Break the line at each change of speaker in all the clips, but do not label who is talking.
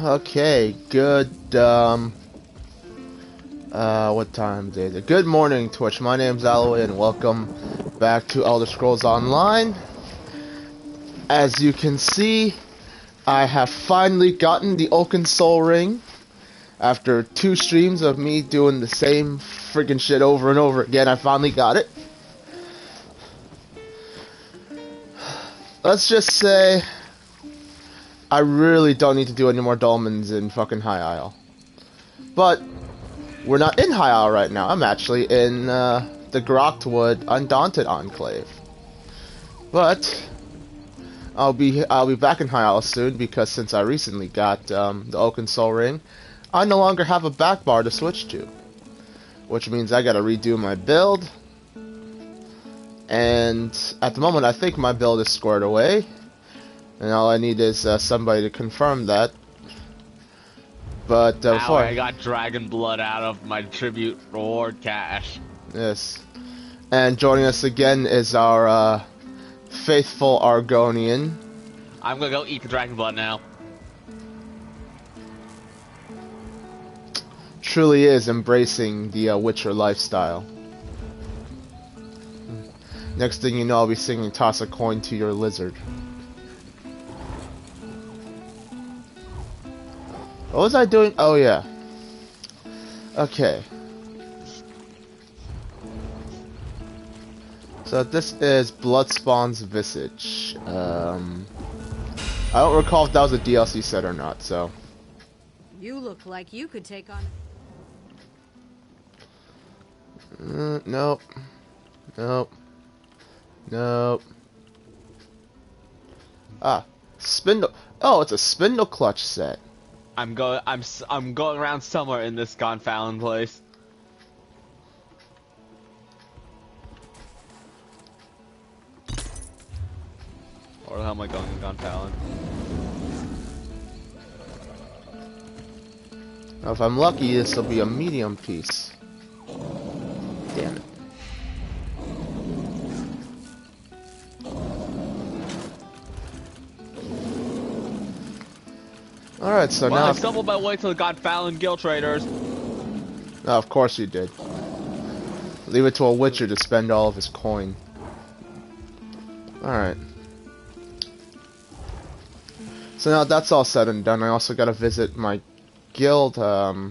Okay, good, what time is it? Good morning, Twitch. My name's Alloway, and welcome back to Elder Scrolls Online. As you can see, I have finally gotten the Oaken Soul Ring. After 2 streams of me doing the same friggin' shit over and over again, I finally got it. Let's just say, I really don't need to do any more dolmens in fucking High Isle. But we're not in High Isle right now. I'm actually in the Groktwood Undaunted Enclave. But I'll be back in High Isle soon, because since I recently got the Oaken Soul Ring, I no longer have a back bar to switch to, which means I gotta redo my build. And at the moment, I think my build is squared away, and all I need is somebody to confirm that. But before
I got dragon blood out of my tribute reward cache.
Yes, and joining us again is our faithful Argonian.
I'm gonna go eat the dragon blood now.
Truly is embracing the Witcher lifestyle. Next thing you know, I'll be singing "Toss a Coin to Your Lizard." What was I doing? Oh yeah. Okay. So this is Bloodspawn's Visage. I don't recall if that was a DLC set or not, so.
You look like you could take on...
Nope. Nope. Nope. Ah, Spindle. Oh, it's a Spindle Clutch set.
I'm going around somewhere in this Gonfalon place. Where the hell am I going in Gonfalon?
Now, if I'm lucky, this will be a medium piece. Damn it. Alright, so
well,
now...
I stumbled my way to the Gonfalon Guild Traders.
Oh, of course you did. Leave it to a Witcher to spend all of his coin. Alright. So now that's all said and done, I also gotta visit my guild, I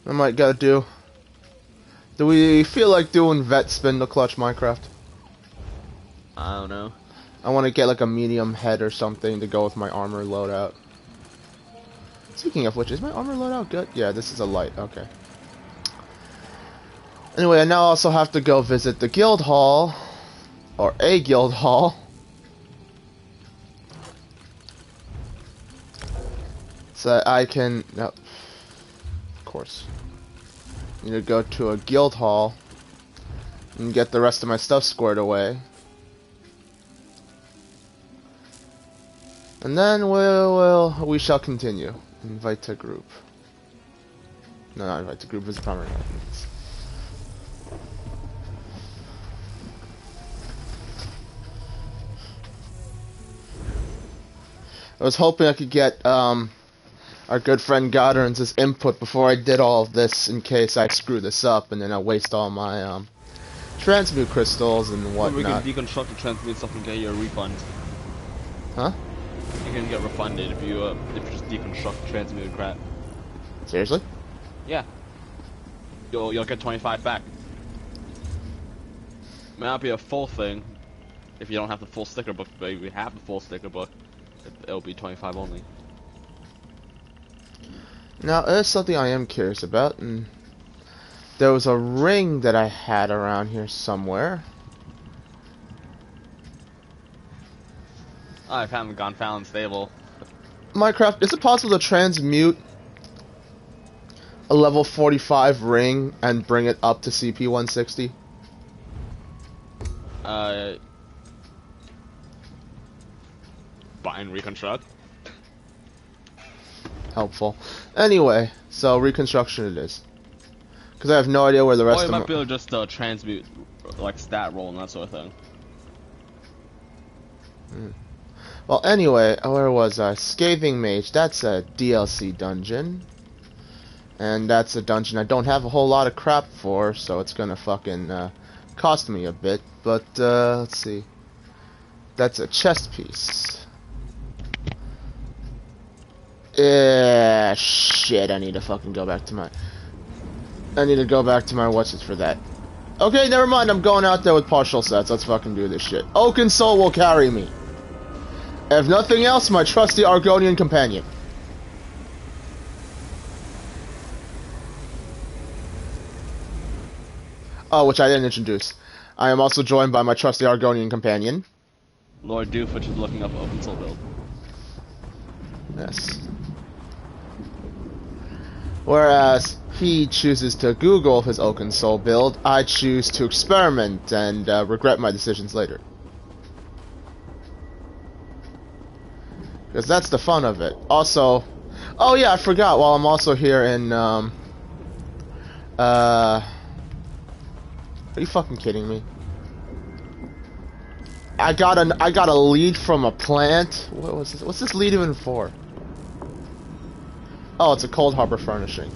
might gotta do... Do we feel like doing Vet Spindle Clutch Minecraft?
I don't know.
I want to get like a medium head or something to go with my armor loadout. Speaking of which, is my armor loadout good? Yeah, this is a light, okay. Anyway, I now also have to go visit the guild hall, or a guild hall. So I can, no, of course. Need to go to a guild hall and get the rest of my stuff squared away. And then we shall continue. Invite to group. No, not invite to group, visit primary audience. I was hoping I could get our good friend Godern's input before I did all of this, in case I screw this up and then I waste all my transmute crystals and whatnot.
We can deconstruct the transmute stuff and get you a refund.
Huh?
You can get refunded if you just deconstruct the transmuted crap.
Seriously?
Yeah. You'll get 25 back. May not be a full thing if you don't have the full sticker book, but if you have the full sticker book, it'll be 25 only.
Now, there's something I am curious about, and there was a ring that I had around here somewhere.
Oh, I found the Gonfalon stable.
Minecraft, is it possible to transmute a level 45 ring and bring it up to CP 160?
Buy and reconstruct.
Helpful. Anyway, so reconstruction it is. Because I have no idea where the rest
Or you
of
might
them...
be able to just transmute like stat roll and that sort of thing.
Well, anyway, where was I? Scathing Mage. That's a DLC dungeon. And that's a dungeon I don't have a whole lot of crap for, so it's gonna fucking cost me a bit. But let's see. That's a chest piece. Shit, I need to fucking go back to my... I need to go back to my what's for that. Okay, never mind, I'm going out there with partial sets. Let's fucking do this shit. Oaken Soul will carry me. If nothing else, my trusty Argonian companion. Oh, which I didn't introduce. I am also joined by my trusty Argonian companion.
Lord Doofus is looking up Open Soul build.
Yes. Whereas he chooses to Google his Oaken Soul build, I choose to experiment and regret my decisions later. Because that's the fun of it. Also, oh yeah, I forgot, while I'm also here in, are you fucking kidding me? I got a lead from a plant. What was this? What's this lead even for? Oh, it's a Cold Harbor furnishing.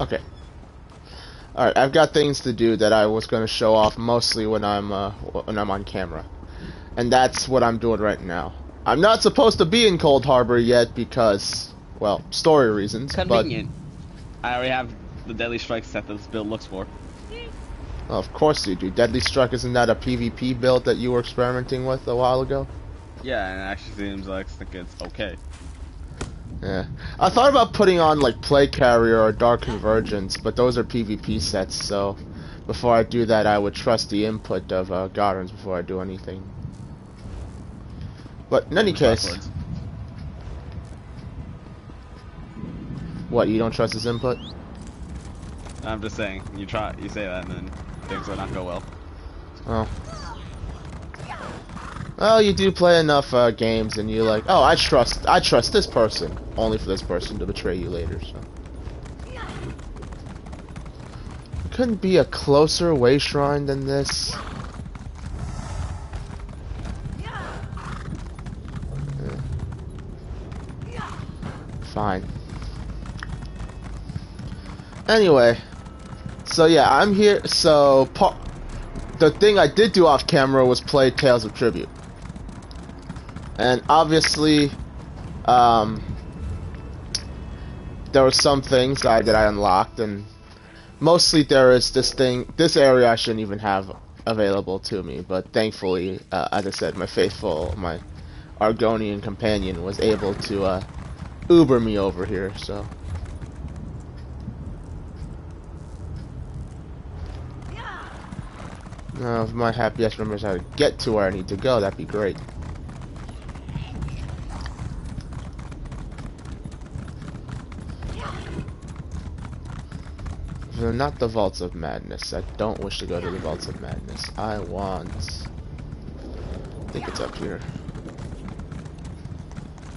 Okay. Alright, I've got things to do that I was gonna show off mostly when I'm on camera. And that's what I'm doing right now. I'm not supposed to be in Cold Harbor yet because, well, story reasons.
Convenient. I already have the Deadly Strike set that this build looks for.
Well, of course you do. Deadly Strike, isn't that a PvP build that you were experimenting with a while ago?
Yeah, and it actually seems like it's okay.
Yeah. I thought about putting on like Plague Carrier or Dark Convergence, but those are PvP sets, so before I do that I would trust the input of Gardens before I do anything. But in any case... What, you don't trust his input?
I'm just saying, you say that and then things will not go well.
Oh. Well, you do play enough games, and you're like, oh, I trust this person, only for this person to betray you later. So, couldn't be a closer way shrine than this. Yeah. Fine. Anyway, so yeah, I'm here. So the thing I did do off camera was play Tales of Tribute. And obviously, there were some things that I unlocked, and mostly there is this area I shouldn't even have available to me, but thankfully, as I said, my Argonian companion was able to Uber me over here, so. Now, if my happy ass remembers how to get to where I need to go, that'd be great. No, not the Vaults of Madness. I don't wish to go to the Vaults of Madness. I think it's up here.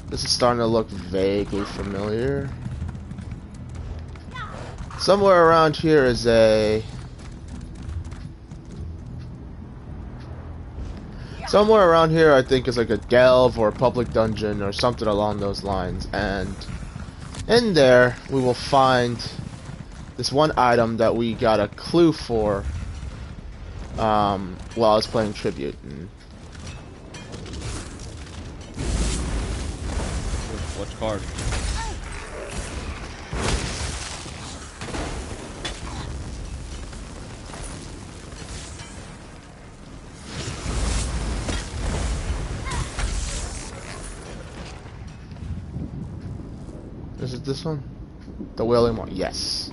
This is starting to look vaguely familiar. Somewhere around here is Somewhere around here I think is like a delve or a public dungeon or something along those lines, and in there we will find this one item that we got a clue for while I was playing Tribute. And
which card?
Is it this one? The Wailing one? Yes.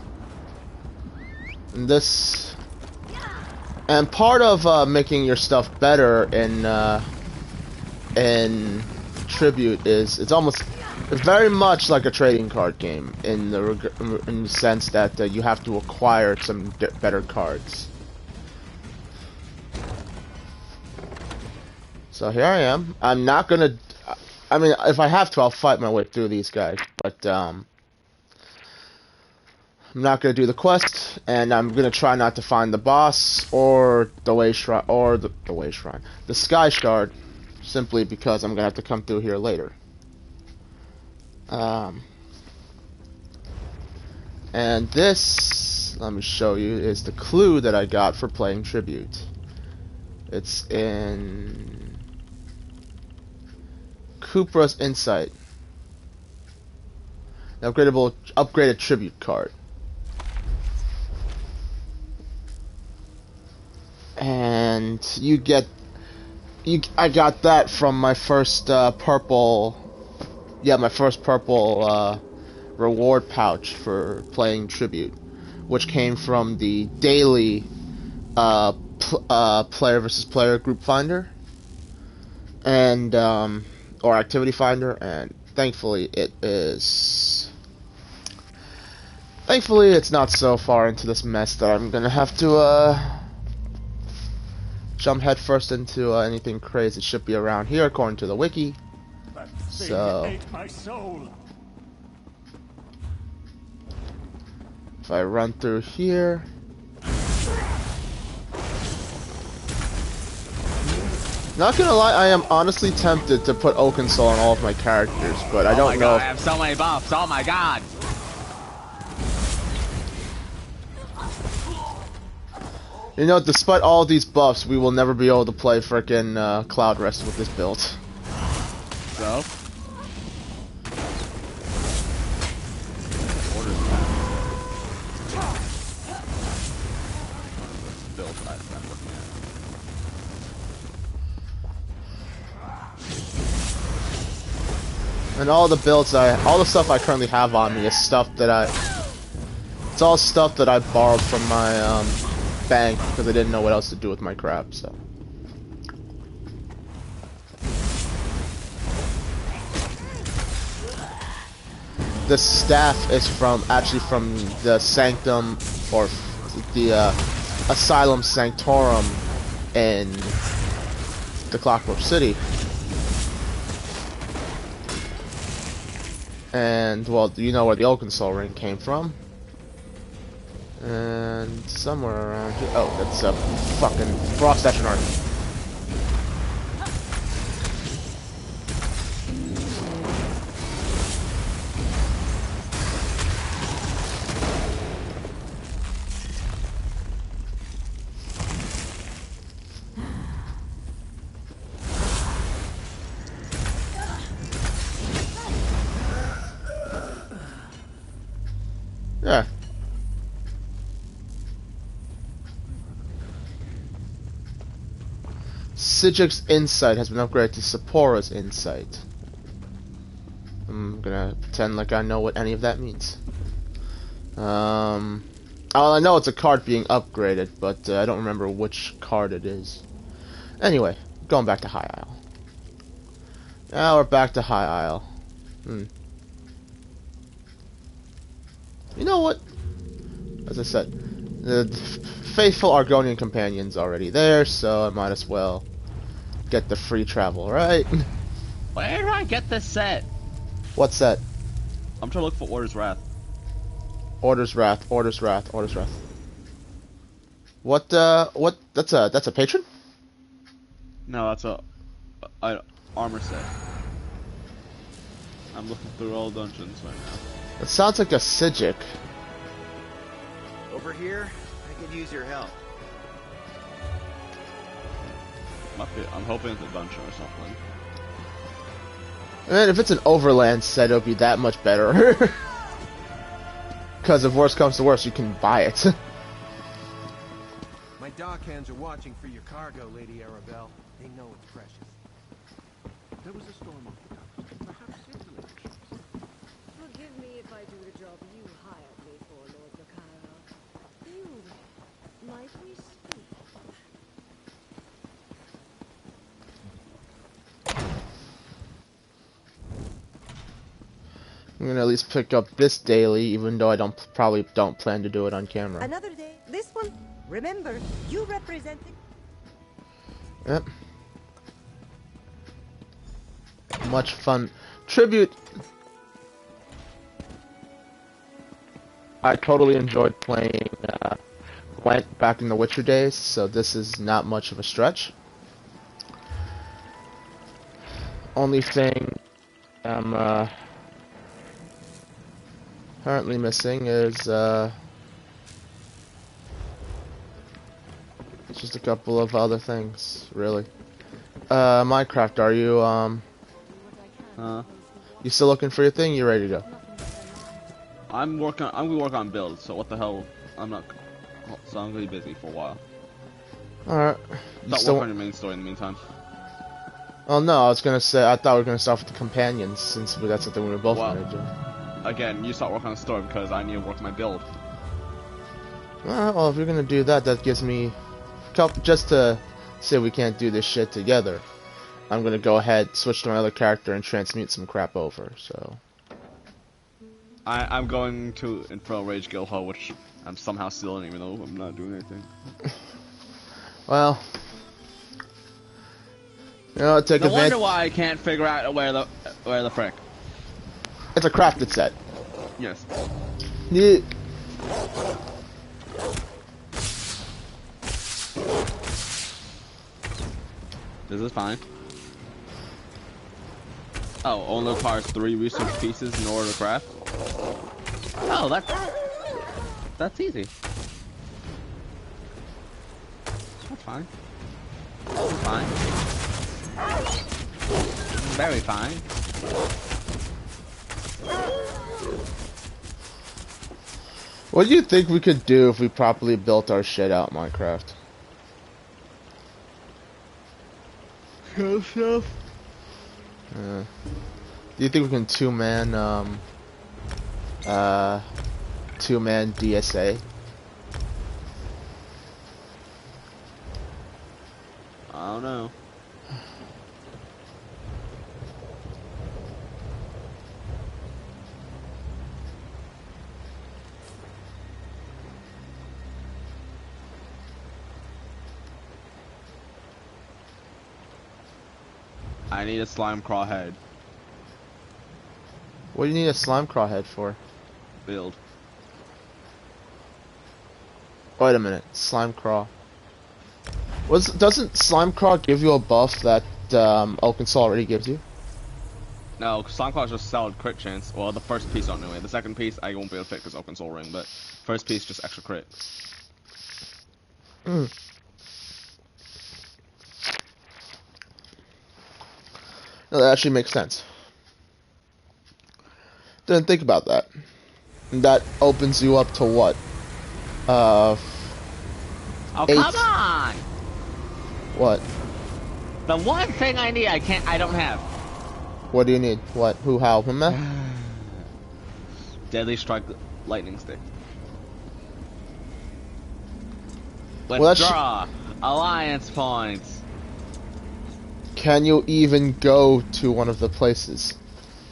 And this, and part of making your stuff better in Tribute is it's very much like a trading card game in the sense that you have to acquire some better cards. So here I am. I'm not gonna. I mean, if I have to, I'll fight my way through these guys, but I'm not gonna do the quest, and I'm gonna try not to find the boss or the way shrine or the way shrine, the sky shard, simply because I'm gonna have to come through here later. And this, let me show you, is the clue that I got for playing Tribute. It's in Kupra's Insight. An upgraded Tribute card. And I got that from my first purple reward pouch for playing Tribute, which came from the daily player versus player group finder and or activity finder, and thankfully it's not so far into this mess that I'm gonna have to jump headfirst into anything crazy. It should be around here according to the wiki. So
ate my soul.
If I run through here, not gonna lie, I am honestly tempted to put Oakensoul on all of my characters, but I don't know.
I have so many buffs. Oh my god.
You know, despite all these buffs, we will never be able to play frickin' Cloud Rest with this build.
So?
And all the builds all the stuff I currently have on me is stuff that it's all stuff that I borrowed from my bank because I didn't know what else to do with my crap. So the staff is actually from the Sanctum, or the Asylum Sanctorum in the Clockwork City. And, well, you know where the Oakensoul ring came from. And somewhere around here. Oh, that's a fucking Frost Astronaut. Yeah. Sigic's Insight has been upgraded to Sephora's Insight. I'm gonna pretend like I know what any of that means. I know it's a card being upgraded, but I don't remember which card it is. Anyway, going back to High Isle. Now we're back to High Isle. You know what? As I said, the faithful Argonian companion's already there, so I might as well get the free travel, right?
Where do I get this set?
What's that?
I'm trying to look for Order's Wrath.
Order's Wrath, Order's Wrath, Order's Wrath. What, that's a patron?
No, that's a armor set. I'm looking through all dungeons right now.
It sounds like a Sigic.
Over here, I could use your help.
I'm hoping it's a dungeon or something.
Man, if it's an overland set, it'll be that much better. Because if worse comes to worse, you can buy it.
My dockhands are watching for your cargo, Lady Arabelle. They know it's precious. There was a storm off the docks. Perhaps circulating ships.
Forgive me if I do the job you hired me for, Lord Mikhail. You, might we speak?
I'm gonna at least pick up this daily, even though I probably don't plan to do it on camera.
Another day. This one. Remember, you representing.
Yep. Much fun. Tribute. I totally enjoyed playing Gwent back in the Witcher days, so this is not much of a stretch. Only thing I'm currently missing is just a couple of other things, really. Minecraft, are you you still looking for your thing? You ready to go?
I'm gonna work on builds. So what the hell? I'm not. So I'm gonna be busy for a while.
All right.
Start work on your main story in the meantime.
Oh no, I was gonna say I thought we were gonna start with the companions since that's something we were both gonna do.
Again, you start working on the story because I need to work my build.
Well, if you're gonna do that, that gives me just to say we can't do this shit together. I'm gonna go ahead, switch to my other character, and transmute some crap over. So
I'm going to Infernal Rage Guildhall, which I'm somehow still in, even though I'm not doing anything.
Well, you know, take
no
advantage.
wonder why I can't figure out where the frick.
It's a crafted set.
Yes.
Yeah.
This is fine. Oh, only requires 3 research pieces in order to craft. Oh, that's easy. That's fine. Fine. Very fine.
What do you think we could do if we properly built our shit out in Minecraft?
Cool stuff.
Do you think we can two-man DSA?
I don't know. I need a slime craw head.
What do you need a slime craw head for?
Build.
Wait a minute, slime craw. Doesn't slime craw give you a buff that Oaken Soul already gives you?
No, slime craw is just solid crit chance. Well, the first piece anyway. The second piece I won't be able to fit because Oaken Soul ring, but first piece just extra crit.
Mm. No, that actually makes sense. Didn't think about that. That opens you up to what?
Oh,
8.
come on!
What?
The one thing I need, I don't have.
What do you need? What? Who? How? Meh?
Deadly Strike Lightning Stick.
Well, that's
Withdraw. Alliance points.
Can you even go to one of the places?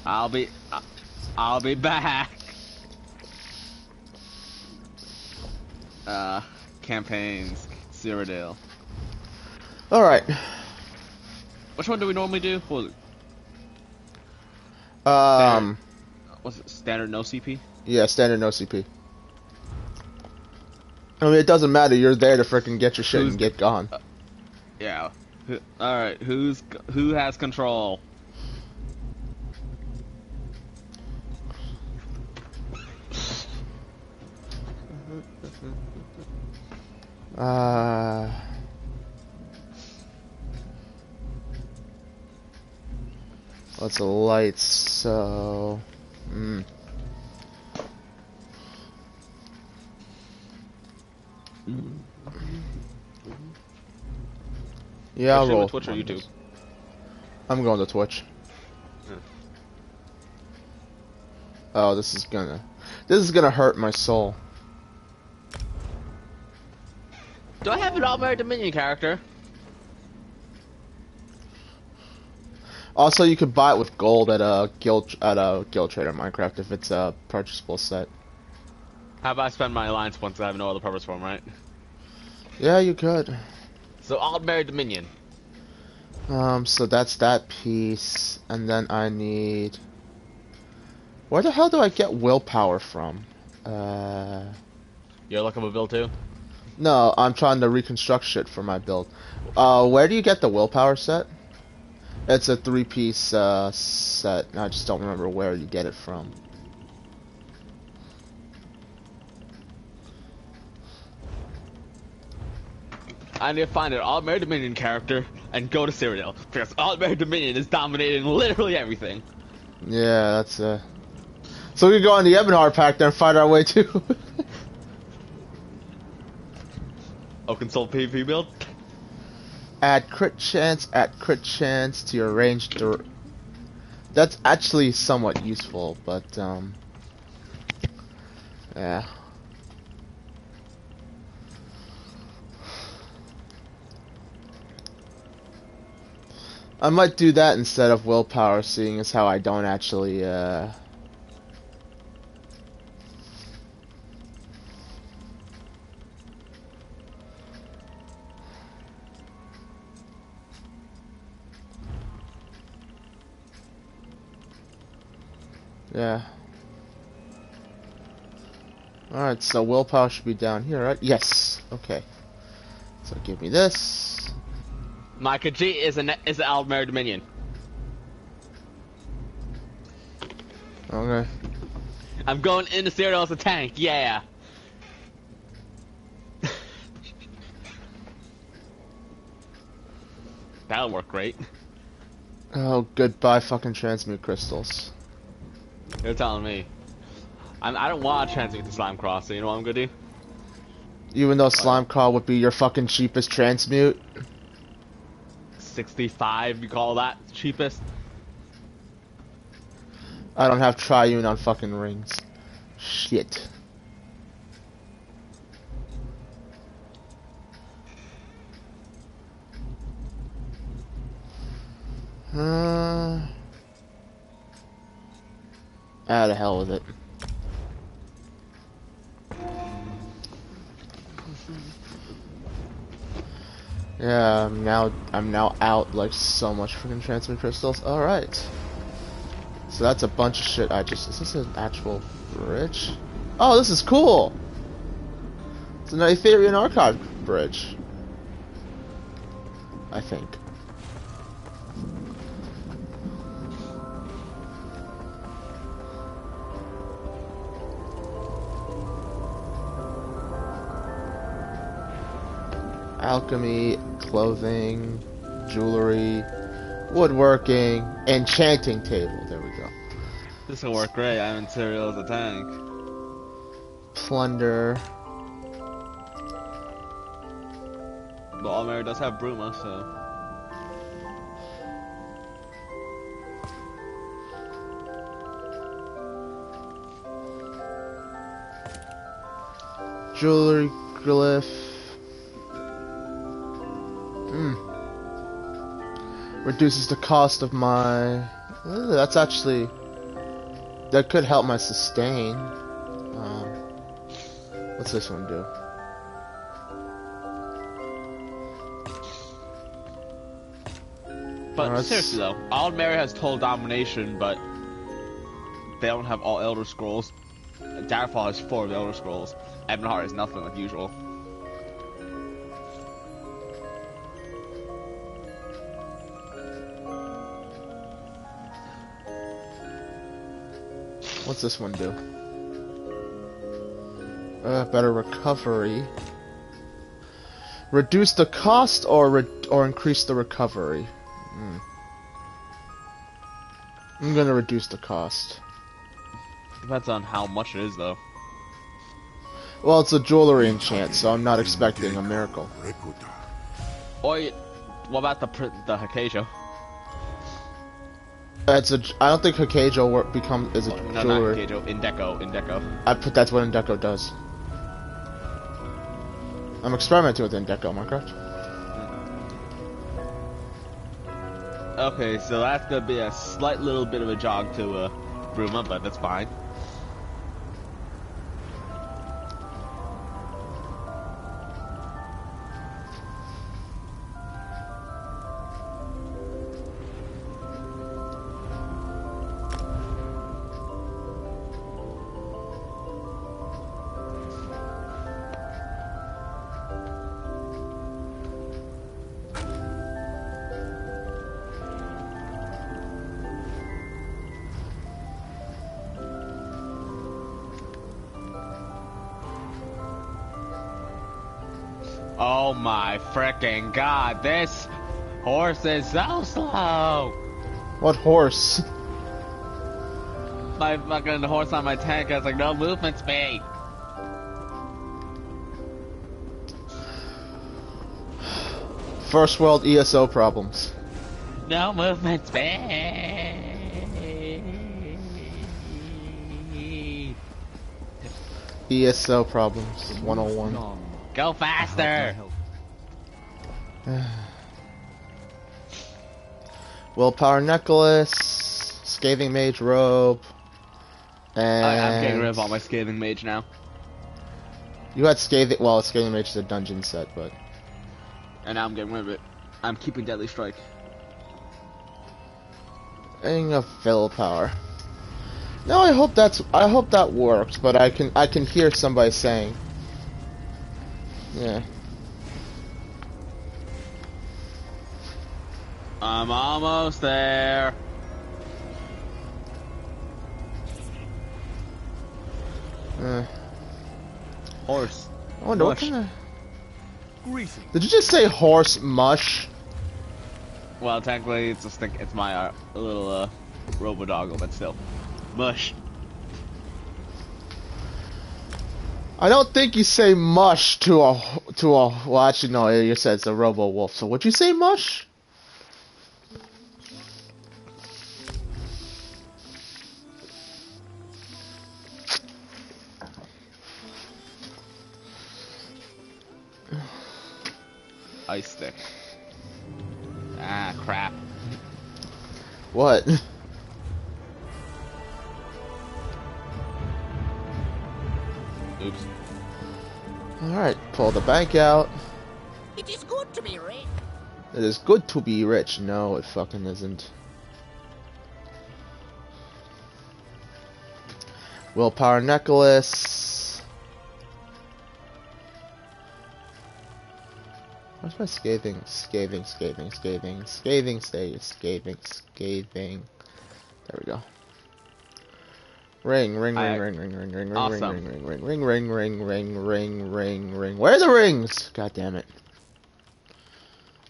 I'll be back. Campaigns. Cyrodiil.
Alright.
Which one do we normally do? What was it? Was it standard no CP?
Yeah, standard no CP. I mean, it doesn't matter. You're there to frickin' get your shit and get gone.
Yeah. Alright, who has control?
Lots of lights, so... Yeah, I'll roll.
Twitch or YouTube?
I'm going to Twitch.
Yeah.
Oh, this is gonna hurt my soul.
Do I have an All-Merit Dominion character?
Also, you could buy it with gold at a guild trader in Minecraft if it's a purchasable set.
How about I spend my alliance points I have no other purpose for them, right?
Yeah, you could.
So All-Merit Dominion.
So that's that piece, and then I need... Where the hell do I get willpower from?
You're looking for a build too?
No, I'm trying to reconstruct shit for my build. Where do you get the willpower set? It's a 3-piece set. I just don't remember where you get it from.
I need to find an All-Mare Dominion character and go to Cyrodiil, because All-Mare Dominion is dominating literally everything.
Yeah, that's So we can go on the Ebonheart pack there and fight our way too.
Oh, consult PvP build?
Add crit chance to your ranged That's actually somewhat useful, but yeah. I might do that instead of willpower, seeing as how I don't actually yeah. Alright, so willpower should be down here, right? Yes. Okay. So give me this.
My Khajiit is an All-Mare Dominion.
Okay.
I'm going into Cyrodiil as a tank, yeah! That'll work great.
Oh, goodbye fucking transmute crystals.
You're telling me. I don't want to transmute the Slime Cross, so you know what I'm gonna do?
Even though Slime Claw would be your fucking cheapest transmute.
65, you call that cheapest?
I don't have Triune on fucking rings. Shit. The hell with it. Yeah, I'm now out like so much freaking transmute crystals. Alright. So that's a bunch of shit is this an actual bridge? Oh, this is cool! It's an Aetherian Archive bridge. I think. Alchemy, clothing, jewelry, woodworking, enchanting table. There we go.
This will work great. I'm in Cyrodiil as a tank.
Plunder.
But All-Mare does have Bruma, so...
Jewelry glyph. Reduces the cost of my... that's actually... That could help my sustain. What's this one do?
But seriously though, All-Mare has total domination, but they don't have all Elder Scrolls. Daggerfall has 4 of the Elder Scrolls. Ebonheart has nothing like usual.
What's this one do? Better recovery. Reduce the cost or increase the recovery? I'm gonna reduce the cost.
Depends on how much it is though.
Well, it's a jewelry enchant, so I'm not expecting a miracle.
Or, what about the Hakajo?
I don't think Hakajo is a
No, not
jewelry.
Hakajo. Indeco.
That's what Indeco does. I'm experimenting with Indeco, Minecraft.
Okay, so that's gonna be a slight little bit of a jog to Bruma, but that's fine. Oh my frickin' god, this horse is so slow!
What horse?
My fucking horse on my tank has like no movement speed.
First world ESO problems.
No movement speed.
ESO problems 101.
Go faster!
Willpower necklace, scathing mage robe, and
I'm getting rid of all my scathing mage now.
you had scathing. Well, scathing mage is a dungeon set, but
And now I'm getting rid of it. I'm keeping Deadly Strike.
ring of willpower. No, I hope that works, but I can hear somebody saying, yeah.
I'm almost there. Horse.
I wonder what
Mush.
kind of.
Greasy.
Did you just say horse mush?
Well, technically, it's my little Robodoggle, but still, mush.
I don't think you say mush to a. Well, actually, no. You said it's a Robo Wolf. So would you say mush?
Ice stick. Ah, crap.
What?
Oops.
Alright, pull the bank out.
It is good to be rich.
It is good to be rich. No, it fucking isn't. Willpower necklace. Where's my scathing? Scathing. There we go. Ring.
Awesome.
Ring. Where are the rings? God damn it.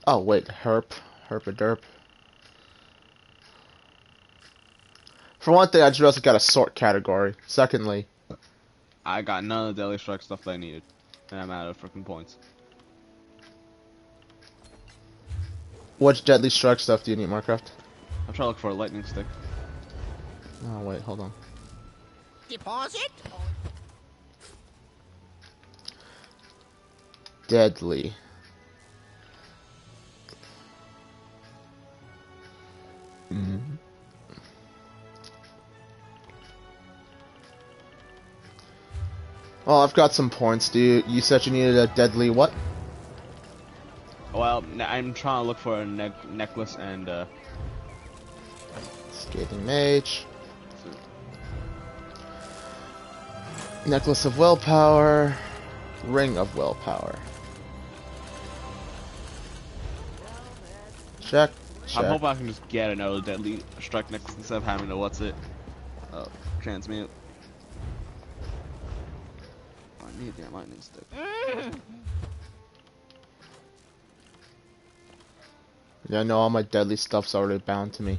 Oh wait, herp a derp. For one thing, I just realized I got a sort category. Secondly,
I got none of the Deadly Strike stuff that I needed, and I'm out of freaking points.
which deadly strike stuff do you need, Marcraft?
I'm trying to look for a lightning stick.
Oh wait, hold on.
Deposit?
Deadly. Oh, I've got some points. You said you needed a deadly what?
Well, I'm trying to look for a necklace and
Scathing Mage. Necklace of Willpower. Ring of Willpower. Check.
I'm hoping I can just get another Deadly Strike necklace instead of having to transmute. I need that lightning stick.
Yeah, I know all my deadly stuff's already bound to me.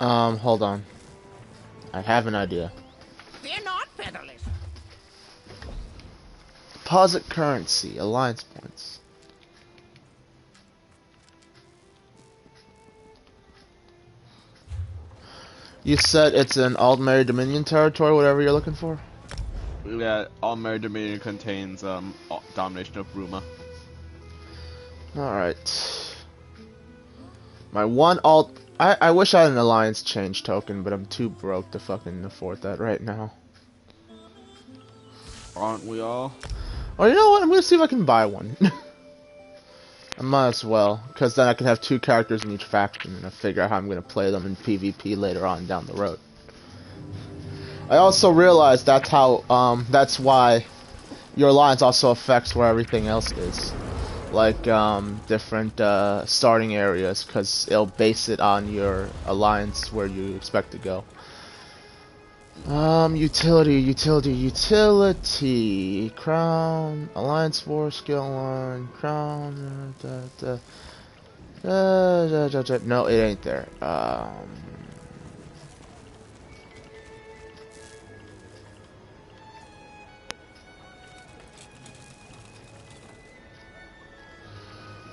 Hold on. I have an idea.
They're not featherless.
Deposit currency, alliance points. You said it's an Aldmeri Dominion territory, whatever you're looking for?
Yeah, Aldmeri Dominion contains domination of Bruma.
Alright. My one alt... I wish I had an alliance change token, but I'm too broke to fucking afford that right now.
Aren't we all?
Oh, you know what? I'm gonna see if I can buy one. I might as well, because then I can have two characters in each faction, and I figure out how I'm gonna play them in PvP later on down the road. I also realized that's how, that's why your alliance also affects where everything else is. Like, different, starting areas, because it'll base it on your alliance where you expect to go. Utility. Crown, Alliance War, skill line, Crown, no, it ain't there.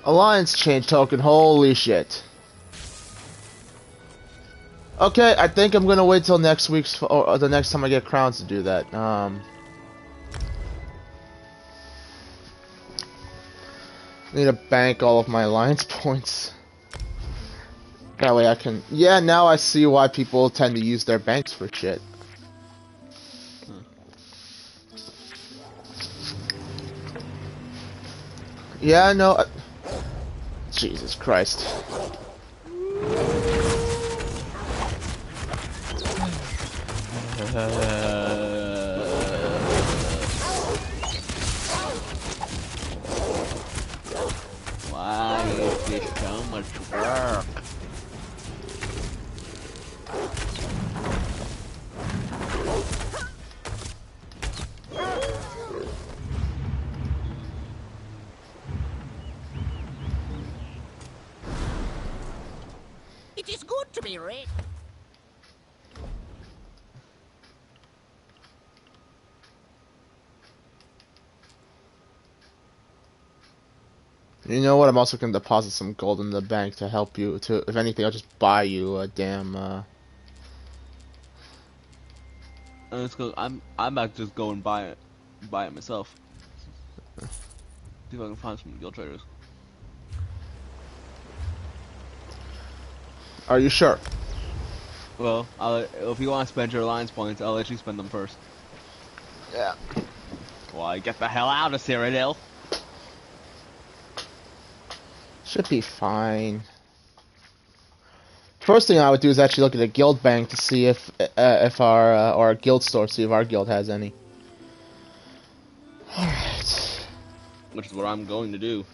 Alliance change token, holy shit. Okay, I think I'm gonna wait till next week's, or the next time I get crowns to do that. Need to bank all of my alliance points. That way I can... Yeah, now I see why people tend to use their banks for shit. Yeah, no... Jesus Christ.
Why is this so much work?
It is good to be rich.
You know what? I'm also gonna deposit some gold in the bank to help you. To, if anything, I'll just buy you a damn.
Let's go. I'm about to just go and buy it myself. See if I can find some guild traders.
Are you sure?
Well, if you want to spend your alliance points, I'll let you spend them first.
Yeah.
Why, get the hell out of Cyrodiil.
Should be fine. First thing I would do is actually look at a guild bank to see if our or a guild store, see if our guild has any. All right.
Which is what I'm going to do.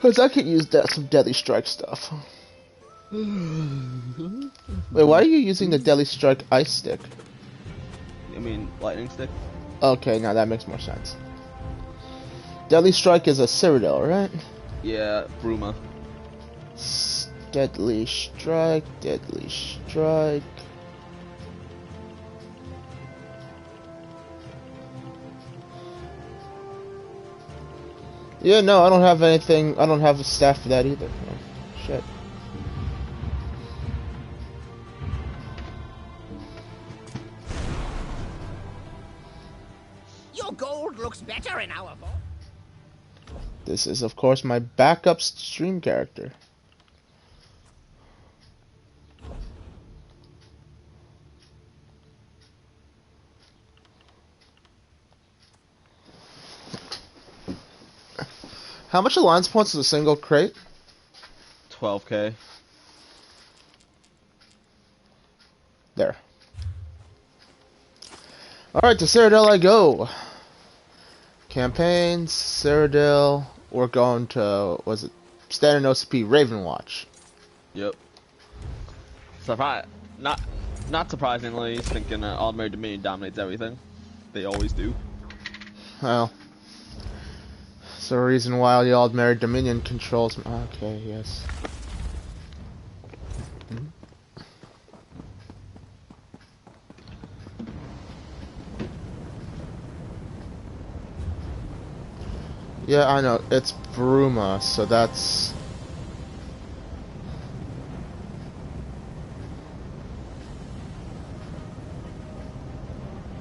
Cause I could use some Deadly Strike stuff. Wait, why are you using the Deadly Strike ice stick?
I mean, lightning stick?
Okay, now that makes more sense. Deadly Strike is a Cyrodiil, right?
Yeah, Bruma.
Deadly Strike, Deadly Strike. Yeah, no, I don't have anything. I don't have a staff for that either. Oh, shit.
Your gold looks better in our vault.
This is, of course, my backup stream character. How much alliance points is a single crate?
12k.
There. Alright, to Cyrodiil I go. Campaigns, Cyrodiil. We're going to, was it Standard OCP Ravenwatch?
Yep. Not surprisingly, thinking Aldmeri Dominion dominates everything. They always do.
Well, it's the reason why the Aldmeri Dominion controls. Okay, yes. Yeah, I know. It's Bruma, so that's...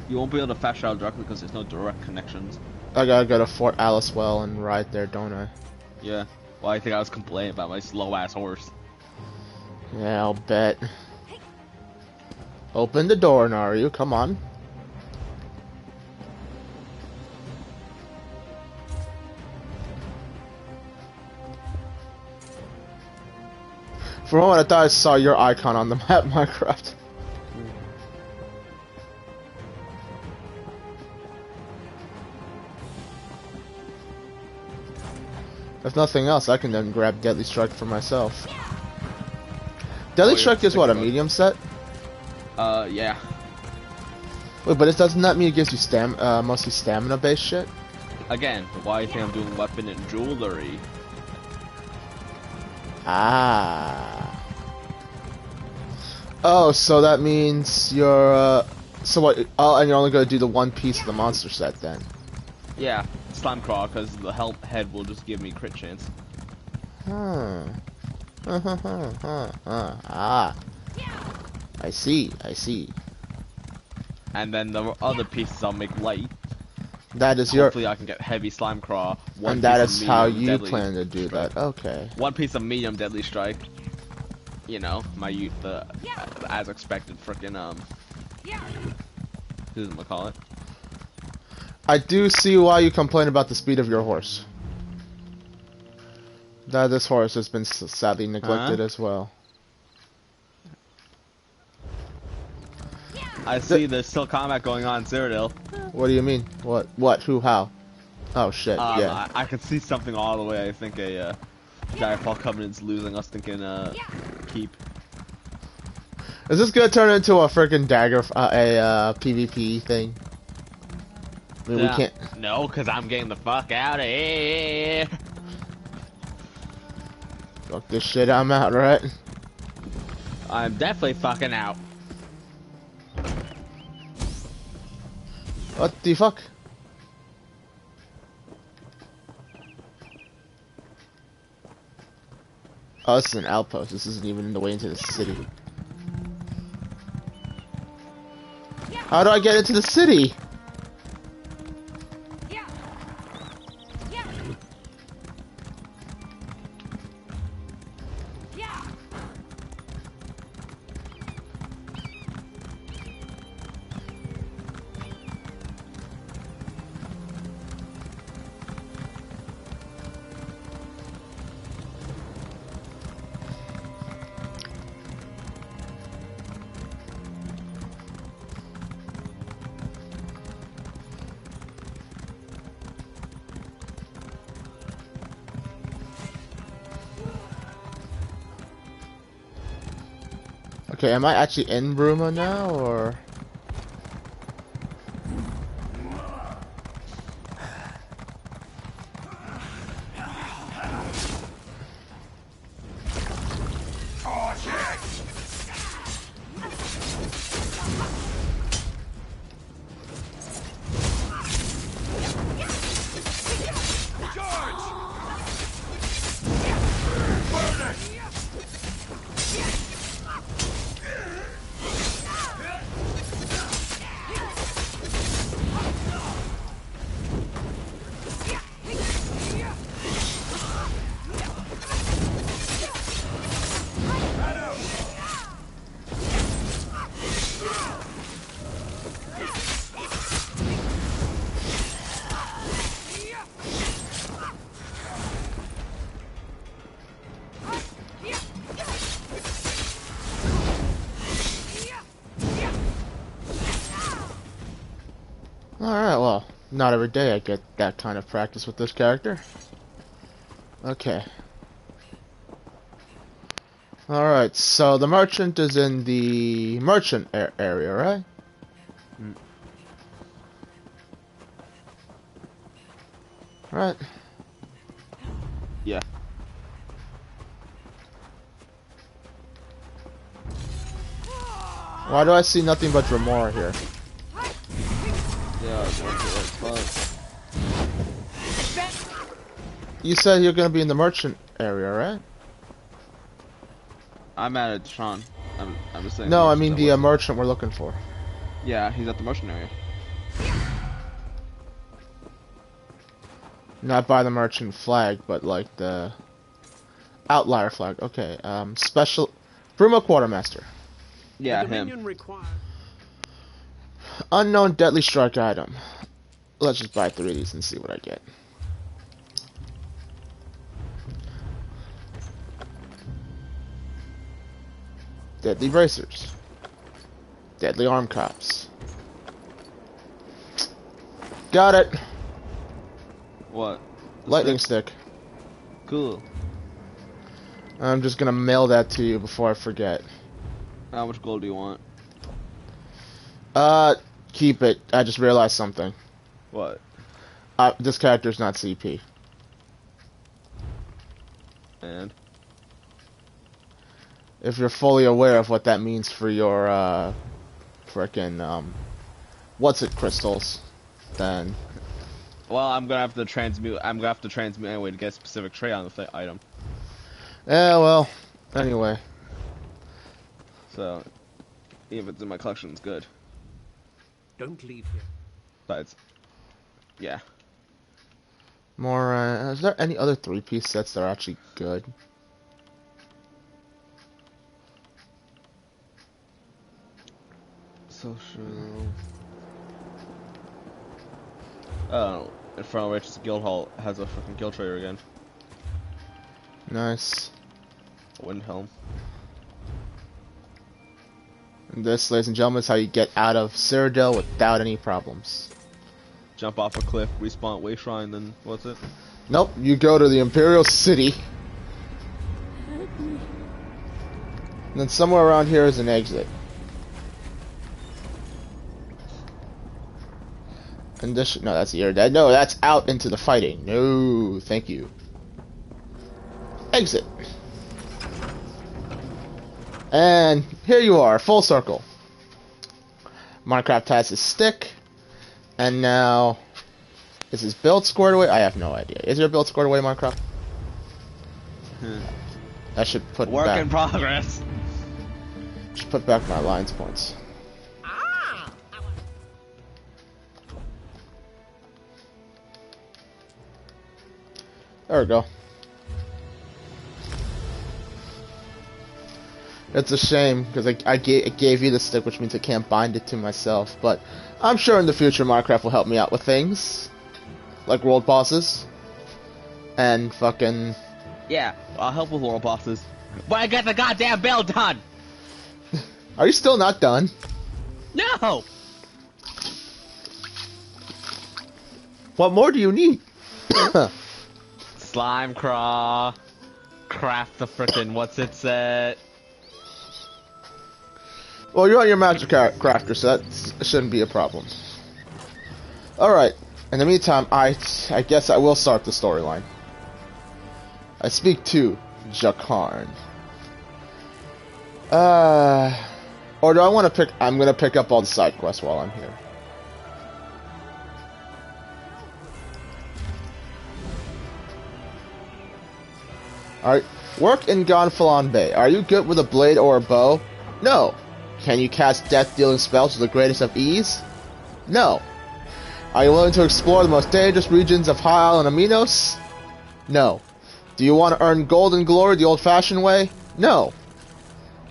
You won't be able to fast travel directly because there's no direct connections.
I gotta go to Fort Alicewell and ride there, don't I?
Yeah. Well, I think I was complaining about my slow-ass horse.
Yeah, I'll bet. Open the door, Naru. Come on. For a moment, I thought I saw your icon on the map, Minecraft. If nothing else, I can then grab Deadly Strike for myself. Deadly
Oh, yeah,
Strike is what, a
stick
medium set?
Yeah.
Wait, but doesn't that mean it gives you mostly stamina based shit?
Again, why do you think I'm doing weapon and jewelry?
Ah. Oh, so that means you're, so what, oh, and you're only gonna do the one piece of the monster set then?
Yeah, Slime Crawl, because the head will just give me crit chance.
Huh. Ah. I see, I see.
And then the other pieces I'll make light.
That is your,
Hopefully I can get heavy Slime Crawl. One
and that
piece
is
of
how
medium
you
deadly
plan to do
strike.
that. Okay.
One piece of medium Deadly Strike. You know, the as expected frickin' who's gonna call it?
I do see why you complain about the speed of your horse. That this horse has been sadly neglected as well.
I see there's still combat going on in Cyrodiil.
What do you mean? What? What? Who? How? Oh shit! Yeah.
I could see something all the way. I think a Direfall Covenant's losing. I was thinking keep.
Is this gonna turn into a freaking dagger, PvP thing? I mean, we can't.
No, because I'm getting the fuck out of here.
Fuck this shit, I'm out, right?
I'm definitely fucking out.
What the fuck? Oh, this is an outpost. This isn't even the way into the city. How do I get into the city? Okay, am I actually in Bruma now, or? Alright, well, not every day I get that kind of practice with this character. Okay. Alright, so the merchant is in the merchant area, right? Right.
Yeah.
Why do I see nothing but Dremora here?
Yeah, fuck.
You said you're gonna be in the merchant area, right?
I'm at it, Sean. I'm just saying.
No, I mean the merchant we're looking for.
Yeah, he's at the merchant area.
Not by the merchant flag, but like the outlier flag. Okay, special Bruma Quartermaster.
Yeah,
The
him.
Dominion requires
Unknown Deadly Strike item. Let's just buy 3 of these and see what I get. Deadly Bracers. Deadly Arm Cops. Got it!
What? The
Lightning
stick?
Stick.
Cool.
I'm just gonna mail that to you before I forget.
How much gold do you want?
Keep it. I just realized something.
What?
This character's not CP.
And
If you're fully aware of what that means for your, frickin', what's it, crystals, then...
well, I'm gonna have to transmute. I'm gonna have to transmute anyway to get a specific trait on the item.
Yeah, well, anyway.
So, even if it's in my collection, it's good.
Don't leave here.
But it's, yeah.
More, is there any other 3-piece sets that are actually good?
Social. Oh, Infernal Riches Guildhall has a fucking guild trader again.
Nice.
Windhelm.
And this, ladies and gentlemen, is how you get out of Cyrodiil without any problems.
Jump off a cliff, respawn at Way Shrine, then what's it?
Nope, you go to the Imperial City. And then somewhere around here is an exit. And this, no, that's the air dead. No, that's out into the fighting. No, thank you. Exit. And here you are, full circle. Minecraft has his stick. And now, is his build squared away? I have no idea. Is your build squared away, Minecraft? I should put
Work
back.
in progress.
Should put back my alliance points. There we go. It's a shame, because I gave you the stick, which means I can't bind it to myself. But I'm sure in the future Minecraft will help me out with things. Like world bosses. And fucking...
Yeah, I'll help with world bosses. But I got the goddamn bell done!
Are you still not done?
No!
What more do you need?
Slime craw. Craft the frickin' what's it set.
Well, you're on your magic crafter, so that shouldn't be a problem. Alright. In the meantime, I guess I will start the storyline. I speak to Jakarn. Or do I want to pick... I'm going to pick up all the side quests while I'm here. Alright. Work in Gonfalon Bay. Are you good with a blade or a bow? No. Can you cast death-dealing spells with the greatest of ease? No. Are you willing to explore the most dangerous regions of High Isle and Aminos? No. Do you want to earn gold and glory the old-fashioned way? No.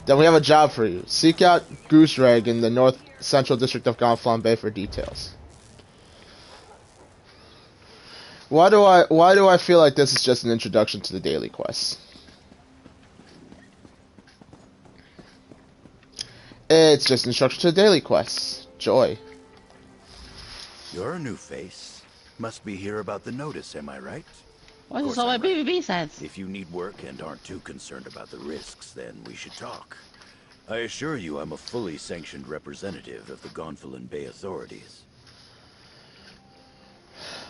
Then we have a job for you. Seek out Goose Reg in the north central district of Gonfalon Bay for details. Why do I feel like this is just an introduction to the daily quests? It's just an introduction to the daily quests. Joy.
You're a new face. Must be here about the notice, am I right?
Why
Of
is
course
all my
I'm right.
BBB sets?
If you need work and aren't too concerned about the risks, then we should talk. I assure you I'm a fully sanctioned representative of the Gonfalon Bay authorities.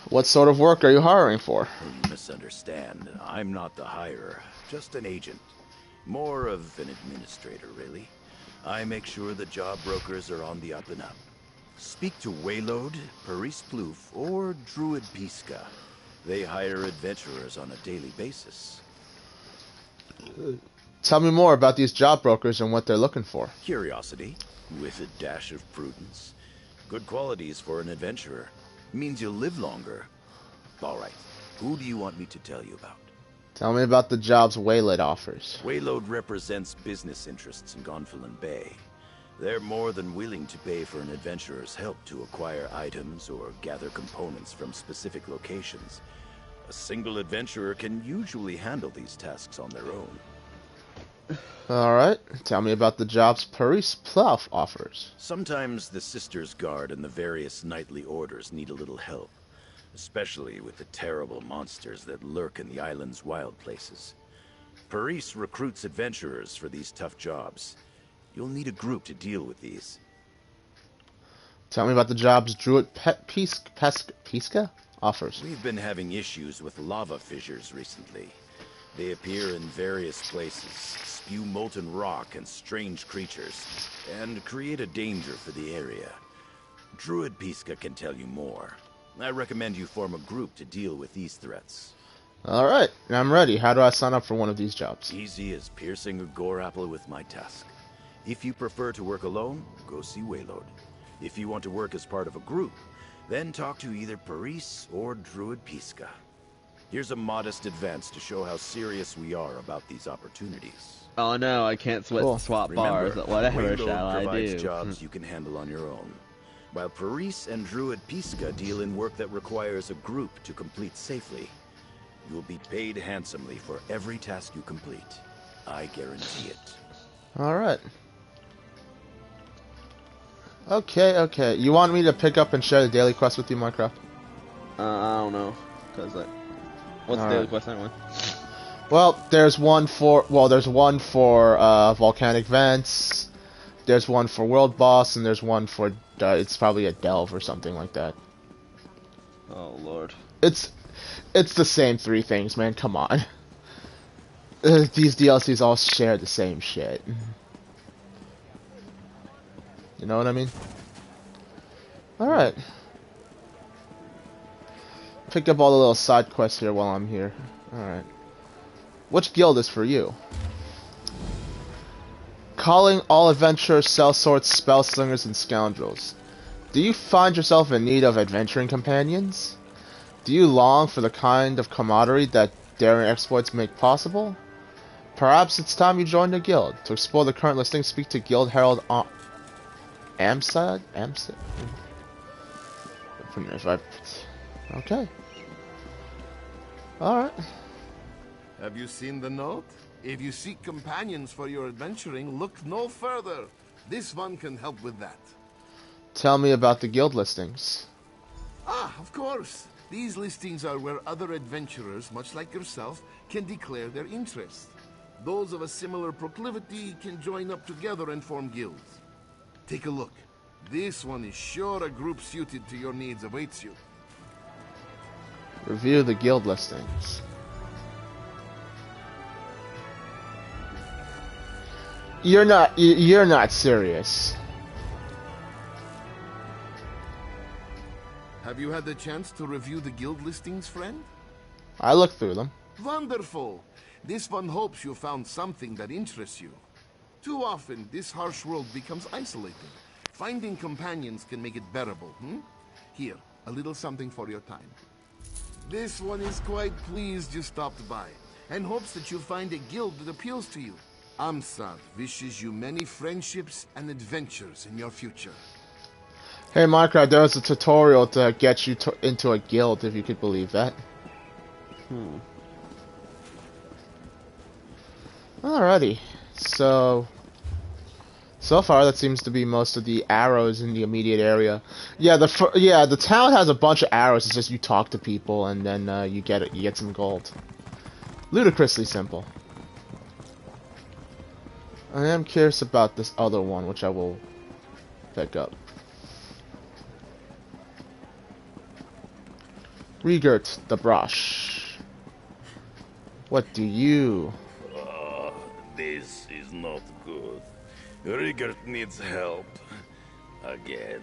What sort of work are you hiring for?
You misunderstand. I'm not the hirer, just an agent. More of an administrator, really. I make sure the job brokers are on the up and up. Speak to Waylode, Paris Plouf, or Druid Pisca. They hire adventurers on a daily basis.
Tell me more about these job brokers and what they're looking for.
Curiosity, with a dash of prudence. Good qualities for an adventurer. Means you'll live longer. Alright, who do you want me to tell you about?
Tell me about the jobs Waylode offers.
Waylode represents business interests in Gonfalon Bay. They're more than willing to pay for an adventurer's help to acquire items or gather components from specific locations. A single adventurer can usually handle these tasks on their own.
Alright, tell me about the jobs Paris Plouf offers.
Sometimes the Sisters Guard and the various knightly orders need a little help, especially with the terrible monsters that lurk in the island's wild places. Paris recruits adventurers for these tough jobs. You'll need a group to deal with these.
Tell me about the jobs Druid Pisca offers.
We've been having issues with lava fissures recently. They appear in various places, spew molten rock and strange creatures, and create a danger for the area. Druid Pisca can tell you more. I recommend you form a group to deal with these threats.
Alright, I'm ready. How do I sign up for one of these jobs?
Easy as piercing a gore apple with my tusk. If you prefer to work alone, go see Waylord. If you want to work as part of a group, then talk to either Paris or Druid Pisca. Here's a modest advance to show how serious we are about these opportunities.
Oh no, I can't swap bars.
Remember,
Whatever
Waylord
shall I
provides
do?
jobs you can handle on your own, while Paris and Druid Pisca deal in work that requires a group to complete safely. You will be paid handsomely for every task you complete. I guarantee it.
Alright. Okay. You want me to pick up and share the daily quest with you, Minecraft?
I don't know. Cause like, what's the daily quest anyway?
Well, there's one for volcanic vents. There's one for world boss, and there's one for it's probably a delve or something like that.
Oh lord.
It's the same three things, man. Come on. These DLCs all share the same shit. You know what I mean? Alright. Picked up all the little side quests here while I'm here. Alright. Which guild is for you? Calling all adventurers, sellswords, spell slingers, and scoundrels. Do you find yourself in need of adventuring companions? Do you long for the kind of camaraderie that daring exploits make possible? Perhaps it's time you join a guild. To explore the current listing, speak to Guild Herald Amsad? Okay. Alright.
Have you seen the note? If you seek companions for your adventuring, look no further. This one can help with that.
Tell me about the guild listings.
Ah, of course. These listings are where other adventurers, much like yourself, can declare their interest. Those of a similar proclivity can join up together and form guilds. Take a look. This one is sure a group suited to your needs awaits you.
Review the guild listings. You're not serious.
Have you had the chance to review the guild listings, friend?
I looked through them.
Wonderful! This one hopes you found something that interests you. Too often, this harsh world becomes isolating. Finding companions can make it bearable, Here, a little something for your time. This one is quite pleased you stopped by, and hopes that you'll find a guild that appeals to you. Amsad wishes you many friendships and adventures in your future.
Hey Minecraft, there was a tutorial to get you into a guild, if you could believe that. Alrighty, so far that seems to be most of the arrows in the immediate area. Yeah, the town has a bunch of arrows. It's just you talk to people and then you get some gold. Ludicrously simple. I am curious about this other one, which I will pick up. Regert the brush. What do you?
This is not good. Rigert needs help. Again.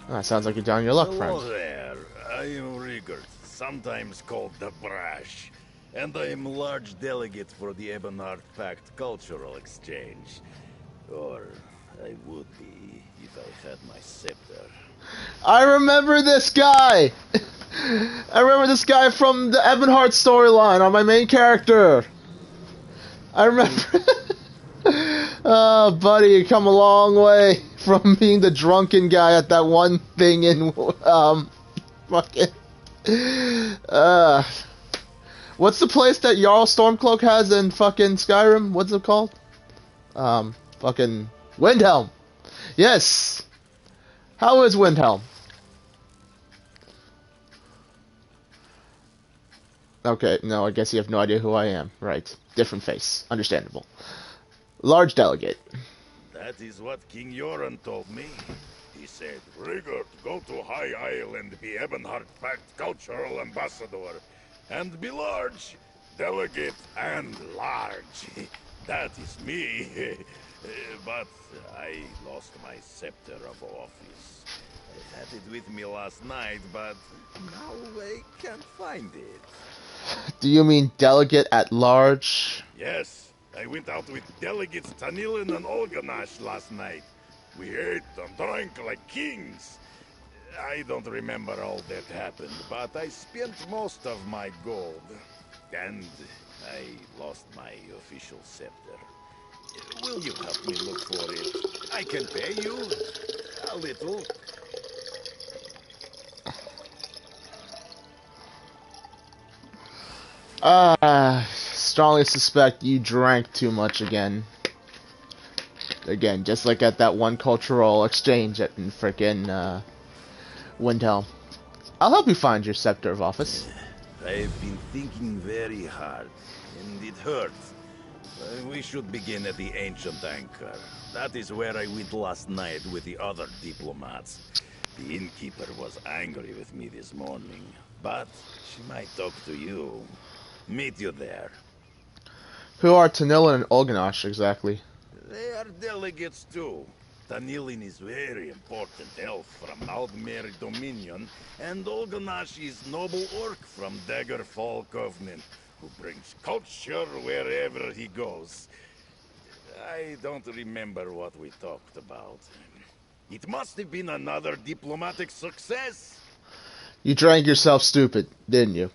Ah, sounds like you're down your luck,
Hello
friend.
there. I am Rigert, sometimes called the Brash. And I am large delegate for the Ebonheart Pact Cultural Exchange. Or I would be if I had my scepter.
I remember this guy! I remember this guy from the Ebonheart storyline on my main character. I remember. Oh, buddy, you come a long way from being the drunken guy at that one thing in, fucking, what's the place that Jarl Stormcloak has in fucking Skyrim? What's it called? Fucking Windhelm. Yes. How is Windhelm? Okay, no, I guess you have no idea who I am. Right. Different face. Understandable. Large delegate.
That is what King Yoren told me. He said, Rigert, go to High Isle and be Ebonheart Pact cultural ambassador. And be large. Delegate and large. That is me. But I lost my scepter of office. I had it with me last night, but now I can't find it.
Do you mean delegate at large?
Yes, I went out with delegates Tanilin and Olganash last night. We ate and drank like kings. I don't remember all that happened, but I spent most of my gold. And I lost my official scepter. Will you help me look for it? I can pay you a little.
Strongly suspect you drank too much again. Again, just like at that one cultural exchange at frickin' Windhelm. I'll help you find your scepter of office.
I've been thinking very hard, and it hurts. We should begin at the Ancient Anchor. That is where I went last night with the other diplomats. The innkeeper was angry with me this morning, but she might talk to you. Meet you there.
Who are Tanilin and Olganash exactly?
They are delegates too. Tanilin is very important elf from Aldmeri Dominion, and Olganash is noble orc from Daggerfall Covenant, who brings culture wherever he goes. I don't remember what we talked about. It must have been another diplomatic success.
You drank yourself stupid, didn't you?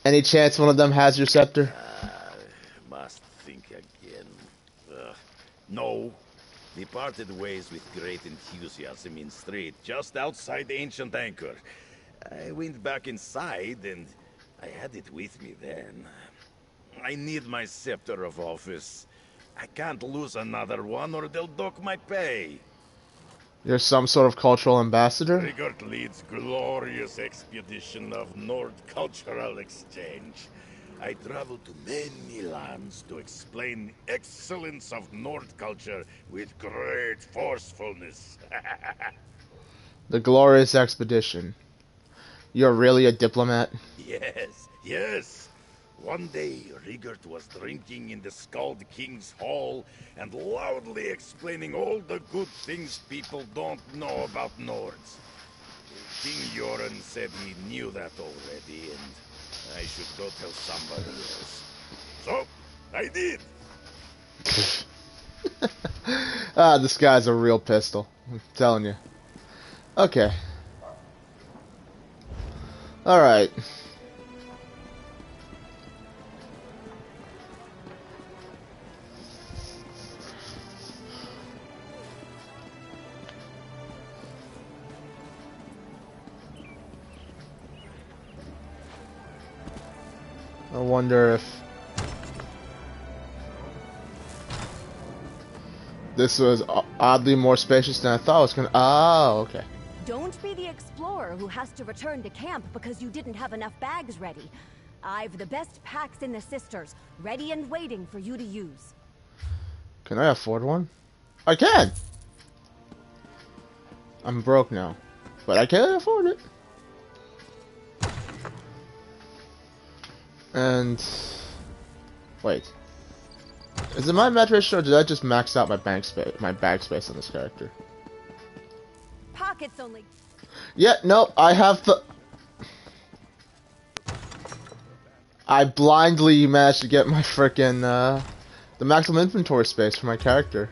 Any chance one of them has your scepter?
Must think again. No. We parted ways with great enthusiasm in street, just outside the Ancient Anchor. I went back inside, and I had it with me then. I need my scepter of office. I can't lose another one, or they'll dock my pay.
You're some sort of cultural ambassador?
Rigert leads glorious expedition of Nord cultural exchange. I travel to many lands to explain excellence of Nord culture with great forcefulness.
The glorious expedition. You're really a diplomat?
Yes, yes. One day, Rigert was drinking in the Skald King's Hall and loudly explaining all the good things people don't know about Nords. King Yoren said he knew that already, and I should go tell somebody else. So, I did.
This guy's a real pistol. I'm telling you. Okay. Alright. I wonder if this was oddly more spacious than I thought it was gonna. Oh, okay.
Don't be the explorer who has to return to camp because you didn't have enough bags ready. I've the best packs in the Sisters, ready and waiting for you to use.
Can I afford one? I can! I'm broke now, but I can afford it. And wait, is it my metric or did I just max out my bag space on this character?
Pockets only.
Yeah, no, I have the. I blindly managed to get my frickin' the maximum inventory space for my character.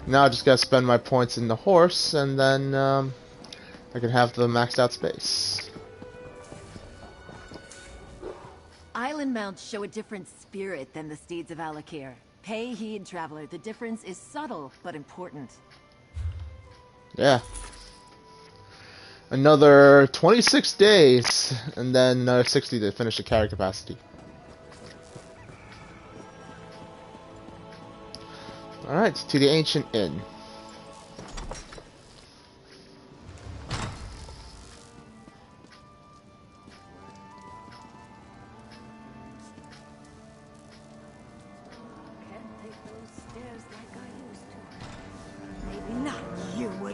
Now I just gotta spend my points in the horse, and then I can have the maxed out space.
Island mounts show a different spirit than the steeds of Alakir. Pay heed, traveler. The difference is subtle, but important.
Yeah. Another 26 days, and then another 60 to finish the carry capacity. Alright, to the Ancient Inn.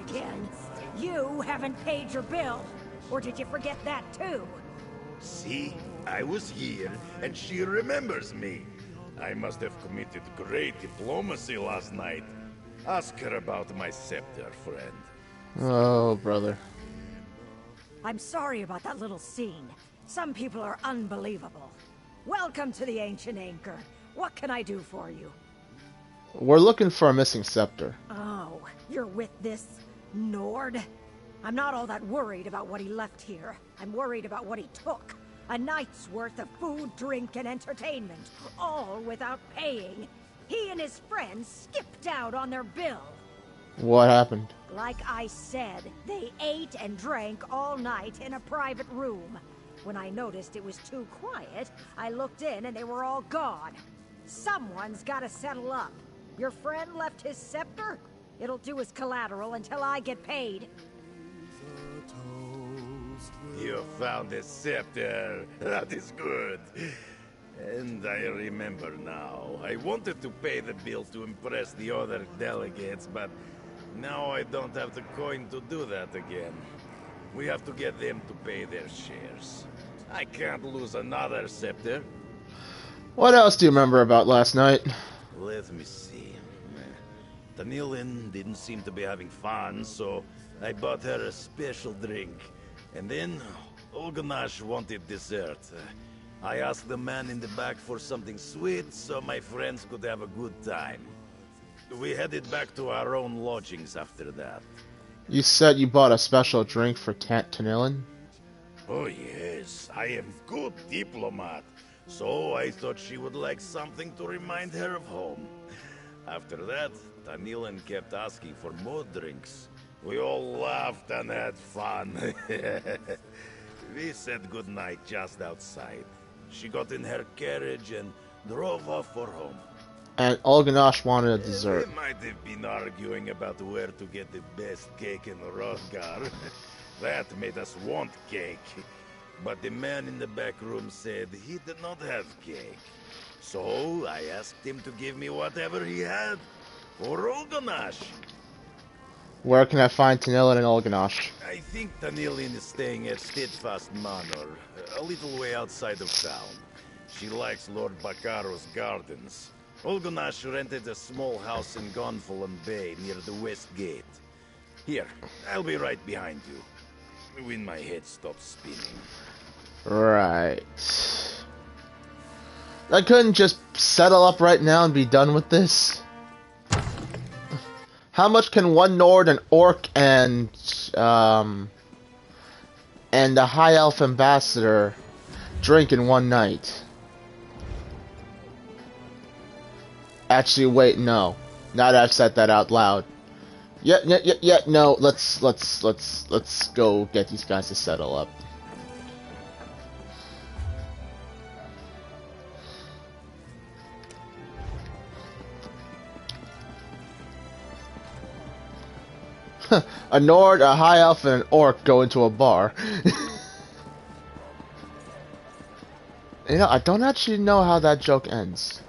again. You haven't paid your bill. Or did you forget that too?
See? I was here, and she remembers me. I must have committed great diplomacy last night. Ask her about my scepter, friend.
Oh, brother.
I'm sorry about that little scene. Some people are unbelievable. Welcome to the Ancient Anchor. What can I do for you?
We're looking for a missing scepter.
Oh, you're with this Nord? I'm not all that worried about what he left here. I'm worried about what he took. A night's worth of food, drink, and entertainment, all without paying. He and his friends skipped out on their bill.
What happened?
Like I said, they ate and drank all night in a private room. When I noticed it was too quiet, I looked in and they were all gone. Someone's gotta settle up. Your friend left his scepter? It'll do as collateral until I get paid.
You found a scepter. That is good. And I remember now. I wanted to pay the bill to impress the other delegates, but now I don't have the coin to do that again. We have to get them to pay their shares. I can't lose another scepter.
What else do you remember about last night?
Let me see. Tanilin didn't seem to be having fun, so I bought her a special drink. And then Olganash wanted dessert. I asked the man in the back for something sweet so my friends could have a good time. We headed back to our own lodgings after that.
You said you bought a special drink for Tanilin?
Oh yes, I am good diplomat. So I thought she would like something to remind her of home. After that, Tanilin kept asking for more drinks. We all laughed and had fun. We said goodnight just outside. She got in her carriage and drove off for home.
And Olganash wanted a dessert.
We might have been arguing about where to get the best cake in Hrothgar. That made us want cake. But the man in the back room said he did not have cake. So I asked him to give me whatever he had for Olganash.
Where can I find Tanilin and Olganash?
I think Tanilin is staying at Steadfast Manor, a little way outside of town. She likes Lord Bakaro's gardens. Olganash rented a small house in Gonfalon Bay near the west gate. Here, I'll be right behind you. When my head stops spinning.
Right. I couldn't just settle up right now and be done with this. How much can one Nord, an Orc, and a High Elf Ambassador drink in one night? Actually, wait, no. Now that I've said that out loud. Yeah, no, let's go get these guys to settle up. A Nord, a High Elf, and an Orc go into a bar. You know, I don't actually know how that joke ends.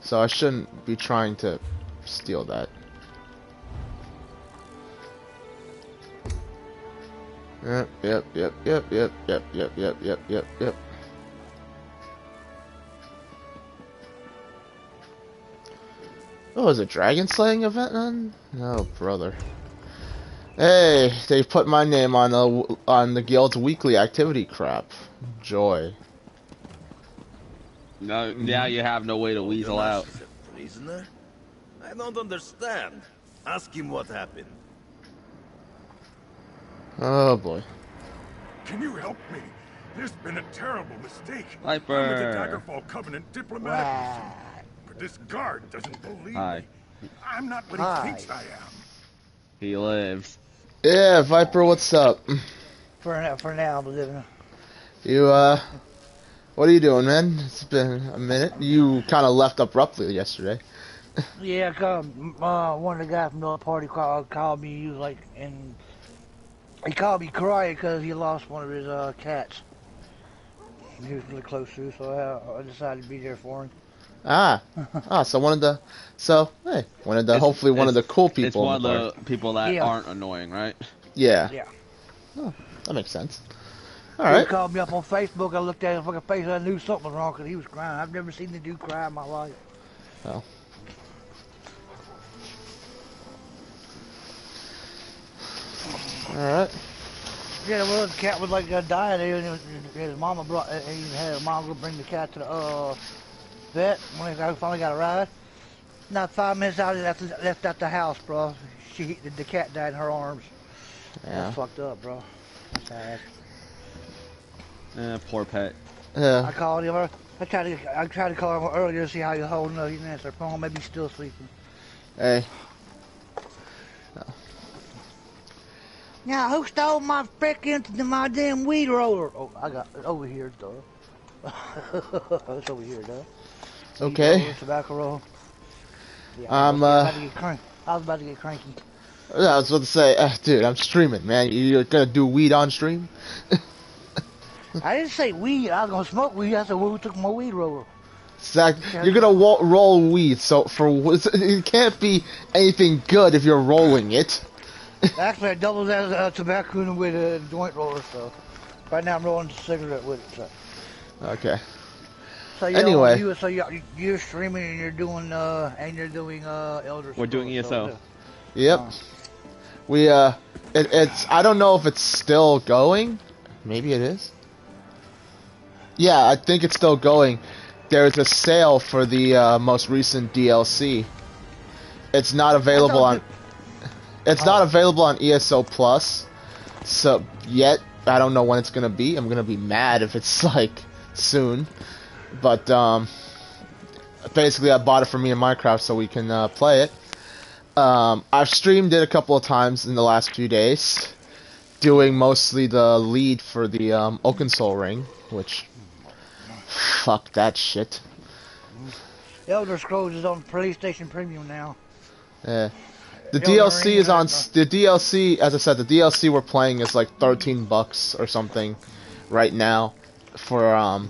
So I shouldn't be trying to steal that. Yep. Oh, is a dragon slaying event on? Oh, brother. Hey, they put my name on the guild's weekly activity crap. Joy.
No, now you have no way to weasel out.
Is a prisoner? I don't understand. Ask him what happened.
Oh boy.
Can you help me? There's been a terrible mistake.
Viper.
I'm with the Daggerfall Covenant diplomatic mission. But this guard doesn't believe
Hi.
me. I'm not what he thinks I am.
He lives.
Yeah, Viper, what's up?
For now, I'm living.
You, what are you doing, man? It's been a minute. You kind of left abruptly yesterday.
Yeah, one of the guys from the party called me. He was like, and he called me crying because he lost one of his cats. He was really close to, so I decided to be there for him.
So one of the, hopefully one of the cool people.
It's one of
in
the people that
Yeah.
aren't annoying, right?
Yeah.
Yeah.
Oh, that makes sense. All
He
right.
called me up on Facebook. I looked at his fucking face and I knew something was wrong because he was crying. I've never seen the dude cry in my life.
Well. All right.
Yeah, well, the cat was like dying there, and his mama brought, he had his mom go bring the cat to the vet when I finally got a ride. Not 5 minutes out, he left out the house, bro. The cat died in her arms.
Yeah.
That's fucked up, bro. That's sad.
Poor pet.
I called him. I tried to call him earlier to see how he was holding up. He didn't answer the phone. Maybe he's still sleeping.
Hey.
Now, who stole my my damn weed roller? Oh, I got it over here, though. It's over here, though.
Okay.
Tobacco roll. Yeah,
I
was about to get cranky.
I was about to say, dude, I'm streaming, man. You're gonna do weed on stream?
I didn't say weed. I was gonna smoke weed. I said, who took my weed roller?
Exactly. You're gonna roll weed, so it can't be anything good if you're rolling it.
Actually, I doubled that as tobacco with a joint roller, so right now I'm rolling a cigarette with it. So.
Okay.
So
anyway,
you're streaming and you're doing Elder Scrolls.
We're doing ESO.
Yep. We it's I don't know if it's still going. Maybe it is. Yeah, I think it's still going. There's a sale for the most recent DLC. It's not available on. It's not available on ESO Plus, so yet I don't know when it's gonna be. I'm gonna be mad if it's like soon, but basically I bought it for me in Minecraft so we can play it. I've streamed it a couple of times in the last few days, doing mostly the lead for the Oaken Soul Ring, which fuck that shit.
Elder Scrolls is on PlayStation Premium now.
Yeah. The DLC is on. The DLC, as I said, the DLC we're playing is like $13 or something right now for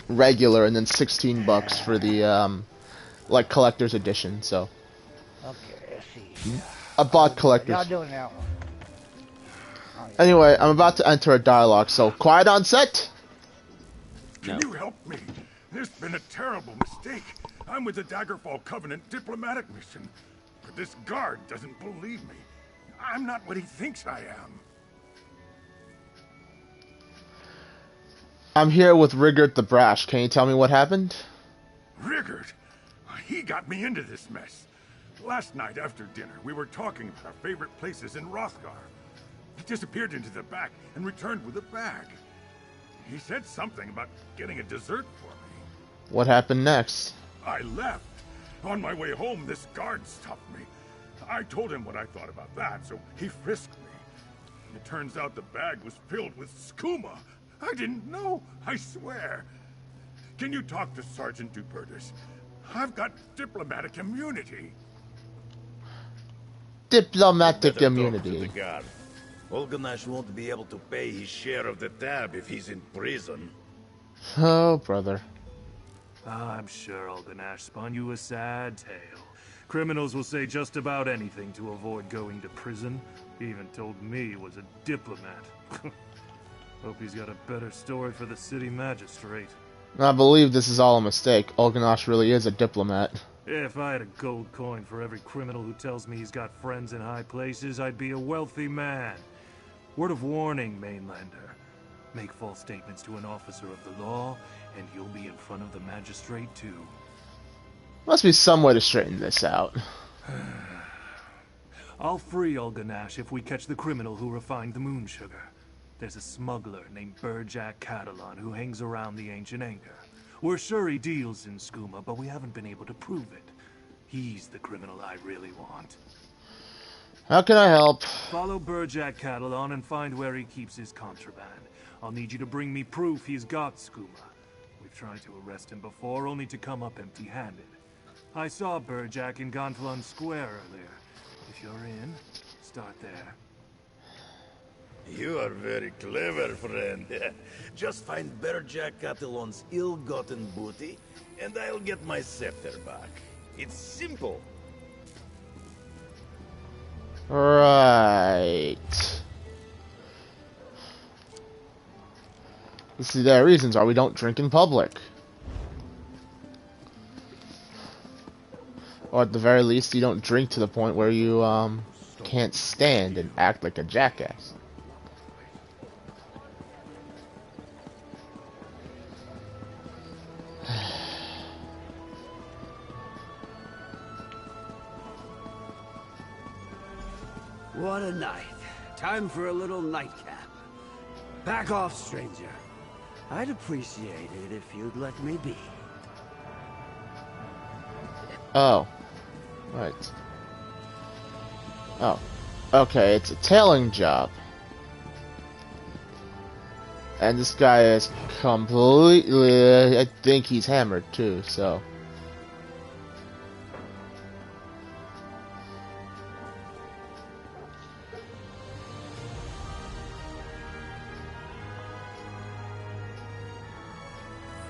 regular, and then $16 for the like collector's edition. So.
Okay, let's see.
I bought collector's.
Y'all doing now?
Anyway, I'm about to enter a dialogue. So quiet on set.
Can you help me? There's been a terrible mistake. I'm with the Daggerfall Covenant diplomatic mission. But this guard doesn't believe me. I'm not what he thinks I am.
I'm here with Rigard the Brash. Can you tell me what happened?
Rigard? He got me into this mess. Last night after dinner, we were talking about our favorite places in Rothgar. He disappeared into the back and returned with a bag. He said something about getting a dessert for me.
What happened next?
I left. On my way home, this guard stopped me. I told him what I thought about that, so he frisked me. It turns out the bag was filled with skooma. I didn't know, I swear. Can you talk to Sergeant Dupertis? I've got diplomatic immunity.
Diplomatic immunity.
Olganesh won't be able to pay his share of the tab if he's in prison.
Oh, brother.
I'm sure Olganesh spun you a sad tale. Criminals will say just about anything to avoid going to prison. He even told me he was a diplomat. Hope he's got a better story for the city magistrate.
I believe this is all a mistake. Olganesh really is a diplomat.
If I had a gold coin for every criminal who tells me he's got friends in high places, I'd be a wealthy man. Word of warning, Mainlander. Make false statements to an officer of the law, and you'll be in front of the magistrate too.
Must be some way to straighten this out.
I'll free Olganesh if we catch the criminal who refined the moon sugar. There's a smuggler named Burjak Catalan who hangs around the Ancient Anchor. We're sure he deals in skooma, but we haven't been able to prove it. He's the criminal I really want.
How can I help?
Follow Burjak Catalan and find where he keeps his contraband. I'll need you to bring me proof he's got skooma. We've tried to arrest him before, only to come up empty-handed. I saw Burjak in Gonfalon Square earlier. If you're in, start there.
You are very clever, friend. Just find Berjac Catalon's ill-gotten booty, and I'll get my scepter back. It's simple.
Right. See, there are reasons why we don't drink in public. Or at the very least, you don't drink to the point where you, can't stand and act like a jackass.
What a night. Time for a little nightcap. Back off, stranger. I'd appreciate it if you'd let me be.
Oh. Right. Oh. Okay, it's a tailing job. And this guy is completely... I think he's hammered too, so...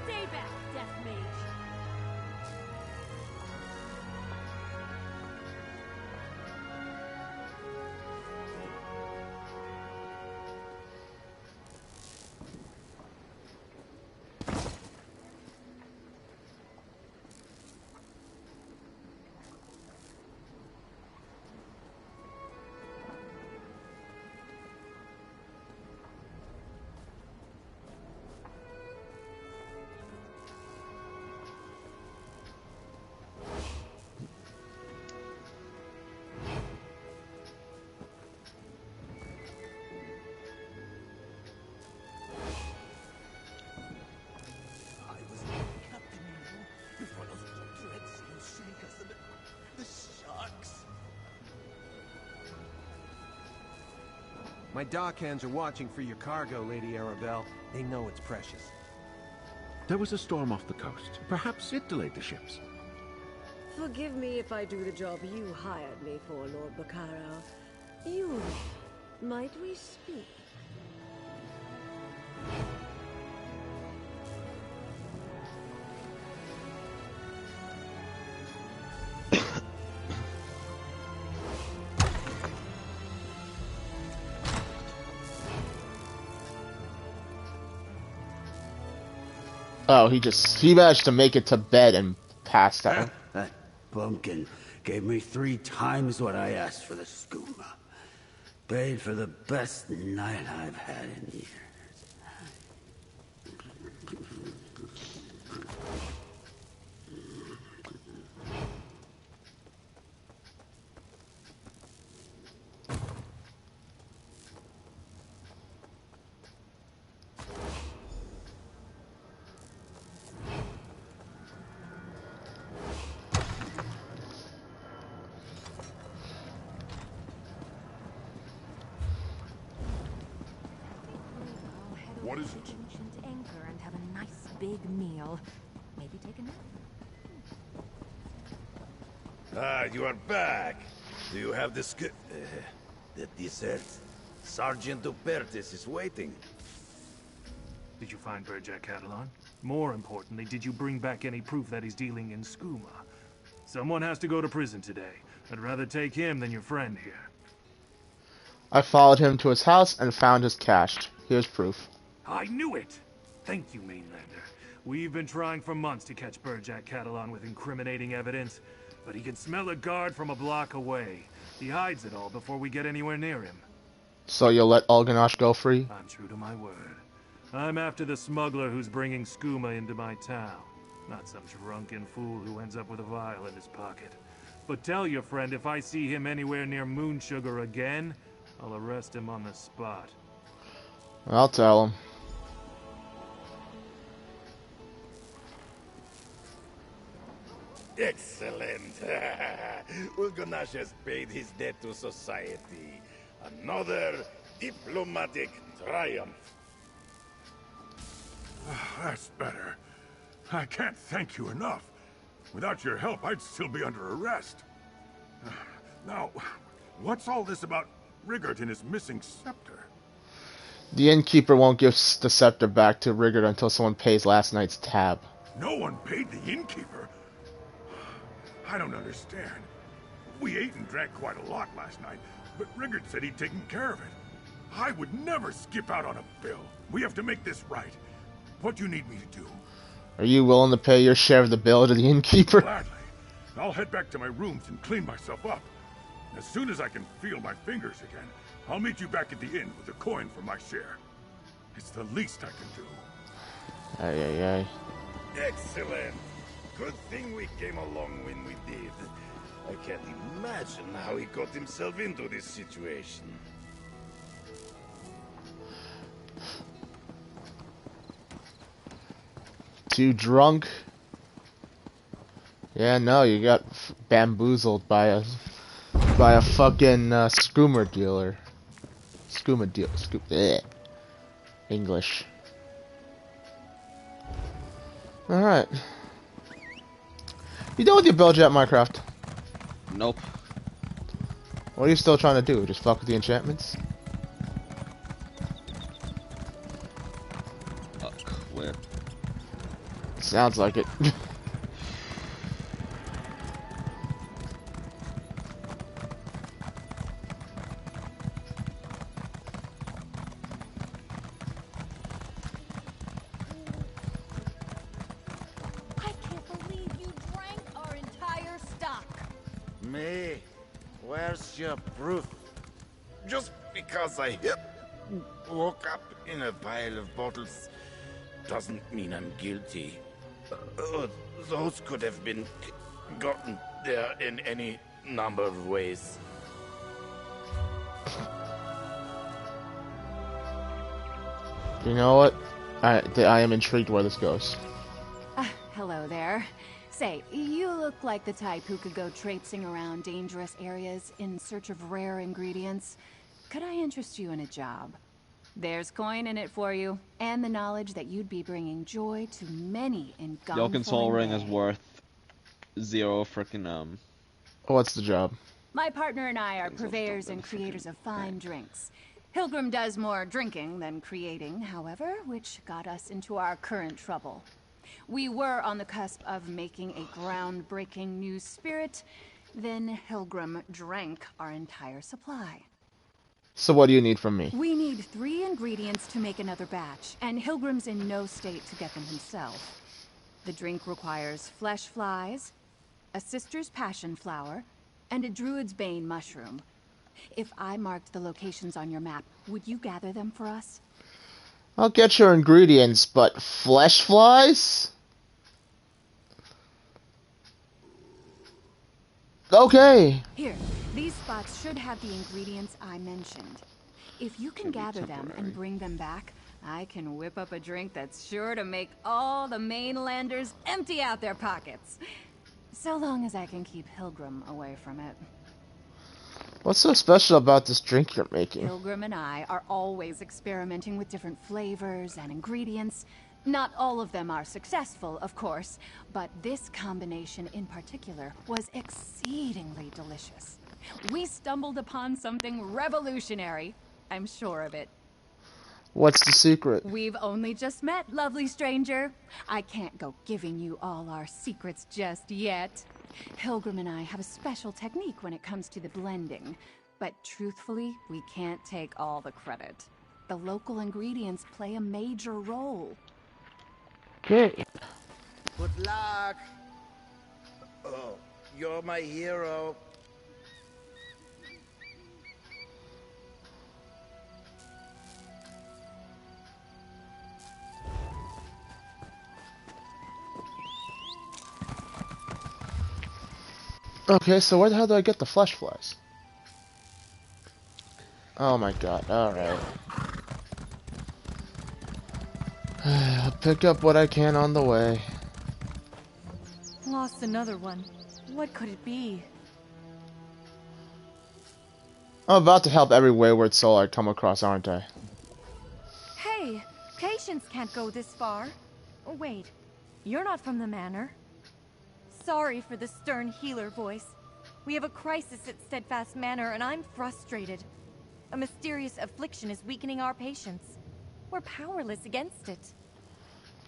Stay back, Death Mage.
My dockhands are watching for your cargo, Lady Arabelle. They know it's precious.
There was a storm off the coast. Perhaps it delayed the ships.
Forgive me if I do the job you hired me for, Lord Bacaro. You... might we speak?
Oh, he managed to make it to bed and passed out.
That bumpkin gave me 3 times what I asked for the skooma. Paid for the best night I've had in years.
What is it?
Ancient anchor and have a nice big meal. Maybe take a nap.
Ah, you are back. Do you have the the dessert? Sergeant Dupertis is waiting.
Did you find Berjac Catalan? More importantly, did you bring back any proof that he's dealing in skooma? Someone has to go to prison today. I'd rather take him than your friend here.
I followed him to his house and found his cache. Here's proof.
I knew it! Thank you, Mainlander. We've been trying for months to catch Berjac Catalan with incriminating evidence, but he can smell a guard from a block away. He hides it all before we get anywhere near him.
So you'll let Ulganash go free?
I'm true to my word. I'm after the smuggler who's bringing skooma into my town. Not some drunken fool who ends up with a vial in his pocket. But tell your friend if I see him anywhere near Moon Sugar again, I'll arrest him on the spot.
I'll tell him.
Excellent. Ulganash has paid his debt to society. Another diplomatic triumph.
That's better. I can't thank you enough. Without your help, I'd still be under arrest. Now, what's all this about Rigert and his missing scepter?
The innkeeper won't give the scepter back to Rigard until someone pays last night's tab.
No one paid the innkeeper? I don't understand. We ate and drank quite a lot last night, but Rigard said he'd taken care of it. I would never skip out on a bill. We have to make this right. What do you need me to do?
Are you willing to pay your share of the bill to the innkeeper?
Gladly. I'll head back to my rooms and clean myself up. As soon as I can feel my fingers again, I'll meet you back at the inn with a coin for my share. It's the least I can do.
Ay, ay, ay.
Excellent. Good thing we came along when we did. I can't imagine how he got himself into this situation.
Too drunk? Yeah, no, you got bamboozled by a fucking skooma dealer. English. Alright. You done with your Belljet Minecraft?
Nope.
What are you still trying to do? Just fuck with the enchantments?
Where?
Sounds like it.
Me? Where's your proof? Just because I woke up in a pile of bottles doesn't mean I'm guilty. Those could have been gotten there in any number of ways.
You know what? I am intrigued where this goes.
Hello there. Say, you look like the type who could go traipsing around dangerous areas in search of rare ingredients. Could I interest you in a job? There's coin in it for you, and the knowledge that you'd be bringing joy to many in
Yokin Soul Ring is worth 0 frickin'
What's the job?
My partner and I are purveyors and creators of fine drinks. Hilgrim does more drinking than creating, however, which got us into our current trouble. We were on the cusp of making a groundbreaking new spirit, then Hilgrim drank our entire supply.
So what do you need from me?
We need 3 ingredients to make another batch, and Hilgrim's in no state to get them himself. The drink requires flesh flies, a sister's passion flower, and a druid's bane mushroom. If I marked the locations on your map, would you gather them for us?
I'll get your ingredients, but flesh flies? Okay.
Here, these spots should have the ingredients I mentioned. If you can gather them and bring them back, I can whip up a drink that's sure to make all the mainlanders empty out their pockets. So long as I can keep Hilgrim away from it.
What's so special about this drink you're making?
Hilgrim and I are always experimenting with different flavors and ingredients. Not all of them are successful, of course, but this combination in particular was exceedingly delicious. We stumbled upon something revolutionary. I'm sure of it.
What's the secret?
We've only just met, lovely stranger. I can't go giving you all our secrets just yet. Hilgrim and I have a special technique when it comes to the blending, but truthfully, we can't take all the credit. The local ingredients play a major role.
Okay.
Good luck. Oh, you're my hero.
Okay, so where the hell do I get the flesh flies? Oh my god, alright. I'll pick up what I can on the way.
Lost another one. What could it be?
I'm about to help every wayward soul I come across, aren't I?
Hey, Patience can't go this far. Oh, wait, you're not from the manor. Sorry for the stern healer voice. We have a crisis at Steadfast Manor and I'm frustrated. A mysterious affliction is weakening our patience. We're powerless against it.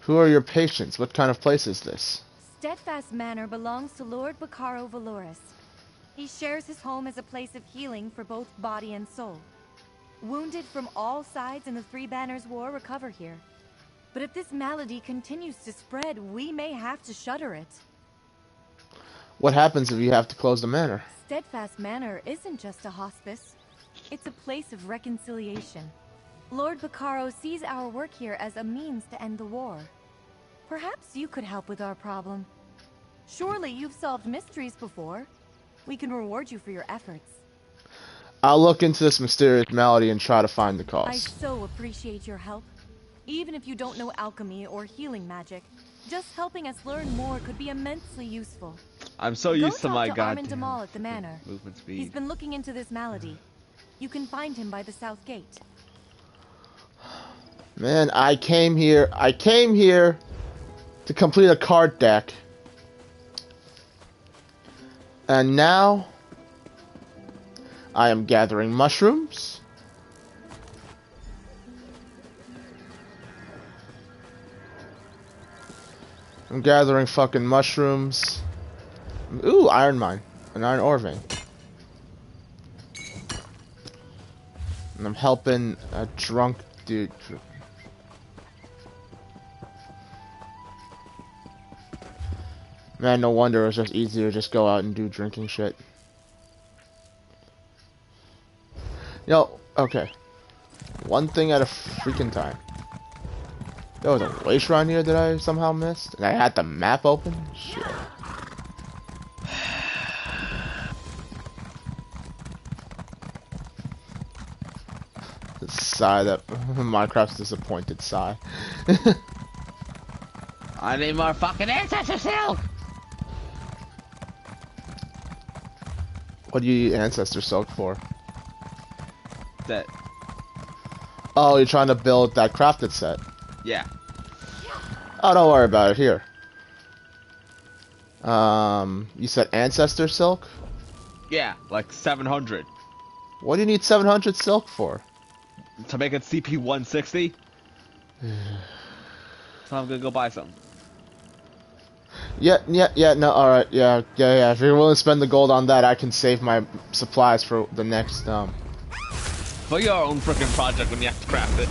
Who are your patients? What kind of place is this?
Steadfast Manor belongs to Lord Bacaro Valoris. He shares his home as a place of healing for both body and soul. Wounded from all sides in the Three Banners War recover here. But if this malady continues to spread, we may have to shutter it.
What happens if you have to close the manor?
Steadfast Manor isn't just a hospice. It's a place of reconciliation. Lord Bacaro sees our work here as a means to end the war. Perhaps you could help with our problem. Surely you've solved mysteries before. We can reward you for your efforts.
I'll look into this mysterious malady and try to find the cause.
I so appreciate your help. Even if you don't know alchemy or healing magic, just helping us learn more could be immensely useful.
I'm so used to my
Armin
goddamn
Damal at the manor.
movement speed.
He's been looking into this malady. You can find him by the south gate.
Man, I came here to complete a card deck. And now I am gathering mushrooms. I'm gathering fucking mushrooms. Ooh, iron mine. An iron ore vein. And I'm helping a drunk dude. Man, no wonder it was just easier to just go out and do drinking shit. Yo, okay. One thing at a freaking time. There was a way shrine here that I somehow missed, and I had the map open? Shit. The sigh that Minecraft's disappointed sigh.
I need more fucking ancestor silk!
What do you need ancestor silk for?
That.
Oh, you're trying to build that crafted set.
Yeah.
Oh, don't worry about it. Here. You said ancestor silk?
Yeah, like 700.
What do you need 700 silk for?
To make it CP 160? So I'm gonna go buy some.
Yeah, no, alright, yeah. If you're willing to spend the gold on that, I can save my supplies for the next,
For your own freaking project when you have to craft it.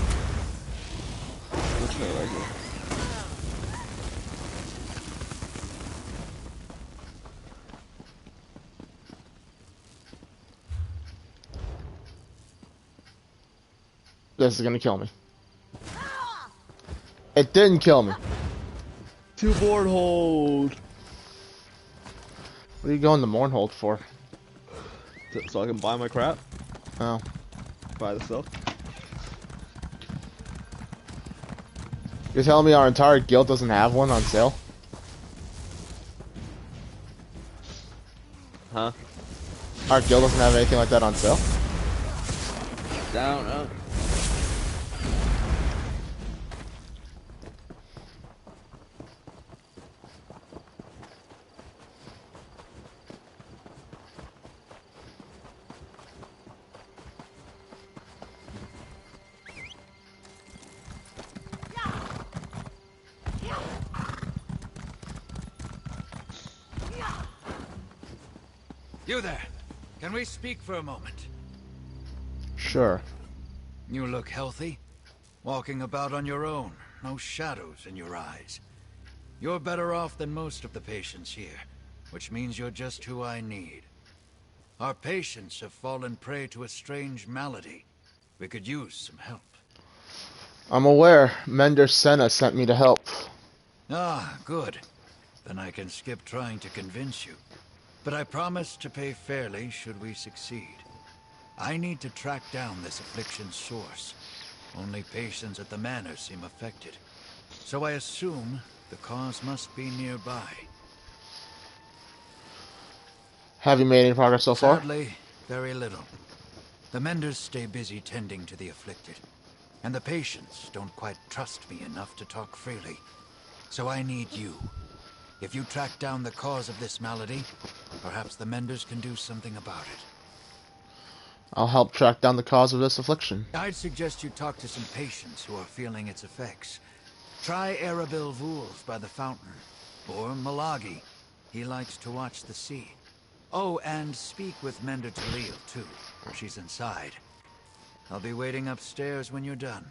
This is gonna kill me. It didn't kill me.
2 board hold.
What are you going to Mournhold for?
So I can buy my crap?
Oh.
Buy the silk?
You're telling me our entire guild doesn't have one on sale?
Huh?
Our guild doesn't have anything like that on sale?
I don't know.
You there. Can we speak for a moment?
Sure.
You look healthy. Walking about on your own. No shadows in your eyes. You're better off than most of the patients here, which means you're just who I need. Our patients have fallen prey to a strange malady. We could use some help.
I'm aware. Mender Senna sent me to help.
Ah, good. Then I can skip trying to convince you. But I promise to pay fairly should we succeed. I need to track down this affliction's source. Only patients at the manor seem affected. So I assume the cause must be nearby.
Have you made any progress so far?
Sadly, very little. The menders stay busy tending to the afflicted. And the patients don't quite trust me enough to talk freely. So I need you. If you track down the cause of this malady, perhaps the menders can do something about it.
I'll help track down the cause of this affliction.
I'd suggest you talk to some patients who are feeling its effects. Try Arabil Vuls by the fountain. Or Malagi. He likes to watch the sea. Oh, and speak with Mender Talil, too. She's inside. I'll be waiting upstairs when you're done.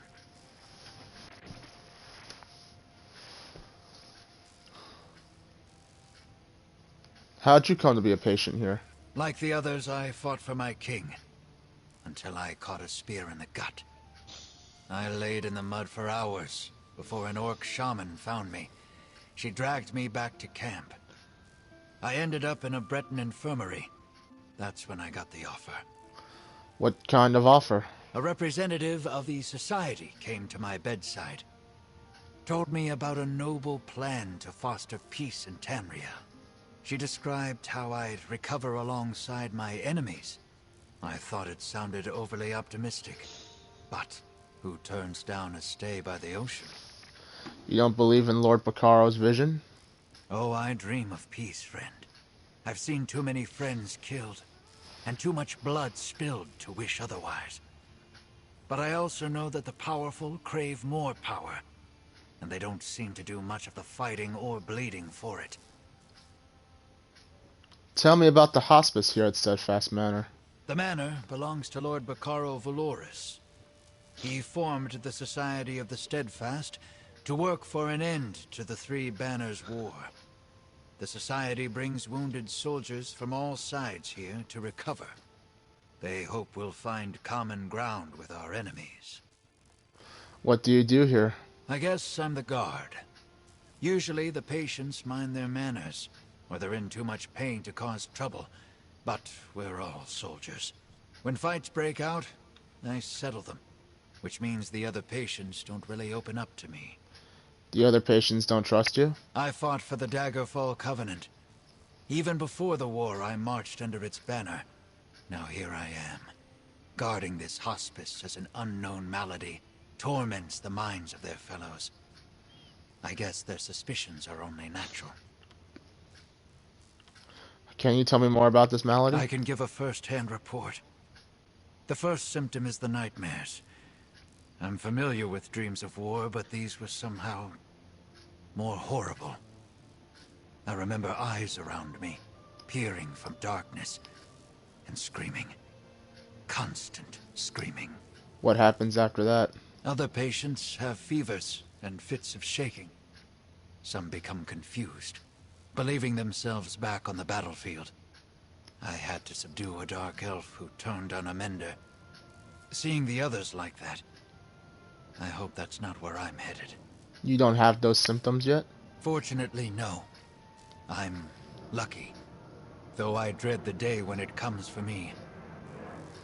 How'd you come to be a patient here?
Like the others, I fought for my king. Until I caught a spear in the gut. I laid in the mud for hours before an orc shaman found me. She dragged me back to camp. I ended up in a Breton infirmary. That's when I got the offer.
What kind of offer?
A representative of the society came to my bedside. Told me about a noble plan to foster peace in Tamriel. She described how I'd recover alongside my enemies. I thought it sounded overly optimistic. But who turns down a stay by the ocean?
You don't believe in Lord Bacaro's vision?
Oh, I dream of peace, friend. I've seen too many friends killed, and too much blood spilled to wish otherwise. But I also know that the powerful crave more power, and they don't seem to do much of the fighting or bleeding for it.
Tell me about the hospice here at Steadfast Manor.
The manor belongs to Lord Bacaro Valoris. He formed the Society of the Steadfast to work for an end to the Three Banners War. The Society brings wounded soldiers from all sides here to recover. They hope we'll find common ground with our enemies.
What do you do here?
I guess I'm the guard. Usually the patients mind their manners, or they're in too much pain to cause trouble. But we're all soldiers. When fights break out, I settle them. Which means the other patients don't really open up to me.
The other patients don't trust you?
I fought for the Daggerfall Covenant. Even before the war, I marched under its banner. Now here I am, guarding this hospice as an unknown malady torments the minds of their fellows. I guess their suspicions are only natural.
Can you tell me more about this malady?
I can give a first-hand report. The first symptom is the nightmares. I'm familiar with dreams of war, but these were somehow more horrible. I remember eyes around me, peering from darkness, and screaming. Constant screaming.
What happens after that?
Other patients have fevers and fits of shaking. Some become confused, believing themselves back on the battlefield. I had to subdue a dark elf who turned on Amender. Seeing the others like that, I hope that's not where I'm headed.
You don't have those symptoms yet?
Fortunately, no. I'm lucky, though I dread the day when it comes for me.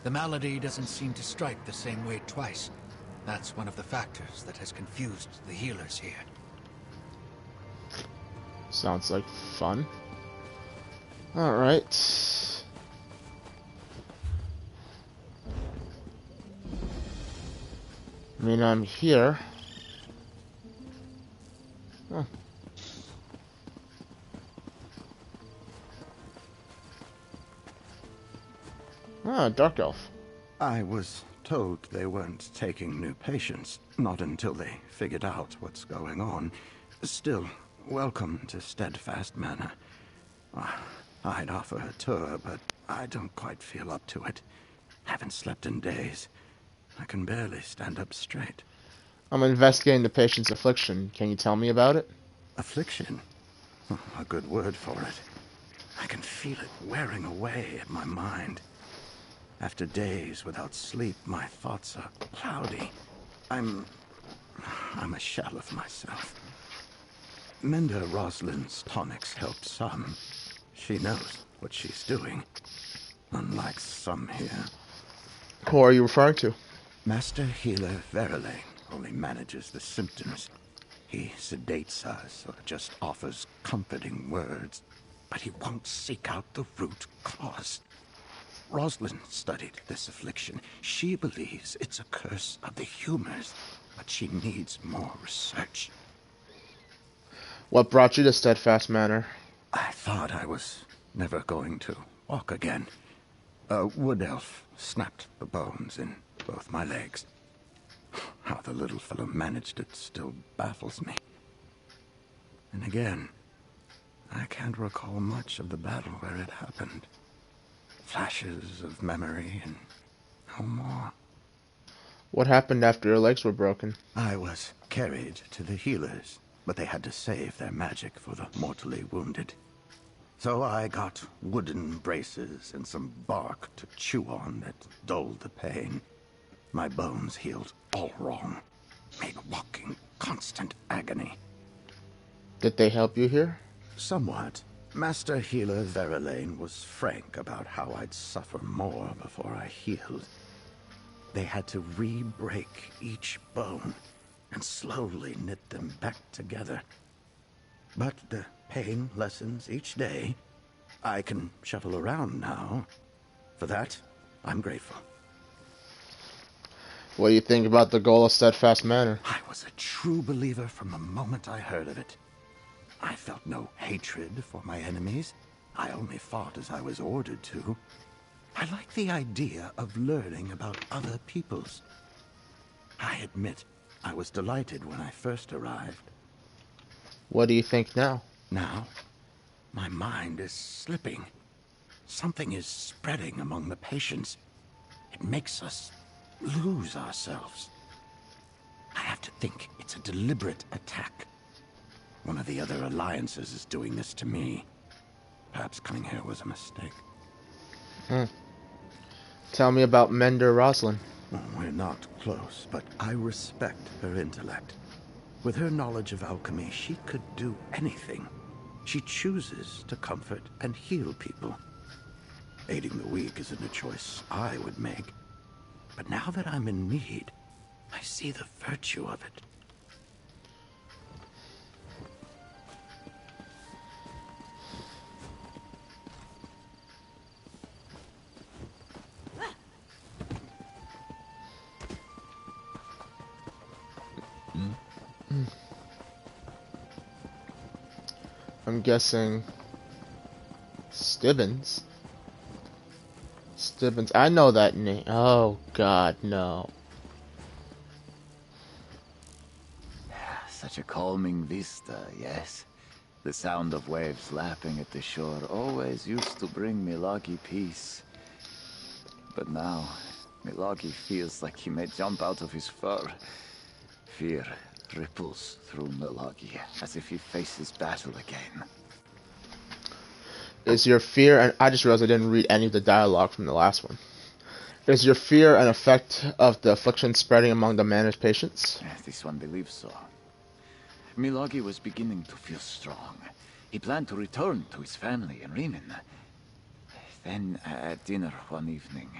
The malady doesn't seem to strike the same way twice. That's one of the factors that has confused the healers here.
Sounds like fun. Alright. I mean, I'm here. Huh. Ah, Dark Elf.
I was told they weren't taking new patients, not until they figured out what's going on. Still, welcome to Steadfast Manor. I'd offer a tour, but I don't quite feel up to it. Haven't slept in days. I can barely stand up straight.
I'm investigating the patient's affliction. Can you tell me about it?
Affliction? Oh, a good word for it. I can feel it wearing away at my mind. After days without sleep, my thoughts are cloudy. I'm a shell of myself. Mender Roslin's tonics helped some. She knows what she's doing. Unlike some here.
Who are you referring to?
Master Healer Verile only manages the symptoms. He sedates us or just offers comforting words, but he won't seek out the root cause. Roslin studied this affliction. She believes it's a curse of the humors, but she needs more research.
What brought you to Steadfast Manor?
I thought I was never going to walk again. A wood elf snapped the bones in both my legs. How the little fellow managed it still baffles me. And again, I can't recall much of the battle where it happened. Flashes of memory and no more.
What happened after your legs were broken?
I was carried to the healers, but they had to save their magic for the mortally wounded. So I got wooden braces and some bark to chew on that dulled the pain. My bones healed all wrong, made walking constant agony.
Did they help you here?
Somewhat. Master Healer Verlaine was frank about how I'd suffer more before I healed. They had to re-break each bone and slowly knit them back together. But the pain lessens each day. I can shuffle around now. For that, I'm grateful.
What do you think about the goal of Steadfast Manor?
I was a true believer from the moment I heard of it. I felt no hatred for my enemies. I only fought as I was ordered to. I like the idea of learning about other peoples. I admit, I was delighted when I first arrived.
What do you think now?
Now, my mind is slipping. Something is spreading among the patients. It makes us lose ourselves. I have to think it's a deliberate attack. One of the other alliances is doing this to me. Perhaps coming here was a mistake.
Tell me about Mender Roslyn.
Well, we're not close, but I respect her intellect. With her knowledge of alchemy, she could do anything. She chooses to comfort and heal people. Aiding the weak isn't a choice I would make. But now that I'm in need, I see the virtue of it.
I'm guessing Stibbins. Stibbins. I know that name. Oh God, no.
Such a calming vista, yes. The sound of waves lapping at the shore always used to bring Milagi peace. But now, Milagi feels like he may jump out of his fur. Fear ripples through Milagi, as if he faces battle again.
Is your fear, and I just realized I didn't read any of the dialogue from the last one. Is your fear an effect of the affliction spreading among the manor's patients?
This one believes so. Milagi was beginning to feel strong. He planned to return to his family in Riemann. Then, at dinner one evening,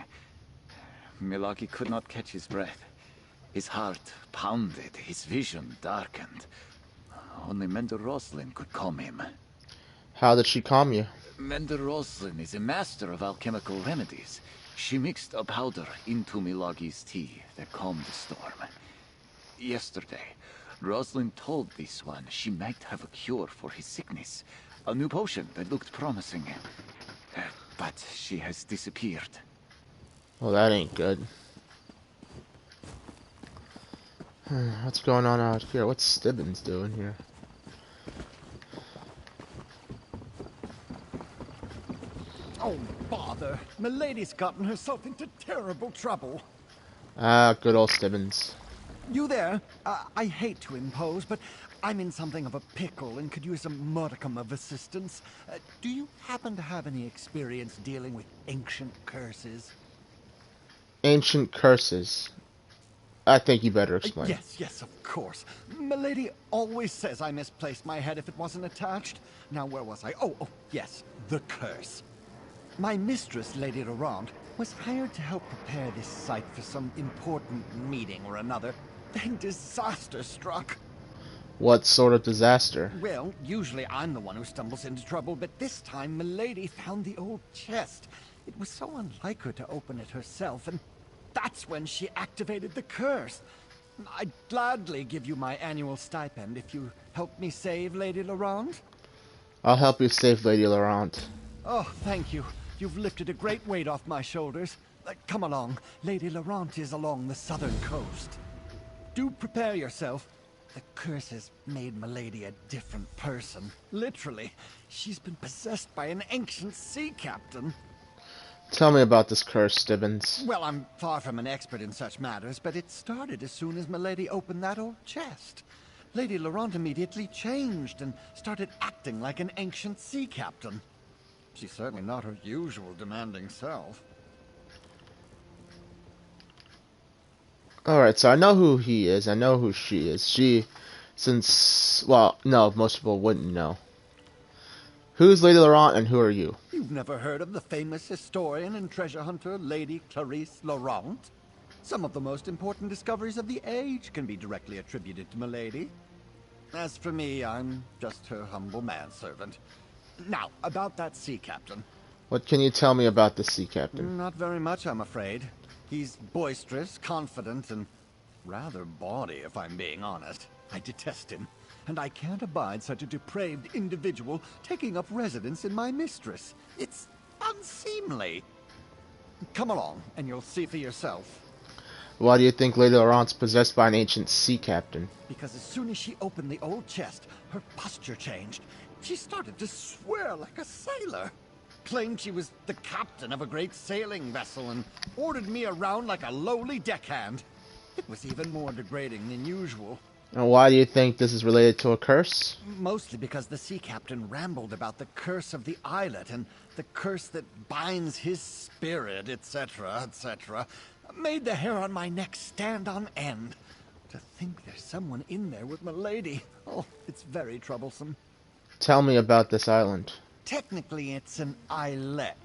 Milagi could not catch his breath. His heart pounded, his vision darkened. Only Mender Roslyn could calm him.
How did she calm you?
Mender Roslyn is a master of alchemical remedies. She mixed a powder into Milagi's tea that calmed the storm. Yesterday, Roslyn told this one she might have a cure for his sickness. A new potion that looked promising. But she has disappeared.
Well, that ain't good. What's going on out here? What's Stibbins doing here?
Oh, bother. Milady's gotten herself into terrible trouble.
Ah, good old Stibbins.
You there? I hate to impose, but I'm in something of a pickle and could use a modicum of assistance. Do you happen to have any experience dealing with ancient curses?
Ancient curses? I think you better explain.
Yes, of course. Milady always says I misplaced my head if it wasn't attached. Now, where was I? Oh, yes, the curse. My mistress, Lady Laurent, was hired to help prepare this site for some important meeting or another. Then disaster struck.
What sort of disaster?
Well, usually I'm the one who stumbles into trouble, but this time Milady found the old chest. It was so unlike her to open it herself, and that's when she activated the curse. I'd gladly give you my annual stipend if you help me save Lady Laurent.
I'll help you save Lady Laurent.
Oh, thank you. You've lifted a great weight off my shoulders. Come along. Lady Laurent is along the southern coast. Do prepare yourself. The curse has made Milady a different person. Literally. She's been possessed by an ancient sea captain.
Tell me about this curse, Stibbins.
Well, I'm far from an expert in such matters, but it started as soon as Milady opened that old chest. Lady Laurent immediately changed and started acting like an ancient sea captain. She's certainly not her usual demanding self.
Alright, so I know who he is, I know who she is. Well, no, most people wouldn't know. Who's Lady Laurent and who are you?
You've never heard of the famous historian and treasure hunter, Lady Clarisse Laurent? Some of the most important discoveries of the age can be directly attributed to Milady. As for me, I'm just her humble manservant. Now, about that sea captain.
What can you tell me about the sea captain?
Not very much, I'm afraid. He's boisterous, confident, and rather bawdy, if I'm being honest. I detest him, and I can't abide such a depraved individual taking up residence in my mistress. It's unseemly. Come along, and you'll see for yourself.
Why do you think Lady Laurent's possessed by an ancient sea captain?
Because as soon as she opened the old chest, her posture changed. She started to swear like a sailor. Claimed she was the captain of a great sailing vessel and ordered me around like a lowly deckhand. It was even more degrading than usual.
And why do you think this is related to a curse?
Mostly because the sea captain rambled about the curse of the islet and the curse that binds his spirit, etc., etc. Made the hair on my neck stand on end. To think there's someone in there with Milady. Oh, it's very troublesome.
Tell me about this island.
Technically, it's an islet.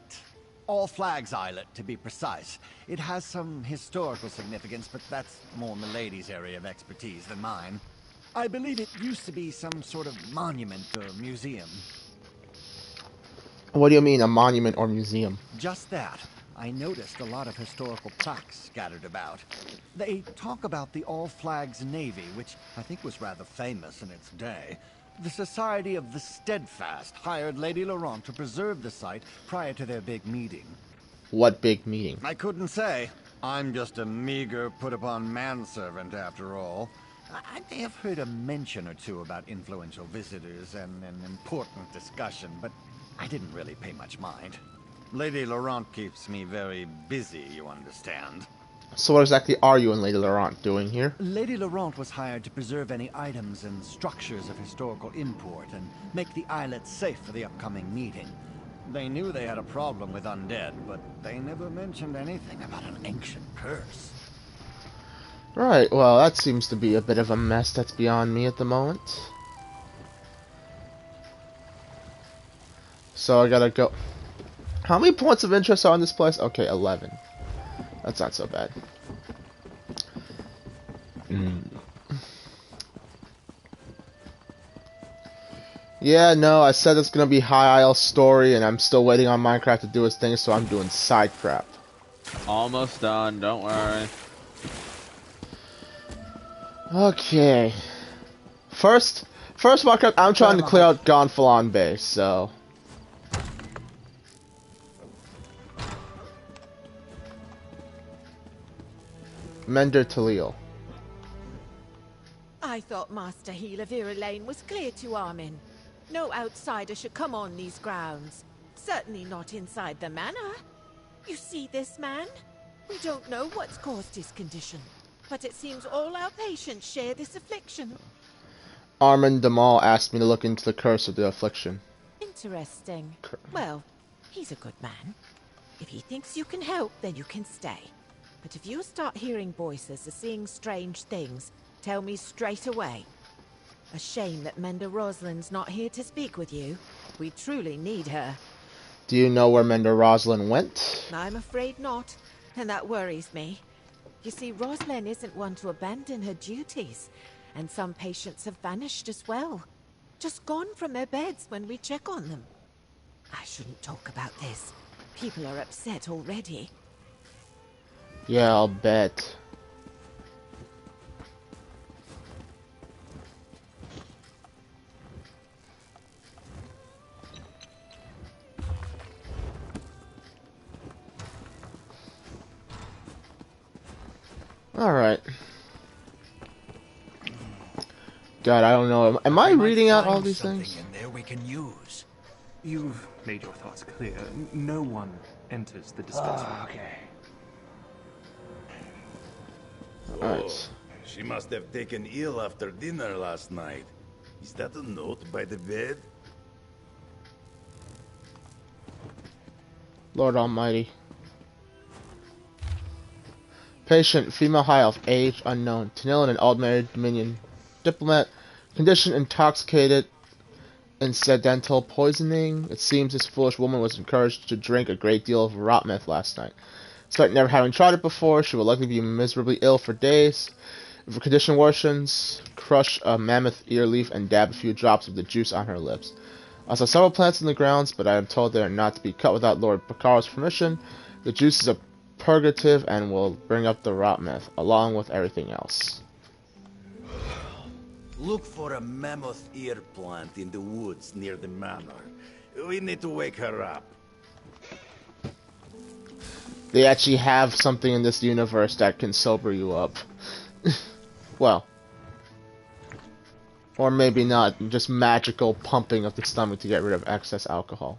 All Flags Islet, to be precise. It has some historical significance, but that's more Milady's area of expertise than mine. I believe it used to be some sort of monument or museum.
What do you mean, a monument or museum?
Just that. I noticed a lot of historical plaques scattered about. They talk about the All Flags Navy, which I think was rather famous in its day. The Society of the Steadfast hired Lady Laurent to preserve the site prior to their big meeting.
What big meeting?
I couldn't say. I'm just a meager, put-upon manservant, after all. I may have heard a mention or two about influential visitors and an important discussion, but I didn't really pay much mind. Lady Laurent keeps me very busy, you understand.
So what exactly are you and Lady Laurent doing here?
Lady Laurent was hired to preserve any items and structures of historical import and make the islet safe for the upcoming meeting. They knew they had a problem with undead, but they never mentioned anything about an ancient curse.
Right, well, that seems to be a bit of a mess that's beyond me at the moment. So I gotta go... How many points of interest are on this place? Okay, 11. That's not so bad. Yeah, no, I said it's gonna be High Isle story, and I'm still waiting on Minecraft to do its thing, so I'm doing side crap.
Almost done, don't worry.
Okay. First Minecraft, I'm trying to clear out Gonfalon Bay, so... Mender Talil.
I thought Master Healer Vera Lane was clear to Armin. No outsider should come on these grounds. Certainly not inside the manor. You see this man? We don't know what's caused his condition, but it seems all our patients share this affliction.
Armin Damal asked me to look into the curse of the affliction.
Interesting. Well, he's a good man. If he thinks you can help, then you can stay. But if you start hearing voices or seeing strange things, tell me straight away. A shame that Mender Rosalind's not here to speak with you. We truly need her.
Do you know where Mender Rosalind went?
I'm afraid not, and that worries me. You see, Rosalind isn't one to abandon her duties, and some patients have vanished as well. Just gone from their beds when we check on them. I shouldn't talk about this. People are upset already.
Yeah, I'll bet. Alright. God, I don't know. Am I reading out all these things?
In there we can use.
You've made your thoughts clear. No one enters the dispensary.
Okay.
Alright.
She must have taken ill after dinner last night. Is that a note by the bed?
Lord Almighty. Patient, female high elf, age unknown. Tennille, an Aldmeri Dominion diplomat. Condition, intoxicated, incidental poisoning. It seems this foolish woman was encouraged to drink a great deal of rot meth last night. Despite never having tried it before, she will likely be miserably ill for days. If her condition worsens, crush a mammoth ear leaf and dab a few drops of the juice on her lips. I saw several plants in the grounds, but I am told they are not to be cut without Lord Bakaro's permission. The juice is a purgative and will bring up the rot meth, along with everything else.
Look for a mammoth ear plant in the woods near the manor. We need to wake her up.
They actually have something in this universe that can sober you up. Well. Or maybe not, just magical pumping of the stomach to get rid of excess alcohol.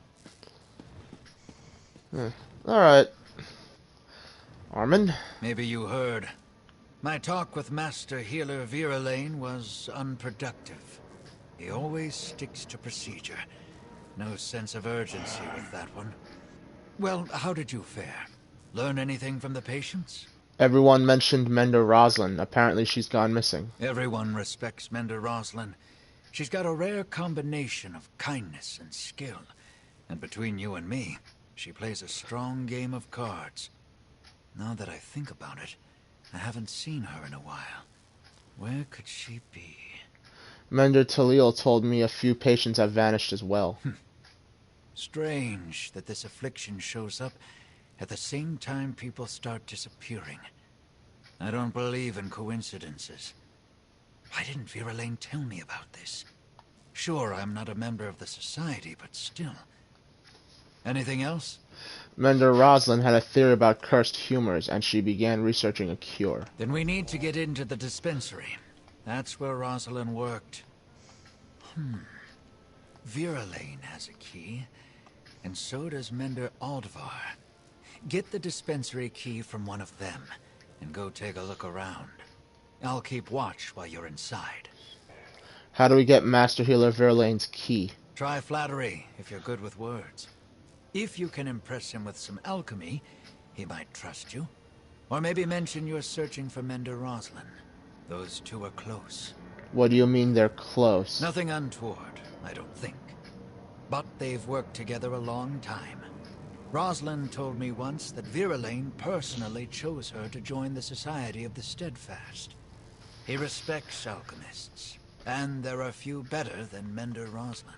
Alright. Armin?
Maybe you heard. My talk with Master Healer Viralane was unproductive. He always sticks to procedure. No sense of urgency with that one. Well, how did you fare? Learn anything from the patients?
Everyone mentioned Mender Roslin. Apparently she's gone missing.
Everyone respects Mender Roslin. She's got a rare combination of kindness and skill. And between you and me, she plays a strong game of cards. Now that I think about it, I haven't seen her in a while. Where could she be?
Mender Talil told me a few patients have vanished as well.
Strange that this affliction shows up at the same time people start disappearing. I don't believe in coincidences. Why didn't Viralane tell me about this? Sure, I'm not a member of the society, but still. Anything else?
Mender Roslin had a theory about cursed humors, and she began researching a cure.
Then we need to get into the dispensary. That's where Rosalind worked. Viralane has a key, and so does Mender Aldvar. Get the dispensary key from one of them, and go take a look around. I'll keep watch while you're inside.
How do we get Master Healer Viralane's key?
Try flattery, if you're good with words. If you can impress him with some alchemy, he might trust you. Or maybe mention you're searching for Mender Roslin. Those two are close.
What do you mean they're close?
Nothing untoward, I don't think. But they've worked together a long time. Roslin told me once that Viralane personally chose her to join the Society of the Steadfast. He respects alchemists, and there are few better than Mender Roslin.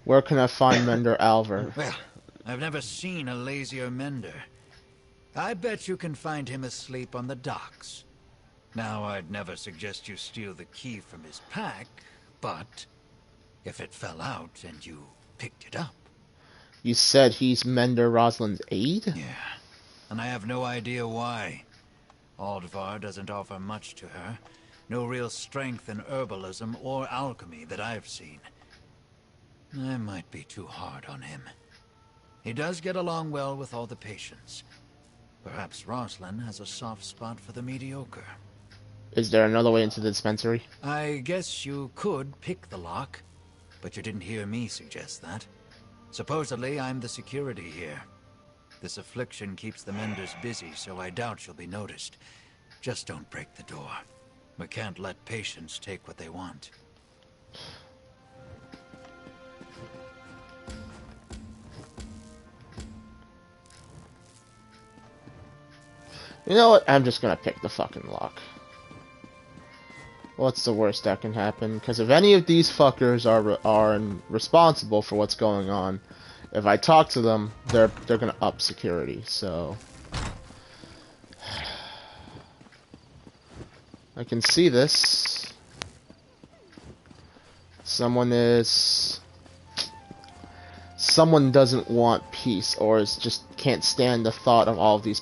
Where can I find Mender Alvar?
Well, I've never seen a lazier Mender. I bet you can find him asleep on the docks. Now, I'd never suggest you steal the key from his pack, but if it fell out and you picked it up...
You said he's Mender Roslin's aide?
Yeah, and I have no idea why. Aldvar doesn't offer much to her. No real strength in herbalism or alchemy that I've seen. I might be too hard on him. He does get along well with all the patients. Perhaps Roslin has a soft spot for the mediocre.
Is there another way into the dispensary?
I guess you could pick the lock, but you didn't hear me suggest that. Supposedly, I'm the security here. This affliction keeps the Menders busy, so I doubt you'll be noticed. Just don't break the door. We can't let patients take what they want.
You know what? I'm just gonna pick the fucking lock. What's the worst that can happen? Because if any of these fuckers are responsible for what's going on, if I talk to them, they're gonna up security. So I can see this. Someone doesn't want peace, or is just can't stand the thought of all of these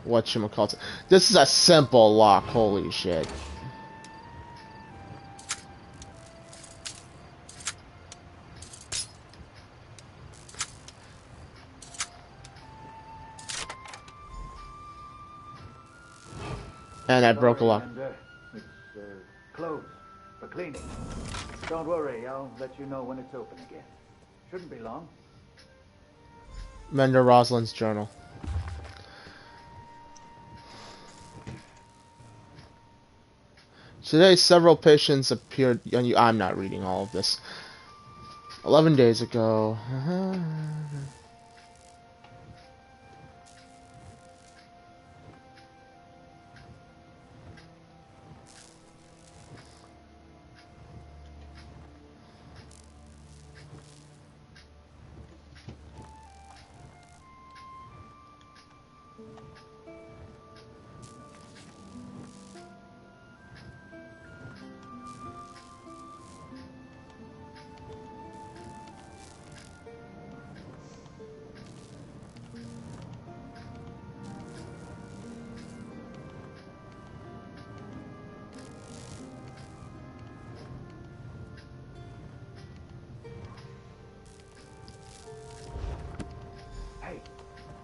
whatchamacallit. This is a simple lock, holy shit. And I broke a lock.
It's closed for cleaning. Don't worry, I'll let you know when it's open again. Shouldn't be long.
Mender Rosalind's journal. Today, several patients appeared. I'm not reading all of this. 11 days ago.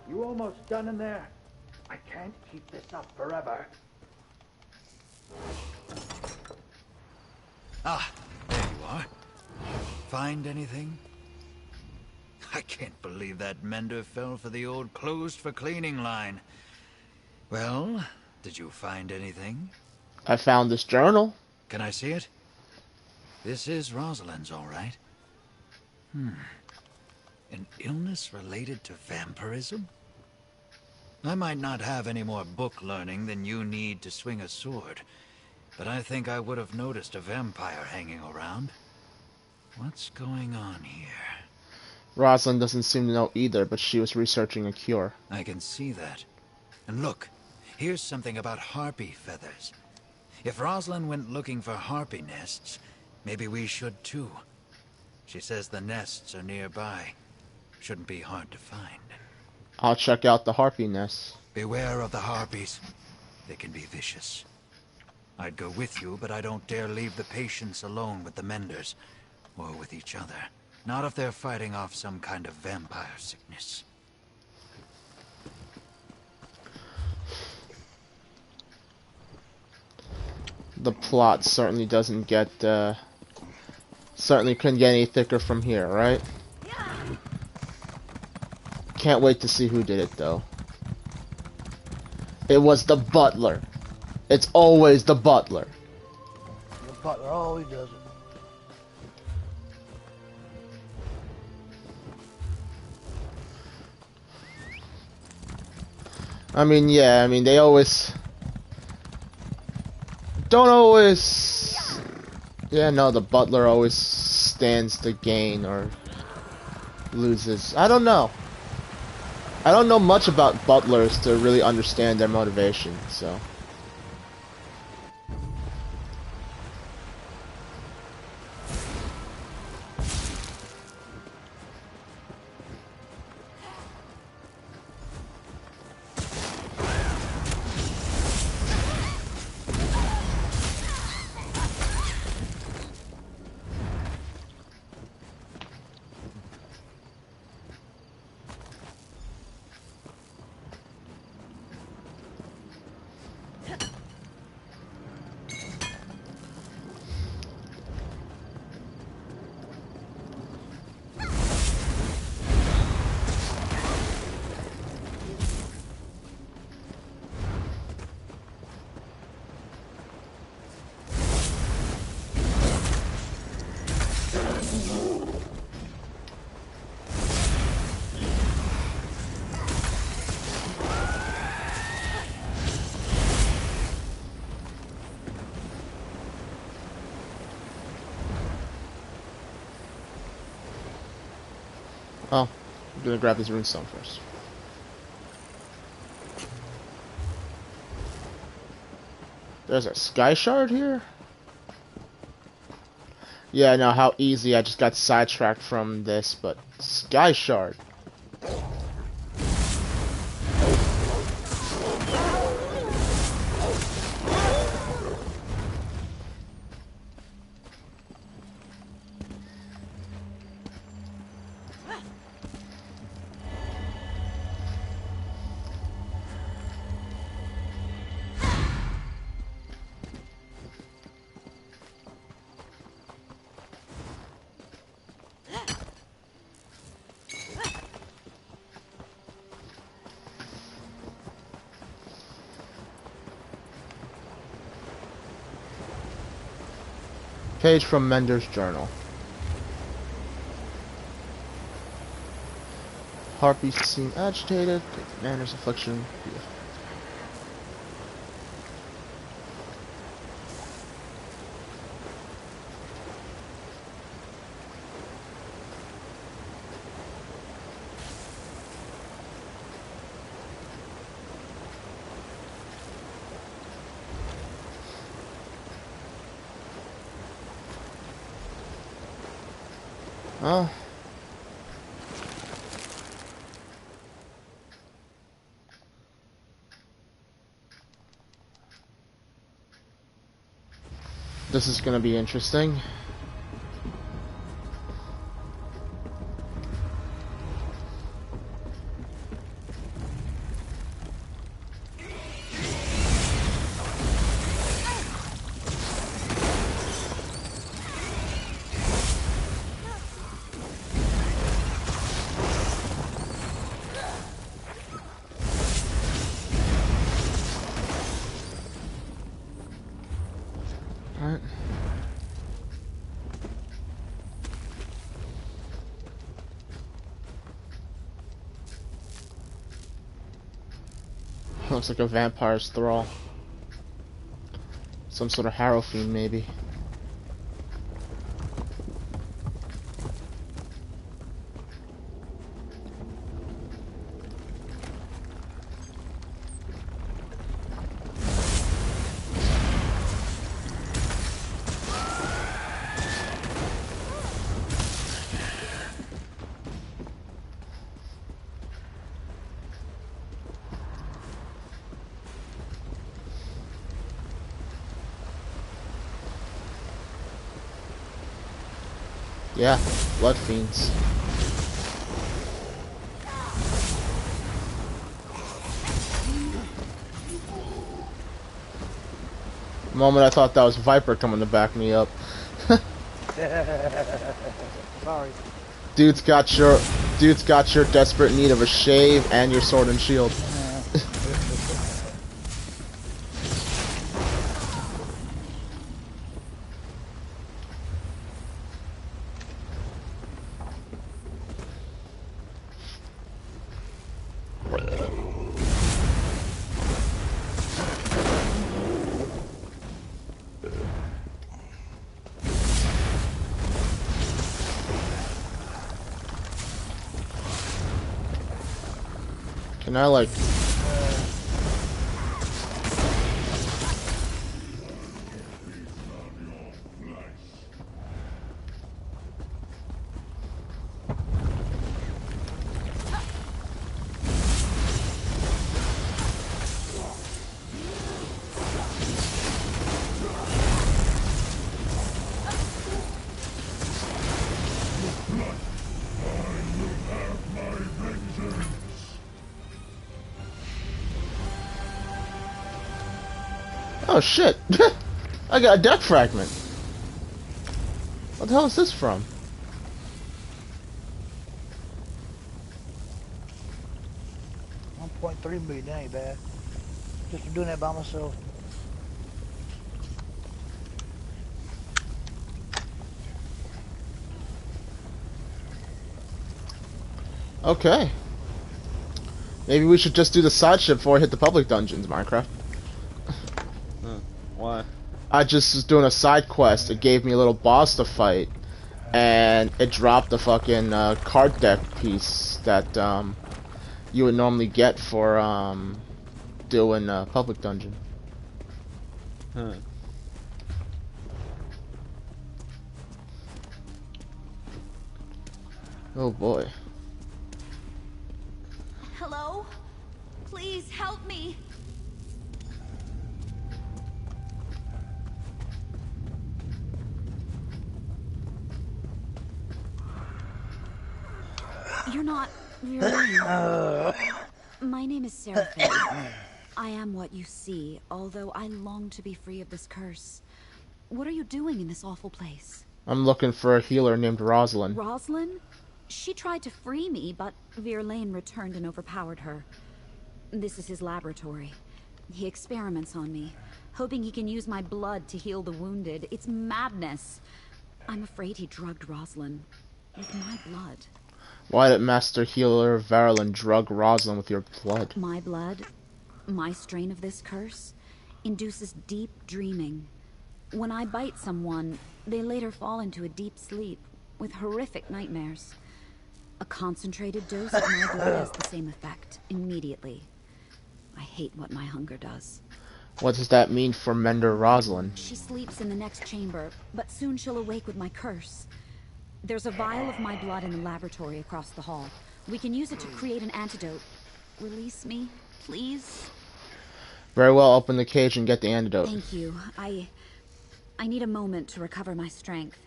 You almost done in there? I can't keep this up forever. Ah, there you are. Find anything? I can't believe that mender fell for the old closed for cleaning line. Well, did you find anything?
I found this journal.
Can I see it? This is Rosalind's, all right. An illness related to vampirism? I might not have any more book learning than you need to swing a sword, but I think I would have noticed a vampire hanging around. What's going on here?
Rosalind doesn't seem to know either, but she was researching a cure.
I can see that. And look, here's something about harpy feathers. If Rosalind went looking for harpy nests, maybe we should too. She says the nests are nearby. Shouldn't be hard to find.
I'll check out the harpy nests.
Beware of the harpies. They can be vicious. I'd go with you, but I don't dare leave the patients alone with the menders, or with each other. Not if they're fighting off some kind of vampire sickness.
The plot certainly doesn't get, certainly couldn't get any thicker from here, right? Can't wait to see who did it, though. It was the butler. It's always the butler.
The butler always does it.
I mean, yeah, they always... Don't always... Yeah, no, the butler always stands to gain or loses. I don't know. I don't know much about butlers to really understand their motivation, so... Oh, I'm gonna grab this runestone first. There's a sky shard here? Yeah, I know how easy I just got sidetracked from this, but sky shard. Page from Mender's journal. Harpies seem agitated. Manners affliction. Oh. This is gonna be interesting. Looks like a vampire's thrall. Some sort of harrow fiend, maybe. Yeah, blood fiends. The moment I thought that was Viper coming to back me up.
Sorry.
Dude's got your desperate need of a shave and your sword and shield. Can I like... Oh shit! I got a deck fragment. What the hell is this from?
$1.3 million, that ain't bad. Just for doing that by myself.
Okay. Maybe we should just do the side ship before I hit the public dungeons, Minecraft.
Why?
I just was doing a side quest. It gave me a little boss to fight, and it dropped a fucking card deck piece that you would normally get for doing a public dungeon.
Huh.
Oh boy.
Hello? Please help me. You're not really. My name is Seraphine. I am what you see, although I long to be free of this curse. What are you doing in this awful place?
I'm looking for a healer named Rosalind.
Rosalind? She tried to free me, but Verlaine returned and overpowered her. This is his laboratory. He experiments on me. hoping he can use my blood to heal the wounded. It's madness. I'm afraid he drugged Rosalind with my blood.
Why did Master Healer Verilyn drug Rosalind with your blood?
My blood, my strain of this curse, induces deep dreaming. When I bite someone, they later fall into a deep sleep with horrific nightmares. A concentrated dose of my blood has the same effect immediately. I hate what my hunger does.
What does that mean for Mender Rosalind?
She sleeps in the next chamber, but soon she'll awake with my curse. There's a vial of my blood in the laboratory across the hall. We can use it to create an antidote. Release me, please.
Very well, open the cage and get the antidote.
Thank you. I need a moment to recover my strength.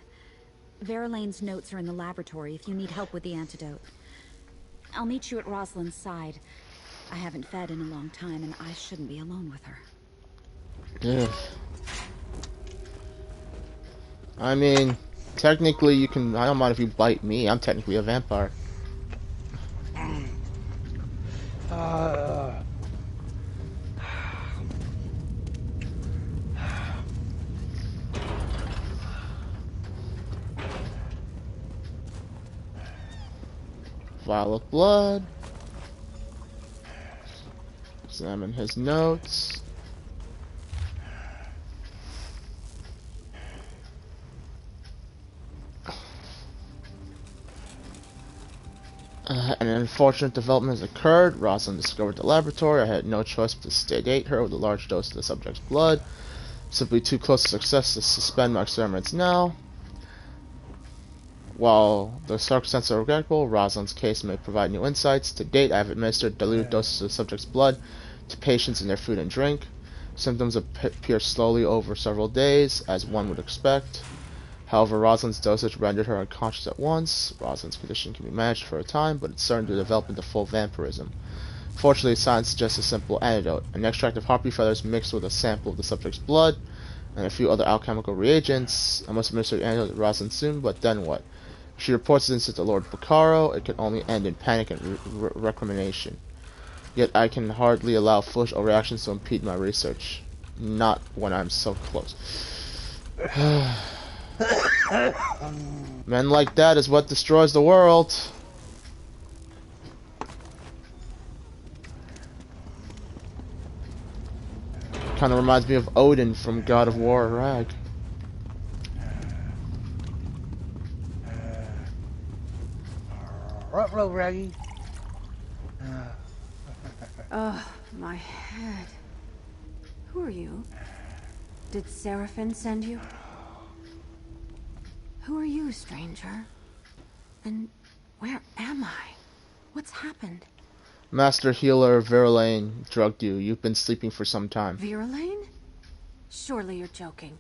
Verilane's notes are in the laboratory if you need help with the antidote. I'll meet you at Rosalind's side. I haven't fed in a long time, and I shouldn't be alone with her.
Yeah. I mean, technically you can... I don't mind if you bite me. I'm technically a vampire. Vial of blood. Examine his notes. An unfortunate development has occurred. Rosalind discovered the laboratory. I had no choice but to sedate her with a large dose of the subject's blood. Simply too close to success to suspend my experiments now. While the circumstances are regrettable, Rosalind's case may provide new insights. To date, I have administered diluted doses of the subject's blood to patients in their food and drink. Symptoms appear slowly over several days, as one would expect. However, Rosalind's dosage rendered her unconscious at once. Rosalind's condition can be managed for a time, but it's certain to develop into full vampirism. Fortunately, science suggests a simple antidote: an extract of harpy feathers mixed with a sample of the subject's blood and a few other alchemical reagents. I must administer the antidote to Rosalind soon, but then what? If she reports this to Lord Bacaro, it can only end in panic and recrimination. Yet I can hardly allow foolish reactions to impede my research. Not when I'm so close. Men like that is what destroys the world. Kind of reminds me of Odin from God of War Rag.
Ruh-roh, Raggy.
Oh, my head. Who are you? Did Seraphine send you? Who are you, stranger? And where am I? What's happened?
Master Healer Verilane drugged you. You've been sleeping for some time.
Verilane? Surely you're joking.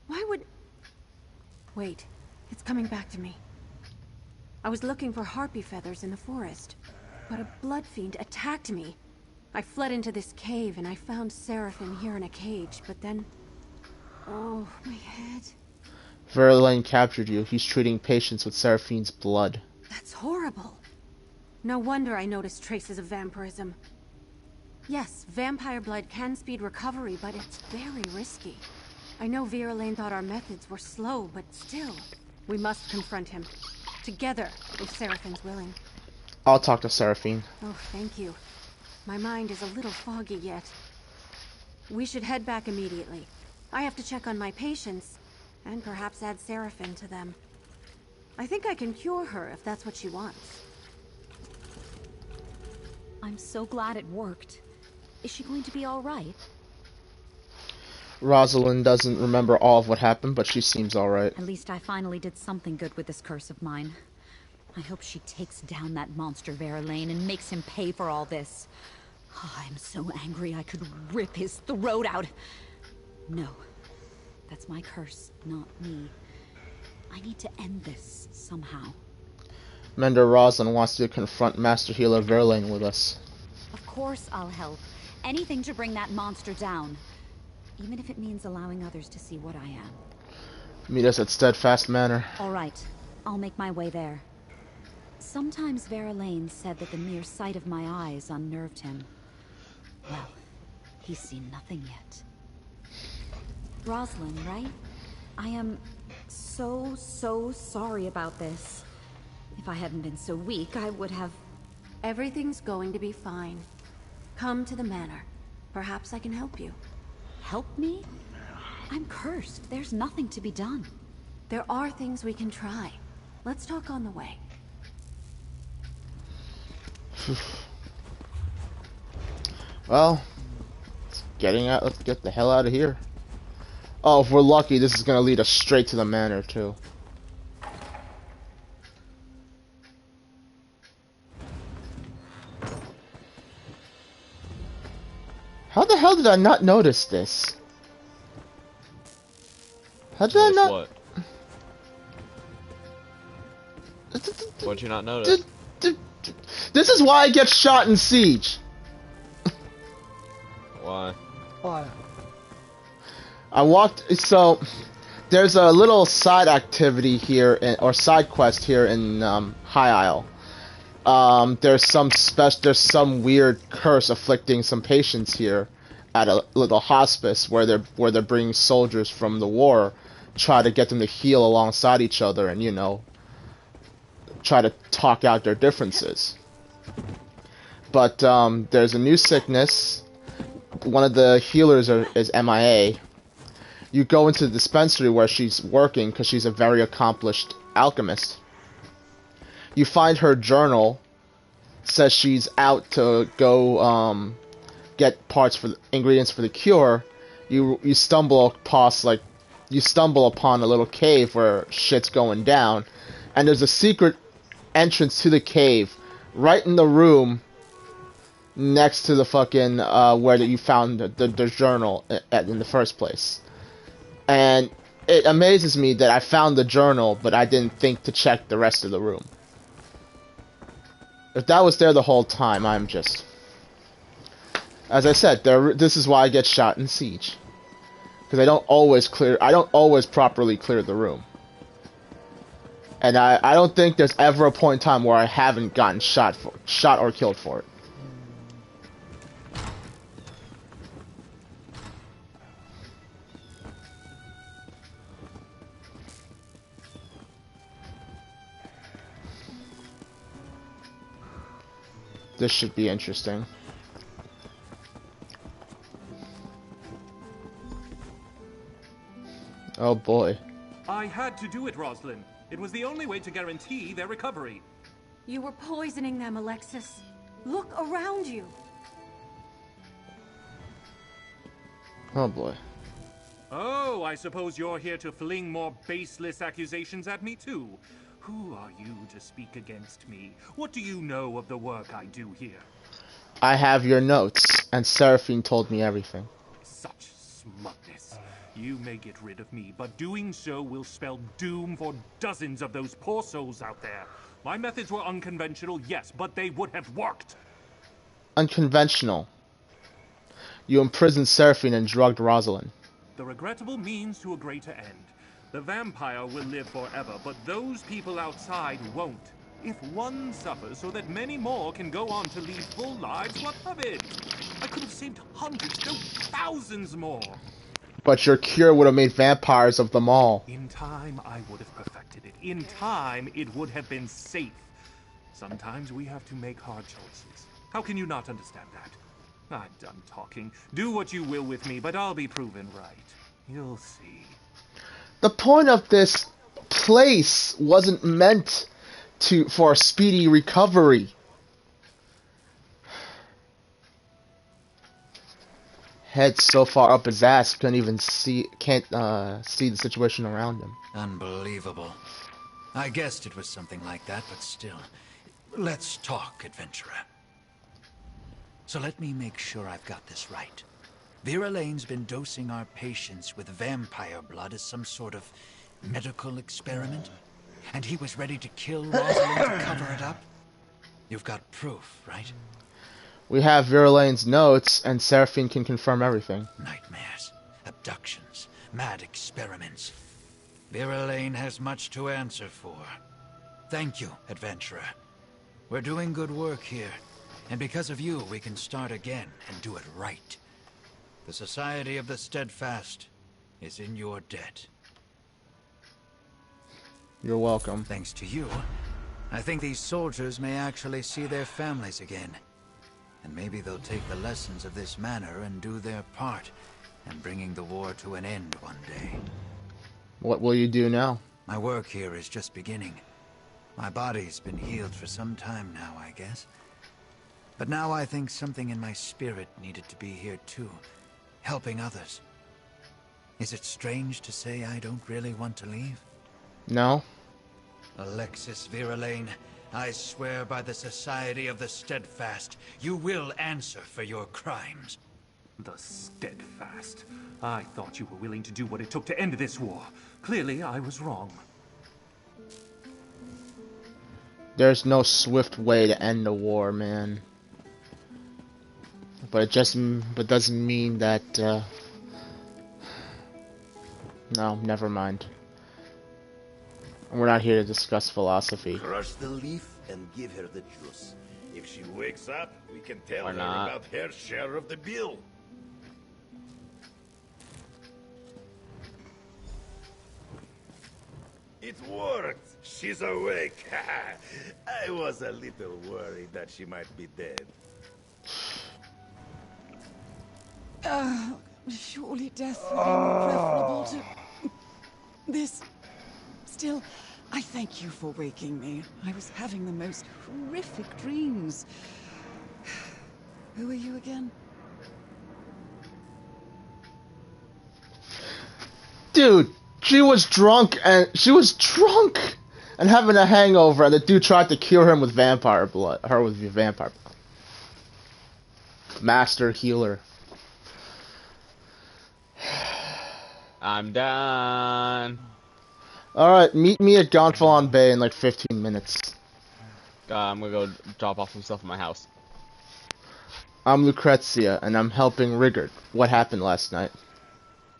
Why would... Wait, it's coming back to me. I was looking for harpy feathers in the forest, but a blood fiend attacked me. I fled into this cave and I found Seraphine here in a cage, but then... Oh, my head.
Verilane captured you. He's treating patients with Seraphine's blood.
That's horrible. No wonder I noticed traces of vampirism. Yes, vampire blood can speed recovery, but it's very risky. I know Verilane thought our methods were slow, but still. We must confront him. Together, if Seraphine's willing.
I'll talk to Seraphine.
Oh, thank you. My mind is a little foggy yet. We should head back immediately. I have to check on my patients, and perhaps add Seraphine to them. I think I can cure her if that's what she wants.
I'm so glad it worked. Is she going to be all right?
Rosalind doesn't remember all of what happened, but she seems alright.
At least I finally did something good with this curse of mine. I hope she takes down that monster Verilane and makes him pay for all this. Oh, I'm so angry I could rip his throat out. No, that's my curse, not me. I need to end this somehow.
Mender Rosalind wants to confront Master Healer Verilane with us.
Of course I'll help. Anything to bring that monster down. Even if it means allowing others to see what I am.
Meet us at Steadfast Manor.
All right, I'll make my way there. Sometimes Verilane said that the mere sight of my eyes unnerved him. Well, he's seen nothing yet. Rosalind, right? I am so sorry about this. If I hadn't been so weak, I would have...
Everything's going to be fine. Come to the manor. Perhaps I can help you.
Help me? I'm cursed. There's nothing to be done.
There are things we can try. Let's talk on the way.
Well, let's get the hell out of here. Oh, if we're lucky, this is gonna lead us straight to the manor, too. How the hell did I not notice this? How did I not...
What? What'd you not notice?
This is why I get shot in Siege.
Why?
Why?
I walked... So, there's a little side activity here, or side quest here in High Isle. There's some weird curse afflicting some patients here at a little hospice where they're bringing soldiers from the war, try to get them to heal alongside each other, and try to talk out their differences. But there's a new sickness. One of the healers is MIA. You go into the dispensary where she's working because she's a very accomplished alchemist. You find her journal. Says she's out to go get ingredients for the cure. You stumble upon a little cave where shit's going down, and there's a secret entrance to the cave right in the room next to the fucking where you found the journal in the first place. And it amazes me that I found the journal, but I didn't think to check the rest of the room. If that was there the whole time, I'm just... As I said, this is why I get shot in Siege. Because I don't always properly clear the room. And I don't think there's ever a point in time where I haven't gotten shot or killed for it. This should be interesting. Oh boy.
I had to do it, Rosalind. It was the only way to guarantee their recovery.
You were poisoning them, Alexis. Look around you.
Oh boy.
Oh, I suppose you're here to fling more baseless accusations at me too. Who are you to speak against me? What do you know of the work I do here?
I have your notes, and Seraphine told me everything.
Such smugness. You may get rid of me, but doing so will spell doom for dozens of those poor souls out there. My methods were unconventional, yes, but they would have worked.
Unconventional. You imprisoned Seraphine and drugged Rosalind.
The regrettable means to a greater end. The vampire will live forever, but those people outside won't. If one suffers so that many more can go on to lead full lives, what of it? I could have saved hundreds, no, thousands more.
But your cure would have made vampires of them all.
In time, I would have perfected it. In time, it would have been safe. Sometimes we have to make hard choices. How can you not understand that? I'm done talking. Do what you will with me, but I'll be proven right. You'll see.
The point of this place wasn't meant for a speedy recovery. Head so far up his ass, can't see the situation around him.
Unbelievable. I guessed it was something like that, but still. Let's talk, adventurer. So let me make sure I've got this right. Vera Lane's been dosing our patients with vampire blood as some sort of medical experiment? And he was ready to kill Rosalind to cover it up? You've got proof, right?
We have Vera Lane's notes, and Seraphine can confirm everything.
Nightmares, abductions, mad experiments. Vera Lane has much to answer for. Thank you, adventurer. We're doing good work here, and because of you, we can start again and do it right. The Society of the Steadfast, is in your debt.
You're welcome.
Thanks to you, I think these soldiers may actually see their families again. And maybe they'll take the lessons of this manor and do their part in bringing the war to an end one day.
What will you do now?
My work here is just beginning. My body's been healed for some time now, I guess. But now I think something in my spirit needed to be here too, helping others. Is it strange to say I don't really want to leave?
No.
Alexis Viralane, I swear by the Society of the Steadfast, you will answer for your crimes.
The Steadfast. I thought you were willing to do what it took to end this war. Clearly, I was wrong.
There's no swift way to end the war, man. But it doesn't mean that, no, never mind. We're not here to discuss philosophy.
Crush the leaf and give her the juice. If she wakes up, we can tell
Or
her
not.
about her share of the bill. It worked! She's awake! I was a little worried that she might be dead.
Surely death would be more preferable to this. Still, I thank you for waking me. I was having the most horrific dreams. Who are you again?
Dude, she was drunk and having a hangover, and the dude tried to cure him with vampire blood. Her with vampire blood. Master healer.
I'm done.
Alright, meet me at Gonfalon Bay in like 15 minutes.
I'm gonna go drop off some stuff in my house.
I'm Lucrezia, and I'm helping Rigard. What happened last night?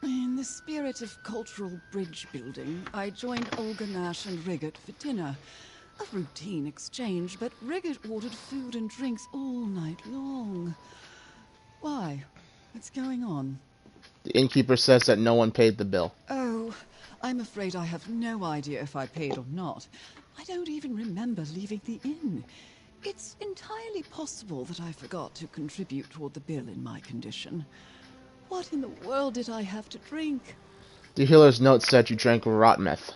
In the spirit of cultural bridge building, I joined Olga Nash and Rigard for dinner. A routine exchange, but Rigard ordered food and drinks all night long. Why? What's going on?
The innkeeper says that no one paid the bill.
Oh, I'm afraid I have no idea if I paid or not. I don't even remember leaving the inn. It's entirely possible that I forgot to contribute toward the bill in my condition. What in the world did I have to drink?
The healer's note said you drank rot meth.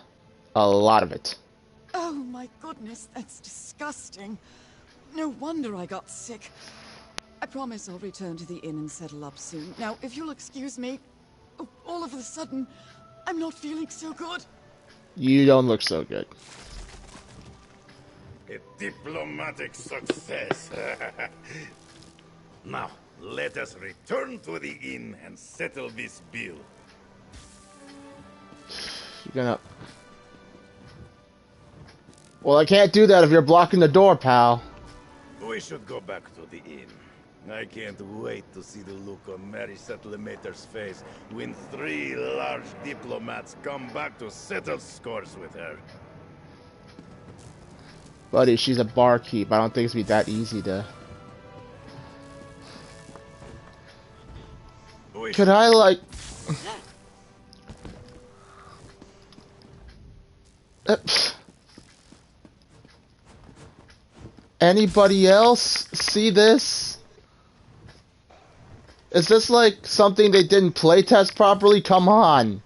A lot of it.
Oh my goodness, that's disgusting. No wonder I got sick. I promise I'll return to the inn and settle up soon. Now, if you'll excuse me, all of a sudden, I'm not feeling so good.
You don't look so good.
A diplomatic success. Now, let us return to the inn and settle this bill.
You're gonna... Well, I can't do that if you're blocking the door, pal.
We should go back to the inn. I can't wait to see the look on Mary Settlemeter's face when 3 large diplomats come back to settle scores with her.
Buddy, she's a barkeep. I don't think it's be that easy to... Could I, like... Anybody else see this? Is this like something they didn't playtest properly? Come on.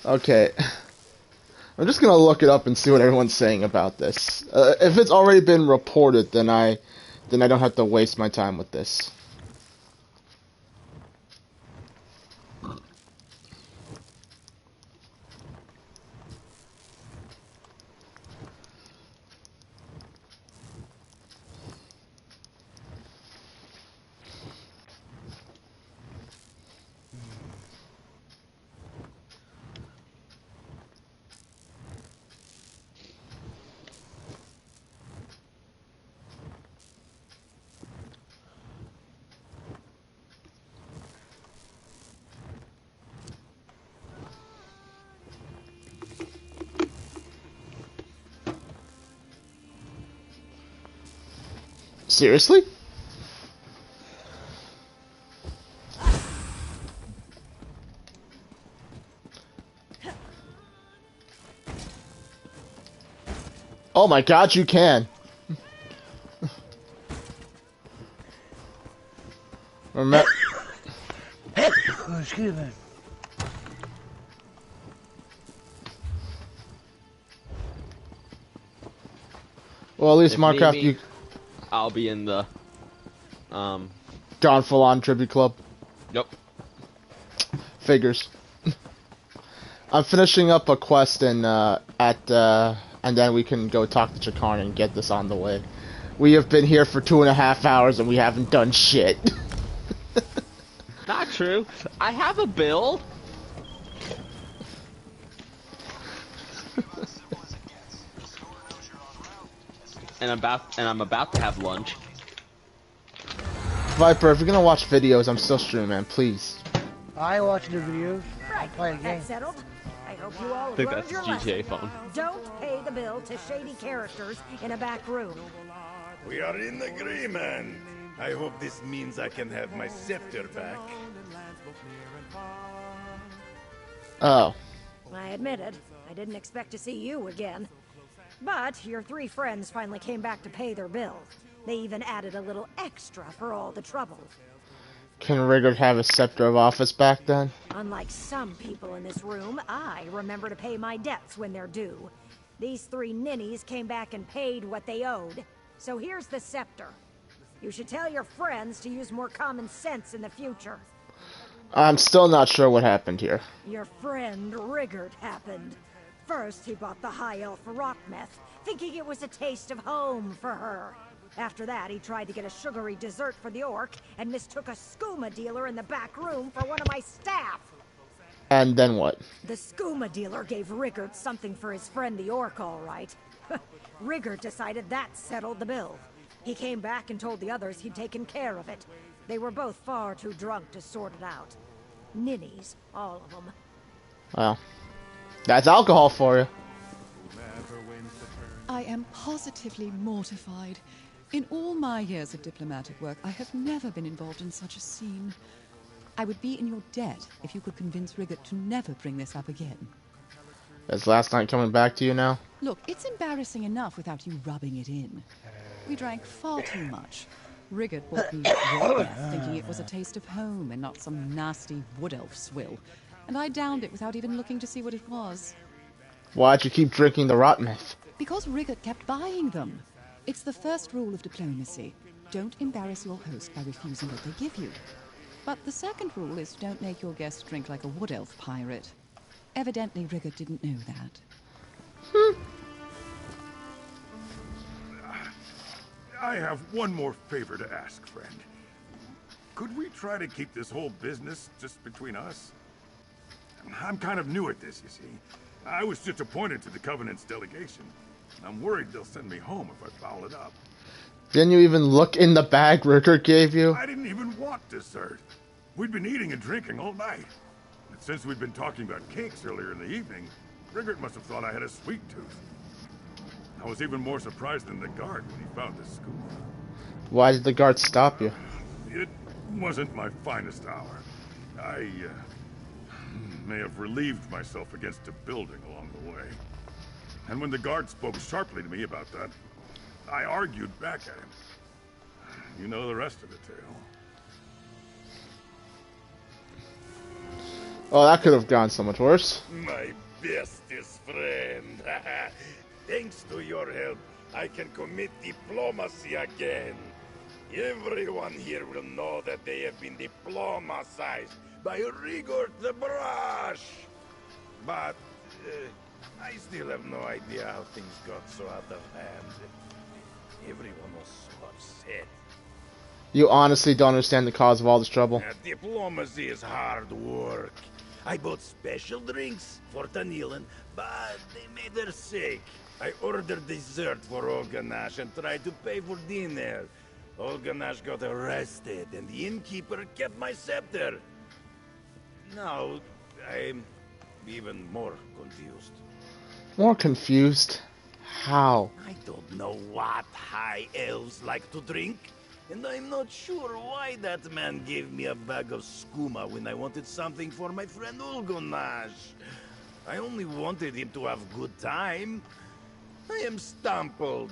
Okay. I'm just gonna look it up and see what everyone's saying about this. If it's already been reported, then I don't have to waste my time with this. Seriously? Oh my god, you can. Remember.
Oh, excuse me.
Well, at least
If
Markov,
need me, I'll be in the
Gone Full On Tribute Club.
Yep.
Figures. I'm finishing up a quest and then we can go talk to Chakar and get this on the way. We have been here for 2.5 hours and we haven't done shit.
Not true. I have a bill. and I'm about to have lunch.
Viper, if you're gonna watch videos, I'm still streaming, man. Please.
I watch the videos. I play a game.
That's settled. I hope you all
I think
learned
that's
your
GTA
lesson.
phone.
Don't pay the bill to shady characters in a back room.
We are in agreement. I hope this means I can have my scepter back.
Oh.
I admit it. I didn't expect to see you again. But your 3 friends finally came back to pay their bill. They even added a little extra for all the trouble.
Can Rigard have a Scepter of Office back then?
Unlike some people in this room, I remember to pay my debts when they're due. These 3 ninnies came back and paid what they owed. So here's the scepter. You should tell your friends to use more common sense in the future.
I'm still not sure what happened here.
Your friend Rigard happened. First, he bought the High Elf rock meth, thinking it was a taste of home for her. After that, he tried to get a sugary dessert for the orc and mistook a skooma dealer in the back room for one of my staff.
And then what?
The skooma dealer gave Rigard something for his friend the orc, all right. Rigard decided that settled the bill. He came back and told the others he'd taken care of it. They were both far too drunk to sort it out. Ninnies, all of them.
Well, that's alcohol for you.
I am positively mortified. In all my years of diplomatic work, I have never been involved in such a scene. I would be in your debt if you could convince Rigard to never bring this up again.
Is last night coming back to you now?
Look, it's embarrassing enough without you rubbing it in. We drank far too much. Rigard bought me rock, thinking it was a taste of home and not some nasty wood elf swill. And I downed it without even looking to see what it was.
Why'd you keep drinking the rot myth?
Because Rigard kept buying them. It's the first rule of diplomacy. Don't embarrass your host by refusing what they give you. But the second rule is don't make your guests drink like a wood elf pirate. Evidently, Rigard didn't know that.
I have one more favor to ask, friend. Could we try to keep this whole business just between us? I'm kind of new at this, you see. I was just appointed to the Covenant's delegation. I'm worried they'll send me home if I foul it up.
Didn't you even look in the bag Rigard gave you?
I didn't even want dessert. We'd been eating and drinking all night. And since we'd been talking about cakes earlier in the evening, Rigard must have thought I had a sweet tooth. I was even more surprised than the guard when he found the skooma.
Why did the guard stop you?
It wasn't my finest hour. I may have relieved myself against a building along the way. And when the guard spoke sharply to me about that, I argued back at him. You know the rest of the tale.
Oh, that could have gone so much worse.
My bestest friend. Thanks to your help, I can commit diplomacy again. Everyone here will know that they have been diplomatized by Rigard the Brush. But I still have no idea how things got so out of hand. Everyone was so upset.
You honestly don't understand the cause of all this trouble?
Diplomacy is hard work. I bought special drinks for Tanilan, but they made her sick. I ordered dessert for Olganash and tried to pay for dinner. Olganash got arrested, and the innkeeper kept my scepter. Now, I'm even more confused.
More confused? How?
I don't know what high elves like to drink, and I'm not sure why that man gave me a bag of skooma when I wanted something for my friend Olganash. I only wanted him to have a good time. I am stumbled.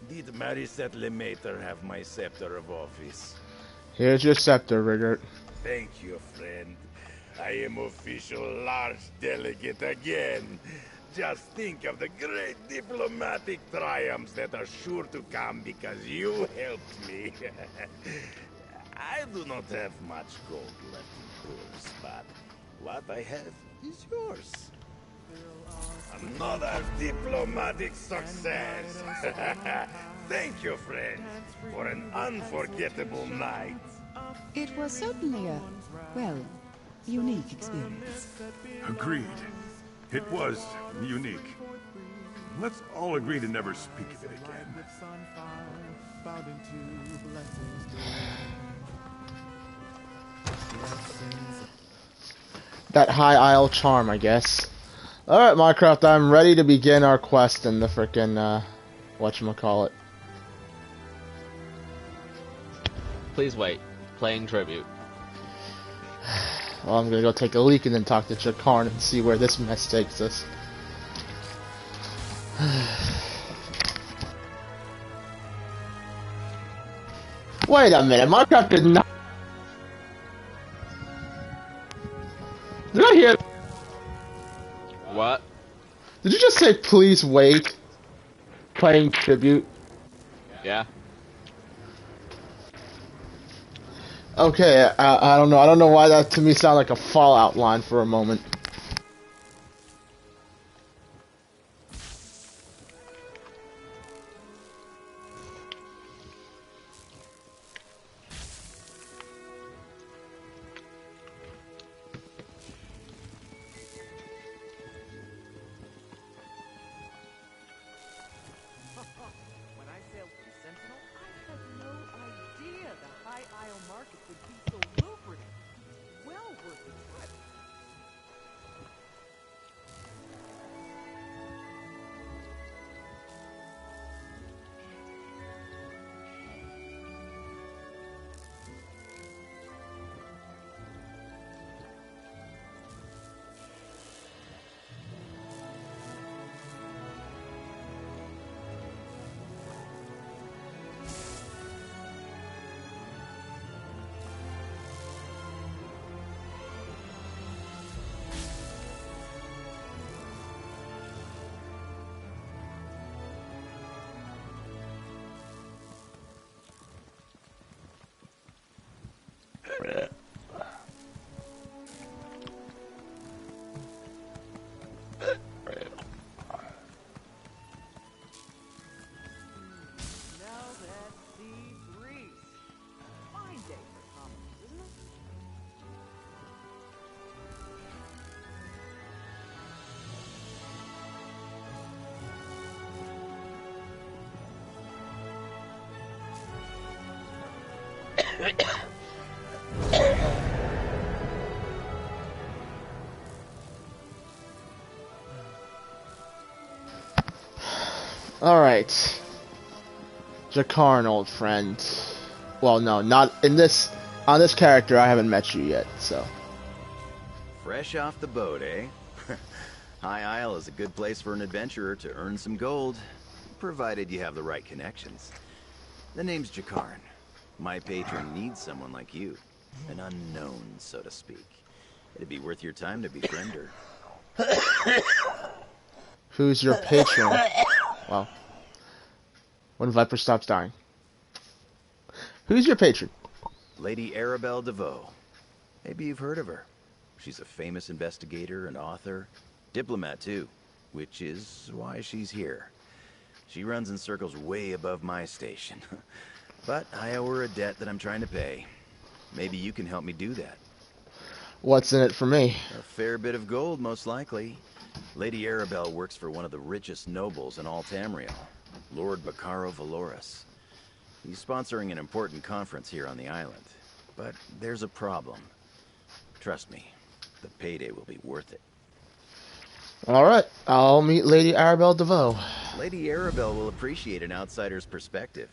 Did Marisette Lemater have my scepter of office?
Here's your scepter, Rigert.
Thank you, friend. I am official large delegate again. Just think of the great diplomatic triumphs that are sure to come because you helped me. I do not have much gold left in purse, but what I have is yours. Another diplomatic success. Thank you, friends, for an unforgettable night.
It was certainly a, well, unique experience.
Agreed. It was unique. Let's all agree to never speak of it again.
That High Isle charm, I guess. Alright, Minecraft, I'm ready to begin our quest in the frickin', whatchamacallit.
Please wait. Playing tribute.
Well, I'm gonna go take a leak and then talk to Jakarn and see where this mess takes us. Wait a minute, Minecraft did not... Did I hear...
What?
Did you just say, please wait? Playing tribute?
Yeah.
Okay, I don't know. I don't know why that to me sounded like a Fallout line for a moment. Alright. Jakarn, old friend. Well, no, not in this... On this character, I haven't met you yet, so...
Fresh off the boat, eh? High Isle is a good place for an adventurer to earn some gold, provided you have the right connections. The name's Jakarn. My patron needs someone like you. An unknown, so to speak. It'd be worth your time to befriend her.
Who's your patron? Well, when Viper stops dying. Who's your patron?
Lady Arabelle DeVoe. Maybe you've heard of her. She's a famous investigator and author. Diplomat, too. Which is why she's here. She runs in circles way above my station. But I owe her a debt that I'm trying to pay. Maybe you can help me do that.
What's in it for me?
A fair bit of gold, most likely. Lady Arabelle works for one of the richest nobles in all Tamriel, Lord Bacaro Valoris. He's sponsoring an important conference here on the island. But there's a problem. Trust me, the payday will be worth it.
Alright, I'll meet Lady Arabelle DeVoe.
Lady Arabelle will appreciate an outsider's perspective.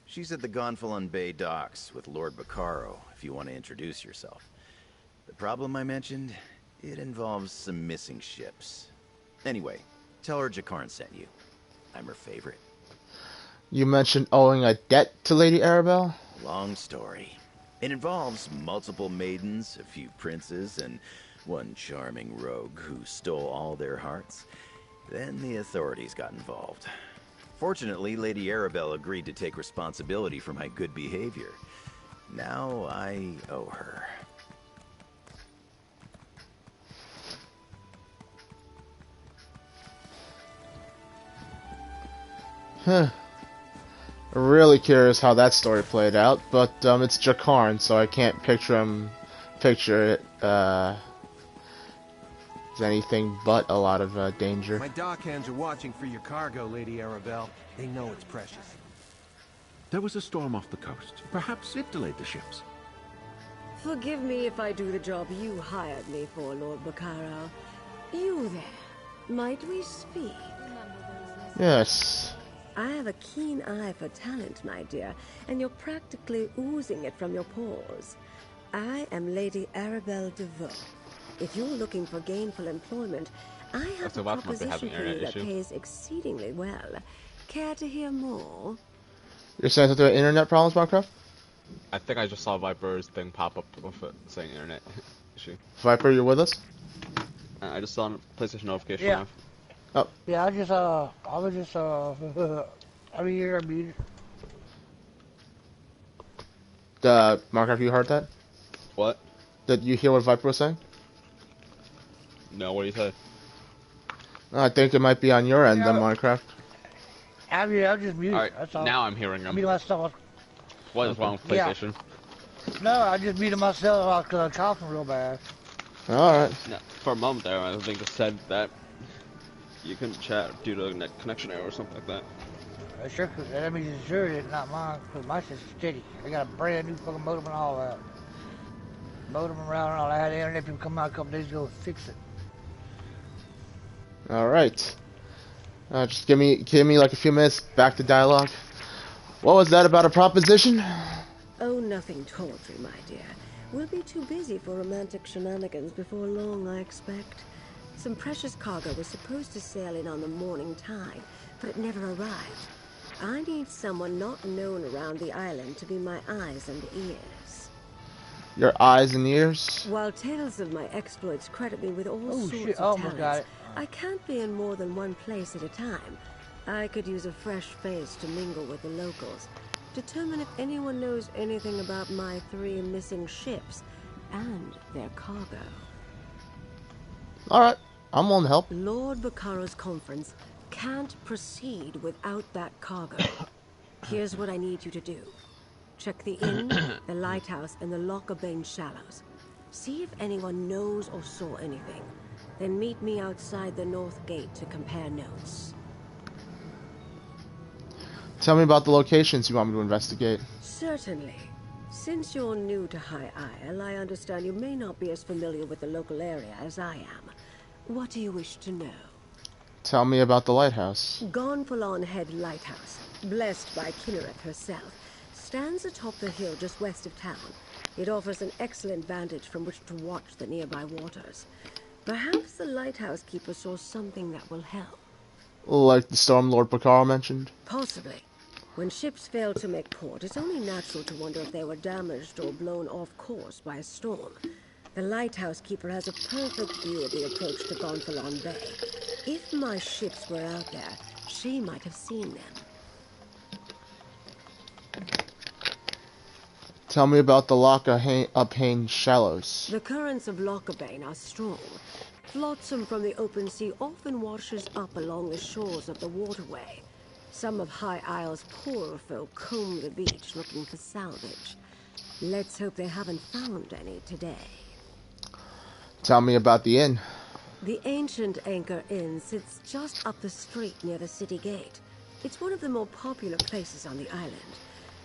She's at the Gonfalon Bay docks with Lord Bacaro, if you want to introduce yourself. The problem I mentioned, it involves some missing ships. Anyway, tell her Jakarn sent you. I'm her favorite.
You mentioned owing a debt to Lady Arabelle?
Long story. It involves multiple maidens, a few princes, and one charming rogue who stole all their hearts. Then the authorities got involved. Fortunately, Lady Arabelle agreed to take responsibility for my good behavior. Now I owe her.
Huh. Really curious how that story played out, but it's Jakarn, so I can't picture it as anything but a lot of danger.
My dockhands are watching for your cargo, Lady Arabelle. They know it's precious.
There was a storm off the coast. Perhaps it delayed the ships.
Forgive me if I do the job you hired me for, Lord Bacaro. You there. Might we speak?
Yes.
I have a keen eye for talent, my dear, and you're practically oozing it from your pores. I am Lady Arabelle DeVoe. If you're looking for gainful employment, I have a proposition for you that pays exceedingly well. Care to hear more?
You're saying something about internet problems, Minecraft?
I think I just saw Viper's thing pop up with it saying internet issue.
Viper, you're with us?
I just saw a PlayStation notification.
Yeah.
Oh.
Yeah, I was just, I mean, you're muted.
Minecraft, you heard that?
What?
Did you hear what Viper was saying?
No, what do you say?
I think it might be on your end, then, Minecraft.
I mean, I'm just muted.
Alright,
That's all.
now I'm hearing him.
I mean, myself.
What is wrong with PlayStation?
Yeah. No, I just muted myself because I'm coughing real bad.
Alright.
No, for a moment there, I think it said that you couldn't chat due to a net connection error or something like that.
Sure, cause that means it's sure it's not mine, because my shit's steady. I got a brand new fucking modem and all that. Modem around and all. I had the internet people come out a couple days ago and fix it.
Alright. Just give me like a few minutes back to dialogue. What was that about a proposition?
Oh, nothing tawdry, my dear. We'll be too busy for romantic shenanigans before long, I expect. Some precious cargo was supposed to sail in on the morning tide, but it never arrived. I need someone not known around the island to be my eyes and ears.
Your eyes and ears?
While tales of my exploits credit me with all sorts
shit.
of
Oh,
talents, I can't be in more than one place at a time. I could use a fresh face to mingle with the locals. Determine if anyone knows anything about my 3 missing ships and their cargo.
Alright, I'm willing to help.
Lord Bacaro's conference can't proceed without that cargo. Here's what I need you to do. Check the inn, the lighthouse, and the Lockabane Shallows. See if anyone knows or saw anything. Then meet me outside the North Gate to compare notes.
Tell me about the locations you want me to investigate.
Certainly. Since you're new to High Isle, I understand you may not be as familiar with the local area as I am. What do you wish to know?
Tell me about the lighthouse.
Gonfalon Head Lighthouse, blessed by Kynareth herself, stands atop the hill just west of town. It offers an excellent vantage from which to watch the nearby waters. Perhaps the lighthouse keeper saw something that will help.
Like the storm Lord Bacaro mentioned?
Possibly. When ships fail to make port, it's only natural to wonder if they were damaged or blown off course by a storm. The lighthouse keeper has a perfect view of the approach to Gonfalon Bay. If my ships were out there, she might have seen them.
Tell me about the Lockabane Shallows.
The currents of Lockabane are strong. Flotsam from the open sea often washes up along the shores of the waterway. Some of High Isle's poorer folk comb the beach looking for salvage. Let's hope they haven't found any today.
Tell me about the inn.
The ancient Anchor Inn sits just up the street near the city gate. It's one of the more popular places on the island.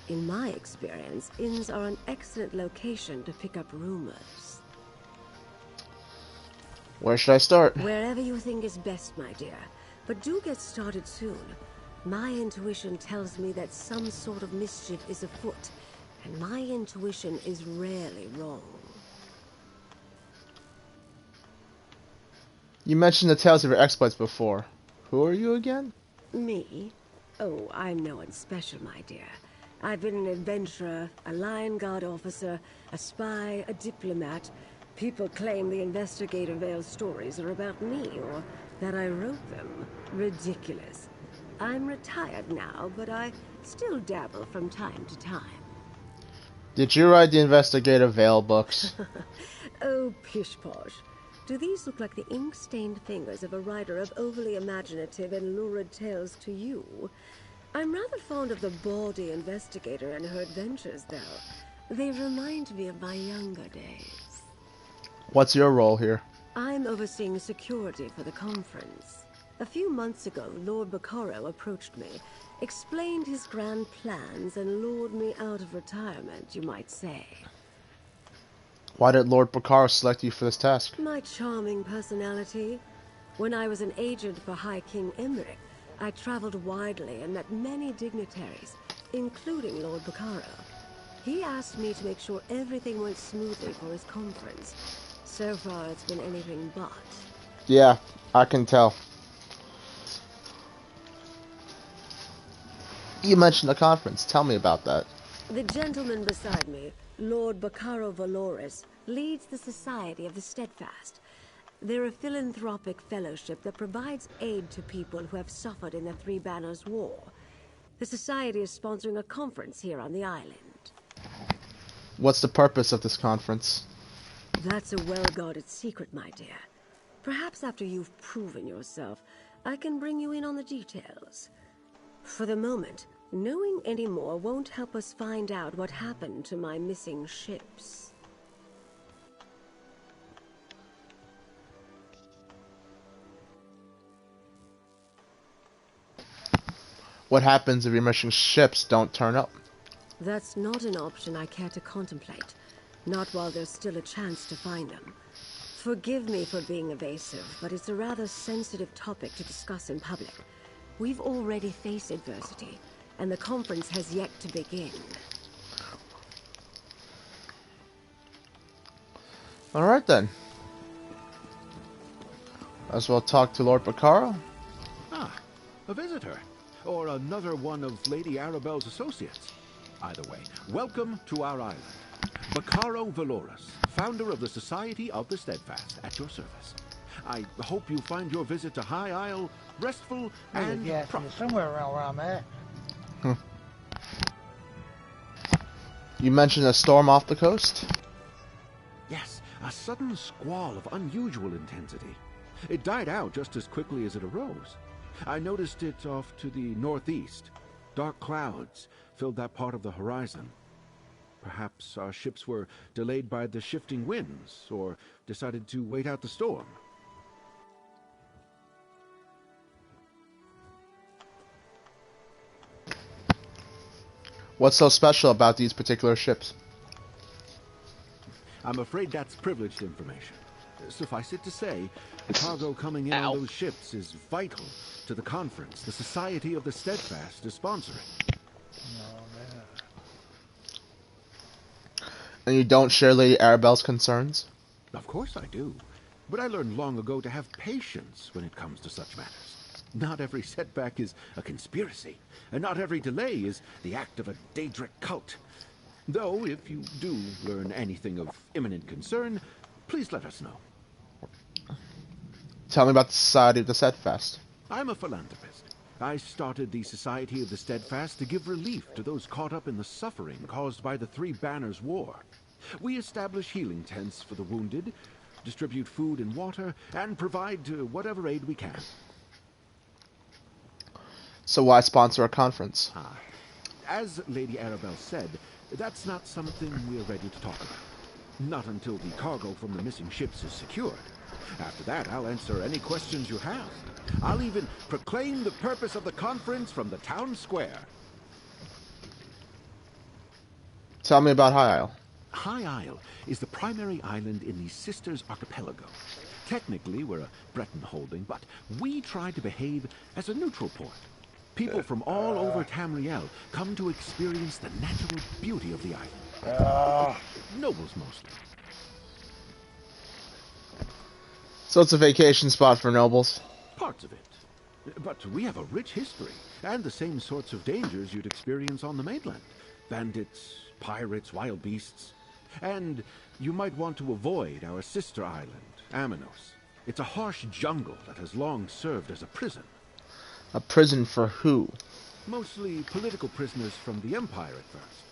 In my experience, inns are an excellent location to pick up rumors.
Where should I start?
Wherever you think is best, my dear. But do get started soon. My intuition tells me that some sort of mischief is afoot, and my intuition is rarely wrong.
You mentioned the tales of your exploits before. Who are you again?
Me? Oh, I'm no one special, my dear. I've been an adventurer, a Lion Guard officer, a spy, a diplomat. People claim the Investigator Vale stories are about me, or that I wrote them. Ridiculous. I'm retired now, but I still dabble from time to time.
Did you write the Investigator Vale books?
Oh, pish-posh. Do these look like the ink-stained fingers of a writer of overly imaginative and lurid tales to you? I'm rather fond of the bawdy investigator and her adventures, though. They remind me of my younger days.
What's your role here?
I'm overseeing security for the conference. A few months ago, Lord Bacaro approached me, explained his grand plans, and lured me out of retirement, you might say.
Why did Lord Bacaro select you for this task?
My charming personality. When I was an agent for High King Emmerich, I traveled widely and met many dignitaries, including Lord Bacaro. He asked me to make sure everything went smoothly for his conference. So far, it's been anything but.
Yeah, I can tell. You mentioned the conference. Tell me about that.
The gentleman beside me, Lord Bacaro Valoris, leads the Society of the Steadfast. They're a philanthropic fellowship that provides aid to people who have suffered in the Three Banners War. The Society is sponsoring a conference here on the island.
What's the purpose of this conference?
That's a well-guarded secret, my dear. Perhaps after you've proven yourself, I can bring you in on the details. For the moment, knowing any more won't help us find out what happened to my missing ships.
What happens if your missing ships don't turn up?
That's not an option I care to contemplate. Not while there's still a chance to find them. Forgive me for being evasive, but it's a rather sensitive topic to discuss in public. We've already faced adversity, and the conference has yet to begin.
Alright then. As well talk to Lord Bacaro.
Ah, a visitor. Or another one of Lady Arabelle's associates. Either way, welcome to our island. Bacaro Valoris, founder of the Society of the Steadfast, at your service. I hope you find your visit to High Isle restful and prosperous.
Somewhere around where I'm at.
You mentioned a storm off the coast?
Yes, a sudden squall of unusual intensity. It died out just as quickly as it arose. I noticed it off to the northeast. Dark clouds filled that part of the horizon. Perhaps our ships were delayed by the shifting winds, or decided to wait out the storm.
What's so special about these particular ships?
I'm afraid that's privileged information. Suffice it to say, the cargo coming in on those ships is vital to the conference the Society of the Steadfast is sponsoring.
And you don't share Lady Arabelle's concerns?
Of course I do. But I learned long ago to have patience when it comes to such matters. Not every setback is a conspiracy, and not every delay is the act of a Daedric cult. Though, if you do learn anything of imminent concern, please let us know.
Tell me about the Society of the Steadfast.
I'm a philanthropist. I started the Society of the Steadfast to give relief to those caught up in the suffering caused by the Three Banners War. We establish healing tents for the wounded, distribute food and water, and provide whatever aid we can.
So why sponsor a conference?
As Lady Arabelle said, that's not something we're ready to talk about. Not until the cargo from the missing ships is secured. After that, I'll answer any questions you have. I'll even proclaim the purpose of the conference from the town square.
Tell me about High Isle.
High Isle is the primary island in the Sisters Archipelago. Technically, we're a Breton holding, but we try to behave as a neutral port. People from all over Tamriel come to experience the natural beauty of the island. Nobles mostly.
So it's a vacation spot for nobles?
Parts of it. But we have a rich history, and the same sorts of dangers you'd experience on the mainland. Bandits, pirates, wild beasts. And you might want to avoid our sister island, Amanos. It's a harsh jungle that has long served as a prison.
A prison for who?
Mostly political prisoners from the Empire at first.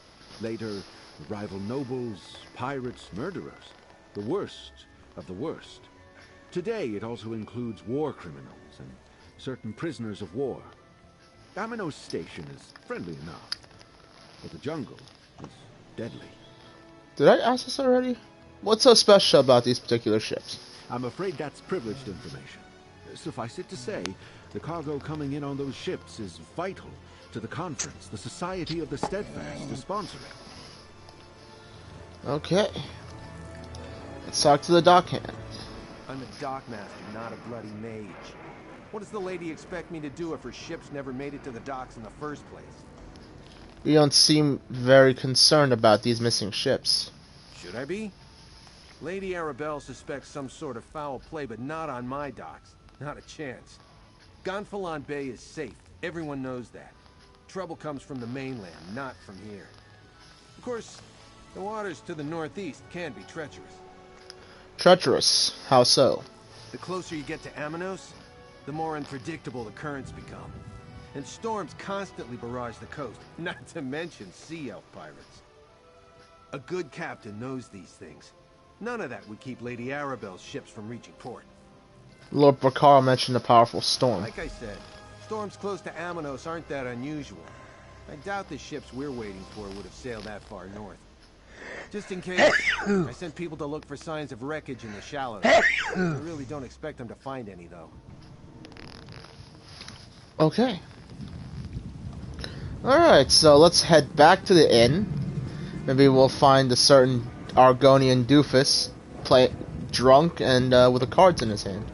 Later, rival nobles, pirates, murderers. The worst of the worst. Today, it also includes war criminals and certain prisoners of war. Amanos Station is friendly enough, but the jungle is deadly.
Did I ask this already? What's so special about these particular ships?
I'm afraid that's privileged information. Suffice it to say, the cargo coming in on those ships is vital to the conference, the Society of the Steadfast, to sponsor it.
Okay. Let's talk to the dockhand.
I'm a dockmaster, not a bloody mage. What does the lady expect me to do if her ships never made it to the docks in the first place?
You don't seem very concerned about these missing ships.
Should I be? Lady Arabelle suspects some sort of foul play, but not on my docks. Not a chance. Gonfalon Bay is safe. Everyone knows that. Trouble comes from the mainland, not from here. Of course, the waters to the northeast can be treacherous.
Treacherous? How so?
The closer you get to Amanos, the more unpredictable the currents become. And storms constantly barrage the coast, not to mention sea elf pirates. A good captain knows these things. None of that would keep Lady Arabelle's ships from reaching port.
Lord Bacaro mentioned a powerful storm.
Like I said, storms close to Amanos aren't that unusual. I doubt the ships we're waiting for would have sailed that far north. Just in case, I sent people to look for signs of wreckage in the shallows. I really don't expect them to find any, though.
Okay. Alright, so let's head back to the inn. Maybe we'll find a certain Argonian doofus drunk and with the cards in his hand.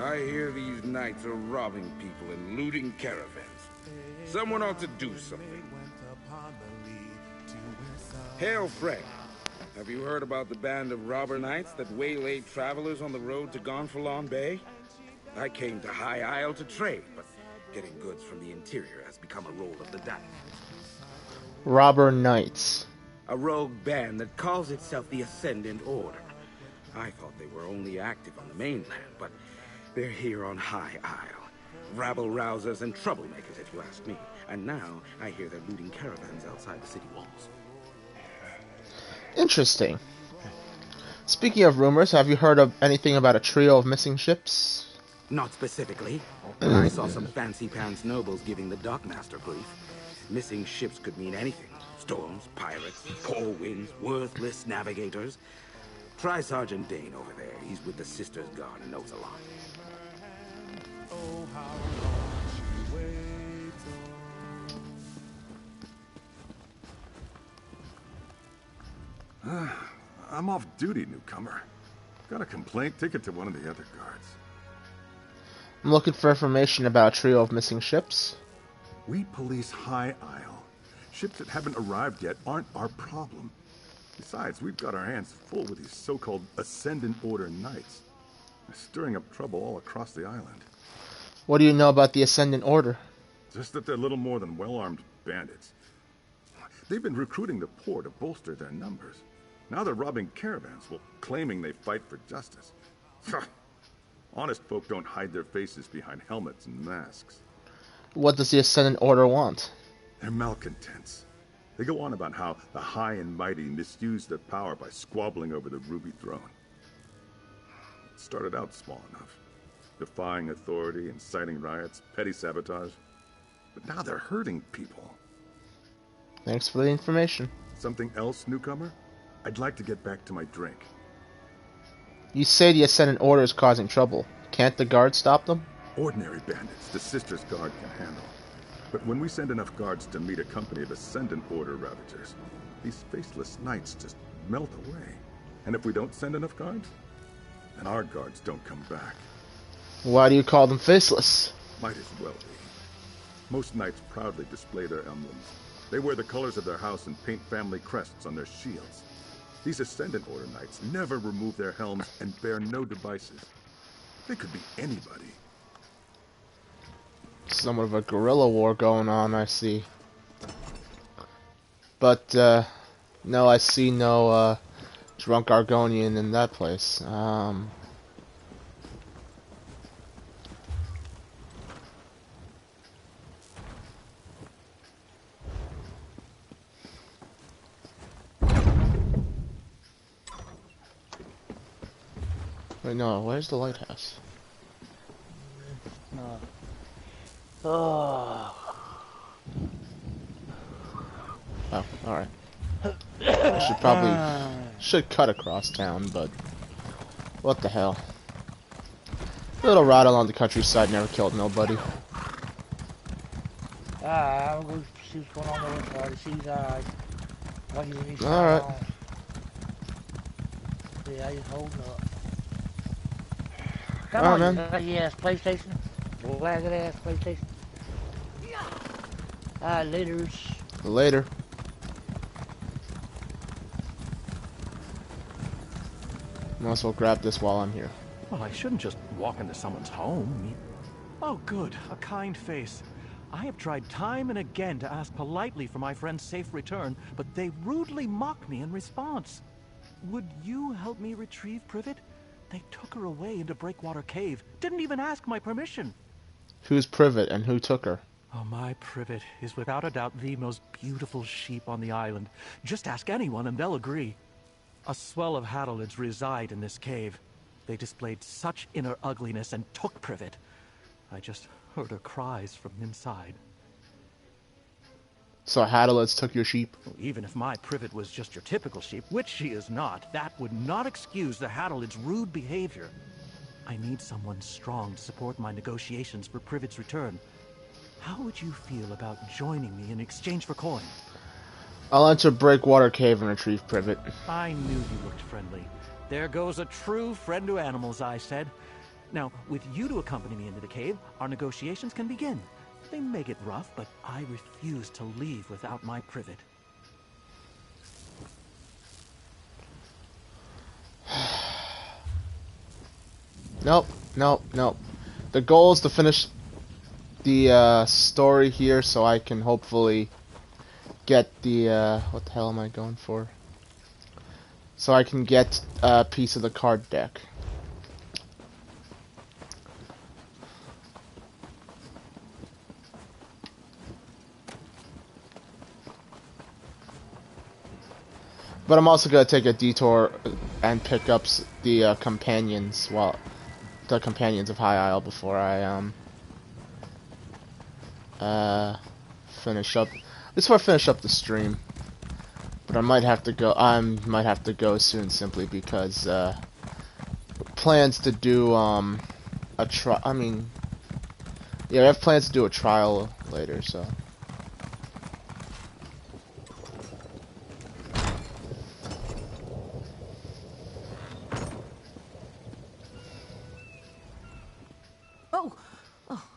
I hear these knights are robbing people and looting caravans. Someone ought to do something. Hail, Frank. Have you heard about the band of robber knights that waylaid travelers on the road to Gonfalon Bay? I came to High Isle to trade, but getting goods from the interior has become a roll of the dice.
Robber knights.
A rogue band that calls itself the Ascendant Order. I thought they were only active on the mainland, but they're here on High Isle. Rabble-rousers and troublemakers, if you ask me. And now, I hear they're looting caravans outside the city walls.
Interesting. Speaking of rumors, have you heard of anything about a trio of missing ships?
Not specifically. I saw some fancy-pants nobles giving the dockmaster grief. Missing ships could mean anything. Storms, pirates, poor winds, worthless navigators. Try Sergeant Dane over there. He's with the Sisters Guard and knows a lot.
I'm off duty, newcomer. Got a complaint? Take it to one of the other guards.
I'm looking for information about a trio of missing ships.
We police High Isle. Ships that haven't arrived yet aren't our problem. Besides, we've got our hands full with these so-called Ascendant Order Knights. They're stirring up trouble all across the island.
What do you know about the Ascendant Order?
Just that they're little more than well-armed bandits. They've been recruiting the poor to bolster their numbers. Now they're robbing caravans while claiming they fight for justice. Honest folk don't hide their faces behind helmets and masks.
What does the Ascendant Order want?
They're malcontents. They go on about how the high and mighty misuse their power by squabbling over the Ruby Throne. It started out small enough. Defying authority, inciting riots, petty sabotage. But now they're hurting people.
Thanks for the information.
Something else, newcomer? I'd like to get back to my drink.
You say the Ascendant Order is causing trouble. Can't the guard stop them?
Ordinary bandits the Sisters Guard can handle. But when we send enough guards to meet a company of Ascendant Order Ravagers, these faceless knights just melt away. And if we don't send enough guards, then our guards don't come back.
Why do you call them faceless?
Might as well be. Most knights proudly display their emblems. They wear the colors of their house and paint family crests on their shields. These Ascendant Order knights never remove their helms and bear no devices. They could be anybody.
Somewhat of a guerrilla war going on, I see. But, no, I see no, drunk Argonian in that place. Wait, no, where's the lighthouse?
No. Oh.
Oh, alright. Should cut across town, but what the hell. Little rattle on the countryside never killed nobody.
I'll go see what's going on the other side. See guys.
Alright.
Yeah, he's holding up. Come on, man. Yes, PlayStation. Wagged ass PlayStation. Laters.
Later. Might as well grab this while I'm here.
Well, I shouldn't just walk into someone's home. Oh, good. A kind face. I have tried time and again to ask politely for my friend's safe return, but they rudely mock me in response. Would you help me retrieve Privet? They took her away into Breakwater Cave. Didn't even ask my permission.
Who's Privet and who took her?
Oh, my Privet is without a doubt the most beautiful sheep on the island. Just ask anyone and they'll agree. A swell of Hadalids reside in this cave. They displayed such inner ugliness and took Privet. I just heard her cries from inside.
So Hadalids took your sheep?
Even if my Privet was just your typical sheep, which she is not, that would not excuse the Hadalids' rude behavior. I need someone strong to support my negotiations for Privet's return. How would you feel about joining me in exchange for coin?
I'll enter Breakwater Cave and retrieve Privet.
I knew you looked friendly. There goes a true friend to animals, I said. Now, with you to accompany me into the cave, our negotiations can begin. They may get rough, but I refuse to leave without my Privet.
Nope. The goal is to finish the story here so I can hopefully get the, what the hell am I going for? So I can get a piece of the card deck. But I'm also gonna take a detour and pick up the companions, the companions of High Isle before I finish up. Before I finish up the stream. But I might have to go. I might have to go soon, simply because plans to do a trial. I mean, yeah, I have plans to do a trial later, so.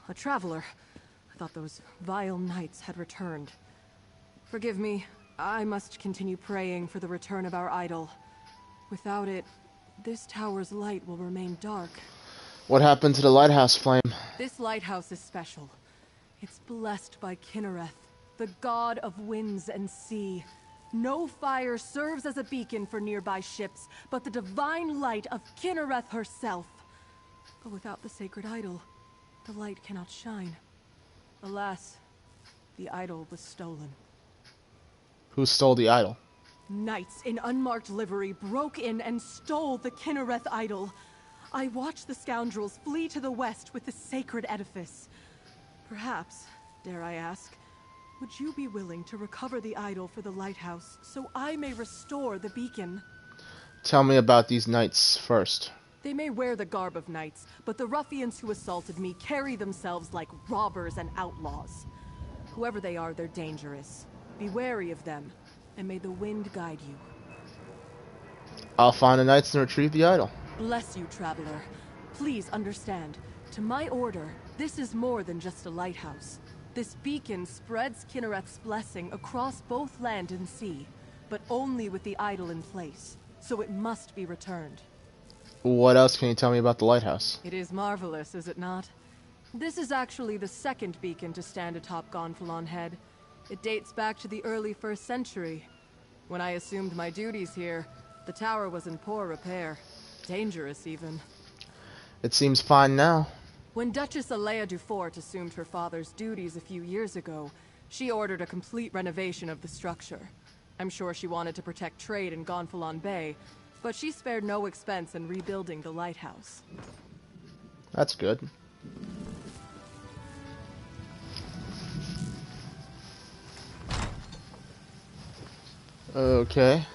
A traveler. I thought those vile knights had returned. Forgive me. I must continue praying for the return of our idol. Without it, this tower's light will remain dark.
What happened to the lighthouse flame?
This lighthouse is special. It's blessed by Kynareth, the god of winds and sea. No fire serves as a beacon for nearby ships, but the divine light of Kynareth herself. But without the sacred idol, the light cannot shine. Alas, the idol was stolen.
Who stole the idol?
Knights in unmarked livery broke in and stole the Kynareth idol. I watched the scoundrels flee to the west with the sacred edifice. Perhaps, dare I ask, would you be willing to recover the idol for the lighthouse so I may restore the beacon?
Tell me about these knights first.
They may wear the garb of knights, but the ruffians who assaulted me carry themselves like robbers and outlaws. Whoever they are, they're dangerous. Be wary of them, and may the wind guide you.
I'll find the knights and retrieve the idol.
Bless you, traveler. Please understand, to my order, this is more than just a lighthouse. This beacon spreads Kinnereth's blessing across both land and sea, but only with the idol in place, so it must be returned.
What else can you tell me about the lighthouse?
It is marvelous, is it not? This is actually the second beacon to stand atop Gonfalon Head. It dates back to the early 1st century. When I assumed my duties here, the tower was in poor repair. Dangerous, even.
It seems fine now.
When Duchess Alea Dufort assumed her father's duties a few years ago, she ordered a complete renovation of the structure. I'm sure she wanted to protect trade in Gonfalon Bay, but she spared no expense in rebuilding the lighthouse.
That's good. Okay.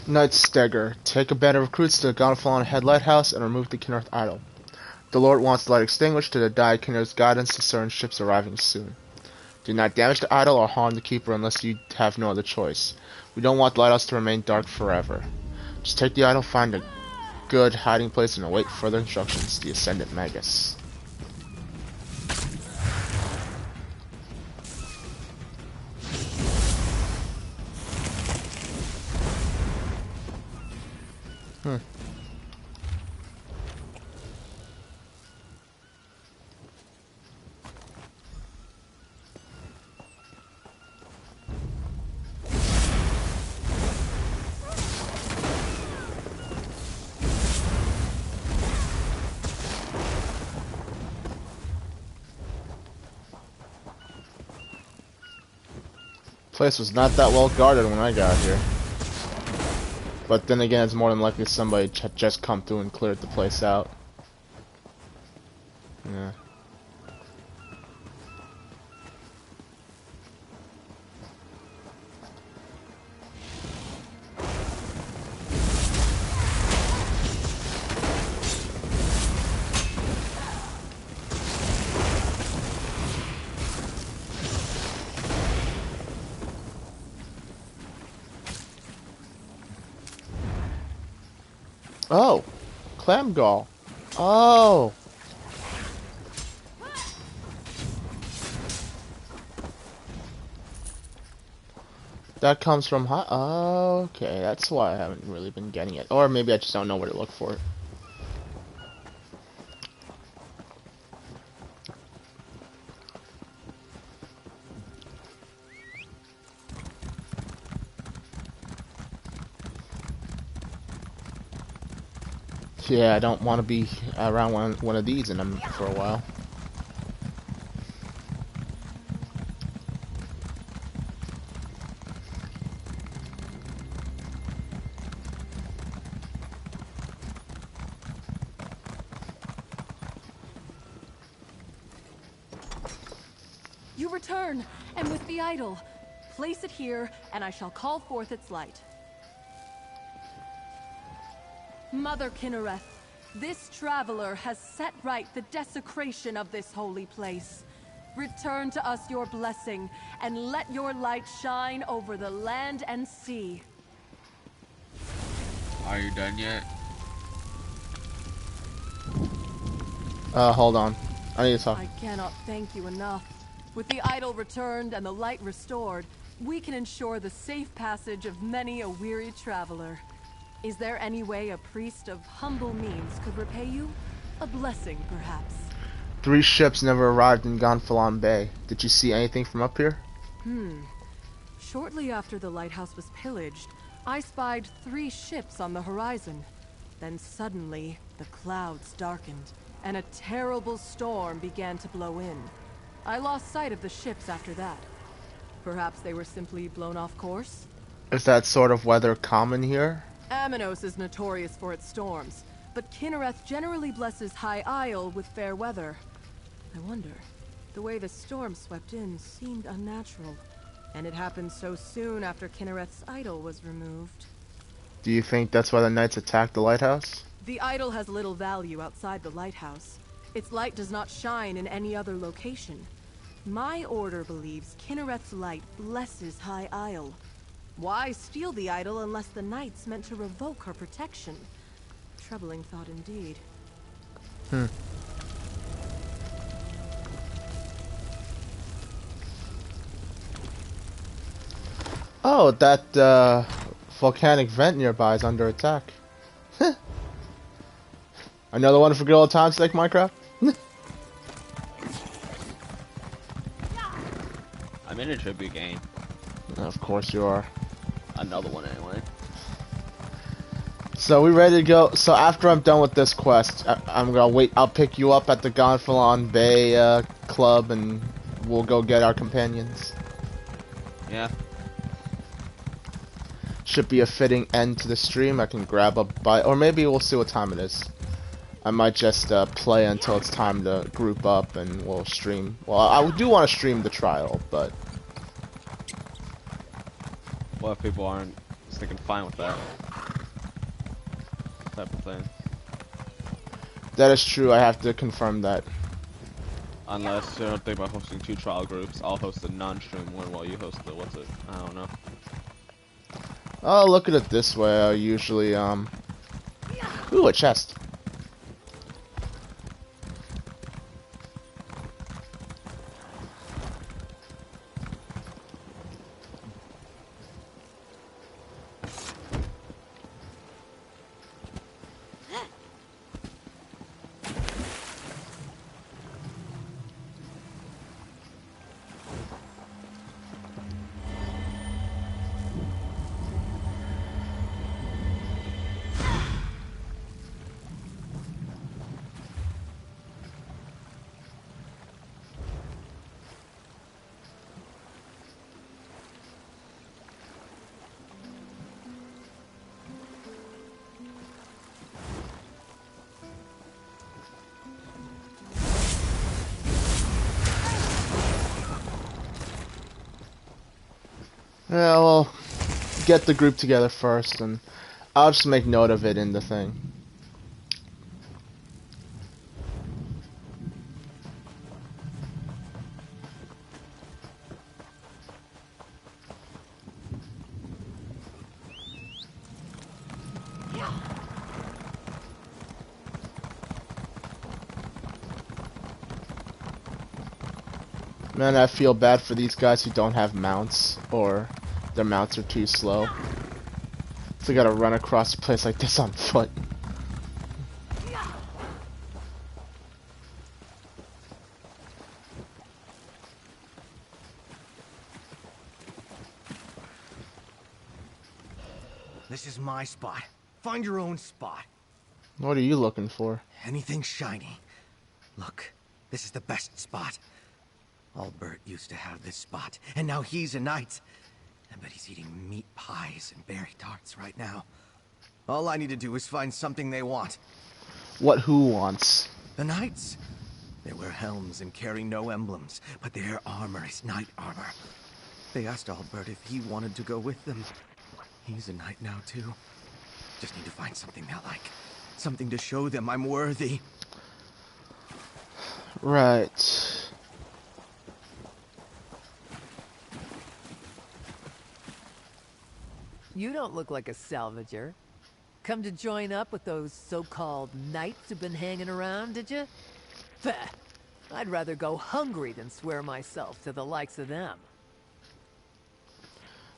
Knight Steger, take a band of recruits to the Gonfalon Head Lighthouse and remove the Kinnereth idol. The Lord wants the light extinguished to die Kinnereth's guidance to certain ships arriving soon. Do not damage the idol or harm the keeper unless you have no other choice. We don't want the lighthouse to remain dark forever. Just take the idol, find a good hiding place, and await further instructions. The Ascendant Magus. Place was not that well guarded when I got here. But then again, it's more than likely somebody had just come through and cleared the place out. Yeah. Oh, Clamgall. Oh. That comes from oh, okay, that's why I haven't really been getting it. Or maybe I just don't know where to look for it. Yeah, I don't want to be around one of these in them for a while.
You return, and with the idol. Place it here, and I shall call forth its light. Mother Kinnereth, this traveler has set right the desecration of this holy place. Return to us your blessing, and let your light shine over the land and sea.
Are you done yet?
Hold on. I need to talk.
I cannot thank you enough. With the idol returned and the light restored, we can ensure the safe passage of many a weary traveler. Is there any way a priest of humble means could repay you? A blessing, perhaps?
3 ships never arrived in Gonfalon Bay. Did you see anything from up here?
Shortly after the lighthouse was pillaged, I spied 3 ships on the horizon. Then suddenly, the clouds darkened, and a terrible storm began to blow in. I lost sight of the ships after that. Perhaps they were simply blown off course?
Is that sort of weather common here?
Amanos is notorious for its storms, but Kinnereth generally blesses High Isle with fair weather. I wonder, the way the storm swept in seemed unnatural, and it happened so soon after Kinnereth's idol was removed.
Do you think that's why the knights attacked the lighthouse?
The idol has little value outside the lighthouse. Its light does not shine in any other location. My order believes Kinnereth's light blesses High Isle. Why steal the idol unless the knights meant to revoke her protection? Troubling thought indeed.
Oh, that volcanic vent nearby is under attack. Another one for good old times like Minecraft?
I'm in a tribute game.
Of course you are.
Another one anyway.
So we ready to go? So after I'm done with this quest, I'm gonna wait. I'll pick you up at the Gonfalon Bay club, and we'll go get our companions.
Yeah.
Should be a fitting end to the stream. I can grab a bite, or maybe we'll see what time it is. I might just play until it's time to group up, and we'll stream. Well, I do want to stream the trial, but
what if people aren't sticking fine with that type of thing?
That is true. I have to confirm that.
Unless you don't think about hosting 2 trial groups, I'll host the non-stream one while you host the I don't know.
Oh, look at it this way. I usually ooh, a chest. Yeah, well, get the group together first, and I'll just make note of it in the thing. Man, I feel bad for these guys who don't have mounts, or their mounts are too slow. So they gotta run across a place like this on foot.
This is my spot. Find your own spot.
What are you looking for?
Anything shiny. Look, this is the best spot. Albert used to have this spot, and now he's a knight. I bet he's eating meat pies and berry tarts right now. All I need to do is find something they want.
What who wants?
The knights. They wear helms and carry no emblems, but their armor is knight armor. They asked Albert if he wanted to go with them. He's a knight now, too. Just need to find something they'll like. Something to show them I'm worthy.
Right.
You don't look like a salvager. Come to join up with those so-called knights who've been hanging around, did you? Pfeh. I'd rather go hungry than swear myself to the likes of them.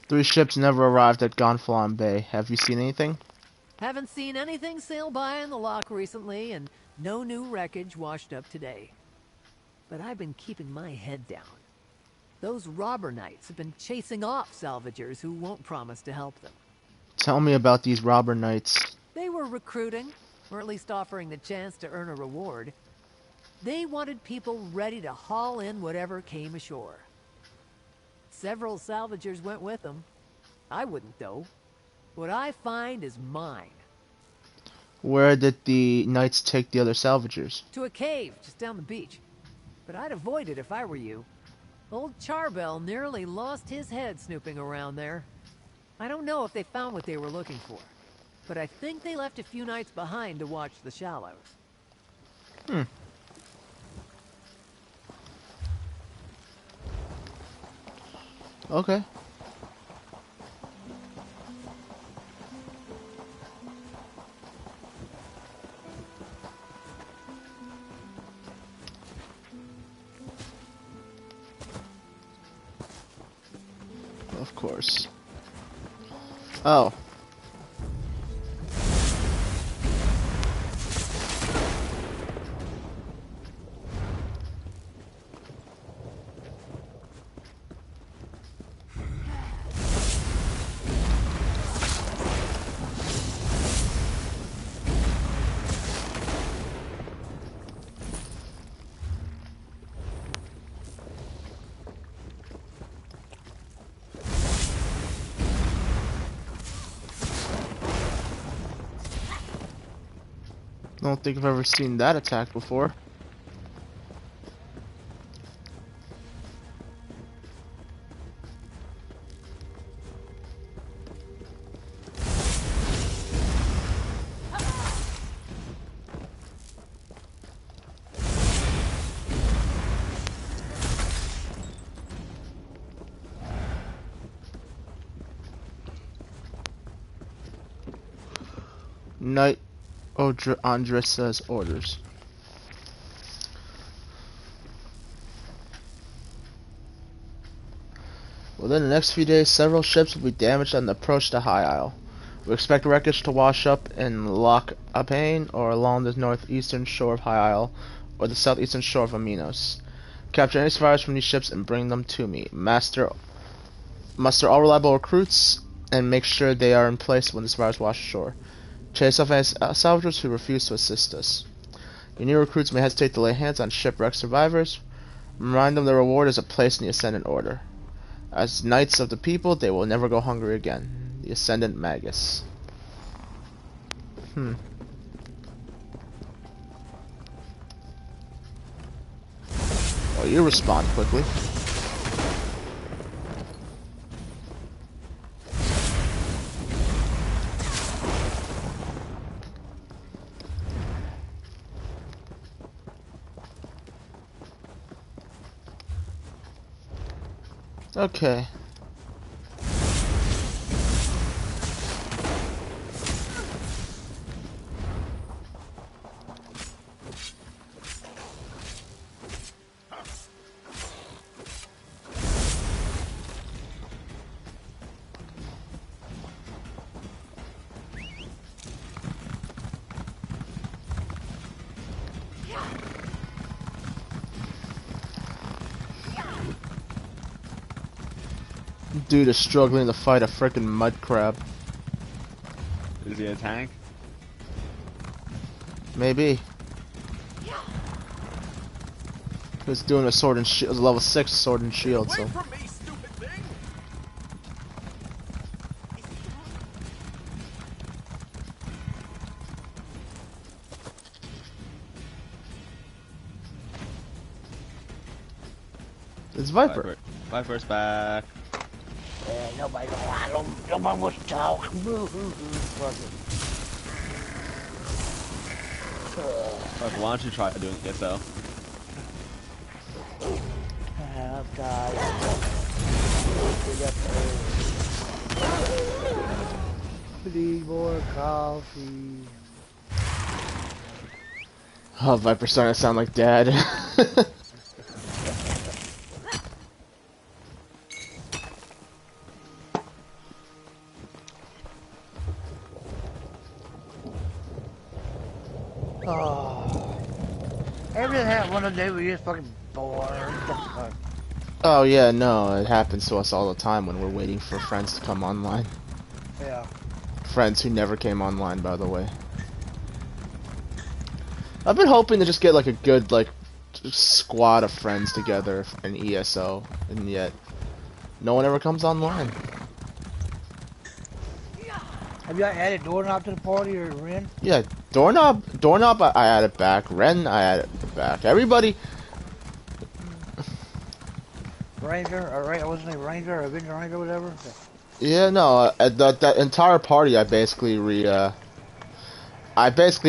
3 ships never arrived at Gonfalon Bay. Have you seen anything?
Haven't seen anything sail by in the lock recently, and no new wreckage washed up today. But I've been keeping my head down. Those robber knights have been chasing off salvagers who won't promise to help them.
Tell me about these robber knights.
They were recruiting, or at least offering the chance to earn a reward. They wanted people ready to haul in whatever came ashore. Several salvagers went with them. I wouldn't, though. What I find is mine.
Where did the knights take the other salvagers?
To a cave just down the beach. But I'd avoid it if I were you. Old Charbel nearly lost his head snooping around there. I don't know if they found what they were looking for, but I think they left a few knights behind to watch the shallows.
Okay. Of course. Oh. I don't think I've ever seen that attack before. Knight Andressa's orders. Within the next few days, several ships will be damaged on the approach to High Isle. We expect wreckage to wash up in Loch Apane or along the northeastern shore of High Isle or the southeastern shore of Aminos. Capture any survivors from these ships and bring them to me. Muster all reliable recruits and make sure they are in place when the survivors wash ashore. Chase off any salvagers who refuse to assist us. Your new recruits may hesitate to lay hands on shipwreck survivors. Remind them the reward is a place in the Ascendant Order. As knights of the people, they will never go hungry again. The Ascendant Magus. Oh, you respond quickly. Okay. Dude is struggling to fight a frickin' mud crab.
Is he a tank?
Maybe. He's doing a sword and shield, level 6 sword and shield, so. It's Viper.
Viper's back.
Nobody wants to talk.
Viper, why don't you try doing it yourself?
I'm tired. Need more coffee.
Oh, Viper starting to sound like Dad.
Oh. Everything happened one day we just fucking bored.
Oh yeah, no, it happens to us all the time when we're waiting for friends to come online.
Yeah.
Friends who never came online, by the way. I've been hoping to just get like a good like squad of friends together in ESO, and yet no one ever comes online.
Have you added Doorknob to the party or Ren?
Yeah, Doorknob, I added back. Ren, I added back. Everybody.
Ranger, or wasn't it Ranger or Avenger Ranger or whatever?
Yeah, no, that entire party I basically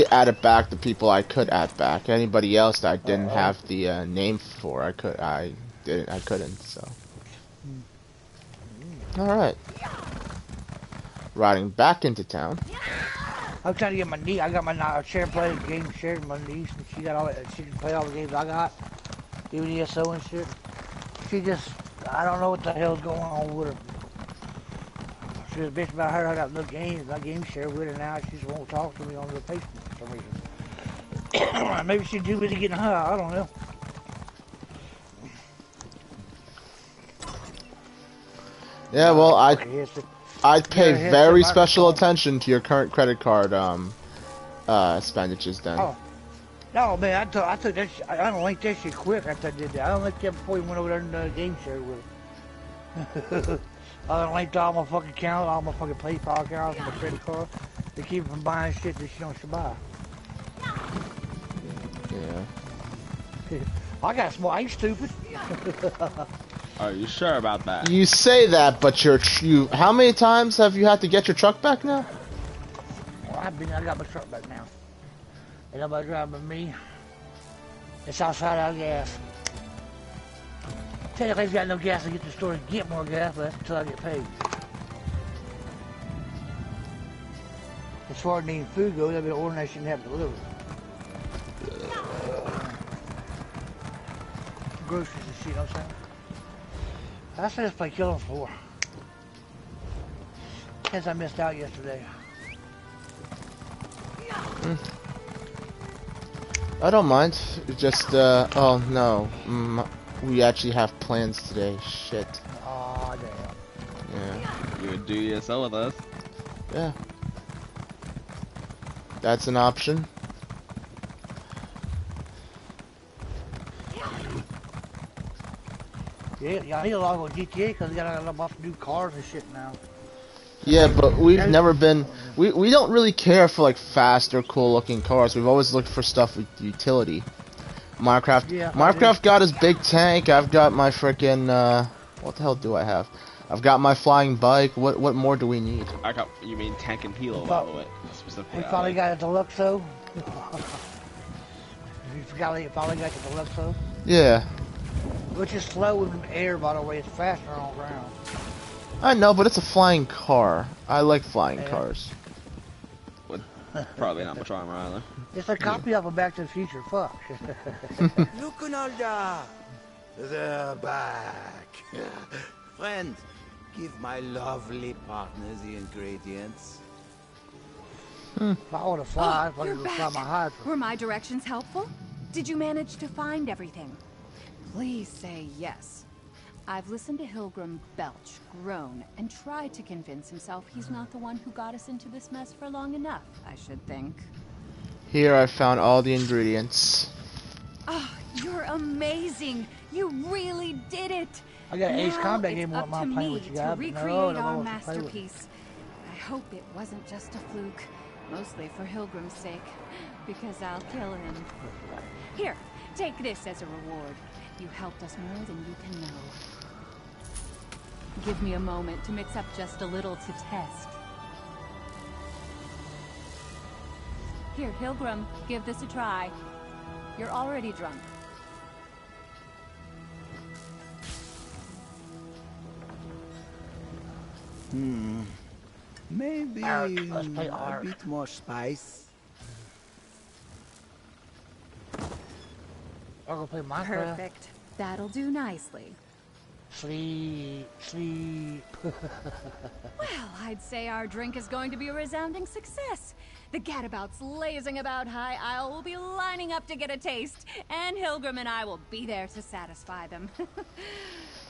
added back the people I could add back. Anybody else that I didn't have the name for, I couldn't. So. All right. Riding back into town.
I'm trying to get my niece. I got my share play game shared with my niece, and she got all that. She can play all the games I got, even ESO and shit. She just, I don't know what the hell's going on with her. She was bitching about her. I got no games. I game share with her now. She just won't talk to me on the Facebook for some reason. Maybe she's too busy getting high. I don't know.
Yeah, well, I'd pay very special attention to your current credit card expenditures then.
Oh. No, man, I took that shit, I unlinked that shit quick after I did that. I unlinked that before you went over there and game share with her. I unlinked all my fucking accounts, all my fucking PayPal accounts, my credit card, to keep her from buying shit that she don't should buy.
Yeah.
I got smart, I ain't stupid.
Are you sure about that?
You say that, but how many times have you had to get your truck back now?
Well, I got my truck back now. Ain't nobody driving but me. It's outside our gas. Technically, I've got no gas to get to the store to get more gas, but that's until I get paid. As far as needing food goes, I've been ordering that shit and have it delivered. Groceries and shit, you know what I'm saying? I said let's play Killing Floor. Since I missed out yesterday.
I don't mind. It's just, oh no. We actually have plans today. Shit.
Aw, damn.
Yeah. You would do ESO with us.
Yeah. That's an option.
Yeah, I need to log on GTA because they got a bunch of new cars and shit now.
Yeah, but we've never been... We don't really care for, like, fast or cool-looking cars. We've always looked for stuff with utility. Minecraft got his big tank. I've got my frickin', what the hell do I have? I've got my flying bike. What more do we need?
You mean tank and Hilo, by the way. Specifically.
We finally got a Deluxo. You forgot you finally got the Deluxo?
Yeah.
Which is slow in the air, by the way. It's faster on ground.
I know, but it's a flying car. I like flying cars.
Probably not much armor either.
It's a copy of a Back to the Future. Fuck.
Lukunalda! They're back. Friend, give my lovely partner the ingredients.
If I want to fly, if I can fly my hide.
Were my directions helpful? Did you manage to find everything? Please say yes. I've listened to Hilgrim belch, groan, and try to convince himself he's not the one who got us into this mess for long enough, I should think.
Here I found all the ingredients.
Oh, you're amazing! You really did it!
I got an Ace Combat game
up
I'm
to
playing
me
with you
to
guys.
recreate our masterpiece. I hope it wasn't just a fluke. Mostly for Hilgrim's sake, because I'll kill him. Here, take this as a reward. You helped us more than you can know. Give me a moment to mix up just a little to test. Here, Hilgrim, give this a try. You're already drunk.
Maybe a bit more spice.
I'll go play Minecraft.
Perfect. That'll do nicely.
Sleep.
Well, I'd say our drink is going to be a resounding success. The gadabouts lazing about High Isle will be lining up to get a taste, and Hilgrim and I will be there to satisfy them.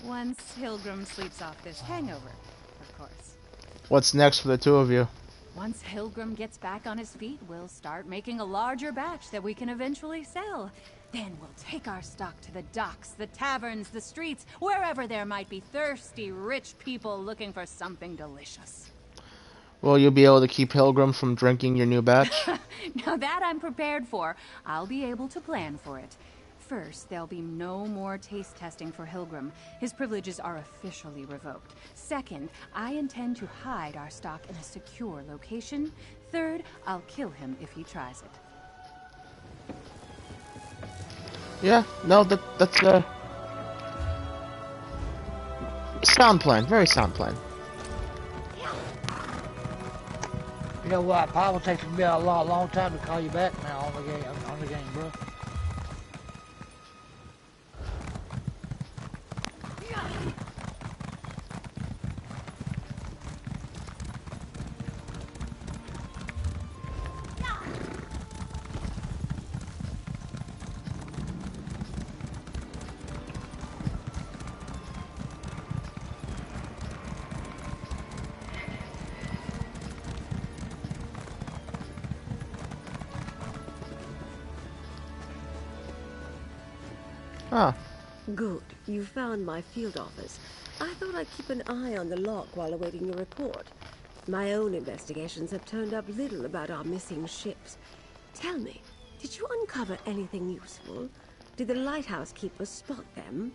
Once Hilgrim sleeps off this hangover, of course.
What's next for the two of you?
Once Hilgrim gets back on his feet, we'll start making a larger batch that we can eventually sell. Then we'll take our stock to the docks, the taverns, the streets, wherever there might be thirsty, rich people looking for something delicious.
Will you be able to keep Hilgrim from drinking your new batch?
Now that I'm prepared for, I'll be able to plan for it. First, there'll be no more taste testing for Hilgrim. His privileges are officially revoked. Second, I intend to hide our stock in a secure location. Third, I'll kill him if he tries it.
Yeah, no, that's a sound plan, very sound plan.
You know what? Probably takes me a long time to call you back now on the game, bro.
Ah.
Good. You found my field office. I thought I'd keep an eye on the lock while awaiting your report. My own investigations have turned up little about our missing ships. Tell me, did you uncover anything useful? Did the lighthouse keeper spot them?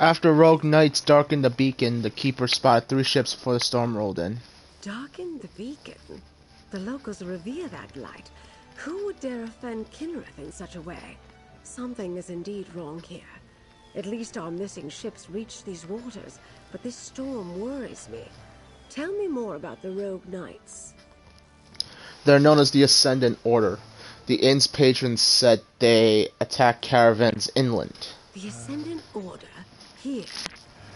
After rogue knights darkened the beacon, the keeper spotted 3 ships before the storm rolled in.
Darken the beacon? The locals revere that light. Who would dare offend Kinnereth in such a way? Something is indeed wrong here. At least our missing ships reached these waters, but this storm worries me. Tell me more about the rogue knights.
They're known as the Ascendant Order. The inn's patrons said they attack caravans inland.
The Ascendant Order? Here?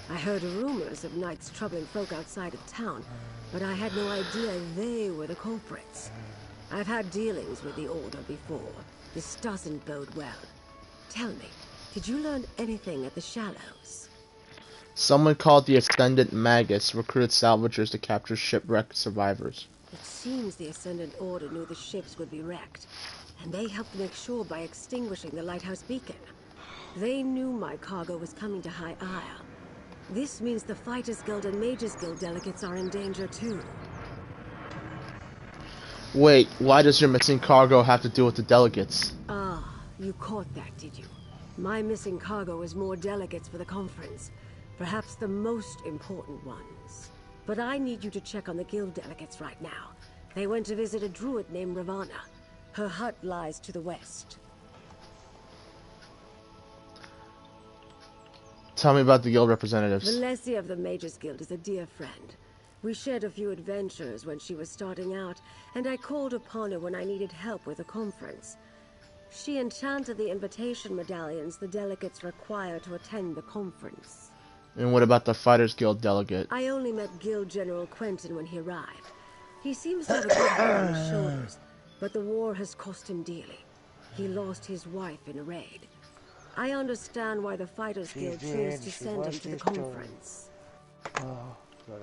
I heard rumors of knights troubling folk outside of town, but I had no idea they were the culprits. I've had dealings with the Order before. This doesn't bode well. Tell me, did you learn anything at the Shallows?
Someone called the Ascendant Magus recruited salvagers to capture shipwrecked survivors.
It seems the Ascendant Order knew the ships would be wrecked, and they helped make sure by extinguishing the lighthouse beacon. They knew my cargo was coming to High Isle. This means the Fighters Guild and Mages Guild delegates are in danger too.
Wait, why does your missing cargo have to do with the delegates?
Ah, you caught that, did you? My missing cargo is more delegates for the conference. Perhaps the most important ones. But I need you to check on the guild delegates right now. They went to visit a druid named Ravana. Her hut lies to the west.
Tell me about the guild representatives.
Valencia of the Mages Guild is a dear friend. We shared a few adventures when she was starting out, and I called upon her when I needed help with a conference. She enchanted the invitation medallions the delegates require to attend the conference.
And what about the Fighters Guild delegate?
I only met Guild General Quentin when he arrived. He seems to have a good head on his shoulders, but the war has cost him dearly. He lost his wife in a raid. I understand why the Fighters Guild chose to send him to the conference.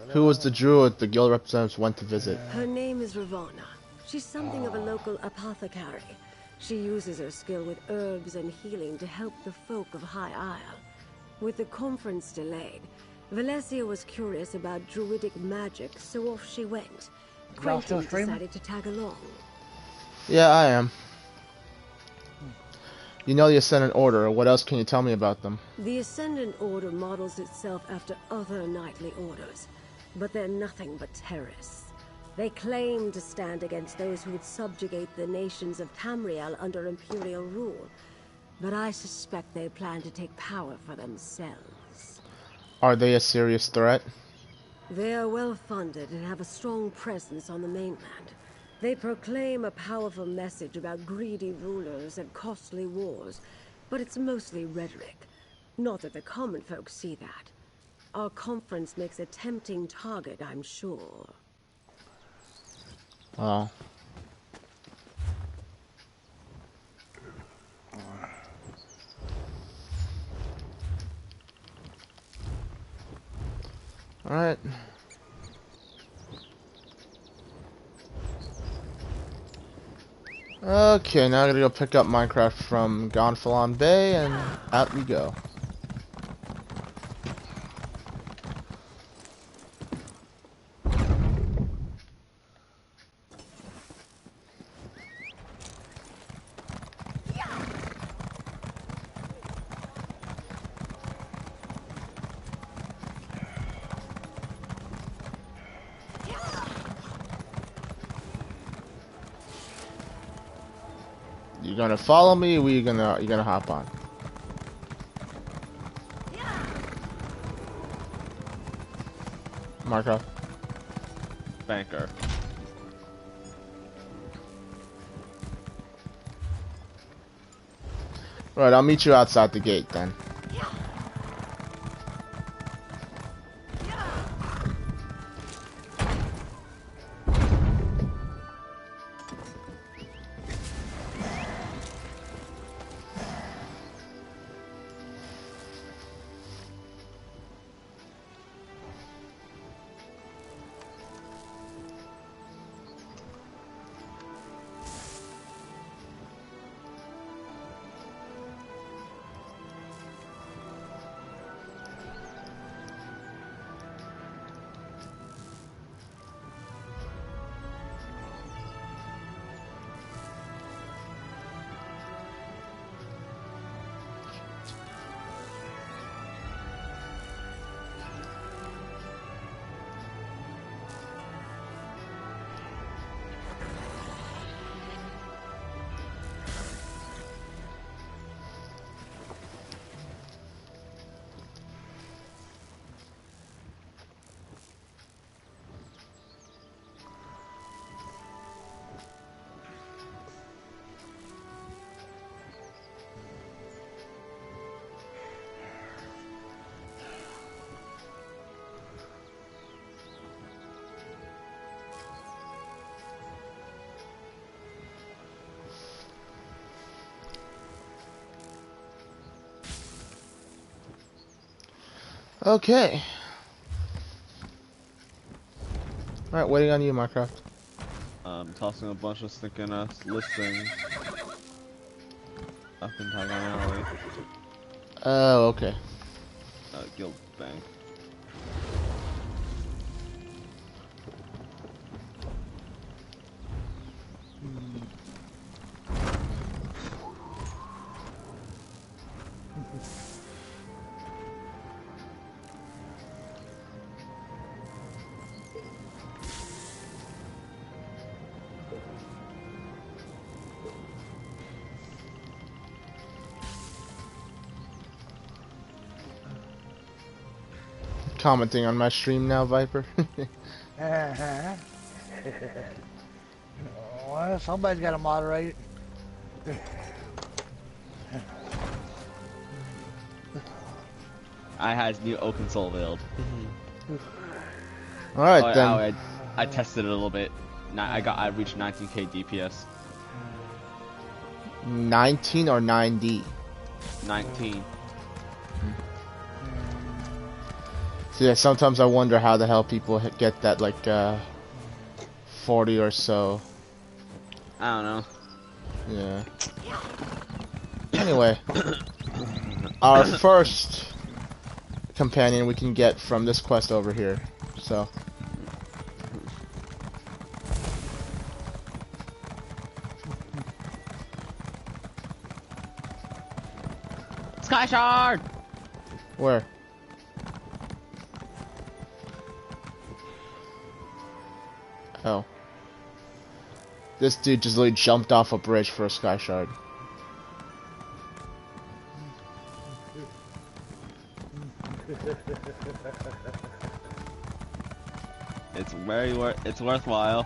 Who was the druid the guild representatives went to visit?
Her name is Ravana. She's something of a local apothecary. She uses her skill with herbs and healing to help the folk of High Isle. With the conference delayed, Valencia was curious about druidic magic, so off she went. Quentin decided to tag along.
Yeah, I am. You know the Ascendant Order. What else can you tell me about them?
The Ascendant Order models itself after other knightly orders, but they're nothing but terrorists. They claim to stand against those who would subjugate the nations of Tamriel under Imperial rule, but I suspect they plan to take power for themselves.
Are they a serious threat?
They are well funded and have a strong presence on the mainland. They proclaim a powerful message about greedy rulers and costly wars, But it's mostly rhetoric. Not that the common folk see that. Our conference makes a tempting target, I'm sure.
Well. Alright. Okay, now I gotta go pick up Minecraft from Gonfalon Bay, and out we go. You gonna follow me, or you gonna hop on? Marco.
Banker.
Right, I'll meet you outside the gate then. Okay. Alright, waiting on you, Minecraft.
Tossing a bunch of stinking listings up in Taiwan Alley.
Oh, okay.
Guild Bank.
Commenting on my stream now, Viper.
Well, somebody's got to moderate it.
I has new Oaken Soul build.
Alright then.
I tested it a little bit. I reached 19k DPS.
19 or 9D?
19.
So yeah, sometimes I wonder how the hell people get that, like, 40 or so.
I don't know.
Yeah. Anyway. Our first companion we can get from this quest over here. So.
Sky Shard!
Where? Oh. This dude just literally jumped off a bridge for a Sky Shard.
It's worthwhile.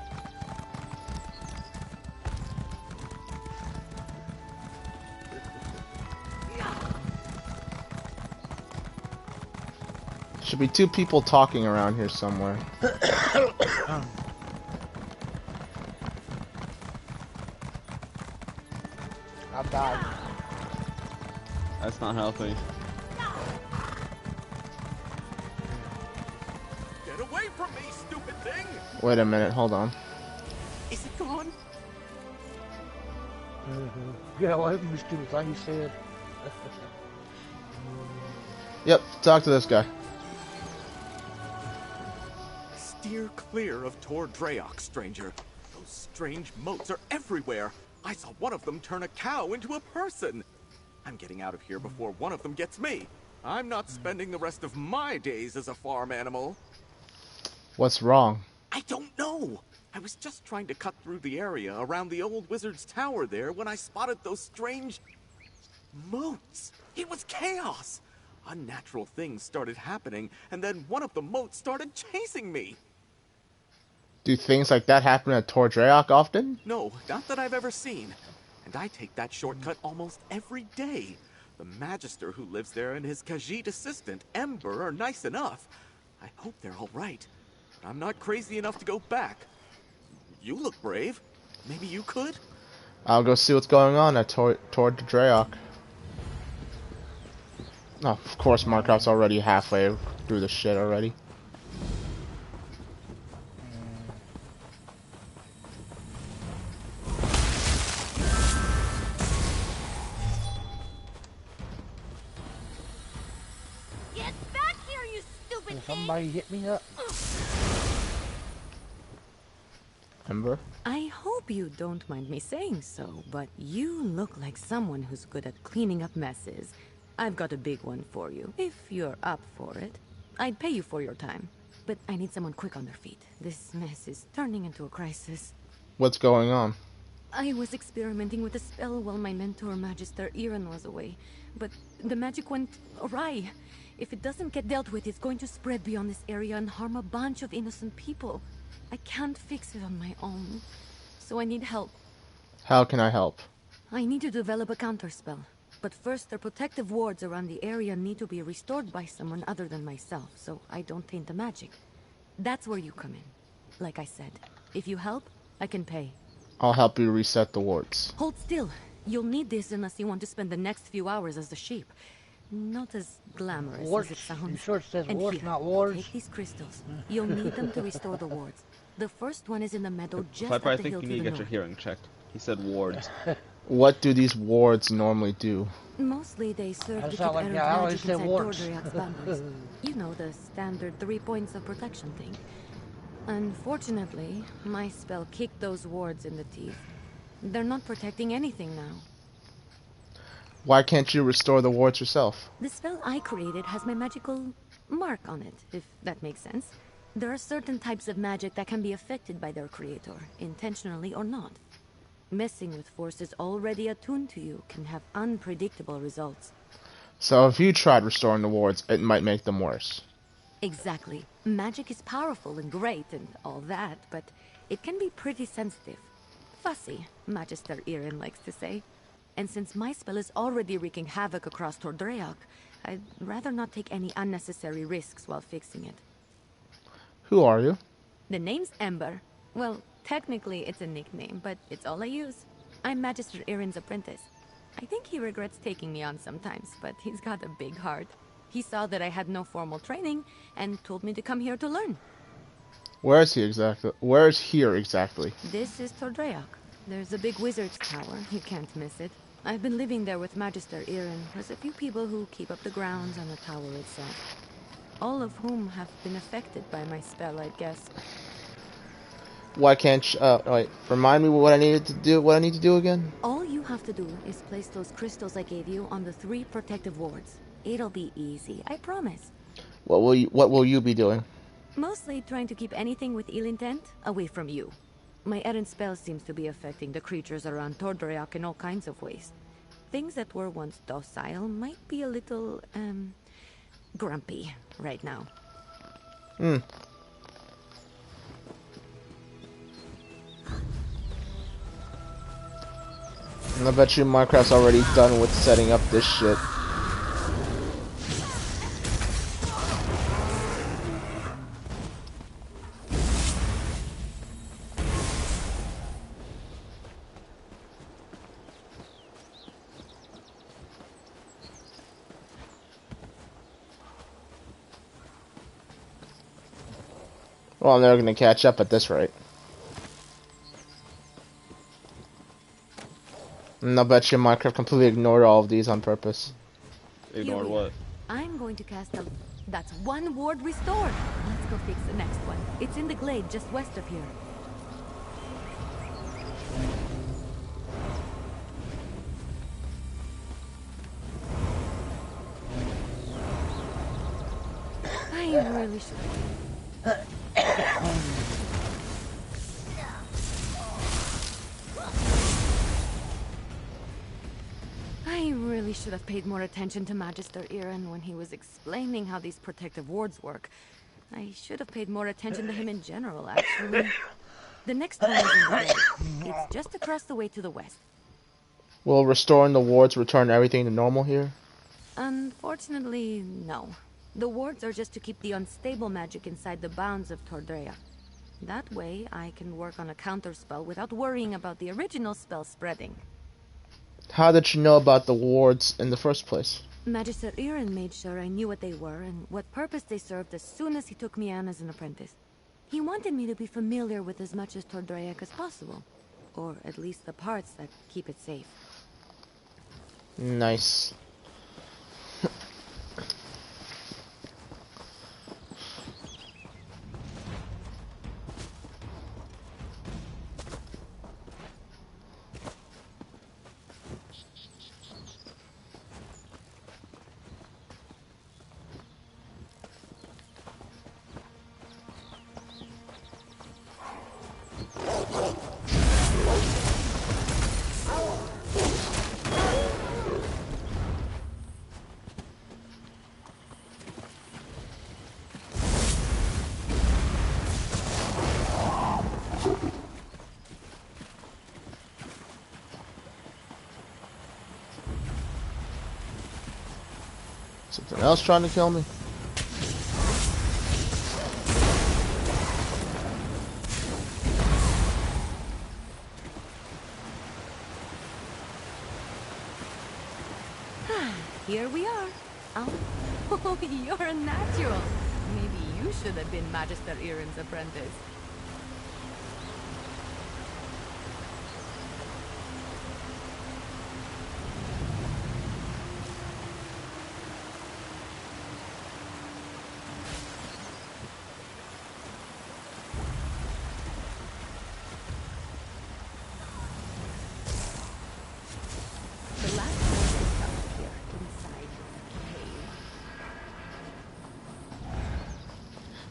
Should be two people talking around here somewhere.
I died.
That's not healthy.
Get away from me, stupid thing!
Wait a minute, hold on.
Is it gone?
Get away from me, stupid thing, you said.
Yep, talk to this guy.
Steer clear of Tor Dreyok, stranger. Those strange moats are everywhere. I saw one of them turn a cow into a person. I'm getting out of here before one of them gets me. I'm not spending the rest of my days as a farm animal.
What's wrong?
I don't know. I was just trying to cut through the area around the old wizard's tower there when I spotted those strange moats. It was chaos. Unnatural things started happening, and then one of the moats started chasing me.
Do things like that happen at Tor Dreyok often?
No, not that I've ever seen. And I take that shortcut almost every day. The Magister who lives there and his Khajiit assistant, Ember, are nice enough. I hope they're all right. But I'm not crazy enough to go back. You look brave. Maybe you could?
I'll go see what's going on at Tor Dreyok. Oh, of course, Markov's already halfway through the shit already.
Get back here, you stupid thing!
Somebody hit me up.
Ember?
I hope you don't mind me saying so, but you look like someone who's good at cleaning up messes. I've got a big one for you, if you're up for it. I'd pay you for your time, but I need someone quick on their feet. This mess is turning into a crisis.
What's going on?
I was experimenting with a spell while my mentor, Magister Iren, was away, but the magic went awry. If it doesn't get dealt with, it's going to spread beyond this area and harm a bunch of innocent people. I can't fix it on my own, so I need help.
How can I help?
I need to develop a counterspell. But first, the protective wards around the area need to be restored by someone other than myself, so I don't taint the magic. That's where you come in. Like I said, if you help, I can pay.
I'll help you reset the wards.
Hold still. You'll need this unless you want to spend the next few hours as a sheep. Not as glamorous
Wards?
as it sounds.
You sure it says
And
wards,
here,
not wards?
take these crystals. You'll need them to restore the wards. The first one is in the meadow just
Piper, I
up the
think
hill
you
to
need
the
to get your
north.
hearing checked. He said wards.
What do these wards normally do?
Mostly they serve to
That's
keep
not like-
errant
yeah, I always
magic
say
inside
wards.
Dordreak's boundaries. You know, the standard 3 points of protection thing. Unfortunately, my spell kicked those wards in the teeth. They're not protecting anything now.
Why can't you restore the wards yourself?
The spell I created has my magical mark on it, if that makes sense. There are certain types of magic that can be affected by their creator, intentionally or not. Messing with forces already attuned to you can have unpredictable results.
So if you tried restoring the wards, it might make them worse.
Exactly. Magic is powerful and great and all that, but it can be pretty sensitive. Fussy, Magister Iren likes to say. And since my spell is already wreaking havoc across Tor Dreyok, I'd rather not take any unnecessary risks while fixing it.
Who are you?
The name's Ember. Well, technically it's a nickname, but it's all I use. I'm Magister Iren's apprentice. I think he regrets taking me on sometimes, but he's got a big heart. He saw that I had no formal training and told me to come here to learn.
Where is he exactly? Where is here exactly?
This is Tor Dreyok. There's a big wizard's tower. You can't miss it. I've been living there with Magister Iren. There's a few people who keep up the grounds and the tower itself. All of whom have been affected by my spell, I guess.
Why can't you, wait, remind me what I needed to do, what I need to do again?
All you have to do is place those crystals I gave you on the 3 protective wards. It'll be easy, I promise.
What will you be doing?
Mostly trying to keep anything with ill intent away from you. My errant spell seems to be affecting the creatures around Tor Dreyok in all kinds of ways. Things that were once docile might be a little, grumpy right now.
And I bet you Minecraft's already done with setting up this shit. Well, I'm never gonna catch up at this rate. And I bet you Minecraft completely ignored all of these on purpose.
Ignored what?
I'm going to cast a... That's one ward restored. Let's go fix the next one. It's in the glade just west of here. I really should. I really should have paid more attention to Magister Iren when he was explaining how these protective wards work. I should have paid more attention to him in general, actually. The next one is in the glade. It's just across the way to the west.
Will restoring the wards return everything to normal here?
Unfortunately, no. The wards are just to keep the unstable magic inside the bounds of Tordrea. That way, I can work on a counterspell without worrying about the original spell spreading.
How did you know about the wards in the first place?
Magister Iren made sure I knew what they were and what purpose they served as soon as he took me on as an apprentice. He wanted me to be familiar with as much as Tordreac as possible. Or at least the parts that keep it safe.
Nice. Something else trying to kill me?
Here we are. Oh, you're a natural. Maybe you should have been Magister Iren's apprentice.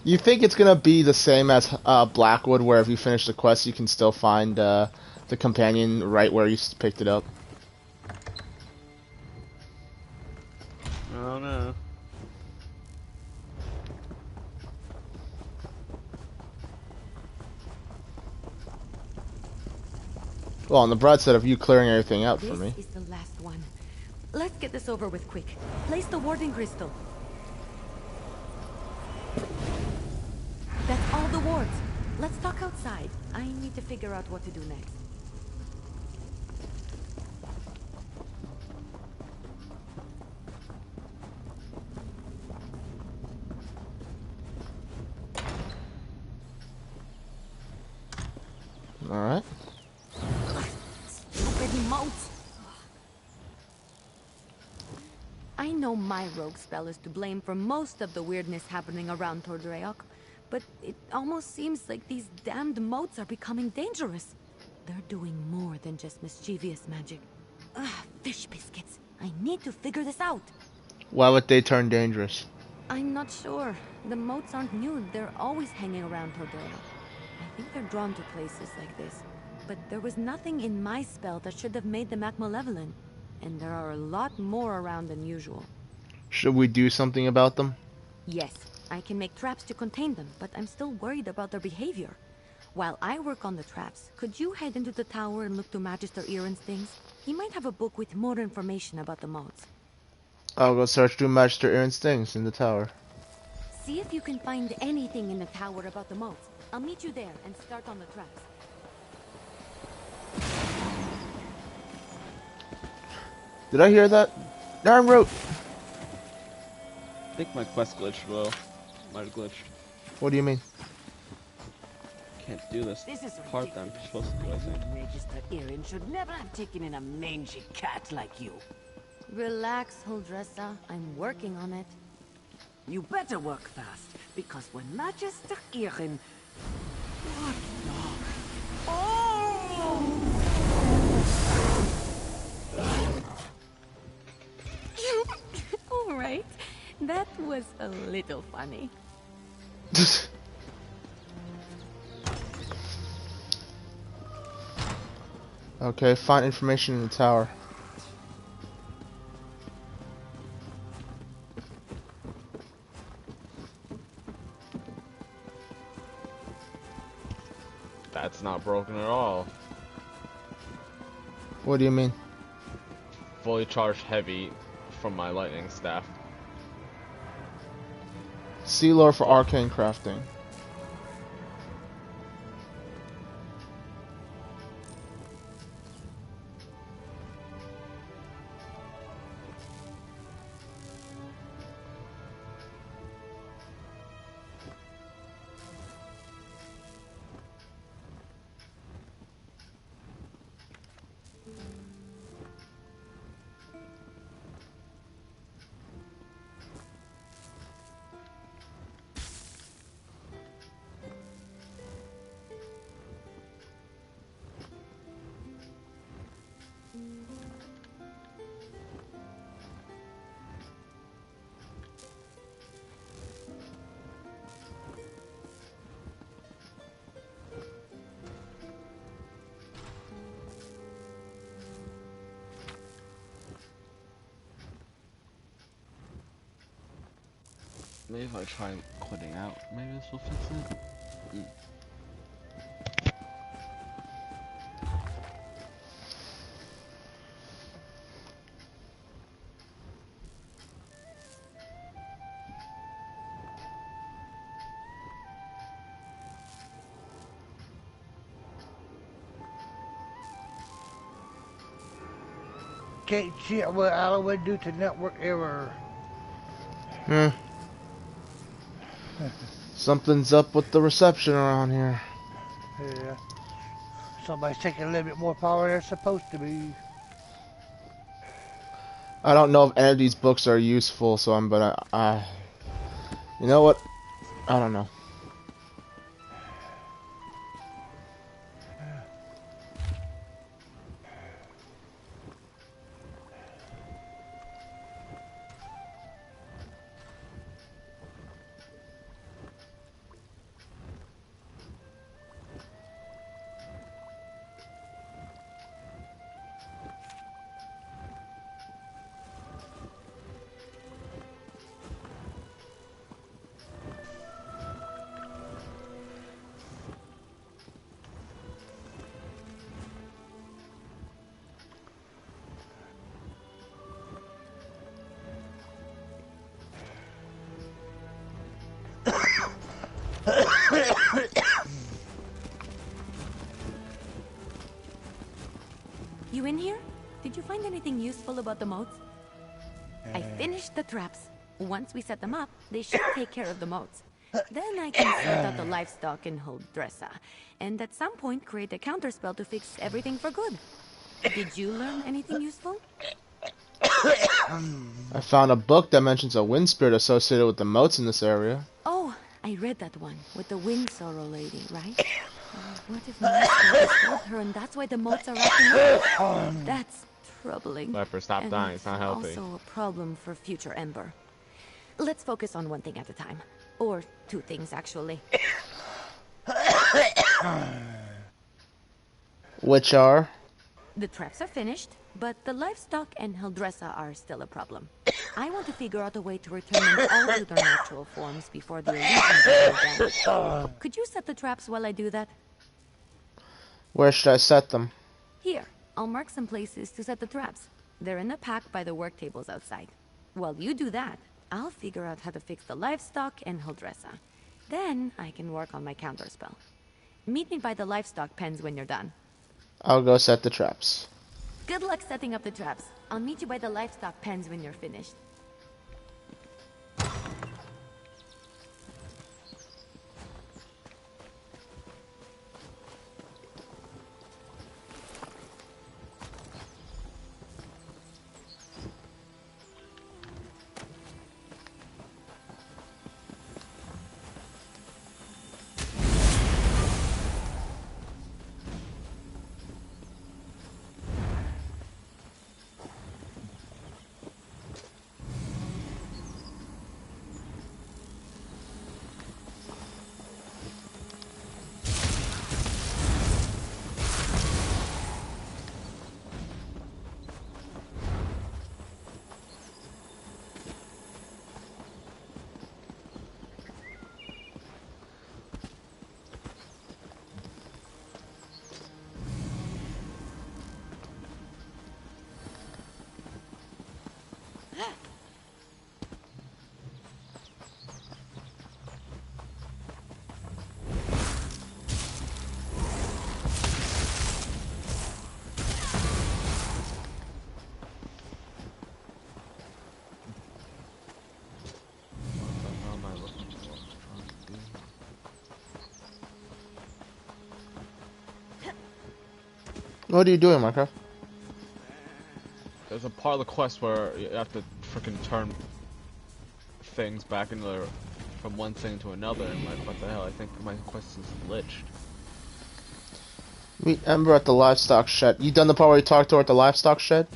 You think it's gonna be the same as Blackwood, where if you finish the quest, you can still find the companion right where you picked it up?
I don't know.
Well, on the bright side of you clearing everything out for me.
This is the last one. Let's get this over with quick. Place the warding crystal. That's all the wards. Let's talk outside. I need to figure out what to do next.
Alright.
Stupid moats. I know my rogue spell is to blame for most of the weirdness happening around Tordreac, but it almost seems like these damned moats are becoming dangerous. They're doing more than just mischievous magic. Ugh, fish biscuits. I need to figure this out.
Why would they turn dangerous?
I'm not sure. The moats aren't new. They're always hanging around Tordreac. I think they're drawn to places like this. But there was nothing in my spell that should have made them act malevolent. And there are a lot more around than usual.
Should we do something about them?
Yes, I can make traps to contain them, but I'm still worried about their behavior. While I work on the traps, could you head into the tower and look to Magister Iren's things? He might have a book with more information about the mods.
I'll go search through Magister Iren's things in the tower.
See if you can find anything in the tower about the mods. I'll meet you there and start on the traps.
Did I hear that? Darn root!
I think my quest glitched, Will. Might have glitched.
What do you mean?
do this
This is
part that I'm supposed to do, I think.
Magister Irin should never have taken in a mangy cat like you.
Relax, Huldressa. I'm working on it.
You better work fast, because when Magister Irin... What the... Oh!
All right. That was a little funny.
Okay, find information in the tower.
That's not broken at all.
What do you mean?
Fully charged heavy from my lightning staff.
See lore for arcane crafting.
Maybe if I try quitting out, maybe this will fix it.
Can't see what Alloy due to network error.
Something's up with the reception around here.
Yeah. Somebody's taking a little bit more power than they're supposed to be.
I don't know if any of these books are useful, so you know what? I don't know.
You in here? Did you find anything useful about the moats? I finished the traps. Once we set them up, they should take care of the moats. Then I can sort out the livestock in Huldressa, and at some point create a counterspell to fix everything for good. Did you learn anything useful?
I found a book that mentions a wind spirit associated with the moats in this area.
Oh, I read that one, with the wind sorrow lady, right? What if Master disturbed her and that's why the moats are acting up? That's troubling.
Viper, stop
and
dying, it's not healthy.
Also a problem for future Ember. Let's focus on one thing at a time. Or two things, actually.
Which are?
The traps are finished, but the livestock and Huldressa are still a problem. I want to figure out a way to return them all to their natural forms before the illusions are damaged. Could you set the traps while I do that?
Where should I set them?
Here, I'll mark some places to set the traps. They're in a pack by the work tables outside. While you do that, I'll figure out how to fix the livestock and Huldressa. Then I can work on my counterspell. Meet me by the livestock pens when you're done.
I'll go set the traps.
Good luck setting up the traps. I'll meet you by the livestock pens when you're finished.
What are you doing, Minecraft?
There's a part of the quest where you have to freaking turn things back into from one thing to another, and like, what the hell? I think my quest is glitched.
Meet Ember at the livestock shed. You done the part where you talked to her at the livestock shed?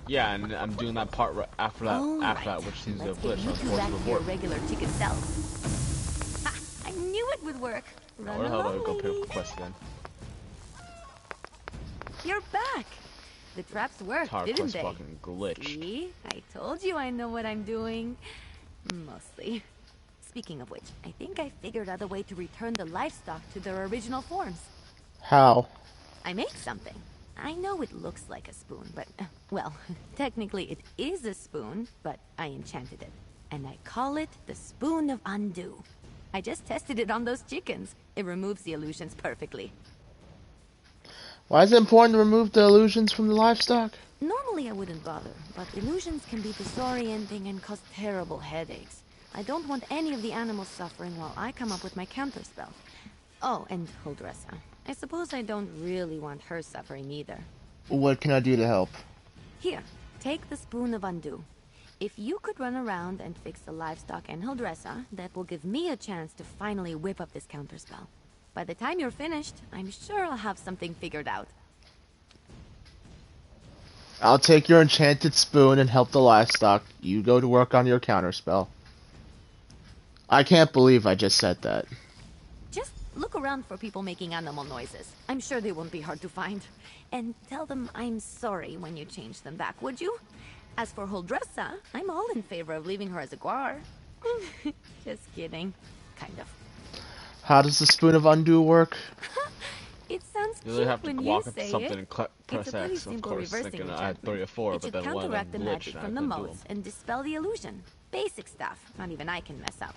Yeah, and I'm doing that part after that, which seems to have glitched. So I'm supposed to report.
Regular chicken self. Ha! I knew it would work.
Where the hell do I go pick up the quest again?
You're back. The traps worked, didn't
Quest
they?
fucking glitched.
See? I told you I know what I'm doing. Mostly. Speaking of which, I think I figured out a way to return the livestock to their original forms.
How?
I made something. I know it looks like a spoon, but, well, technically it is a spoon, but I enchanted it. And I call it the Spoon of Undo. I just tested it on those chickens. It removes the illusions perfectly.
Why is it important to remove the illusions from the livestock?
Normally I wouldn't bother, but illusions can be disorienting and cause terrible headaches. I don't want any of the animals suffering while I come up with my counterspell. Oh, and Huldressa. I suppose I don't really want her suffering either.
What can I do to help?
Here, take the Spoon of Undo. If you could run around and fix the livestock and Huldressa, that will give me a chance to finally whip up this counterspell. By the time you're finished, I'm sure I'll have something figured out.
I'll take your enchanted spoon and help the livestock. You go to work on your counterspell. I can't believe I just said that.
Just look around for people making animal noises. I'm sure they won't be hard to find. And tell them I'm sorry when you change them back, would you? As for Huldressa, I'm all in favor of leaving her as a guar. Just kidding. Kind of.
How does the Spoon of Undo work?
It sounds
You really
cute
have to
when
walk
you
up to
say
something
it.
and press
It's a pretty
X, of
simple
course,
reversing
thinking I had
enchantment.
3 or 4,
It
but
should
then one of them
counteract the magic
glitched and I
from the
couldn't do
moats
them.
and dispel the illusion. Basic stuff. Not even I can mess up.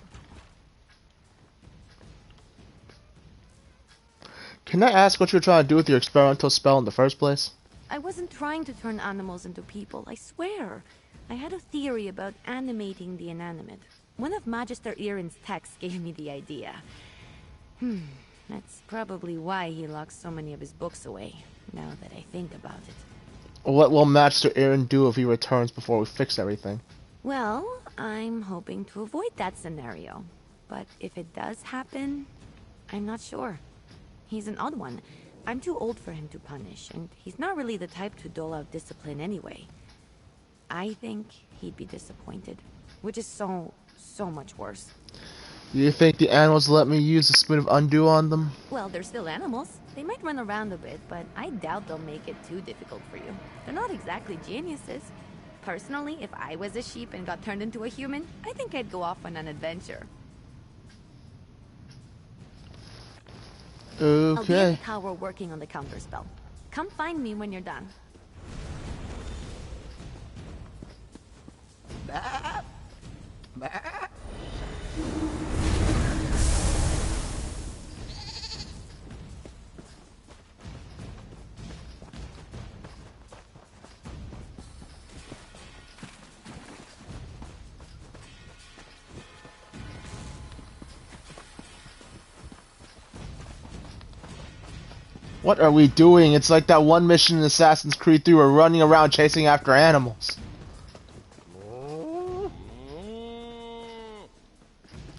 Can I ask what you're trying to do with your experimental spell in the first place?
I wasn't trying to turn animals into people, I swear. I had a theory about animating the inanimate. One of Magister Irin's texts gave me the idea. That's probably why he locks so many of his books away, now that I think about it.
What will Master Aaron do if he returns before we fix everything?
Well, I'm hoping to avoid that scenario. But if it does happen, I'm not sure. He's an odd one. I'm too old for him to punish, and he's not really the type to dole out discipline anyway. I think he'd be disappointed, which is so much worse.
Do you think the animals let me use the Spoon of Undo on them?
Well, they're still animals. They might run around a bit, but I doubt they'll make it too difficult for you. They're not exactly geniuses. Personally, if I was a sheep and got turned into a human, I think I'd go off on an adventure. I'll be
Okay.
at the tower working on the counterspell. Come find me when you're done.
What are we doing? It's like that one mission in Assassin's Creed 3 we're running around chasing after animals.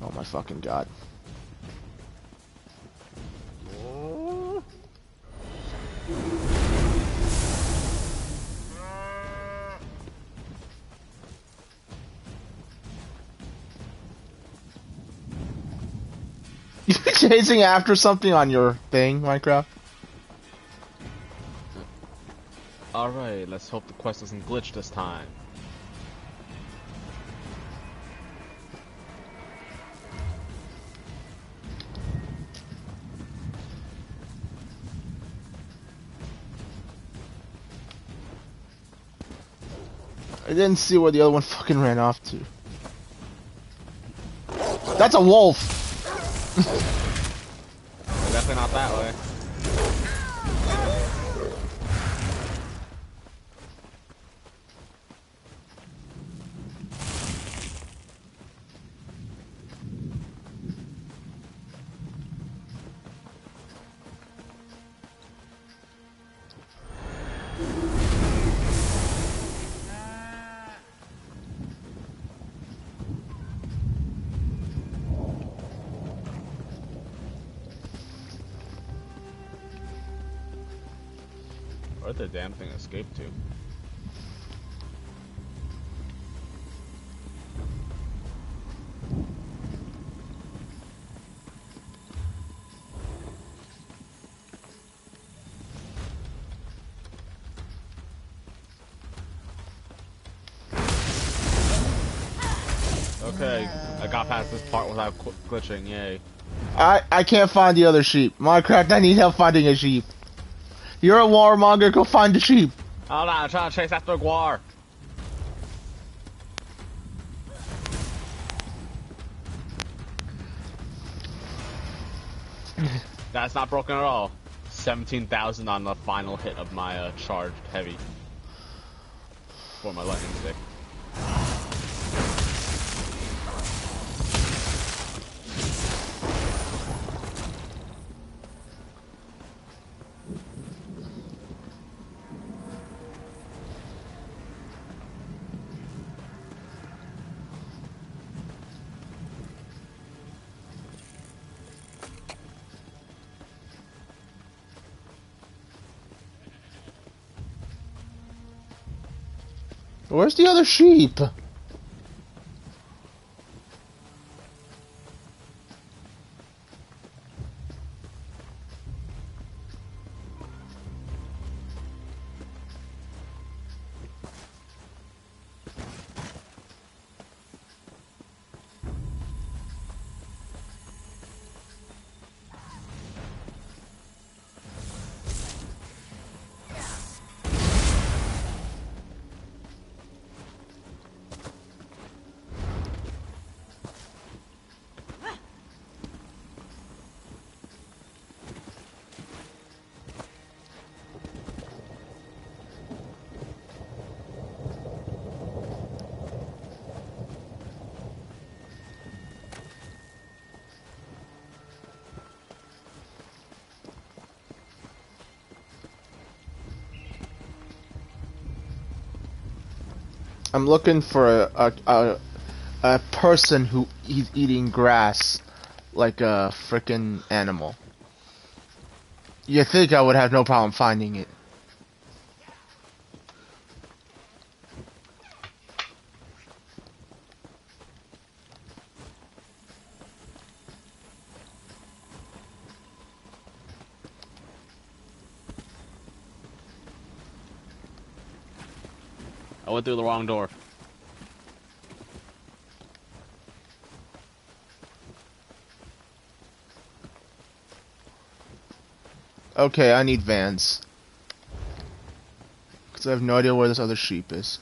Oh my fucking god. You chasing after something on your thing, Minecraft?
Alright, let's hope the quest doesn't glitch this time.
I didn't see where the other one fucking ran off to. That's a wolf!
Definitely not that way. Where'd the damn thing escape to? Okay, I got past this part without glitching, yay.
I can't find the other sheep. Minecraft, I need help finding a sheep. You're a warmonger, go find the sheep.
Hold on, I'm trying to chase after Guar. That's not broken at all. 17,000 on the final hit of my charged heavy. For my lightning stick.
Where's the other sheep? I'm looking for a person who is eating grass like a frickin' animal. You think I would have no problem finding it.
I went through the wrong door.
Okay, I need Vans. Because I have no idea where this other sheep is.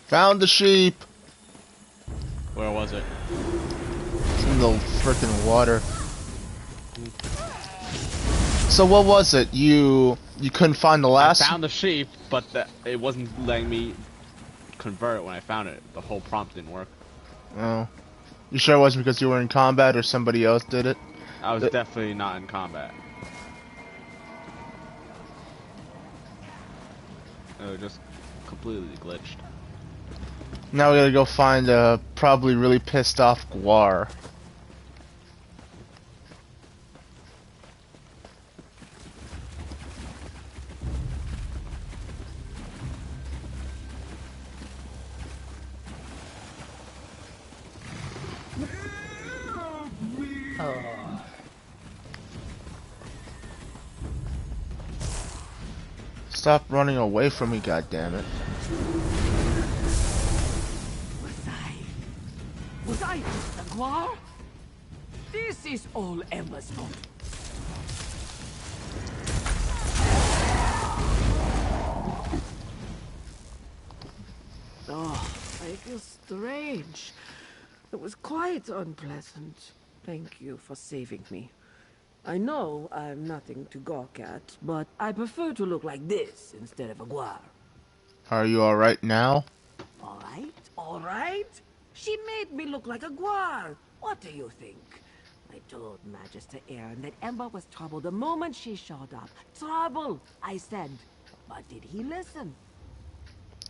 Found the sheep!
Where was it?
It's in the frickin' water. So what was it? You couldn't find the last?
I found the sheep, but it wasn't letting me convert it when I found it. The whole prompt didn't work.
Oh. You sure it wasn't because you were in combat or somebody else did it?
I was definitely not in combat. It was just completely glitched.
Now we gotta go find a probably really pissed off Guar. Stop running away from me, goddammit.
Was I just a guar? This is all Emma's fault. Oh, I feel strange. It was quite unpleasant. Thank you for saving me. I know I'm nothing to gawk at, but I prefer to look like this instead of a guar.
Are you alright now?
Alright, alright. She made me look like a guar. What do you think? I told Magister Aaron that Emma was trouble the moment she showed up. Trouble, I said. But did he listen?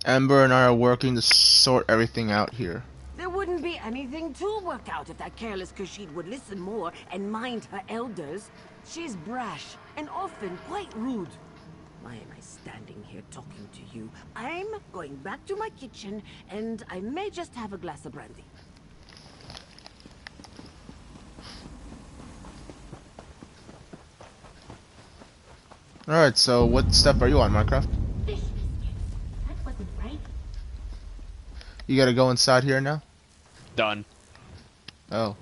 Ember and I are working to sort everything out here.
There wouldn't be anything to work out if that careless Khajiit would listen more and mind her elders. She's brash and often quite rude. Why am I standing here talking to you? I'm going back to my kitchen, and I may just have a glass of brandy.
Alright, so what step are you on, Minecraft?
That wasn't right.
You gotta go inside here now?
Done.
Oh.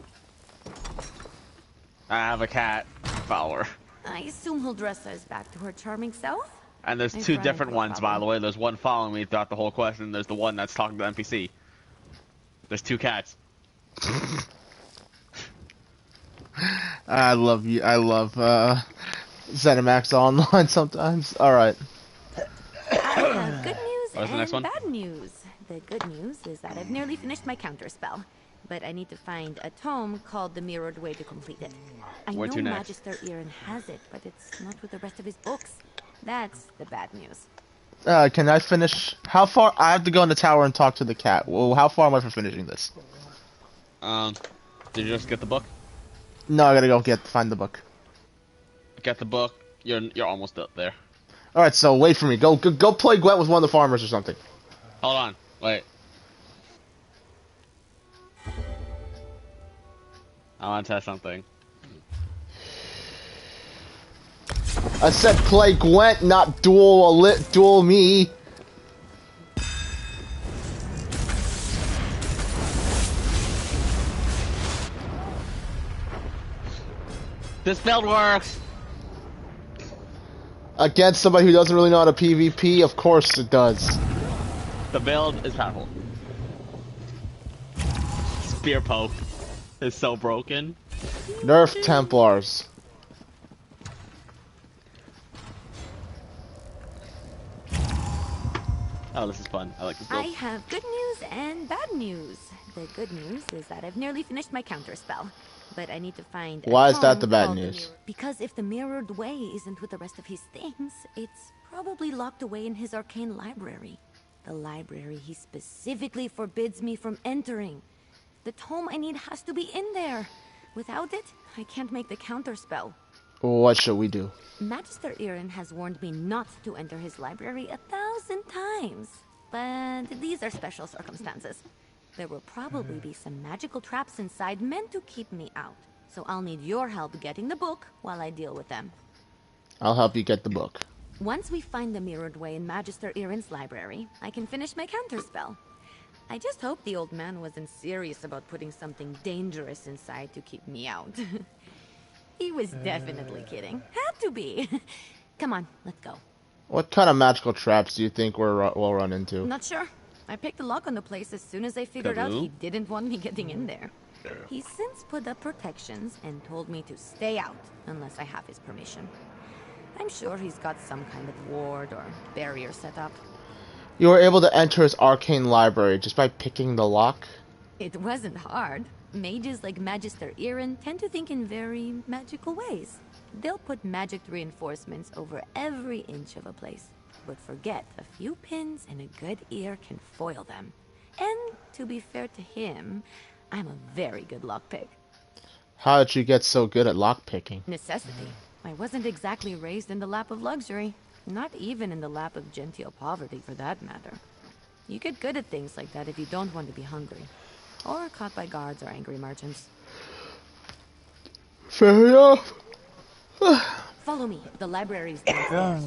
I have a cat follower.
I assume he'll dress us back to her charming self?
And there's
My
two
friend
different
will
ones, by the way. There's one following me throughout the whole quest, and there's the one that's talking to the NPC. There's two cats.
I love you. I love ZeniMax Online sometimes. Alright.
I have good news
What was the next
and
one?
bad news. The good news is that I've nearly finished my counter spell, but I need to find a tome called The Mirrored Way to complete it. I
Where
know
to next?
Magister Aaron has it, but it's not with the rest of his books. That's the bad news.
Can I finish? How far? I have to go in the tower and talk to the cat. Well, how far am I from finishing this?
Did you just get the book?
No, I gotta go find the book.
Get the book. You're almost up there.
Alright, so wait for me. Go play Gwent with one of the farmers or something.
Hold on. Wait. I want to test something.
I said play Gwent, not duel me.
This build works!
Against somebody who doesn't really know how to PvP, of course it does.
The build is powerful. Spear poke is so broken.
Nerf Templars.
Oh, this is fun. I like this build.
I have good news and bad news. The good news is that I've nearly finished my counter spell, but I need to find a
Why is that
tome
the bad
called
news?
Because if the Mirrored Way isn't with the rest of his things, it's probably locked away in his arcane library. The library he specifically forbids me from entering. The tome I need has to be in there. Without it, I can't make the counter spell.
What should we do?
Magister Aaron has warned me not to enter his library 1,000 times. But these are special circumstances. There will probably be some magical traps inside meant to keep me out. So I'll need your help getting the book while I deal with them.
I'll help you get the book.
Once we find the Mirrored Way in Magister Aaron's library, I can finish my counterspell. I just hope the old man wasn't serious about putting something dangerous inside to keep me out. He was definitely kidding. Had to be. Come on, let's go.
What kind of magical traps do you think we'll run into?
Not sure. I picked the lock on the place as soon as I figured out he
Kaboo.
didn't want me getting in there. He's since put up protections and told me to stay out unless I have his permission. I'm sure he's got some kind of ward or barrier set up.
You were able to enter his arcane library just by picking the lock?
It wasn't hard. Mages like Magister Aaron tend to think in very magical ways. They'll put magic reinforcements over every inch of a place, but forget a few pins and a good ear can foil them. And to be fair to him, I'm a very good lockpick.
How did you get so good at lockpicking?
Necessity. I wasn't exactly raised in the lap of luxury, not even in the lap of genteel poverty for that matter. You get good at things like that if you don't want to be hungry, or caught by guards or angry merchants.
Fair enough.
Follow me. The library's downstairs.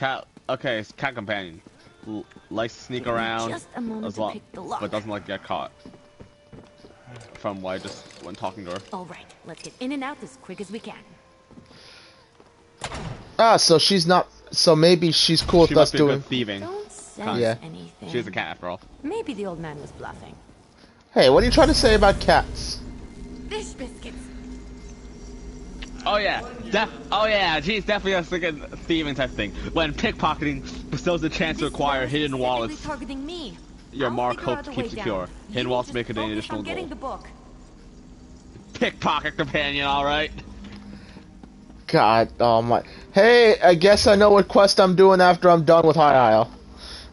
Cat. Okay, it's cat companion. Likes to sneak around
Just a moment
as
to
well,
pick the lock.
but doesn't like to get caught. From what I just when talking to her.
All right, let's get in and out as quick as we can.
Ah, so she's not. So maybe she's cool
She
with us
must be a
doing.
good thieving.
Don't sense
Yeah.
anything.
She's a cat after all.
Maybe the old man was bluffing.
Hey, what are you trying to say about cats?
Fish biscuits.
Oh yeah, she's definitely a freaking thieving type thing. When pickpocketing bestows the chance to acquire hidden wallets,
Targeting me.
your
I'll
mark
figure out
hopes to
a
keep
way
secure.
down.
Hidden
You
wallets
just
make it an
focus
additional
on getting
goal.
the book.
Pickpocket companion, alright.
God, oh my. Hey, I guess I know what quest I'm doing after I'm done with High Isle.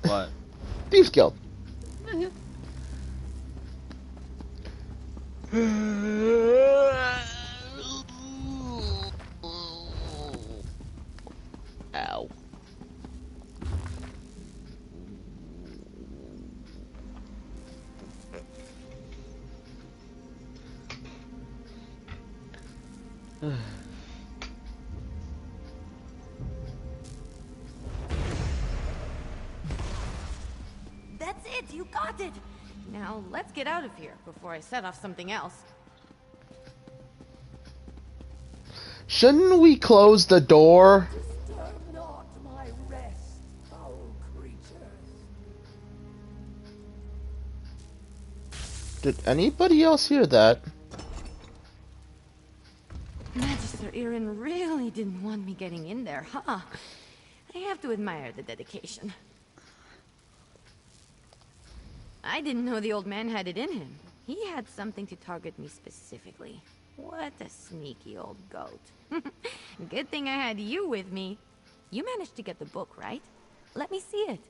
What?
Thieves Guild.
Ow.
That's it. You got it. Now let's get out of here before I set off something else.
Shouldn't we close the door?
Disturb not my rest, foul creatures.
Did anybody else hear that?
Magister Irin really didn't want me getting in there, huh? I have to admire the dedication. I didn't know the old man had it in him. He had something to target me specifically. What a sneaky old goat. Good thing I had you with me. You managed to get the book, right? Let me see it.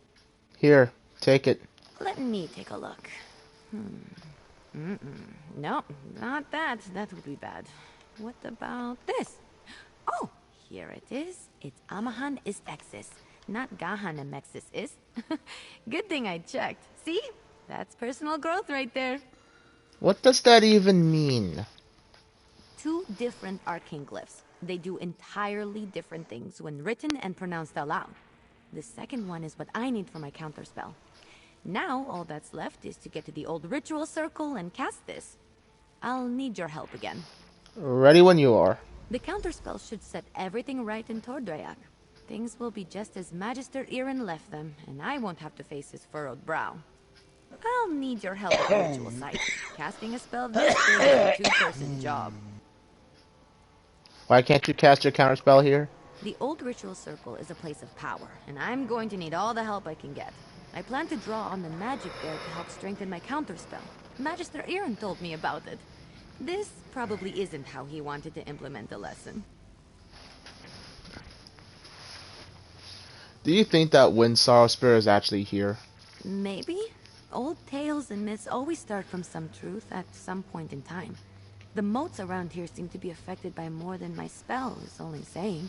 Here, take it.
Let me take a look. No, not that. That would be bad. What about this? Oh, here it is. It's Amahan is Exis, not Gahan Amexis is. Good thing I checked. See? That's personal growth right there.
What does that even mean?
2 different arcane glyphs. They do entirely different things when written and pronounced aloud. The second one is what I need for my counterspell. Now, all that's left is to get to the old ritual circle and cast this. I'll need your help again.
Ready when you are.
The counterspell should set everything right in Tordreyak. Things will be just as Magister Irin left them, and I won't have to face his furrowed brow. I'll need your help at the ritual site. Casting a spell this big is a 2-person job.
Why can't you cast your counterspell here?
The old ritual circle is a place of power, and I'm going to need all the help I can get. I plan to draw on the magic there to help strengthen my counterspell. Magister Irin told me about it. This probably isn't how he wanted to implement the lesson.
Do you think that Wind Sorrow Spirit is actually here?
Maybe? Old tales and myths always start from some truth at some point in time. The moats around here seem to be affected by more than my spell, is all I'm saying.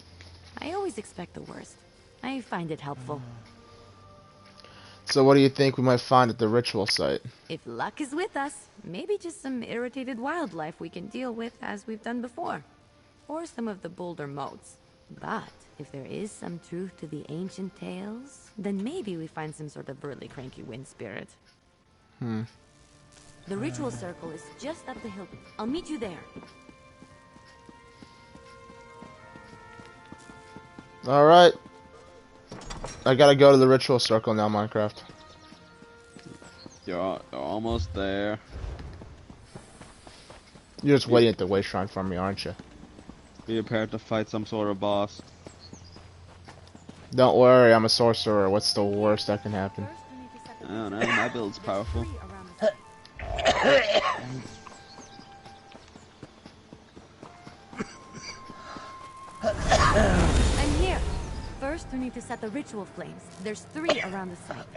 I always expect the worst. I find it helpful.
So what do you think we might find at the ritual site?
If luck is with us, maybe just some irritated wildlife we can deal with as we've done before. Or some of the bolder moats. But if there is some truth to the ancient tales, then maybe we find some sort of really cranky wind spirit. The ritual circle is just up the hill. I'll meet you there.
Alright. I gotta go to the ritual circle now, Minecraft.
You're almost there.
You're just waiting at the way shrine for me, aren't you?
Be prepared to fight some sort of boss.
Don't worry, I'm a sorcerer. What's the worst that can happen?
I don't know, my build's powerful.
I'm here. First, we need to set the ritual flames. There's 3 around the site.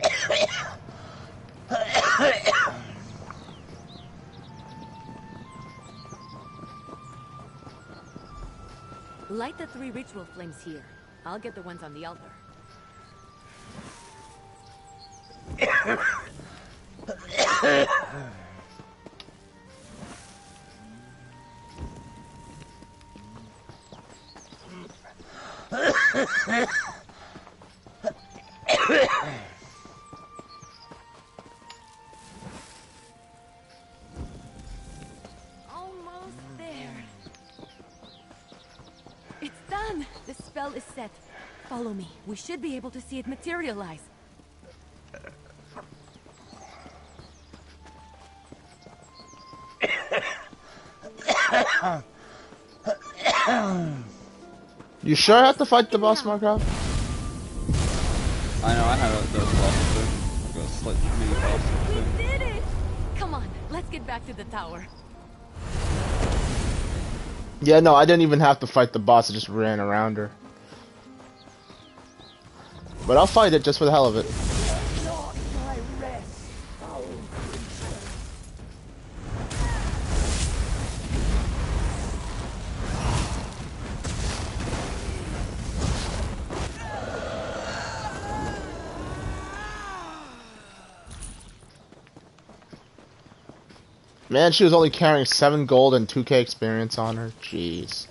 Light the 3 ritual flames here. I'll get the ones on the altar. Almost there. It's done. The spell is set. Follow me. We should be able to see it materialize.
You sure I have to fight the boss, Markov?
I know, I have those bosses too. I've got a slight mini boss
We
too.
did it! Come on, let's get back to the tower.
Yeah, no, I didn't even have to fight the boss, I just ran around her. But I'll fight it just for the hell of it. Man, she was only carrying 7 gold and 2k experience on her. Jeez.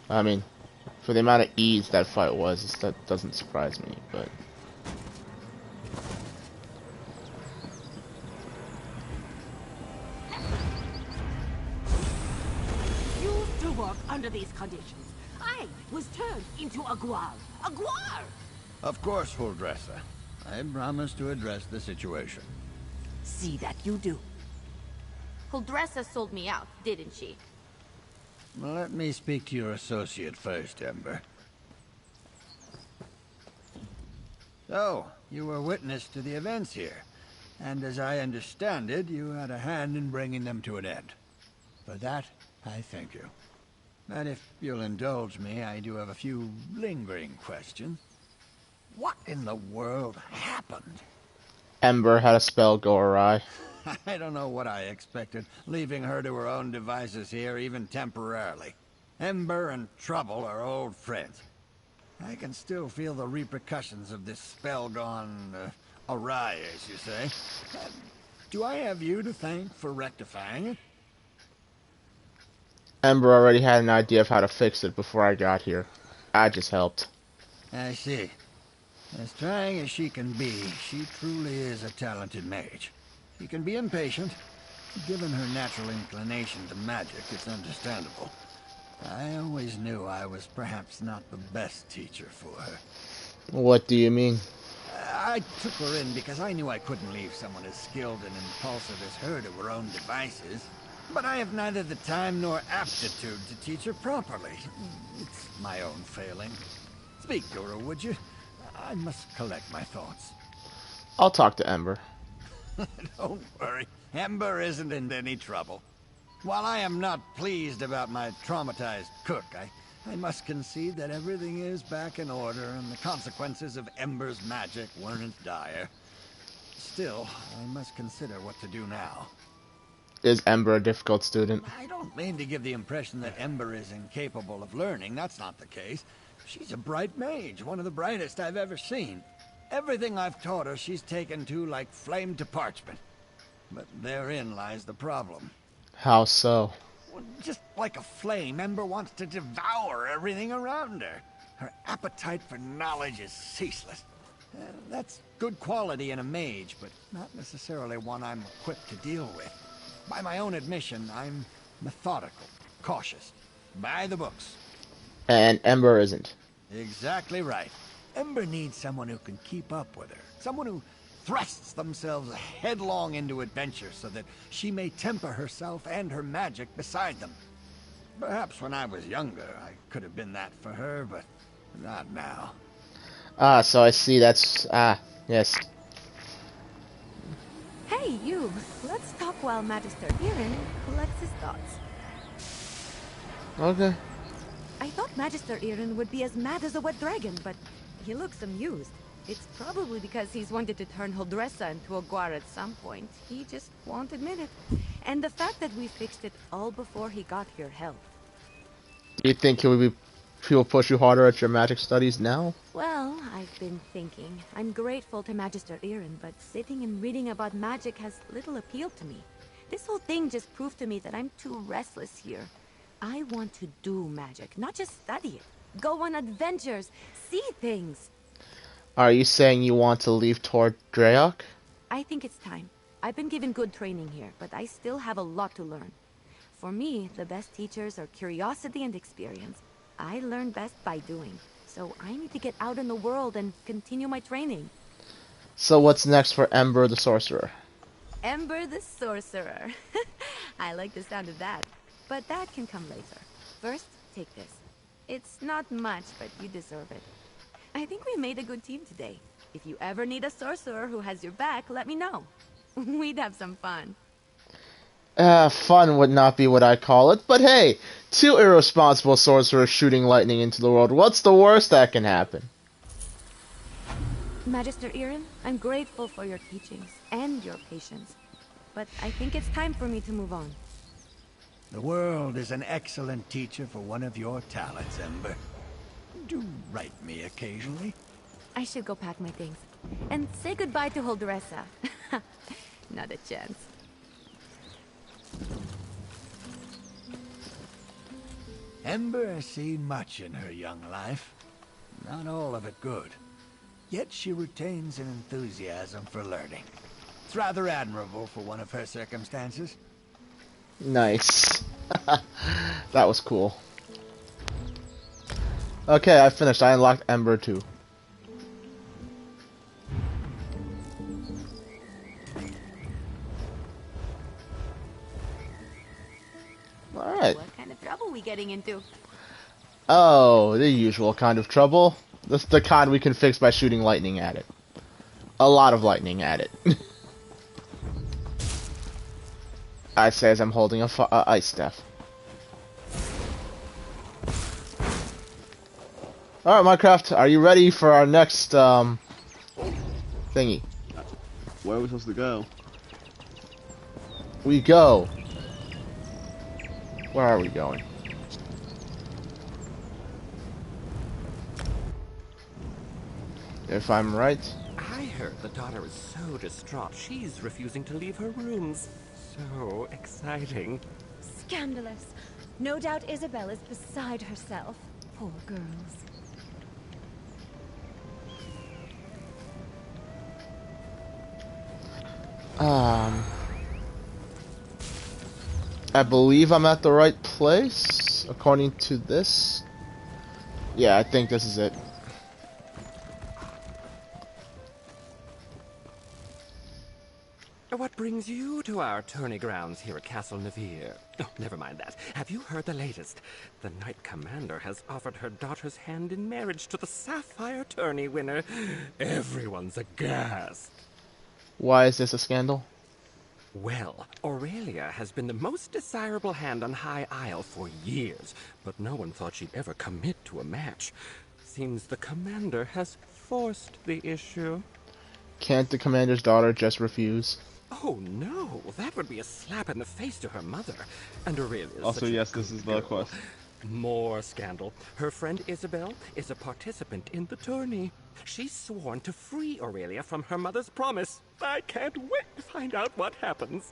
I mean, for the amount of ease that fight was, that doesn't surprise me, but...
Used to work under these conditions. I was turned into a guar. A guar!
Of course, Huldressa. I promise to address the situation.
See that you do.
Huldressa sold me out, didn't she?
Well, let me speak to your associate first, Ember. So, you were witness to the events here. And as I understand it, you had a hand in bringing them to an end. For that, I thank you. And if you'll indulge me, I do have a few lingering questions. What in the world happened?
Ember had a spell go awry.
I don't know what I expected, leaving her to her own devices here, even temporarily. Ember and Trouble are old friends. I can still feel the repercussions of this spell gone awry, as you say. Do I have you to thank for rectifying it?
Ember already had an idea of how to fix it before I got here. I just helped.
I see. As trying as she can be, she truly is a talented mage. She can be impatient. Given her natural inclination to magic, it's understandable. I always knew I was perhaps not the best teacher for her.
What do you mean?
I took her in because I knew I couldn't leave someone as skilled and impulsive as her to her own devices. But I have neither the time nor aptitude to teach her properly. It's my own failing. Speak to her, would you? I must collect my thoughts.
I'll talk to Ember.
Don't worry. Ember isn't in any trouble. While I am not pleased about my traumatized cook, I must concede that everything is back in order and the consequences of Ember's magic weren't dire. Still, I must consider what to do now.
Is Ember a difficult student?
I don't mean to give the impression that Ember is incapable of learning. That's not the case. She's a bright mage, one of the brightest I've ever seen. Everything I've taught her, she's taken to like flame to parchment. But therein lies the problem.
How so?
Well, just like a flame, Ember wants to devour everything around her. Her appetite for knowledge is ceaseless. That's good quality in a mage, but not necessarily one I'm equipped to deal with. By my own admission, I'm methodical, cautious, by the books.
And Ember isn't.
Exactly right. Ember needs someone who can keep up with her. Someone who thrusts themselves headlong into adventure so that she may temper herself and her magic beside them. Perhaps when I was younger, I could have been that for her, but not now.
Ah, so I see that's... yes.
Hey, you! Let's talk while Magister Irin collects his thoughts.
Okay.
I thought Magister Irin would be as mad as a wet dragon, but he looks amused. It's probably because he's wanted to turn Huldressa into a guar at some point. He just won't admit it. And the fact that we fixed it all before he got here helped.
Do you think he'll push you harder at your magic studies now?
Well, I've been thinking. I'm grateful to Magister Irin, but sitting and reading about magic has little appeal to me. This whole thing just proved to me that I'm too restless here. I want to do magic, not just study it. Go on adventures, see things.
Are you saying you want to leave toward Dreyok?
I think it's time. I've been given good training here, but I still have a lot to learn. For me, the best teachers are curiosity and experience. I learn best by doing, so I need to get out in the world and continue my training.
So what's next for Ember the Sorcerer?
Ember the Sorcerer. I like the sound of that, but that can come later. First, take this. It's not much, but you deserve it. I think we made a good team today. If you ever need a sorcerer who has your back, let me know. We'd have some fun.
Fun would not be what I call it, but hey, 2 irresponsible sorcerers shooting lightning into the world. What's the worst that can happen?
Magister Irin, I'm grateful for your teachings and your patience, but I think it's time for me to move on.
The world is an excellent teacher for one of your talents, Ember. Do write me occasionally.
I should go pack my things. And say goodbye to Holdressa. Not a chance.
Ember has seen much in her young life. Not all of it good. Yet she retains an enthusiasm for learning. It's rather admirable for one of her circumstances.
Nice. That was cool. Okay, I finished. I unlocked Ember 2. Alright.
What kind of trouble we getting into?
Oh, the usual kind of trouble. That's the kind we can fix by shooting lightning at it. A lot of lightning at it. I say as I'm holding a ice staff. Alright, Minecraft, are you ready for our next, thingy?
Where are we supposed to go?
We go. Where are we going? If I'm right.
I heard the daughter is so distraught she's refusing to leave her rooms. So exciting.
Scandalous. No doubt Isabel is beside herself. Poor girls.
I believe I'm at the right place, according to this. Yeah, I think this is it.
What brings you to our tourney grounds here at Castle Navir? Oh, never mind that. Have you heard the latest? The Knight Commander has offered her daughter's hand in marriage to the Sapphire tourney winner. Everyone's aghast.
Why is this a scandal?
Well, Aurelia has been the most desirable hand on High Isle for years, but no one thought she'd ever commit to a match. Seems the Commander has forced the issue.
Can't the Commander's daughter just refuse?
Oh no, that would be a slap in the face to her mother. And Aurelia is
Also,
such a
yes, this
good
is the
girl.
quest.
More scandal. Her friend Isabel is a participant in the tourney. She's sworn to free Aurelia from her mother's promise. I can't wait to find out what happens.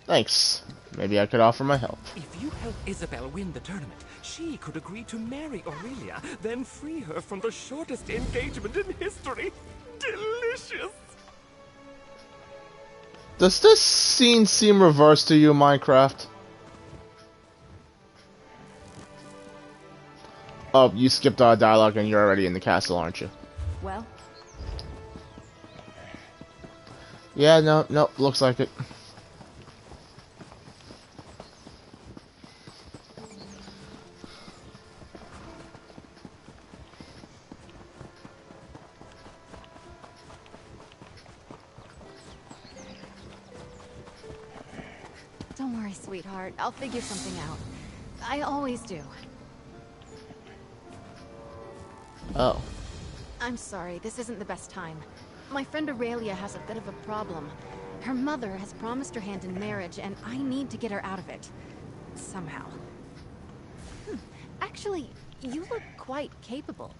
Thanks. Maybe I could offer my help.
If you help Isabel win the tournament, she could agree to marry Aurelia, then free her from the shortest engagement in history. Delicious!
Does this scene seem reversed to you, Minecraft? Oh, you skipped our dialogue and you're already in the castle, aren't you?
Well?
Yeah, no, looks like it.
Don't worry, sweetheart. I'll figure something out. I always do.
Oh.
I'm sorry, this isn't the best time. My friend Aurelia has a bit of a problem. Her mother has promised her hand in marriage, and I need to get her out of it. Somehow. Actually, you look quite capable.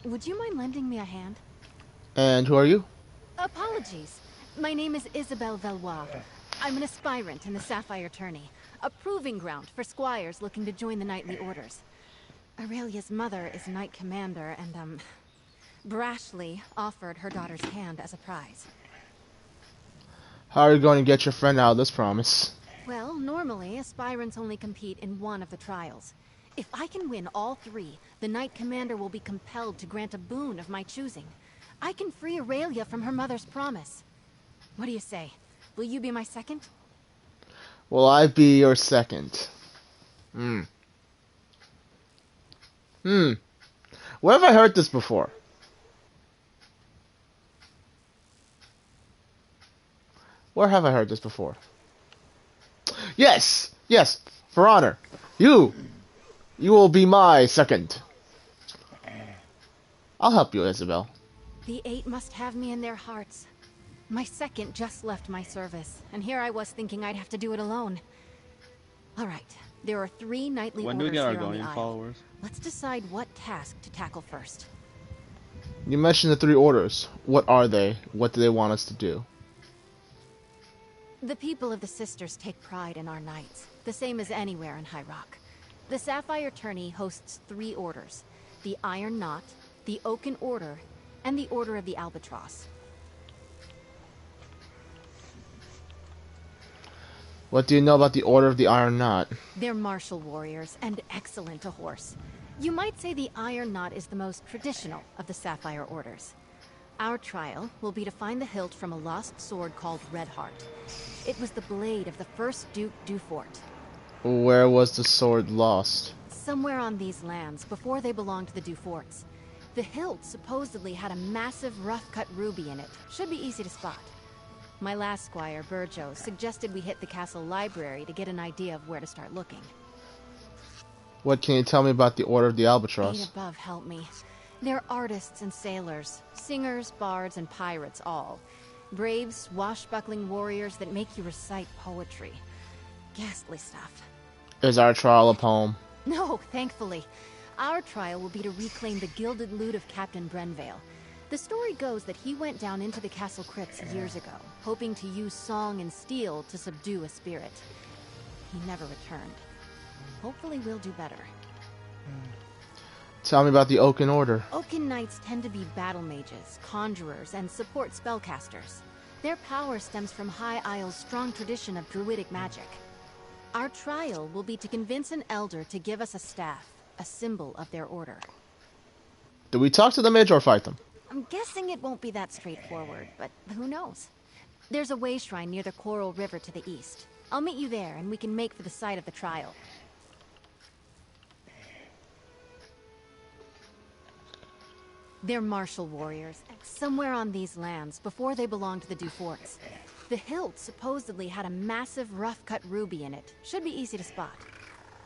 Would you mind lending me a hand?
And who are you?
Apologies. My name is Isabelle Valois. I'm an aspirant in the Sapphire tourney, a proving ground for squires looking to join the knightly orders. Aurelia's mother is Knight Commander, and,
brashly offered her daughter's hand as a prize.
How are you going to get your friend out of this promise?
Well, normally, aspirants only compete in one of the trials. If I can win all 3, the Knight Commander will be compelled to grant a boon of my choosing. I can free Aurelia from her mother's promise. What do you say? Will you be my second?
Will I be your second? Where have I heard this before? Where have I heard this before? Yes! Yes! For honor! You will be my second. I'll help you, Isabel.
The 8 must have me in their hearts. My second just left my service, and here I was thinking I'd have to do it alone. Alright, there are 3 knightly
When
orders
do we get our
here on the
Argonian
Isle.
followers?
Let's decide what task to tackle first.
You mentioned the 3 orders. What are they? What do they want us to do?
The people of the Sisters take pride in our knights, the same as anywhere in High Rock. The Sapphire Tourney hosts 3 orders: the Iron Knot, the Oaken Order, and the Order of the Albatross.
What do you know about the Order of the Iron Knot?
They're martial warriors and excellent to horse. You might say the Iron Knot is the most traditional of the Sapphire Orders. Our trial will be to find the hilt from a lost sword called Redheart. It was the blade of the first Duke Dufort.
Where was the sword lost?
Somewhere on these lands, before they belonged to the Duforts. The hilt supposedly had a massive rough-cut ruby in it. Should be easy to spot. My last squire, Burjo, suggested we hit the castle library to get an idea of where to start looking.
What can you tell me about the Order of the Albatross?
8 above help me. They're artists and sailors, singers, bards, and pirates all. Brave, swashbuckling warriors that make you recite poetry. Ghastly stuff.
Is our trial a poem?
No, thankfully. Our trial will be to reclaim the gilded loot of Captain Brenvale. The story goes that he went down into the castle crypts years ago, hoping to use song and steel to subdue a spirit. He never returned. Hopefully we'll do better.
Tell me about the Oaken Order.
Oaken Knights tend to be battle mages, conjurers, and support spellcasters. Their power stems from High Isle's strong tradition of druidic magic. Our trial will be to convince an elder to give us a staff, a symbol of their order.
Do we talk to the mage or fight them?
I'm guessing it won't be that straightforward, but who knows? There's a way shrine near the Coral River to the east. I'll meet you there, and we can make for the site of the trial. They're martial warriors, somewhere on these lands, before they belonged to the Duforts. The hilt supposedly had a massive rough-cut ruby in it. Should be easy to spot.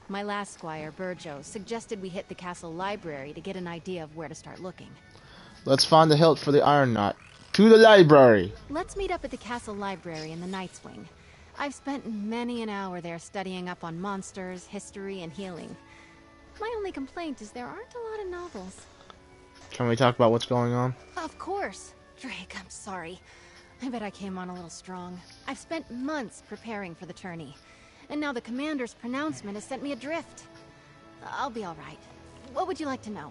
My last squire, Burjo, suggested we hit the castle library to get an idea of where to start looking.
Let's find the hilt for the Iron Knot. To the library!
Let's meet up at the castle library in the Knight's Wing. I've spent many an hour there studying up on monsters, history, and healing. My only complaint is there aren't a lot of novels.
Can we talk about what's going on?
Of course. Drake, I'm sorry. I bet I came on a little strong. I've spent months preparing for the tourney, and now the commander's pronouncement has sent me adrift. I'll be all right. What would you like to know?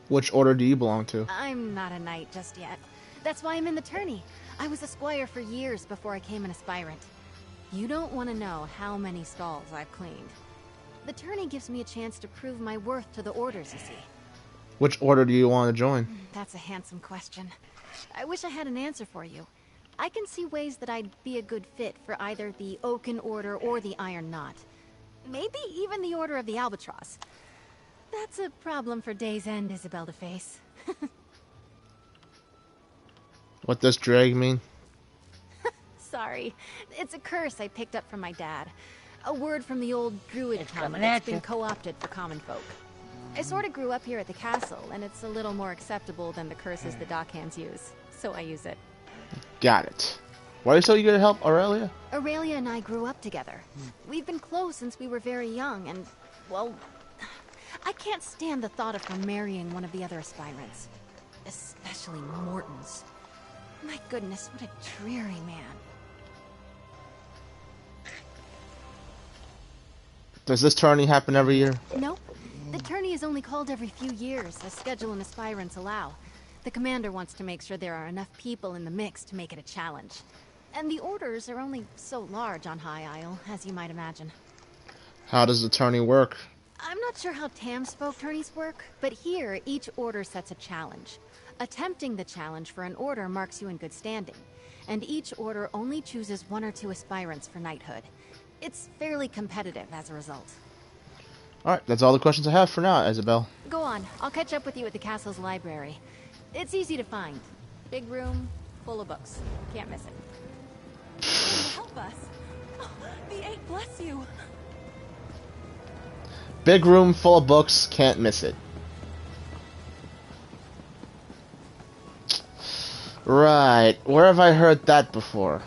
Which order do you belong to?
I'm not a knight just yet. That's why I'm in the tourney. I was a squire for years before I came an aspirant. You don't want to know how many stalls I've cleaned. The tourney gives me a chance to prove my worth to the orders, you see.
Which order do you want to join?
That's a handsome question. I wish I had an answer for you. I can see ways that I'd be a good fit for either the Oaken Order or the Iron Knot. Maybe even the Order of the Albatross. That's a problem for Day's End, Isabel to face.
What does drag mean?
Sorry. It's a curse I picked up from my dad. A word from the old druid tongue
coming
that's
at
been
you.
co-opted for common folk. I sort of grew up here at the castle, and it's a little more acceptable than the curses the dockhands use, so I use it.
Got it. Why are you so eager to help Aurelia?
Aurelia and I grew up together. We've been close since we were very young, and, well, I can't stand the thought of her marrying one of the other aspirants. Especially Morton's. My goodness, what a dreary man.
Does this tourney happen every year?
Nope. The tourney is only called every few years, as schedule and aspirants allow. The commander wants to make sure there are enough people in the mix to make it a challenge. And the orders are only so large on High Isle, as you might imagine.
How does the tourney work?
I'm not sure how Tamsfolk tourneys work, but here, each order sets a challenge. Attempting the challenge for an order marks you in good standing, and each order only chooses 1 or 2 aspirants for knighthood. It's fairly competitive as a result.
Alright, that's all the questions I have for now, Isabel.
Go on, I'll catch up with you at the castle's library. It's easy to find. Big room, full of books. Can't miss it.
Help us. Oh, the Eight bless you.
Big room full of books, can't miss it. Right, where have I heard that before?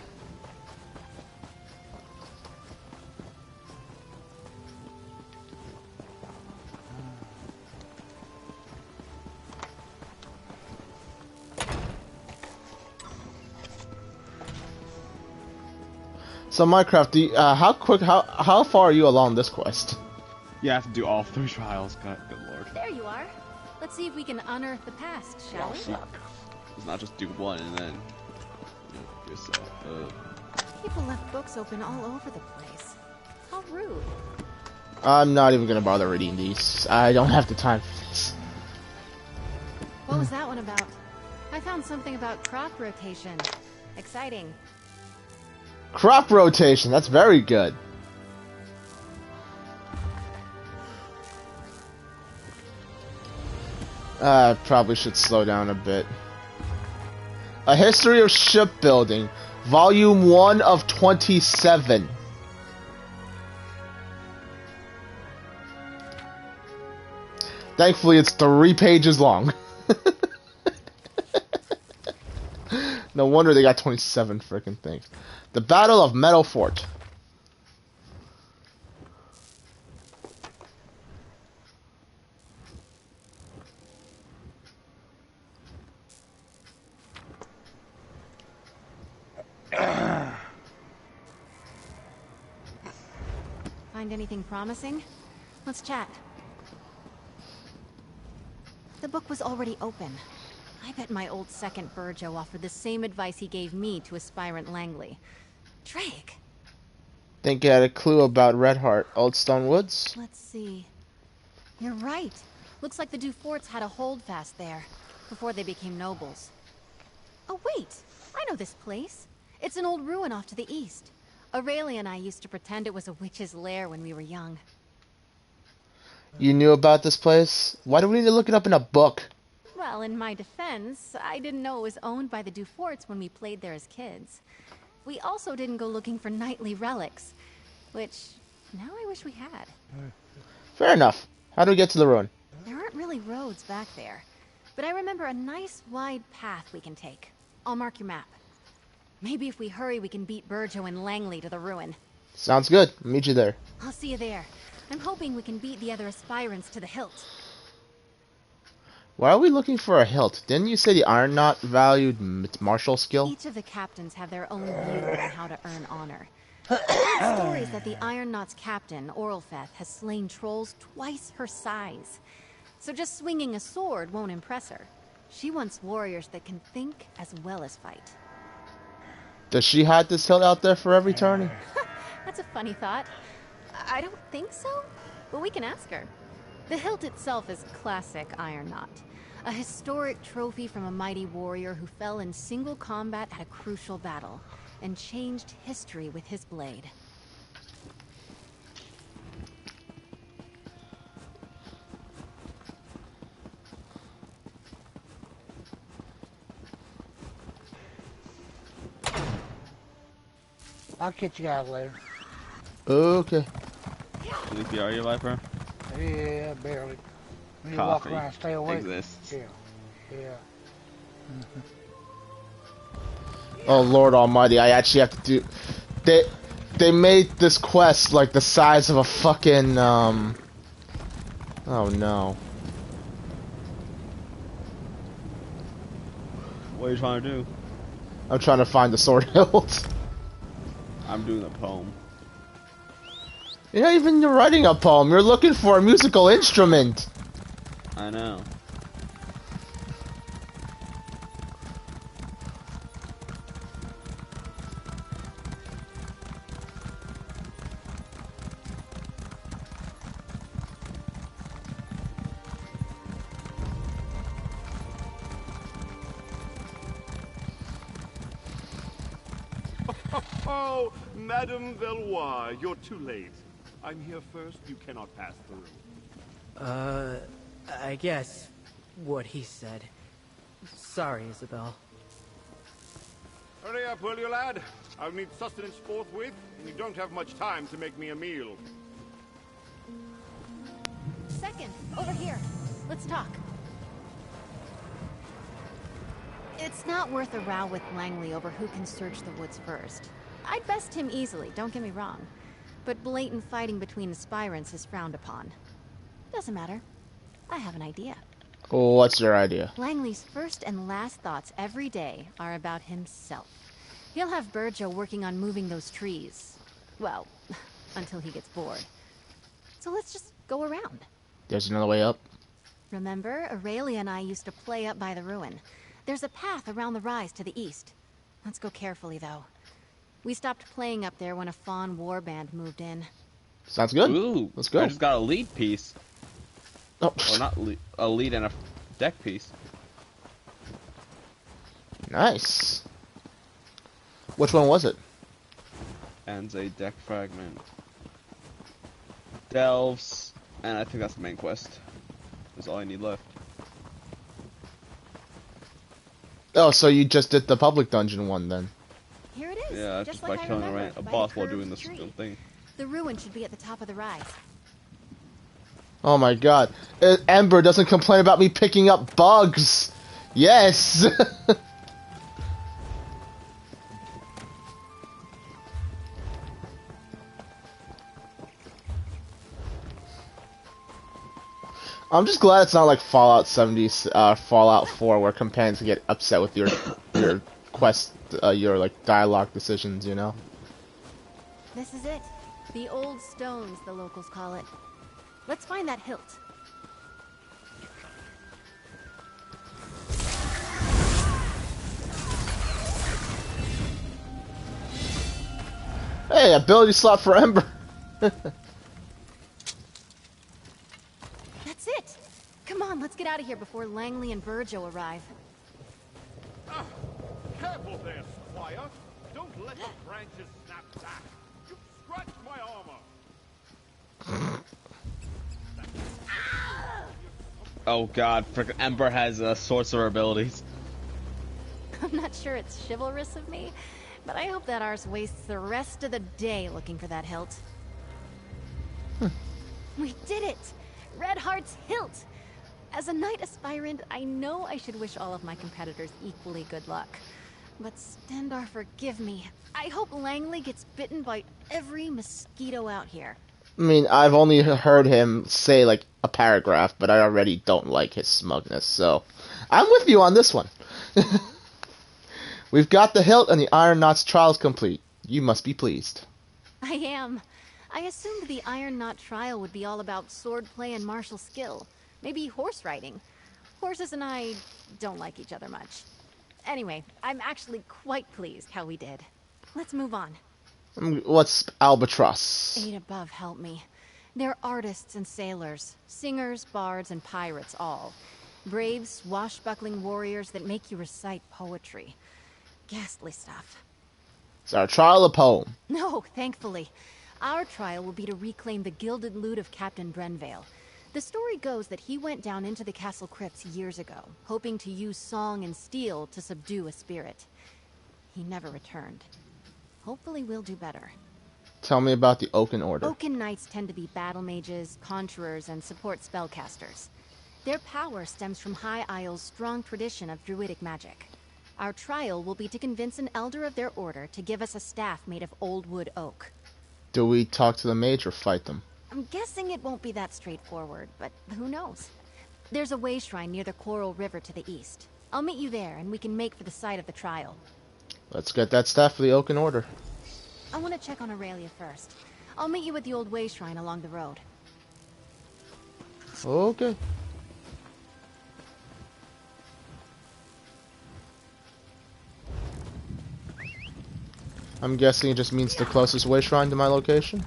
So Minecraft, how far are you along this quest?
You have to do all 3 trials. God, good lord.
There you are. Let's see if we can unearth the past, shall we?
It's not just do 1 and then yourself.
People left books open all over the place. How rude.
I'm not even gonna bother reading these. I don't have the time for this.
What was that one about? I found something about crop rotation. Exciting.
Crop rotation, that's very good. Probably should slow down a bit. A History of Shipbuilding, Volume 1 of 27. Thankfully, it's 3 pages long. No wonder they got 27 freaking things. The Battle of Meadow Fort.
Find anything promising? Let's chat. The book was already open. I bet my old second Burjo offered the same advice he gave me to aspirant Langley. Drake!
Think you had a clue about Redheart, Old Stone Woods?
Let's see. You're right. Looks like the Duforts had a holdfast there, before they became nobles. Oh wait! I know this place. It's an old ruin off to the east. Aurelia and I used to pretend it was a witch's lair when we were young.
You knew about this place? Why do we need to look it up in a book?
Well, in my defense, I didn't know it was owned by the Duforts when we played there as kids. We also didn't go looking for knightly relics, which now I wish we had.
Fair enough. How do we get to the ruin?
There aren't really roads back there, but I remember a nice wide path we can take. I'll mark your map. Maybe if we hurry, we can beat Burjo and Langley to the ruin.
Sounds good. Meet you there.
I'll see you there. I'm hoping we can beat the other aspirants to the hilt.
Why are we looking for a hilt? Didn't you say the Iron Knot valued martial skill?
Each of the captains have their own view on how to earn honor. The story is that the Iron Knot's captain, Oralfeth, has slain trolls twice her size. So just swinging a sword won't impress her. She wants warriors that can think as well as fight.
Does she hide this hilt out there for every tourney?
That's a funny thought. I don't think so, but we can ask her. The hilt itself is classic Iron Knot. A historic trophy from a mighty warrior who fell in single combat at a crucial battle and changed history with his blade.
I'll catch you guys later.
Okay.
Sleepy, are you, Viper?
Yeah, barely. You
Coffee
walk around, stay awake.
exists.
Yeah.
Oh Lord Almighty! I actually have to do. They made this quest like the size of a fucking Oh no.
What are you trying to do?
I'm trying to find the sword hilt.
I'm doing a poem.
You're not even writing a poem. You're looking for a musical instrument.
I know.
Oh, Madame Valois, you're too late. I'm here first, you cannot pass through.
I guess what he said. Sorry, Isabel.
Hurry up, will you, lad? I'll need sustenance forthwith, and you don't have much time to make me a meal.
Second, over here. Let's talk. It's not worth a row with Langley over who can search the woods first. I'd best him easily, don't get me wrong. But blatant fighting between aspirants is frowned upon. Doesn't matter. I have an idea.
What's your idea?
Langley's first and last thoughts every day are about himself. He'll have Burjo working on moving those trees. Well, until he gets bored. So let's just go around.
There's another way up.
Remember, Aurelia and I used to play up by the ruin. There's a path around the rise to the east. Let's go carefully, though. We stopped playing up there when a Fawn warband moved in.
Sounds good.
Ooh,
let's go.
I just got a lead piece.
Oh.
Well, not a lead and a deck piece.
Nice. Which one was it?
And a deck fragment. Delves, and I think that's the main quest. That's all I need left.
Oh, so you just did the public dungeon one then?
Here it is.
Yeah, just by
like
killing
remembered,
a
by
boss
the
while
curved
doing this
tree.
thing.
The ruin should be at the top of the rise.
Oh my god. Ember doesn't complain about me picking up bugs! Yes! I'm just glad it's not like Fallout 70, Fallout 4, where companions get upset with your quest, your like dialogue decisions, you know.
This is it. The Old Stones, the locals call it. Let's find that hilt.
Hey, ability slot for Ember.
That's it. Come on, let's get out of here before Langley and Burjo arrive.
Careful there, Squire. Don't let the branches snap back. You've scratched my armor.
Oh god, frickin' Ember has sorcerer abilities.
I'm not sure it's chivalrous of me, but I hope that ours wastes the rest of the day looking for that hilt. We did it! Redheart's hilt! As a knight aspirant, I know I should wish all of my competitors equally good luck. But Stendarr, forgive me. I hope Langley gets bitten by every mosquito out here.
I mean, I've only heard him say like a paragraph, but I already don't like his smugness, so I'm with you on this one. We've got the hilt and the Iron Knot's trials complete. You must be pleased.
I am. I assumed the Iron Knot trial would be all about swordplay and martial skill. Maybe horse riding. Horses and I don't like each other much. Anyway, I'm actually quite pleased how we did. Let's move on.
What's Albatross?
Eight above, help me. They're artists and sailors, singers, bards, and pirates all. Brave, swashbuckling warriors that make you recite poetry. Ghastly stuff.
It's our trial of poem.
No, thankfully. Our trial will be to reclaim the gilded loot of Captain Brenvale. The story goes that he went down into the castle crypts years ago, hoping to use song and steel to subdue a spirit. He never returned. Hopefully we'll do better.
Tell me about the Oaken Order.
Oaken Knights tend to be battle mages, conjurers, and support spellcasters. Their power stems from High Isle's strong tradition of druidic magic. Our trial will be to convince an elder of their order to give us a staff made of old wood oak.
Do we talk to the mage or fight them?
I'm guessing it won't be that straightforward, but who knows? There's a way shrine near the Coral River to the east. I'll meet you there, and we can make for the site of the trial.
Let's get that staff for the Oaken Order.
I want to check on Aurelia first. I'll meet you at the old way shrine along the road.
Okay. I'm guessing it just means the closest way shrine to my location.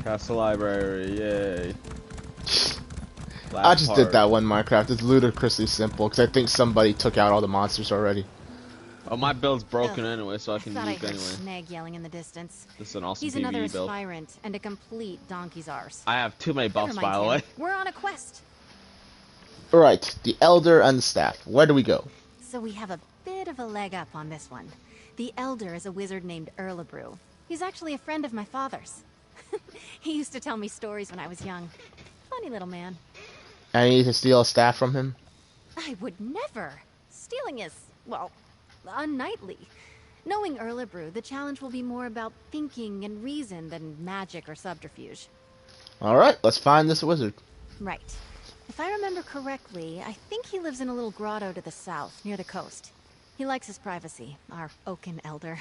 Castle Library, yay.
I just did that one Minecraft. It's ludicrously simple because I think somebody took out all the monsters already.
Oh, my build's broken anyway, so I can
Thought I
use
heard
anyway.
Snag yelling in the distance.
This is an awesome
He's another
PvE build.
aspirant and a complete donkey's arse.
I have too many buffs,
Never
by the
mind
way.
him. We're on a quest.
Alright, the Elder and the Staff. Where do we go?
So we have a bit of a leg up on this one. The Elder is a wizard named Erlebrew. He's actually a friend of my father's. He used to tell me stories when I was young. Funny little man.
I need to steal a staff from him?
I would never. Stealing is, well, unknightly. Knowing Erlebrew, the challenge will be more about thinking and reason than magic or subterfuge.
Alright, let's find this wizard.
Right. If I remember correctly, I think he lives in a little grotto to the south, near the coast. He likes his privacy, our Oaken Elder.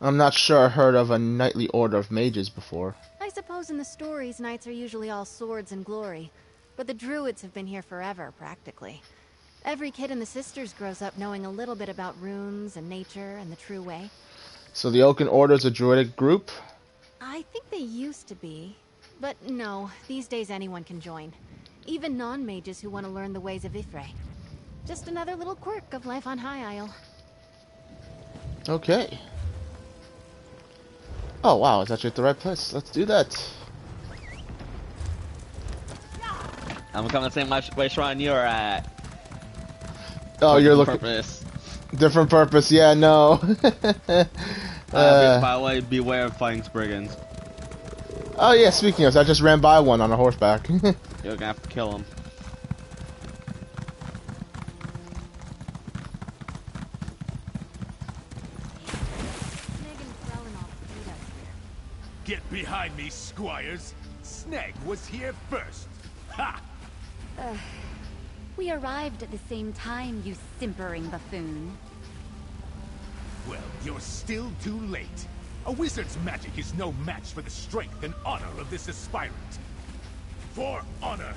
I'm not sure I heard of a knightly order of mages before.
I suppose in the stories, knights are usually all swords and glory. But the druids have been here forever, practically. Every kid in the Sisters grows up knowing a little bit about runes and nature and the true way.
So the Oaken Order is a druidic group?
I think they used to be. But no, these days anyone can join. Even non-mages who want to learn the ways of Ifre. Just another little quirk of life on High Isle.
Okay. Oh wow, it's actually at the right place. Let's do that.
I'm coming the same way Shrine you're at.
Oh, you're looking...
Purpose.
Different purpose, yeah, no.
By the way, beware of fighting Spriggans.
Oh yeah, speaking of, I just ran by one on a horseback.
You're gonna have to kill him.
Get behind me, squires. Sneg was here first. Ha!
We arrived at the same time, you simpering buffoon.
Well, you're still too late. A wizard's magic is no match for the strength and honor of this aspirant. For honor!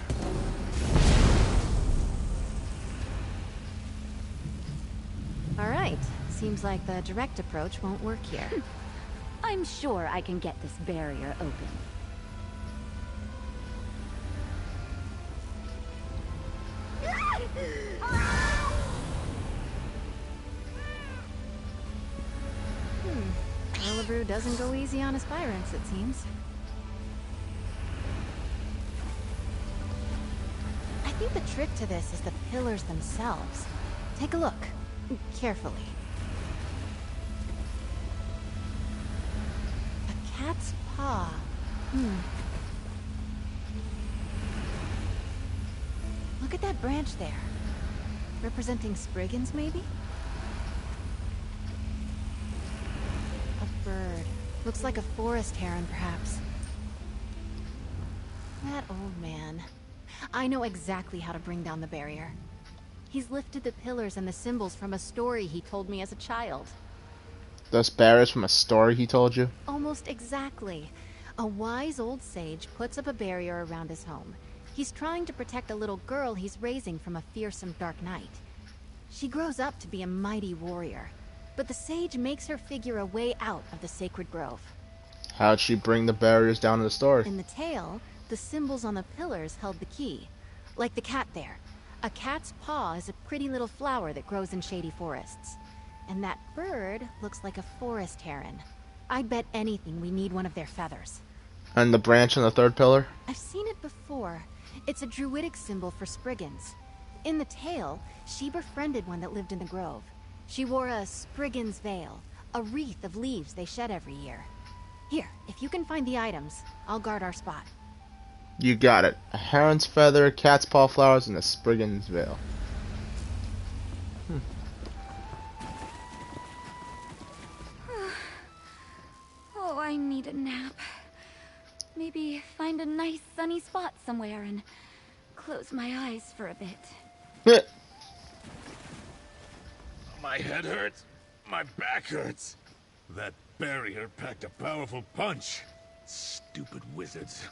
Alright, seems like the direct approach won't work here. I'm sure I can get this barrier open. Erlebrew doesn't go easy on aspirants, it seems. I think the trick to this is the pillars themselves. Take a look. Carefully. A cat's paw. Look at that branch there. Representing Spriggans, maybe? A bird. Looks like a forest heron, perhaps. That old man. I know exactly how to bring down the barrier. He's lifted the pillars and the symbols from a story he told me as a child.
Those barriers from a story he told you?
Almost exactly. A wise old sage puts up a barrier around his home. He's trying to protect a little girl he's raising from a fearsome dark knight. She grows up to be a mighty warrior, but the sage makes her figure a way out of the sacred grove.
How'd she bring the barriers down in the story?
In the tale, the symbols on the pillars held the key. Like the cat there. A cat's paw is a pretty little flower that grows in shady forests. And that bird looks like a forest heron. I'd bet anything we need one of their feathers.
And the branch on the third pillar?
I've seen it before. It's a druidic symbol for Spriggans. In the tale, she befriended one that lived in the grove. She wore a Spriggan's veil, a wreath of leaves they shed every year. Here, if you can find the items, I'll guard our spot.
You got it. A heron's feather, cat's paw flowers, and a Spriggan's veil.
Oh, I need a nap. Maybe find a nice sunny spot somewhere and close my eyes for a bit.
My head hurts. My back hurts. That barrier packed a powerful punch. Stupid wizards.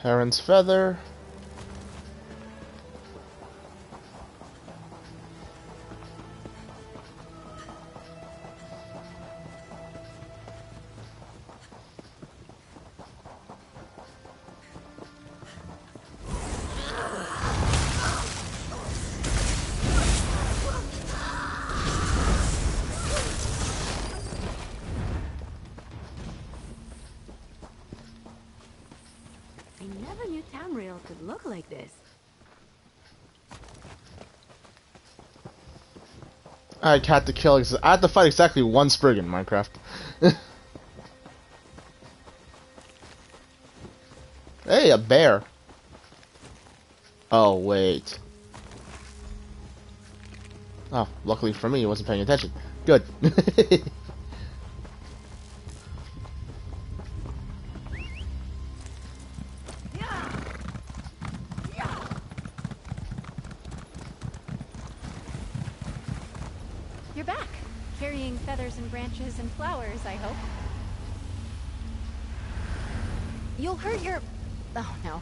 Heron's feather.
I never knew Tamriel could look like this.
I had to kill. I had to fight exactly one Sprig in Minecraft. Hey, a bear. Oh wait. Oh, luckily for me, he wasn't paying attention. Good.
You're back, carrying feathers and branches and flowers, I hope. You'll hurt your... Oh no,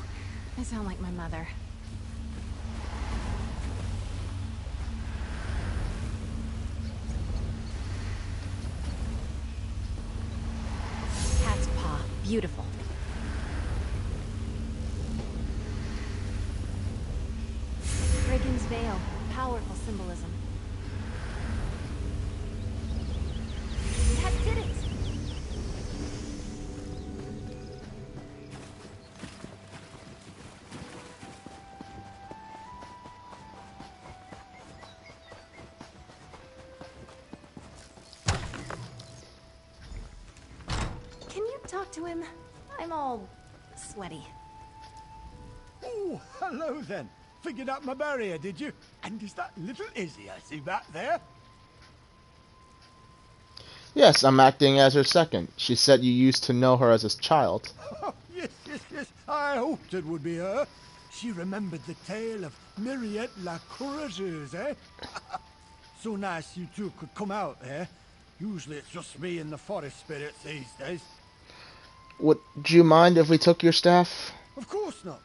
I sound like my mother. Cat's paw, beautiful. Brigand's veil, powerful symbolism. That did it! Can you talk to him? I'm all sweaty.
Oh, hello then. Figured out my barrier, did you? And is that little Izzy I see back there?
Yes, I'm acting as her second. She said you used to know her as a child.
Oh, yes, yes, yes. I hoped it would be her. She remembered the tale of Myriette la Courageuse, eh? So nice you two could come out, eh? Usually it's just me and the forest spirits these days.
Would you mind if we took your staff?
Of course not.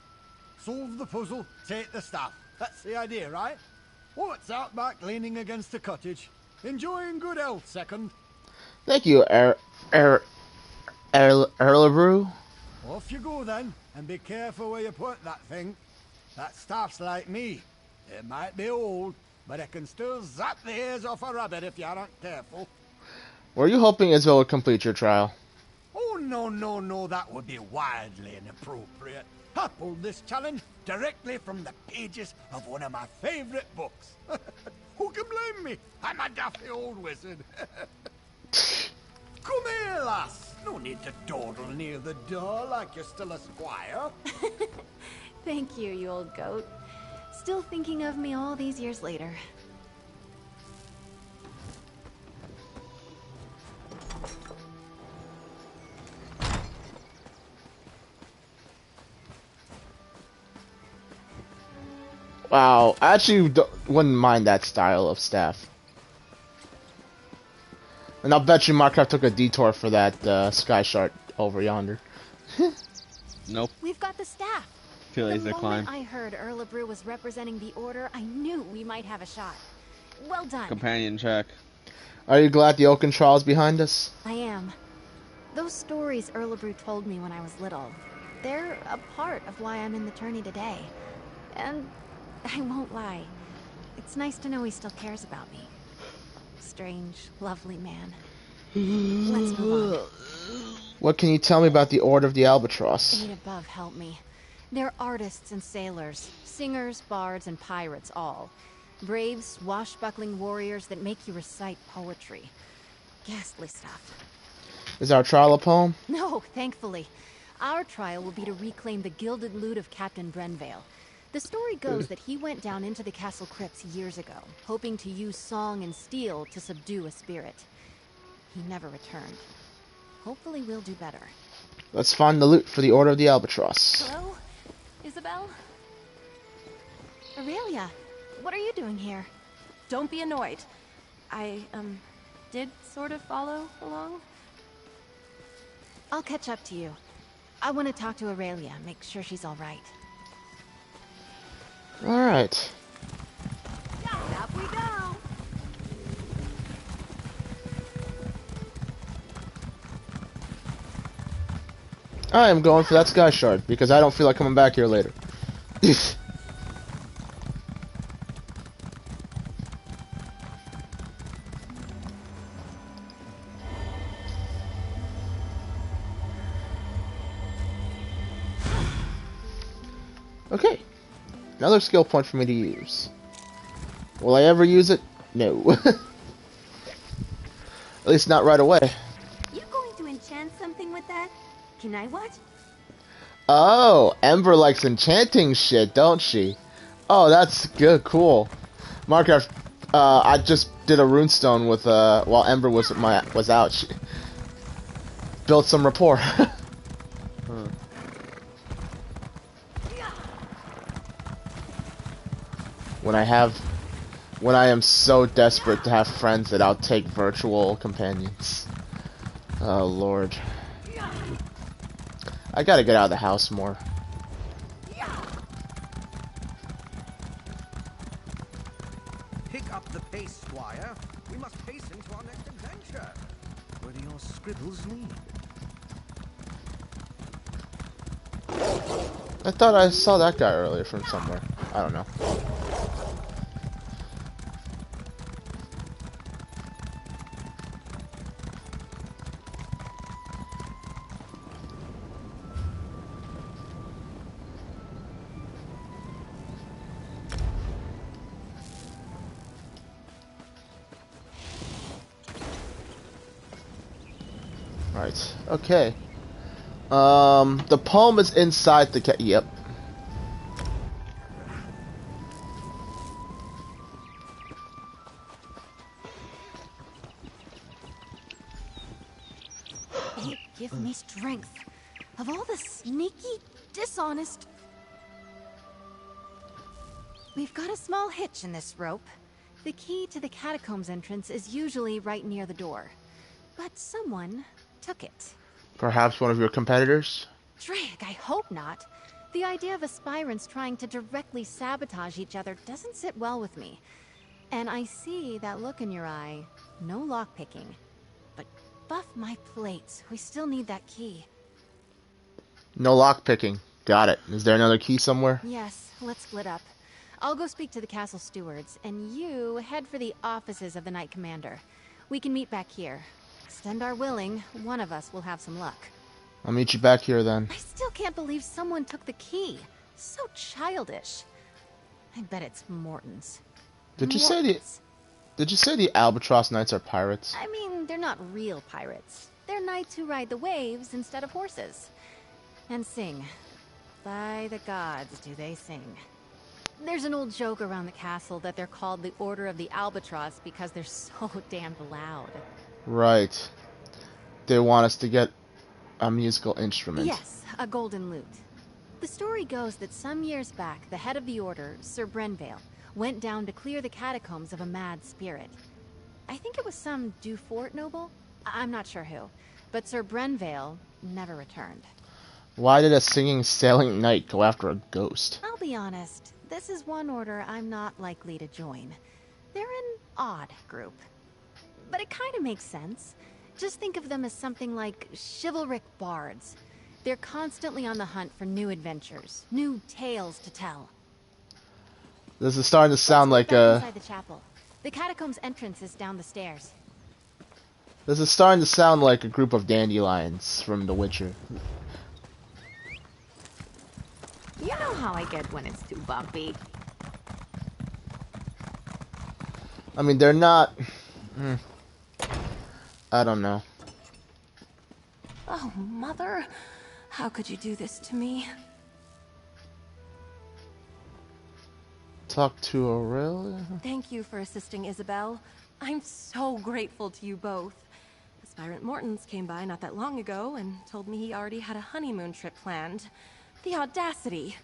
Solve the puzzle, take the staff. That's the idea, right? What's out back leaning against the cottage? Enjoying good health, second.
Thank you, Erlebrew.
Off you go then, and be careful where you put that thing. That staff's like me. It might be old, but it can still zap the ears off a rabbit if you aren't careful.
Were you hoping Isabel would complete your trial?
Oh, no, no, no, that would be wildly inappropriate. I pulled this challenge directly from the pages of one of my favorite books. Who can blame me? I'm a daffy old wizard. Come here, lass. No need to dawdle near the door like you're still a squire.
Thank you, you old goat. Still thinking of me all these years later.
Wow, I actually wouldn't mind that style of staff. And I'll bet you Minecraft took a detour for that Sky Shard over yonder.
Nope.
We've got the staff.
Too lazy
The
to climb.
moment I heard Erlebrew was representing the Order, I knew we might have a shot. Well done.
Companion check.
Are you glad the Oaken Trial is behind us?
I am. Those stories Erlebrew told me when I was little, they're a part of why I'm in the tourney today. And I won't lie, it's nice to know he still cares about me. Strange, lovely man. Let's move on.
What can you tell me about the Order of the Albatross?
Eight above, help me. They're artists and sailors, singers, bards, and pirates all. Brave, swashbuckling warriors that make you recite poetry. Ghastly stuff.
Is our trial a poem?
No, thankfully. Our trial will be to reclaim the gilded loot of Captain Brenvale. The story goes that he went down into the castle crypts years ago, hoping to use song and steel to subdue a spirit. He never returned. Hopefully we'll do better.
Let's find the loot for the Order of the Albatross.
Hello? Isabel? Aurelia, what are you doing here?
Don't be annoyed. I, did sort of follow along.
I'll catch up to you.
I want to talk to Aurelia, make sure she's all right.
Alright.
Up we go.
I am going for that Sky Shard, because I don't feel like coming back here later. Okay. Another skill point for me to use. Will I ever use it? No. At least not right away.
You going to enchant something with that? Can I watch?
Oh, Ember likes enchanting shit, don't she? Oh, that's good, cool. Marcraft, I just did a runestone with while Ember was out. She built some rapport. When I am so desperate to have friends that I'll take virtual companions. Oh Lord. I gotta get out of the house more.
Pick up the pace, Squire. We must hasten to our next adventure. Where do your scribbles lead?
I thought I saw that guy earlier from somewhere. I don't know. Right. Okay. The poem is inside the yep.
It gives me strength. Of all the sneaky, dishonest... We've got a small hitch in this rope. The key to the catacombs entrance is usually right near the door. But someone took it.
Perhaps one of your competitors?
Drake, I hope not. The idea of aspirants trying to directly sabotage each other doesn't sit well with me. And I see that look in your eye. No lockpicking. But buff my plates. We still need that key.
No lockpicking. Got it. Is there another key somewhere?
Yes, let's split up. I'll go speak to the castle stewards, and you head for the offices of the Knight Commander. We can meet back here. Extend our willing, one of us will have some luck.
I'll meet you back here then.
I still can't believe someone took the key. So childish. I bet it's Morton's.
Did you say the Albatross Knights are pirates?
I mean, they're not real pirates. They're knights who ride the waves instead of horses. And sing. By the gods, do they sing. There's an old joke around the castle that they're called the Order of the Albatross because they're so damned loud.
Right. They want us to get a musical instrument.
Yes, a golden lute. The story goes that some years back, the head of the order, Sir Brenvale, went down to clear the catacombs of a mad spirit. I think it was some Dufort noble? I'm not sure who. But Sir Brenvale never returned.
Why did a singing sailing knight go after a ghost?
I'll be honest, this is one order I'm not likely to join. They're an odd group. But it kind of makes sense. Just think of them as something like chivalric bards. They're constantly on the hunt for new adventures, new tales to tell.
This is starting to sound like
Inside the chapel. The catacombs entrance is down the stairs.
This is starting to sound like a group of dandelions from The Witcher.
You know how I get when it's too bumpy.
I mean, they're not... I don't know.
Oh, Mother. How could you do this to me?
Talk to Aurelia?
Thank you for assisting Isabel. I'm so grateful to you both. Aspirant Mortons came by not that long ago and told me he already had a honeymoon trip planned. The audacity.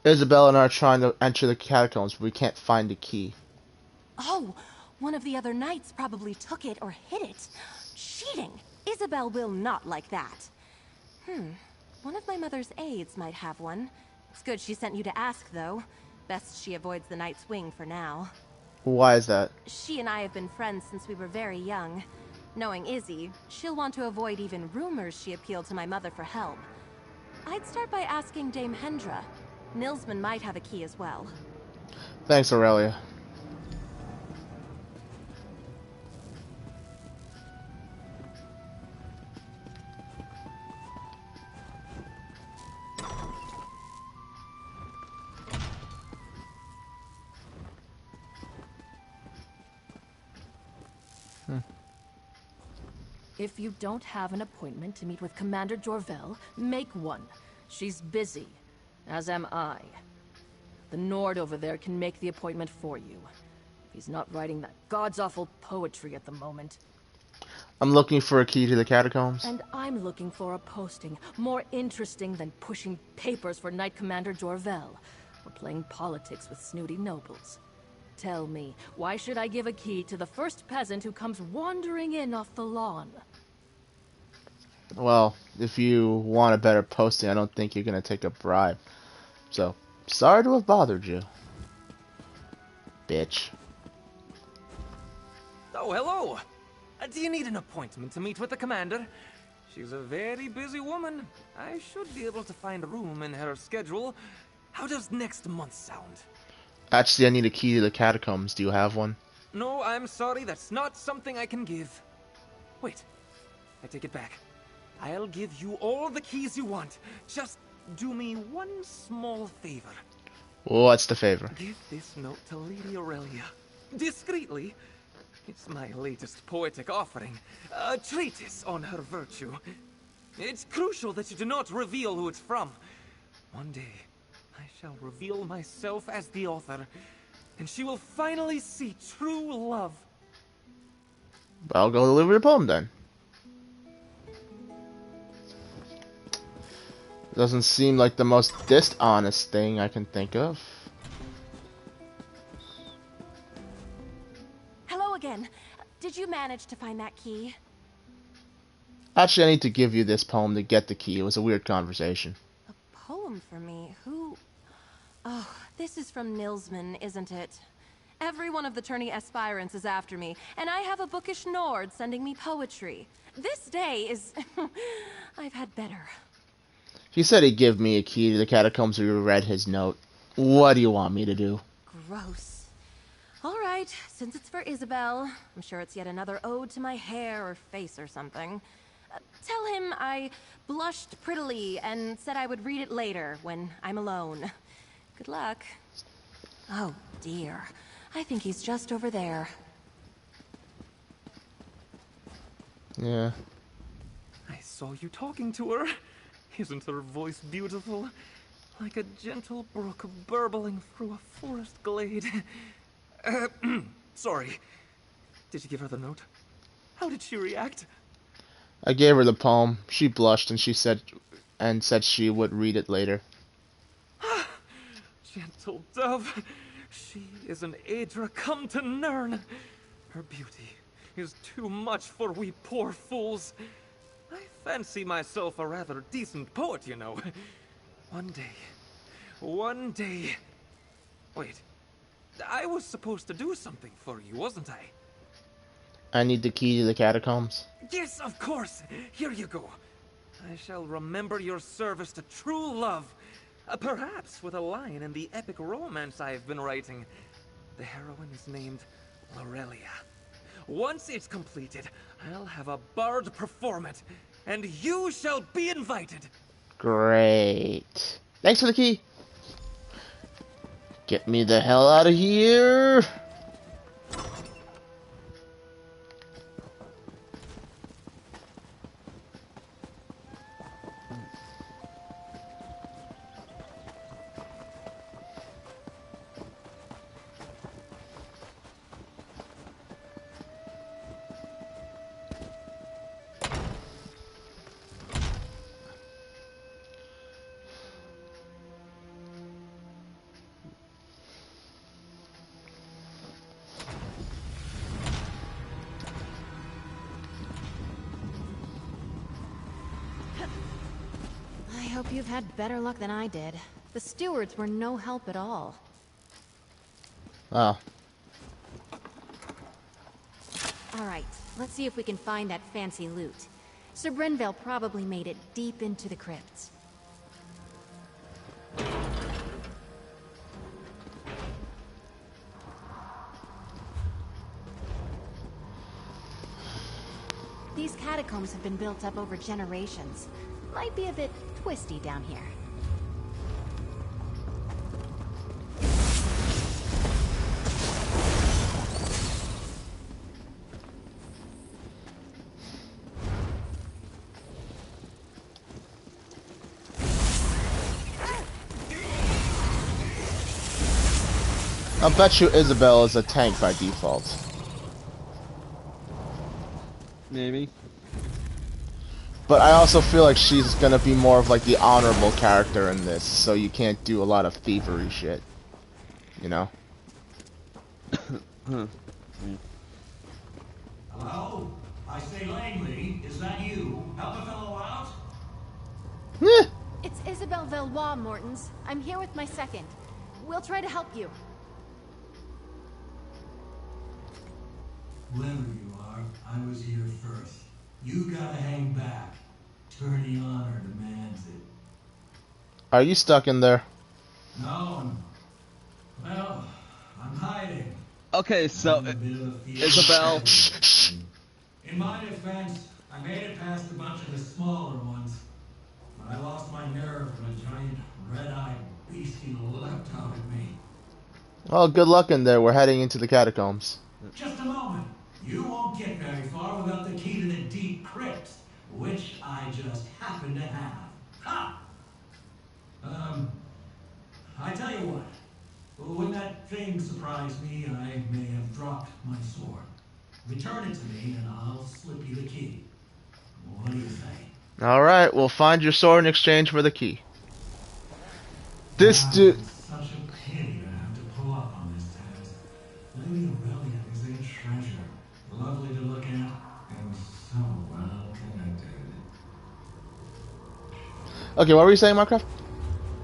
Isabel and I are trying to enter the catacombs, but we can't find the key.
Oh, one of the other knights probably took it or hid it. Cheating! Isabel will not like that.
One of my mother's aides might have one. It's good she sent you to ask, though. Best she avoids the Night's Wing for now.
Why is that?
She and I have been friends since we were very young. Knowing Izzy, she'll want to avoid even rumors she appealed to my mother for help. I'd start by asking Dame Hendra. Nilsman might have a key as well.
Thanks, Aurelia.
If you don't have an appointment to meet with Commander Jorvel, make one. She's busy, as am I. The Nord over there can make the appointment for you. If he's not writing that god's-awful poetry at the moment.
I'm looking for a key to the catacombs.
And I'm looking for a posting more interesting than pushing papers for Knight Commander Jorvel, or playing politics with snooty nobles. Tell me, why should I give a key to the first peasant who comes wandering in off the lawn?
Well, if you want a better posting, I don't think you're gonna take a bribe. So, sorry to have bothered you. Bitch.
Oh, hello! Do you need an appointment to meet with the commander? She's a very busy woman. I should be able to find room in her schedule. How does next month sound?
Actually, I need a key to the catacombs. Do you have one?
No, I'm sorry, that's not something I can give. Wait, I take it back. I'll give you all the keys you want. Just do me one small favor.
What's the favor?
Give this note to Lady Aurelia. Discreetly. It's my latest poetic offering. A treatise on her virtue. It's crucial that you do not reveal who it's from. One day, I shall reveal myself as the author, and she will finally see true love.
I'll go deliver the poem then. Doesn't seem like the most dishonest thing I can think of.
Hello again. Did you manage to find that key?
Actually, I need to give you this poem to get the key. It was a weird conversation.
Poem for me? Who? Oh, this is from Nilsman, isn't it? Every one of the tourney aspirants is after me, and I have a bookish Nord sending me poetry. This day is... I've had better.
He said he'd give me a key to the catacombs if we read his note. What do you want me to do?
Gross. All right, since it's for Isabel, I'm sure it's yet another ode to my hair or face or something. Tell him I blushed prettily and said I would read it later when I'm alone. Good luck. Oh, dear. I think he's just over there.
Yeah.
I saw you talking to her. Isn't her voice beautiful? Like a gentle brook burbling through a forest glade. Sorry. Did you give her the note? How did she react?
I gave her the poem. She blushed and she said she would read it later.
Gentle dove. She is an Aedra come to Nirn. Her beauty is too much for we poor fools. I fancy myself a rather decent poet, you know. One day... Wait, I was supposed to do something for you, wasn't I?
I need the key to the catacombs.
Yes, of course. Here you go. I shall remember your service to true love. Perhaps with a line in the epic romance I have been writing. The heroine is named Aurelia. Once it's completed, I'll have a bard perform it, and you shall be invited.
Great. Thanks for the key. Get me the hell out of here.
hope you've had better luck than I did. The stewards were no help at all.
Oh.
Alright, let's see if we can find that fancy loot. Sir Brenville probably made it deep into the crypts. These catacombs have been built up over generations. Might be a bit twisty down here.
I'll bet you Isabel is a tank by default.
Maybe.
But I also feel like she's gonna be more of like the honorable character in this, so you can't do a lot of thievery shit. You know?
Hello? I say Langley, is that you? Help a fellow out?
It's Isabel Valois, Mortons. I'm here with my second. We'll try to help you.
Whoever you are, I was here first. You gotta hang back. Tourney honor demands it.
Are you stuck in there?
No, well, I'm hiding.
Okay, so Isabel.
In my defense, I made it past a bunch of the smaller ones, but I lost my nerve when a giant red-eyed beastie leapt out at me.
Well, good luck in there. We're heading into the catacombs.
Just a moment. You won't get very far without the key to the deep crypts, which I just happen to have. Ha! I tell you what. When that thing surprised me, I may have dropped my sword. Return it to me, and I'll slip you the key. What do you say?
Alright, we'll find your sword in exchange for the key. This dude...
Such a pity to have to pull up on this task. Lady Aurelia is a treasure. Lovely to look at, and so well connected.
Okay, what were you saying, Minecraft?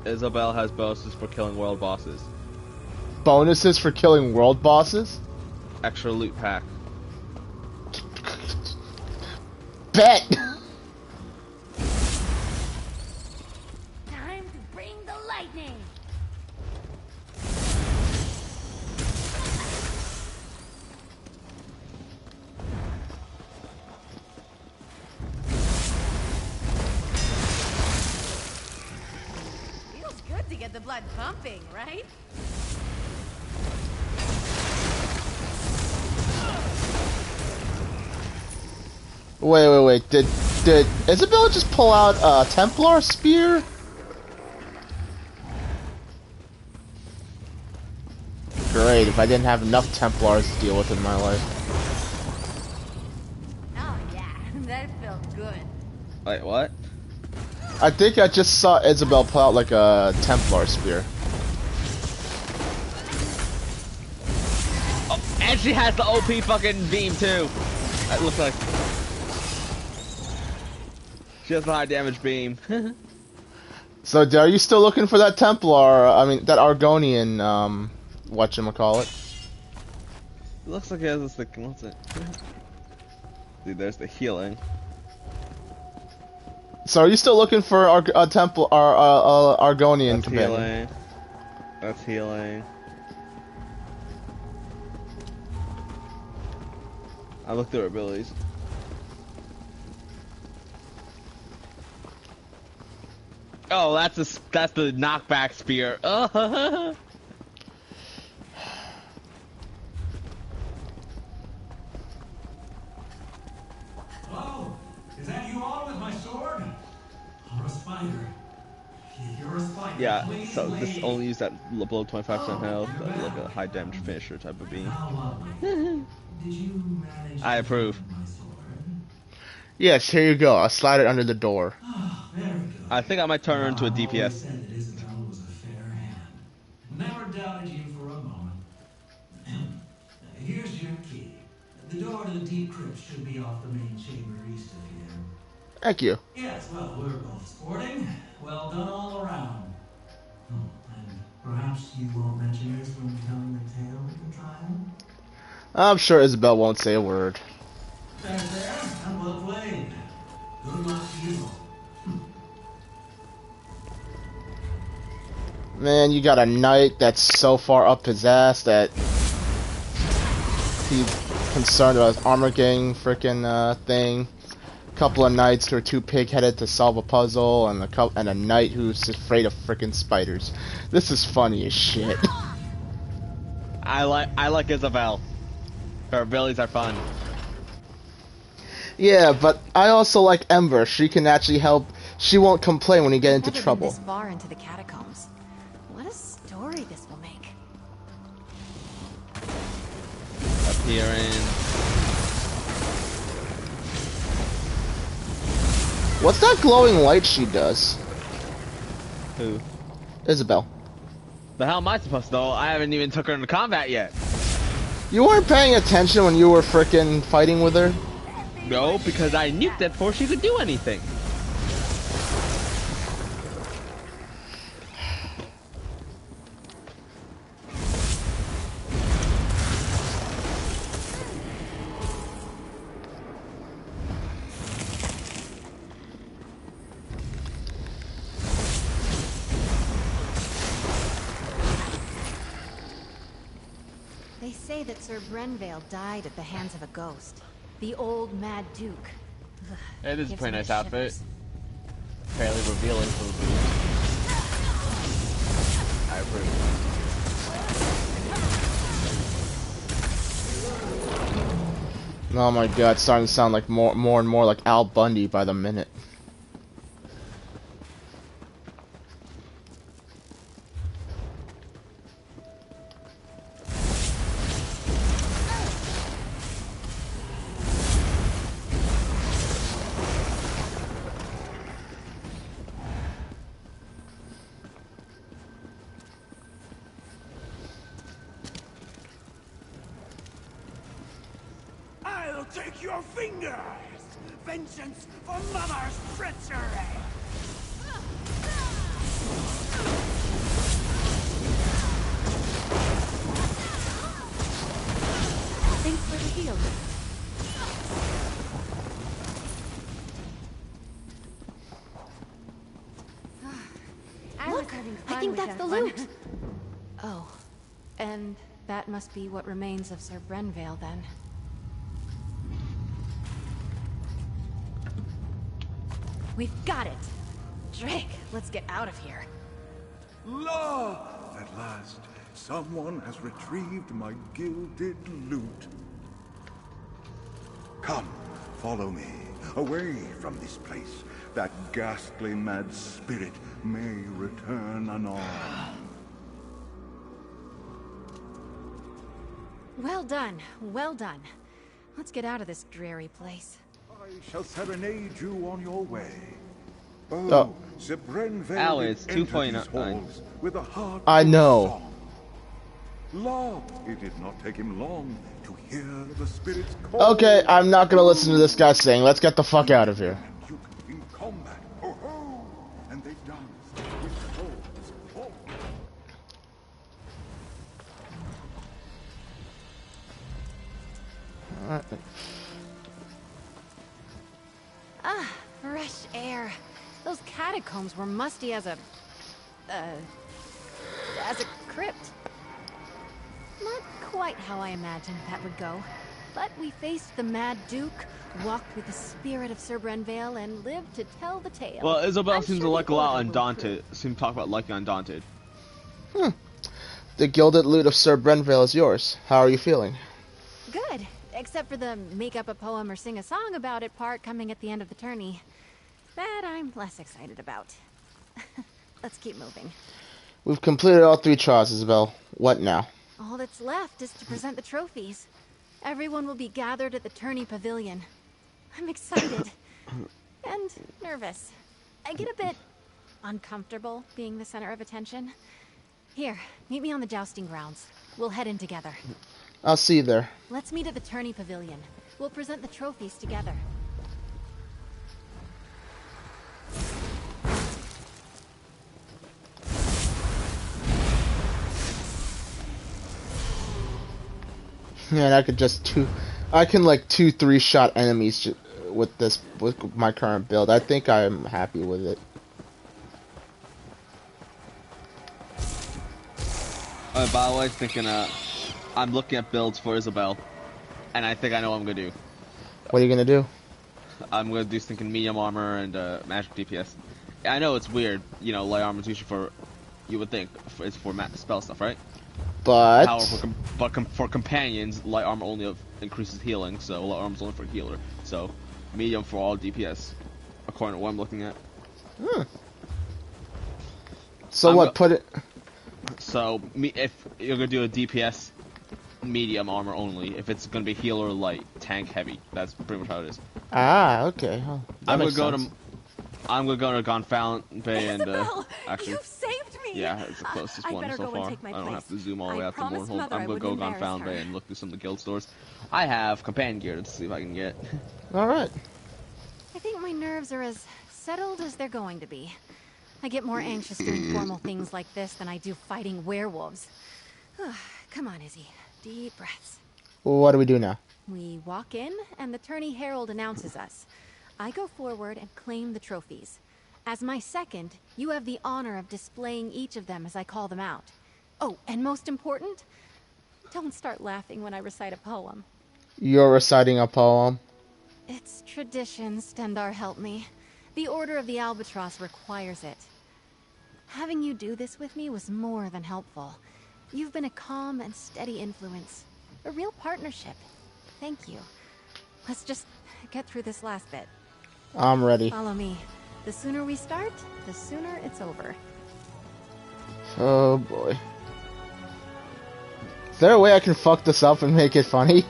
Isabel has bonuses for killing world bosses.
Bonuses for killing world bosses?
Extra loot pack.
Bet!
Time to bring the lightning.
Feels good to get the blood pumping, right?
Wait. Did Isabella just pull out a Templar spear? Great, if I didn't have enough Templars to deal with in my life.
Oh yeah, that felt good.
Wait, what?
I think I just saw Isabel pull out like a Templar spear.
Oh, and she has the OP fucking beam too. That looks like she has the high damage beam.
So, are you still looking for that Templar? I mean, that Argonian, whatchamacallit?
It looks like it has this thing. What's it? Dude, there's the healing.
So, are you still looking for a Argonian
That's
companion?
healing. That's healing. I looked through her abilities. Oh, that's the knockback spear.
Oh, is that you all with my sword? Or a spider? You're a spider.
Yeah,
Please
so this
leave.
only use that below 25% health, like a high damage finisher type of beam.
Did you manage
I approve.
Yes, here you go. I'll slide it under the door.
I think I might turn her into a DPS.
Said that Isabel was a fair hand. Never doubted you for a moment. Here's your key. The door to the deep crypt should be off the main chamber east of here.
Thank you.
Yes, well, we're both sporting. Well done all around. Oh, and perhaps you won't mention yours when telling the tale of the trial?
I'm sure Isabel won't say a word.
Fair, and well played. Good luck to you.
Man, you got a knight that's so far up his ass that he's concerned about his armor getting frickin' thing. Couple of knights who are too pig-headed to solve a puzzle, and a knight who's afraid of frickin' spiders. This is funny as shit.
I like Isabel. Her abilities are fun.
Yeah, but I also like Ember. She can actually help. She won't complain when you get into
Never been
trouble.
this far into the catacombs. What a story this will make.
Appearing.
What's that glowing light she does?
Who?
Isabel.
The hell am I supposed to know? I haven't even took her into combat yet.
You weren't paying attention when you were frickin' fighting with her?
No, because I nuked it before she could do anything.
They say that Sir Brenvale died at the hands of a ghost. The old Mad Duke. Ugh,
It is a
gives
pretty
me
nice
shivers.
outfit. Fairly revealing for the boots. I approve.
Oh my god, it's starting to sound like more and more like Al Bundy by the minute.
I'll take your fingers! Vengeance for Mother's treachery!
Thanks for the heal. Look, I think that's the loot. Oh, and that must be what remains of Sir Brenvale then. We've got it. Drake, let's get out of here.
La! At last, someone has retrieved my gilded loot. Come, follow me, away from this place. That ghastly mad spirit may return anon.
Well done, well done. Let's get out of this dreary place.
I shall serenade you on your way.
Oh.
Sir Brenvale
Ow,
did
it's
enter
2.9.
these halls with a heart
I
of
know.
song. Lo, it did not take him long to hear the spirit's call.
Okay, I'm not gonna listen to this guy sing. Let's get the fuck out of here.
In combat, oh ho! And they danced with swords. Oh.
Alright.
Ah, fresh air. Those catacombs were musty as a crypt. Not quite how I imagined that would go. But we faced the Mad Duke, walked with the spirit of Sir Brenvale, and lived to tell the tale.
Well, Isabel
I'm
seems
sure
to
the
like a lot
Order will
Undaunted. Seem to talk about liking Undaunted.
The gilded loot of Sir Brenvale is yours. How are you feeling?
Good, except for the make up a poem or sing a song about it part coming at the end of the tourney. That I'm less excited about. Let's keep moving.
We've completed all 3 trials, Isabel. What now?
All that's left is to present the trophies. Everyone will be gathered at the tourney pavilion. I'm excited. And nervous. I get a bit uncomfortable being the center of attention. Here, meet me on the jousting grounds. We'll head in together.
I'll see you there.
Let's meet at the tourney pavilion. We'll present the trophies together.
Man, I could just I can like 2-3 shot enemies with my current build. I think I'm happy with it.
By the way, thinking, I'm looking at builds for Isabel, and I think I know what I'm gonna do.
What are you gonna do?
I'm gonna do thinking medium armor and magic DPS. I know it's weird, you know, light armor is usually for, you would think, it's for spell stuff, right?
But
however, for companions, light armor only increases healing, so light armor is only for healer. So medium for all DPS, according to what I'm looking at.
So what? Put it.
So if you're gonna do a DPS, medium armor only. If it's gonna be healer, light, tank, heavy. That's pretty much how it is.
Ah, okay. Oh,
I'm gonna go to Gonfalon Bay and actually.
You've saved me.
Yeah, it's the closest one so
go
far.
I
don't have to zoom all the way out to
promised
Mournhold.
Mother
I'm gonna go Gonfalon Bay and look through some of the guild stores. I have companion gear to see if I can get.
All right.
I think my nerves are as settled as they're going to be. I get more anxious doing formal things like this than I do fighting werewolves. Come on, Izzy. Deep breaths.
Well, what do we do now?
We walk in, and the tourney herald announces us. I go forward and claim the trophies. As my second, you have the honor of displaying each of them as I call them out. Oh, and most important, don't start laughing when I recite a poem.
You're reciting a poem?
It's tradition, Stendar help me. The Order of the Albatross requires it. Having you do this with me was more than helpful. You've been a calm and steady influence. A real partnership. Thank you. Let's just get through this last bit.
I'm ready.
Follow me. The sooner we start, the sooner it's over.
Oh boy. Is there a way I can fuck this up and make it funny?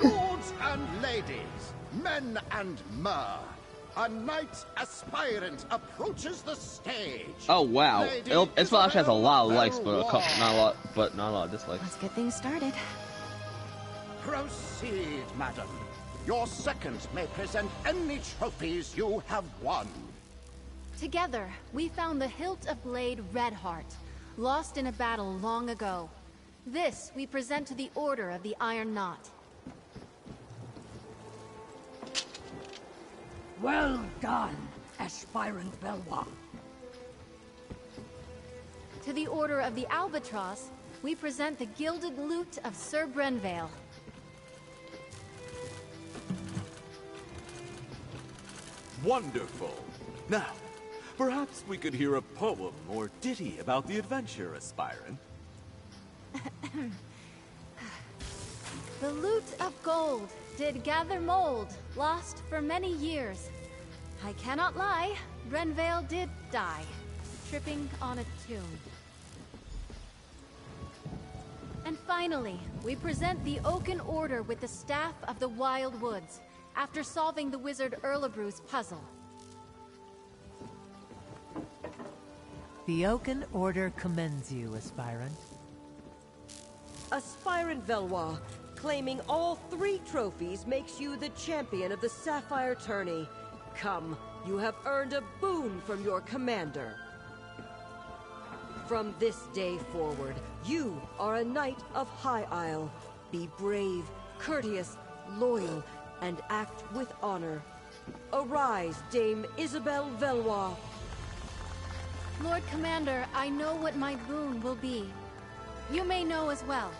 Lords and ladies, men and mer, a knight aspirant approaches the stage.
Oh wow, Isabel actually has a lot of likes, but not a lot of dislikes.
Let's get things started.
Proceed, madam. Your second may present any trophies you have won.
Together, we found the hilt of blade Redheart, lost in a battle long ago. This we present to the Order of the Iron Knot.
Well done, aspirant Belwa.
To the Order of the Albatross, we present the Gilded Lute of Sir Brenvale.
Wonderful. Now, perhaps we could hear a poem or ditty about the adventure, aspirant.
The lute of gold did gather mold, lost for many years. I cannot lie, Brenvale did die, tripping on a tune. And finally, we present the Oaken Order with the Staff of the Wild Woods, after solving the wizard Erlebru's puzzle.
The Oaken Order commends you, aspirant.
Aspirant Velwa, claiming all 3 trophies makes you the champion of the Sapphire Tourney. Come, you have earned a boon from your commander. From this day forward, you are a knight of High Isle. Be brave, courteous, loyal, and act with honor. Arise, Dame Isabel Velwa.
Lord Commander, I know what my boon will be. You may know as well.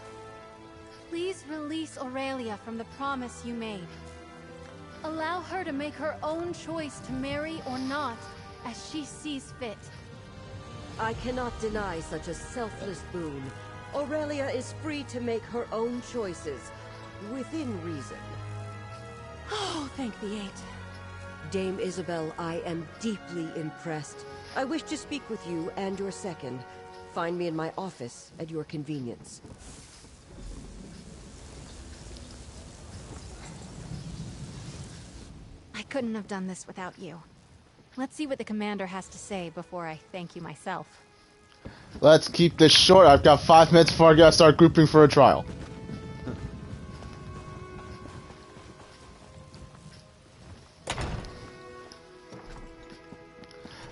Please release Aurelia from the promise you made. Allow her to make her own choice to marry or not, as she sees fit.
I cannot deny such a selfless boon. Aurelia is free to make her own choices, within reason.
Oh, thank the Eight.
Dame Isabel, I am deeply impressed. I wish to speak with you and your second. Find me in my office at your convenience.
I couldn't have done this without you. Let's see what the commander has to say before I thank you myself.
Let's keep this short. I've got 5 minutes before I gotta start grouping for a trial.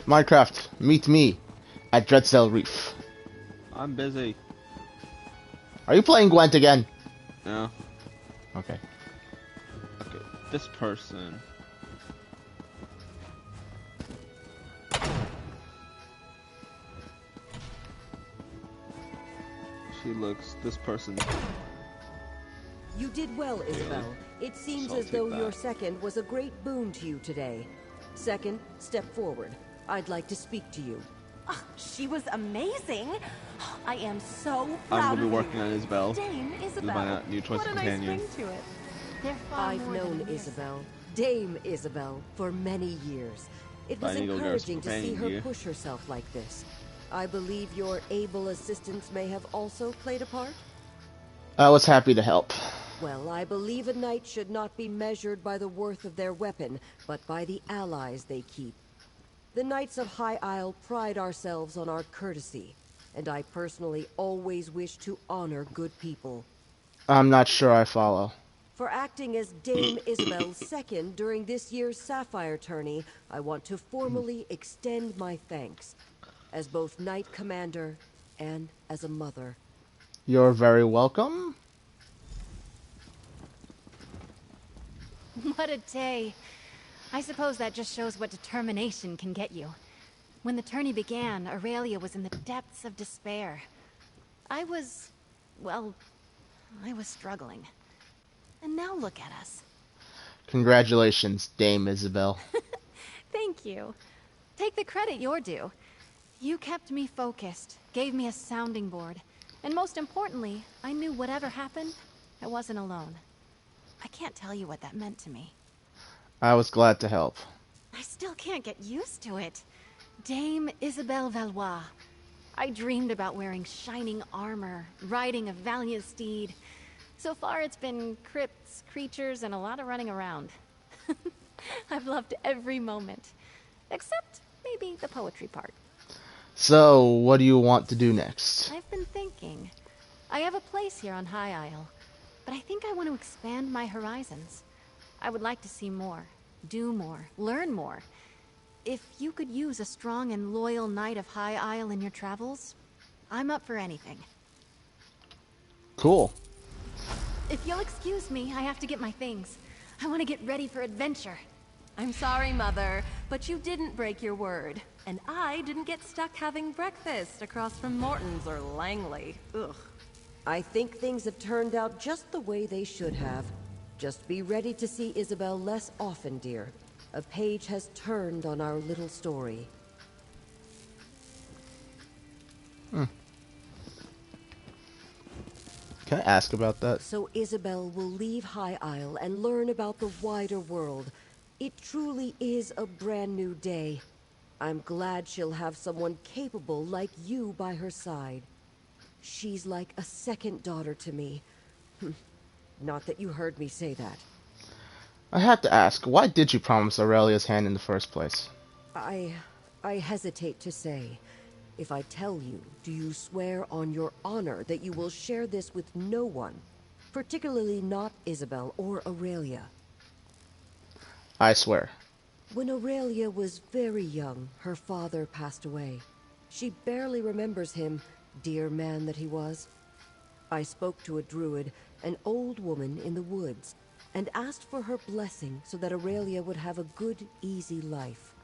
Minecraft, meet me at Dreadsail Reef.
I'm busy.
Are you playing Gwent again?
No.
Okay.
Okay, this person. She looks. This person.
You did well, Isabel. It seems as though your second was a great boon to you today. Second, step forward. I'd like to speak to you.
Oh, she was amazing. I am so proud
I'm gonna be
of
working
you.
on Isabel.
Dame
This is
Isabel.
my new choice
What
of
a nice
companion.
ring to it. They're far
I've
more
known
than years.
Isabel, Dame Isabel, for many years. It was
I need to go get
encouraging to see
companion
her
gear.
push herself like this. I believe your able assistance may have also played a part?
I was happy to help.
Well, I believe a knight should not be measured by the worth of their weapon, but by the allies they keep. The Knights of High Isle pride ourselves on our courtesy, and I personally always wish to honor good people.
I'm not sure I follow.
For acting as Dame Isabel's second during this year's Sapphire tourney, I want to formally extend my thanks, as both Knight Commander and as a mother.
You're very welcome.
What a day. I suppose that just shows what determination can get you. When the tourney began, Aurelia was in the depths of despair. I was struggling. And now look at us.
Congratulations, Dame Isabel.
Thank you. Take the credit you're due. You kept me focused, gave me a sounding board, and most importantly, I knew whatever happened, I wasn't alone. I can't tell you what that meant to me.
I was glad to help.
I still can't get used to it. Dame Isabel Valois. I dreamed about wearing shining armor, riding a valiant steed. So far it's been crypts, creatures, and a lot of running around. I've loved every moment. Except maybe the poetry part.
So, what do you want to do next?
I've been thinking. I have a place here on High Isle, but I think I want to expand my horizons. I would like to see more, do more, learn more. If you could use a strong and loyal knight of High Isle in your travels, I'm up for anything.
Cool.
If you'll excuse me, I have to get my things. I want to get ready for adventure.
I'm sorry, Mother, but you didn't break your word. And I didn't get stuck having breakfast across from Morton's or Langley. Ugh.
I think things have turned out just the way they should have. Just be ready to see Isabel less often, dear. A page has turned on our little story.
Can I ask about that?
So Isabel will leave High Isle and learn about the wider world. It truly is a brand new day. I'm glad she'll have someone capable like you by her side. She's like a second daughter to me. Not that you heard me say that.
I have to ask, why did you promise Aurelia's hand in the first place?
I hesitate to say. If I tell you, do you swear on your honor that you will share this with no one? Particularly not Isabel or Aurelia.
I swear.
When Aurelia was very young, her father passed away. She barely remembers him, dear man that he was. I spoke to a druid, an old woman in the woods, and asked for her blessing so that Aurelia would have a good, easy life.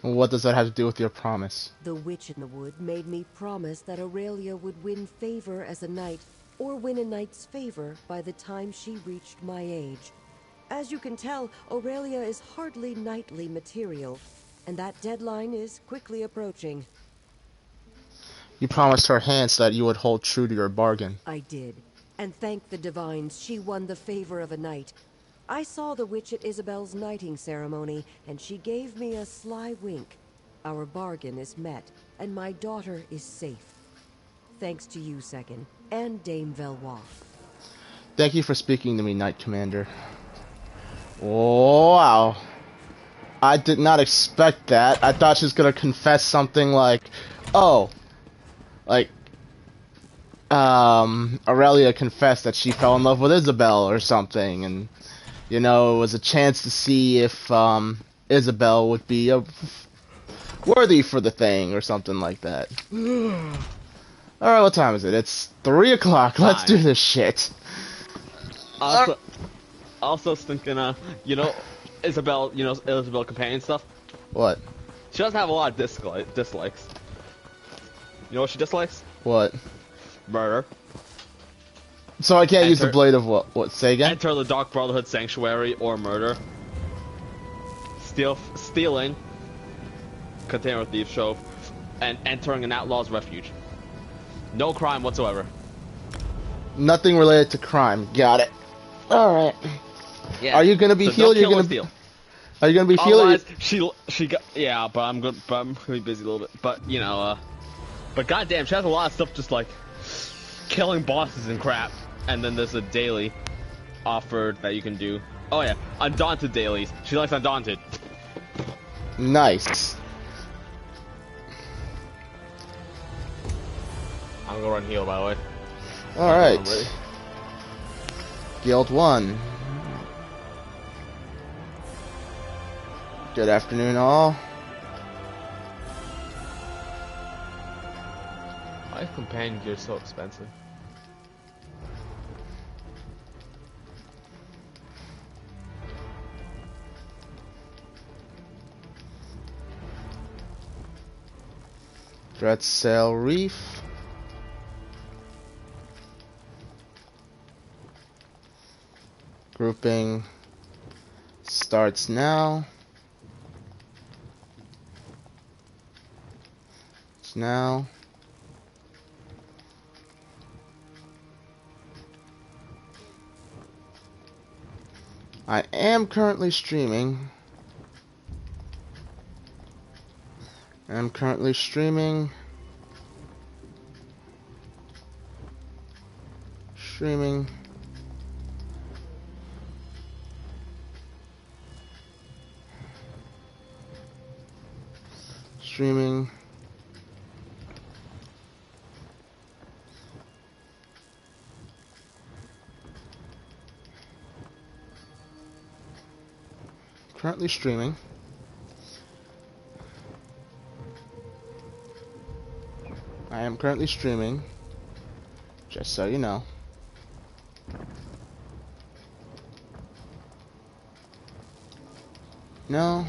What does that have to do with your promise?
The witch in the wood made me promise that Aurelia would win favor as a knight, or win a knight's favor by the time she reached my age. As you can tell, Aurelia is hardly knightly material, and that deadline is quickly approaching.
You promised her hand so that you would hold true to your bargain.
I did, and thank the divines she won the favor of a knight. I saw the witch at Isabel's knighting ceremony, and she gave me a sly wink. Our bargain is met, and my daughter is safe. Thanks to you, Second, and Dame Valois.
Thank you for speaking to me, Knight Commander. Wow. I did not expect that. I thought she was gonna confess something like, oh, like, Aurelia confessed that she fell in love with Isabel or something, and, you know, it was a chance to see if, Isabel would be worthy for the thing or something like that. Alright, what time is it? It's 3 o'clock. Let's do this shit.
Also was thinking, you know, Isabel, Isabel companion stuff.
What?
She doesn't have a lot of dislikes. You know what she dislikes?
What?
Murder.
So I can't use the blade of what? What? Say again?
Enter the Dark Brotherhood Sanctuary or murder. Stealing. Container thief show. And entering an outlaw's refuge. No crime whatsoever.
Nothing related to crime. Got it. Alright.
Yeah.
Are you gonna be healed? You're gonna
steal.
Are you gonna be healed?
Otherwise, she got, yeah, but I'm gonna be busy a little bit. But you know, but goddamn, she has a lot of stuff just like killing bosses and crap. And then there's a daily offered that you can do. Oh yeah, Undaunted dailies. She likes Undaunted.
Nice.
I'm gonna run heal, by the way.
Alright. Guild 1. Good afternoon, all.
Why is companion gear so expensive?
Dreadsail Reef. Grouping starts now. It's now. I am currently streaming. I'm currently streaming. Streaming. Streaming. Currently streaming. I am currently streaming, just so you know. No.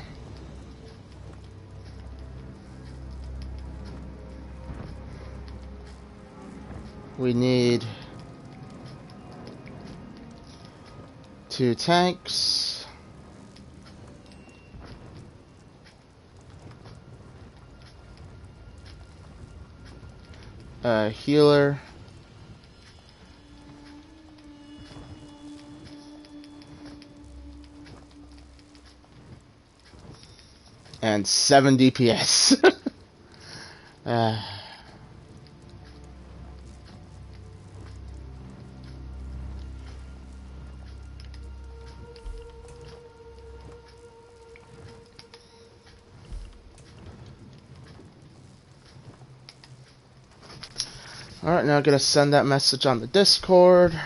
We need 2 tanks. A healer. And 7 DPS. Alright, now I'm gonna send that message on the Discord.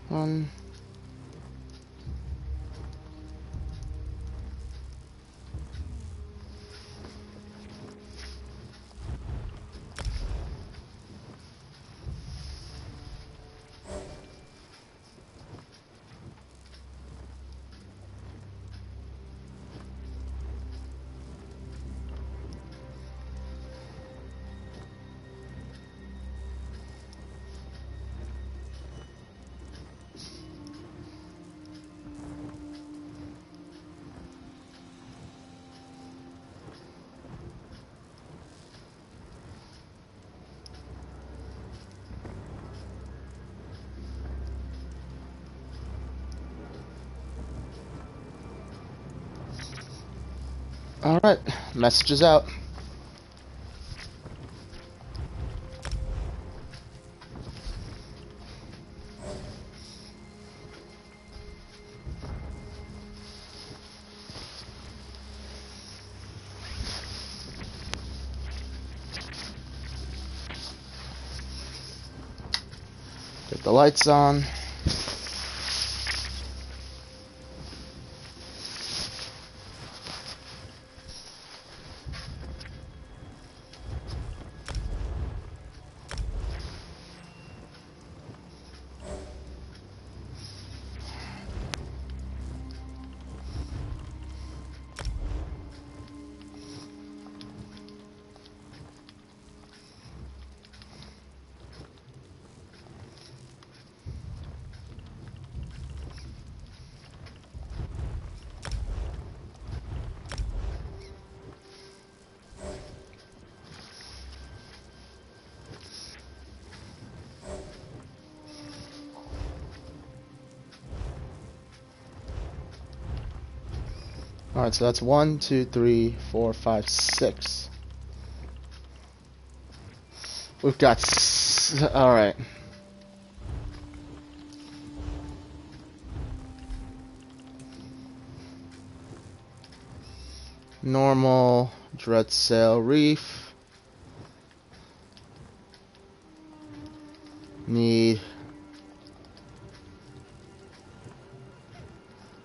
One. Alright, message is out. the lights on. Alright, so that's 1, 2, 3, 4, 5, 6. We've got... Alright. Normal, Dreadsail Reef. Need...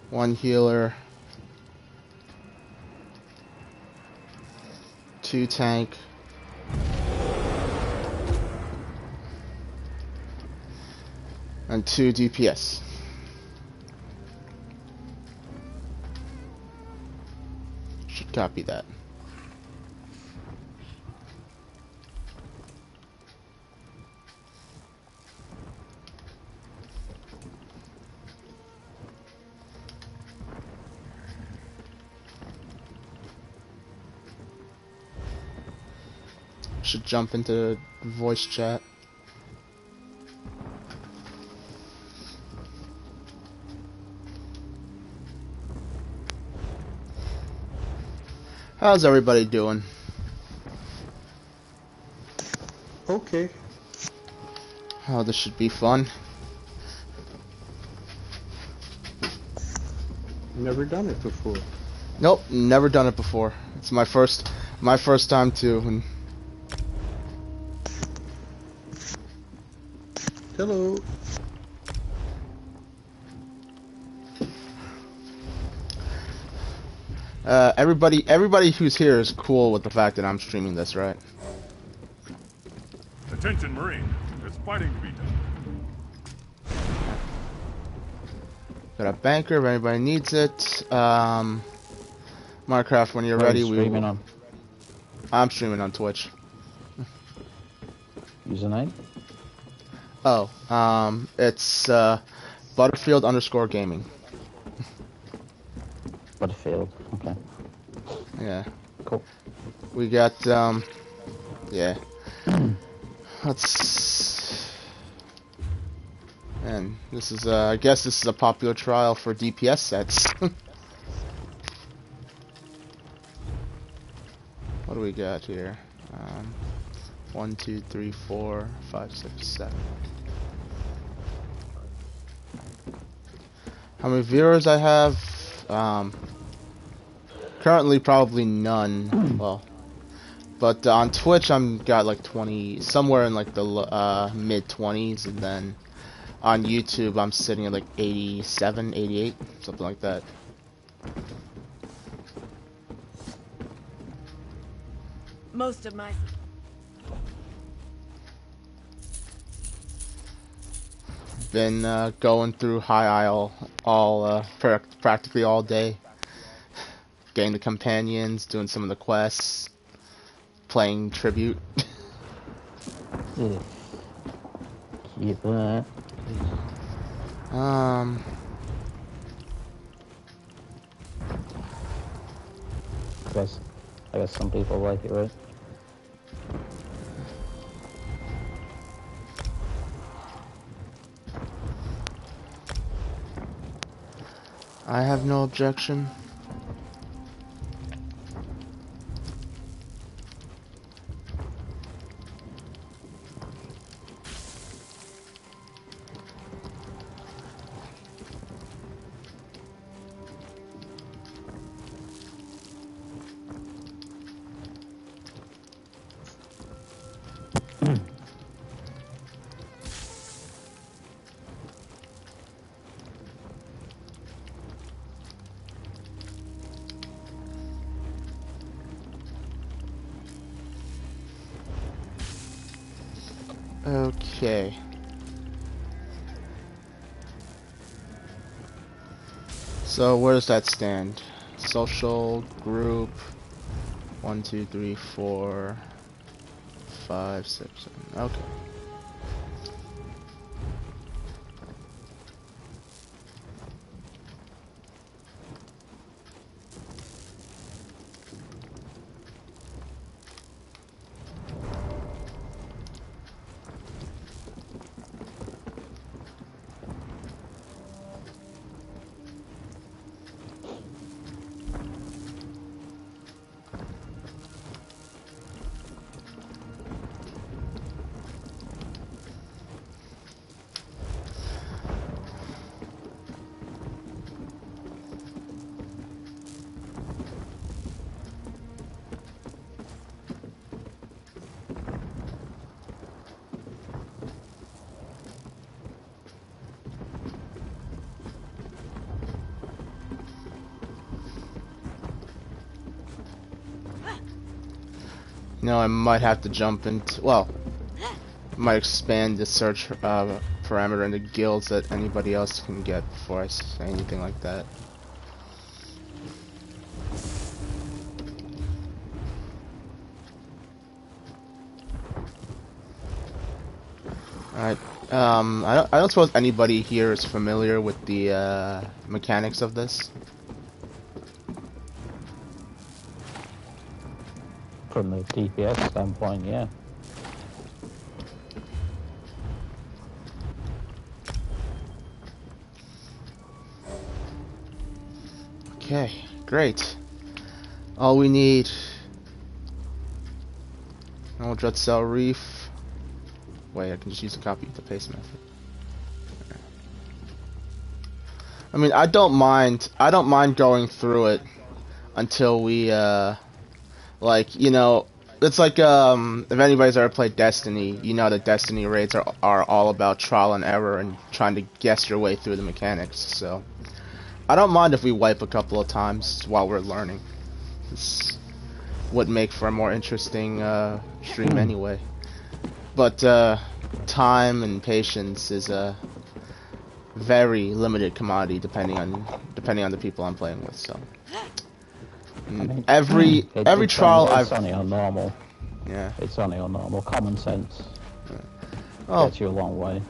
1 healer. 2 tank. And 2 DPS. Should copy that. Should jump into voice chat. How's everybody doing?
Okay.
Oh, this should be fun.
Never done it before.
Nope, never done it before. It's my first time too. And
hello.
Everybody who's here is cool with the fact that I'm streaming this, right?
Attention, Marine. There's fighting to be done.
Got a banker if anybody needs it. Minecraft, when you're
Where are
ready,
you streaming on?
I'm streaming on Twitch.
Username?
Oh, it's Butterfield_gaming.
Butterfield. Okay.
Yeah.
Cool.
We got yeah. Let's. And this is I guess this is a popular trial for DPS sets. What do we got here? 1, 2, 3, 4, 5, 6, 7. How many viewers I have? Currently probably none. Well, but on Twitch I'm got like 20, somewhere in like the mid 20s, and then on YouTube I'm sitting at like 87, 88, something like that.
Most of my...
Been going through High Isle all practically all day, getting the companions, doing some of the quests, playing Tribute.
Keep that. I guess some people like it, right?
I have no objection. Okay. So where does that stand? Social group 1, 2, 3, 4, 5, 6, 7. Okay. No, I might have to jump into, well, might expand the search parameter into guilds that anybody else can get before I say anything like that. Alright, I don't suppose anybody here is familiar with the mechanics of this.
From the DPS standpoint, yeah.
Okay, great. All we need... Oh, Dreadcell Reef. Wait, I can just use a copy of the paste method. I mean, I don't mind going through it until we, like, you know, it's like, if anybody's ever played Destiny, you know that Destiny raids are all about trial and error and trying to guess your way through the mechanics, so I don't mind if we wipe a couple of times while we're learning. This would make for a more interesting stream anyway. But time and patience is a very limited commodity depending on the people I'm playing with, so. Every trial
it's only on normal.
Yeah.
It's only on normal. Common sense.
Oh.
Gets you a long way.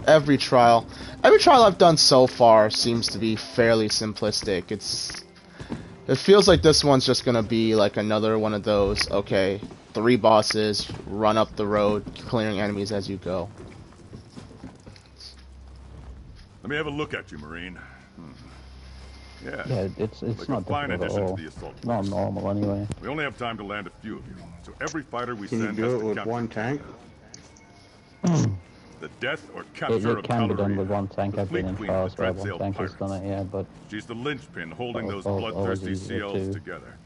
Every trial I've done so far seems to be fairly simplistic. It feels like this one's just gonna be like another one of those, okay, 3 bosses, run up the road, clearing enemies as you go.
Let me have a look at you, Marine.
Yeah, it's
like
not
a fine
difficult at
addition
all.
to the assault
It's not normal anyway.
We only have time to land a few of you, so every fighter we
Can you
send
do
has
it
to
with
capture
one tank?
the death or capture
It
of
can be done
Talaria,
with one tank.
the
I've been
fleet
in
queen
trials
of the
where one
Dreadsail
tank has
pirates.
done it, yeah, but
She's the linchpin holding those
always
bloodthirsty
easier
seals
to-
together,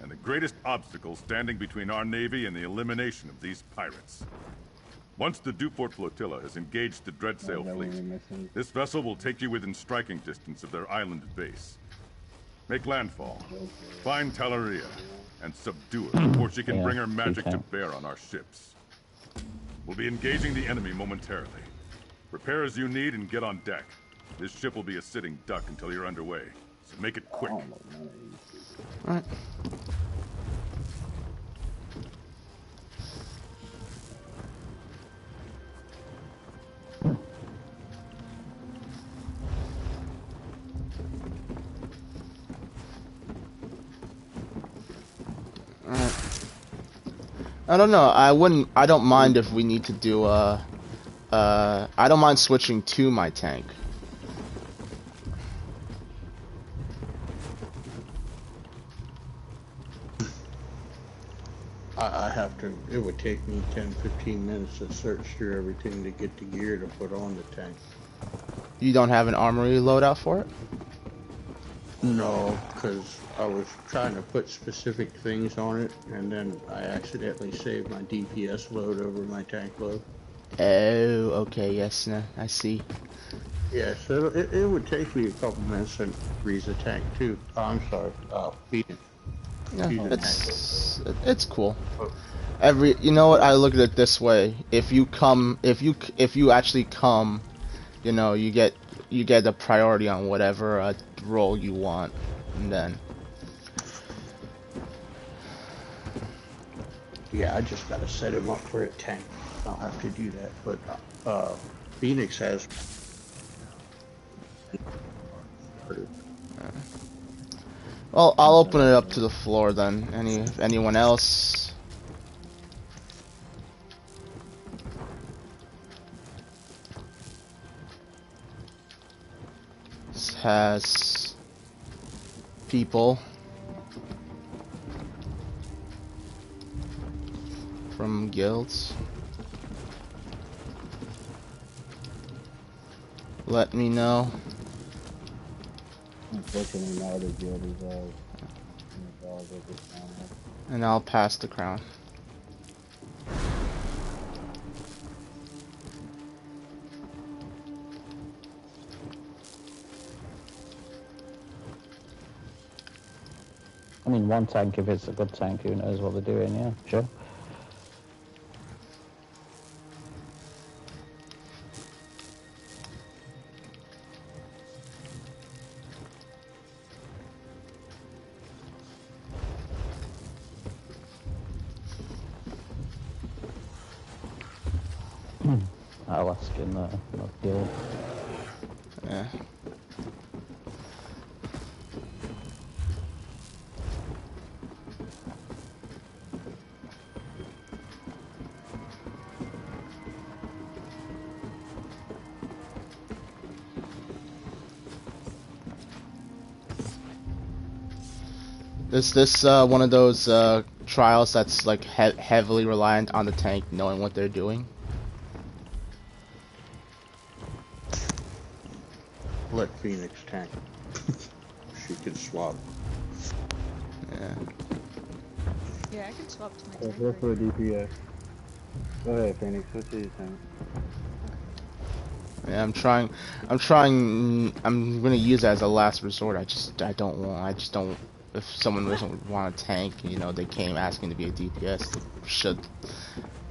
and the greatest obstacle standing between our navy and the elimination of these pirates. Once the Dufort flotilla has engaged the Dreadsail fleet, this vessel will take you within striking distance of their island base. Make landfall, find Talaria, and subdue her before she can
Yeah,
bring her magic to
okay.
bear on our ships. We'll be engaging the enemy momentarily. Prepare as you need and get on deck. This ship will be a sitting duck until you're underway, so make it quick.
Alright. I don't know. I don't mind if we need to do I don't mind switching to my tank.
I have to, it would take me 10-15 minutes to search through everything to get the gear to put on the tank.
You don't have an armory loadout for it?
No, because I was trying to put specific things on it, and then I accidentally saved my DPS load over my tank load.
Oh, okay, yes, no, I see.
Yeah, so it would take me a couple minutes to freeze the tank too. Oh, I'm sorry, feed it.
Yeah,
Feed the
it's cool. You know what? I look at it this way: if you actually come, you know, you get the priority on whatever role you want, and then.
Yeah, I just gotta set him up for a tank. I'll have to do that, but Phoenix has.
Well, I'll open it up to the floor then. Anyone else? This has people from guilds. Let me know.
Unfortunately, now the guild is
And I'll pass the crown.
I mean, one tank, if it's a good tank, who knows what they're doing, yeah, sure. I'll ask in the guild.
Yeah. Is this one of those trials that's like heavily reliant on the tank knowing what they're doing?
Let Phoenix tank. She can swap.
Yeah.
Yeah, I can swap to my
Go for a DPS. Go ahead, Phoenix. What's your tank?
Yeah, I'm trying. I'm gonna use it as a last resort. I just don't. If someone doesn't want a tank, you know, they came asking to be a DPS, they should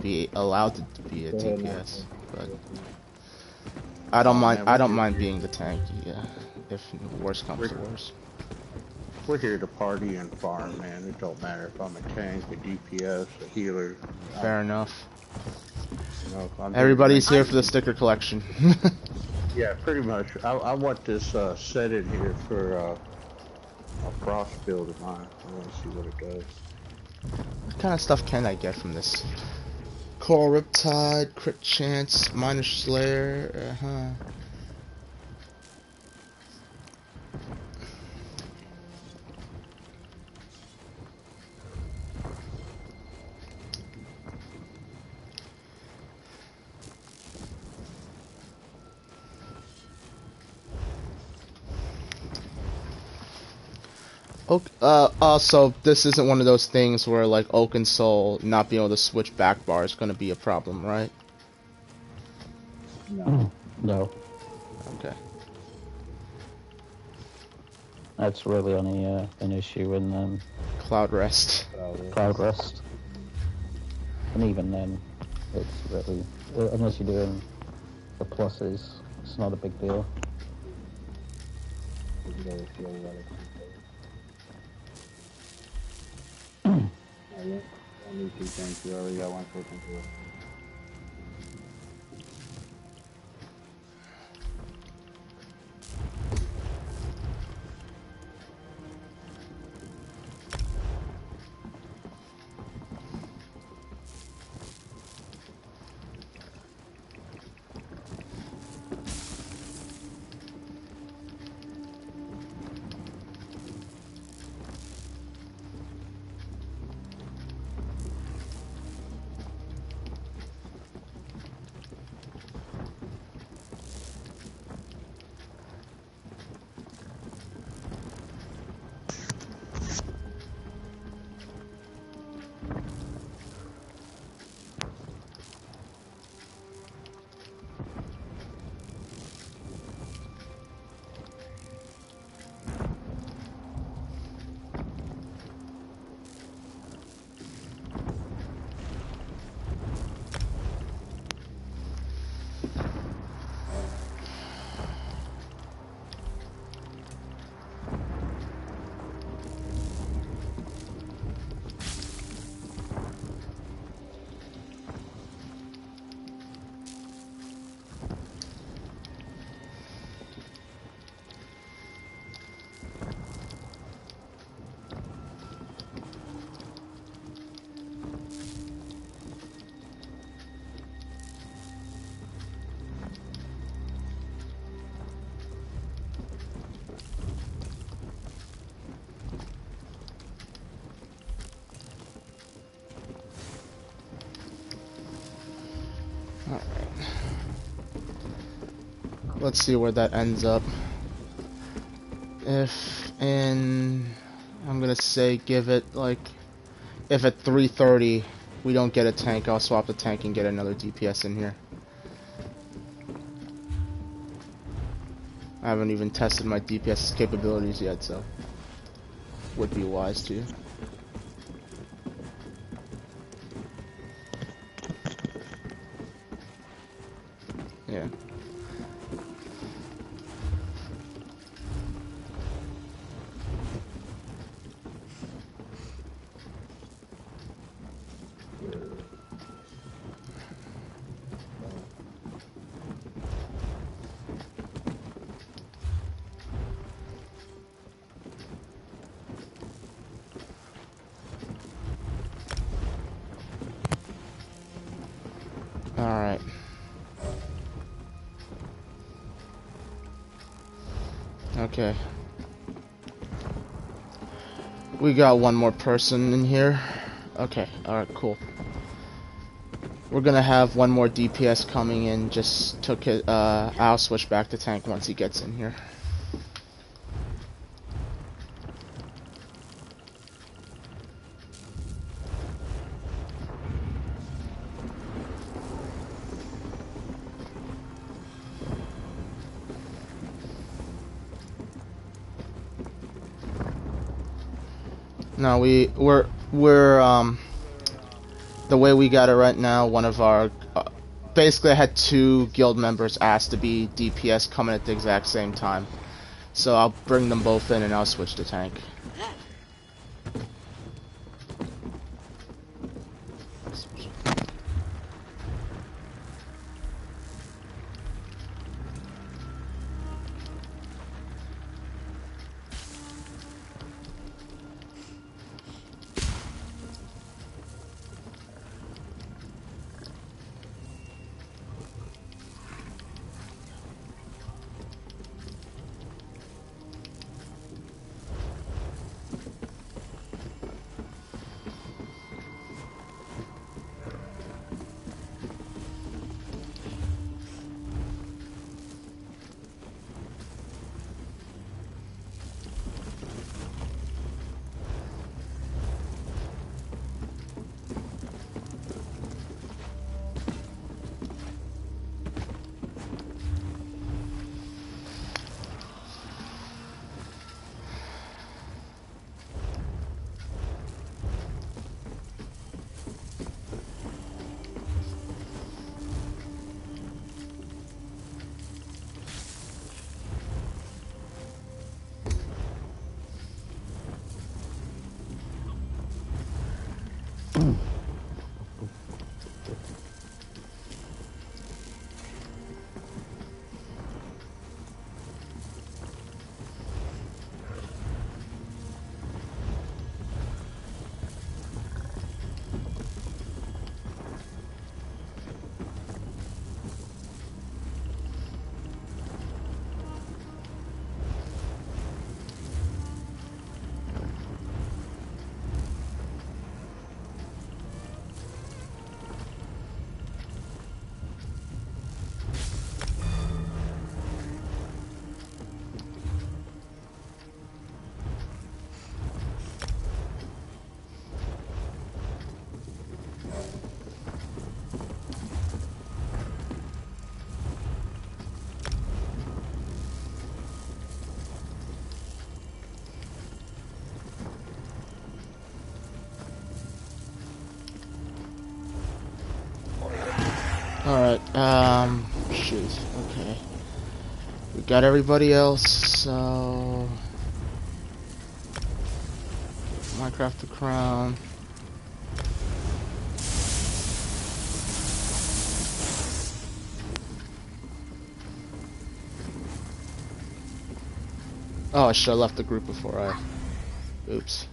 be allowed to be a DPS. But I don't mind. I don't mind being the tank. Yeah, if worst comes to worst.
We're here to party and farm, man. It don't matter if I'm a tank, a DPS, a healer.
Fair enough.
You know,
Everybody's here for the sticker collection.
Yeah, pretty much. I want this set in here for a frost build of mine. I want to see what it does.
What kind of stuff can I get from this? Coral Riptide, Crit Chance, Minor Slayer, Also, this isn't one of those things where, like, Oaken Soul not being able to switch back bar is going to be a problem, right?
No. No.
Okay.
That's really only an issue in
Cloud Rest.
Cloud Rest. And even then, it's really, unless you're doing the pluses, it's not a big deal. Only 2 tanks, you already got 1 for control.
Alright. Let's see where that ends up. If in... I'm gonna say give it like... If at 3:30 we don't get a tank, I'll swap the tank and get another DPS in here. I haven't even tested my DPS capabilities yet, so... Would be wise to. Yeah. Alright. Okay. We got one more person in here. Okay, alright, cool. We're gonna have one more DPS coming in. Just took it, I'll switch back to tank once he gets in here. No, we're the way we got it right now, one of our basically I had two guild members asked to be DPS coming at the exact same time. So I'll bring them both in and I'll switch to tank. Alright, shoot, okay. We got everybody else, so... Minecraft the crown. Oh, I should have left the group before I... Oops.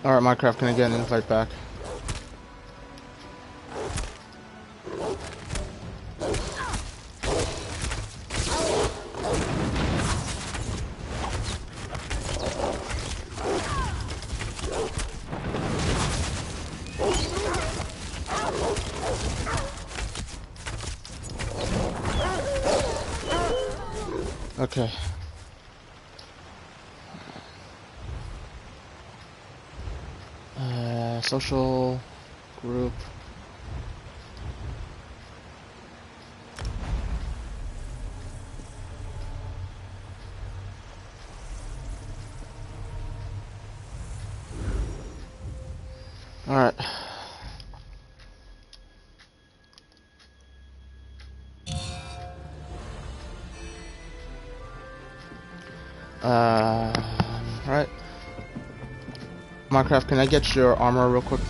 Alright, Minecraft, can I get an invite back? Okay. Social group. All right. Right. Minecraft, can I get your armor real quick?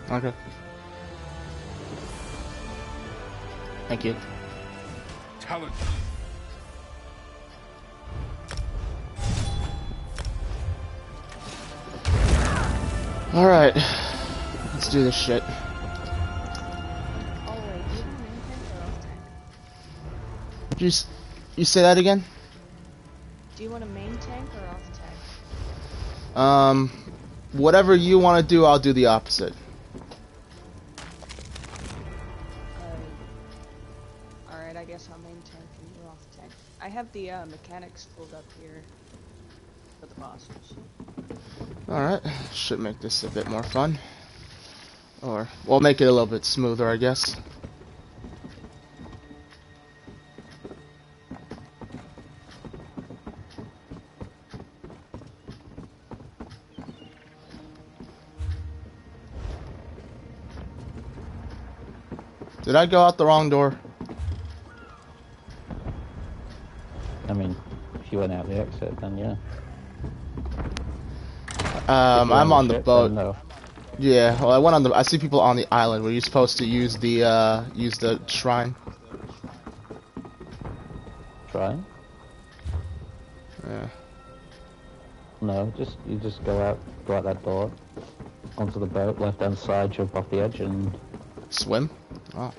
Okay. Thank you.
Talent.
All right. Let's do this shit. You say that again?
Do you want a main tank or off tank?
Whatever you want to do, I'll do the opposite.
Alright, I guess I'll main tank and you off tank. I have the mechanics pulled up here for the bosses.
Alright, should make this a bit more fun. Or, we'll make it a little bit smoother, I guess. Did I go out the wrong door?
I mean, if you went out the exit, then yeah.
I'm on the boat.
No.
Yeah, well, I went on the. I see people on the island. Were you supposed to use the shrine?
Shrine?
Yeah.
No, you just go out that door, onto the boat, left hand side, jump off the edge, and
swim. Oh.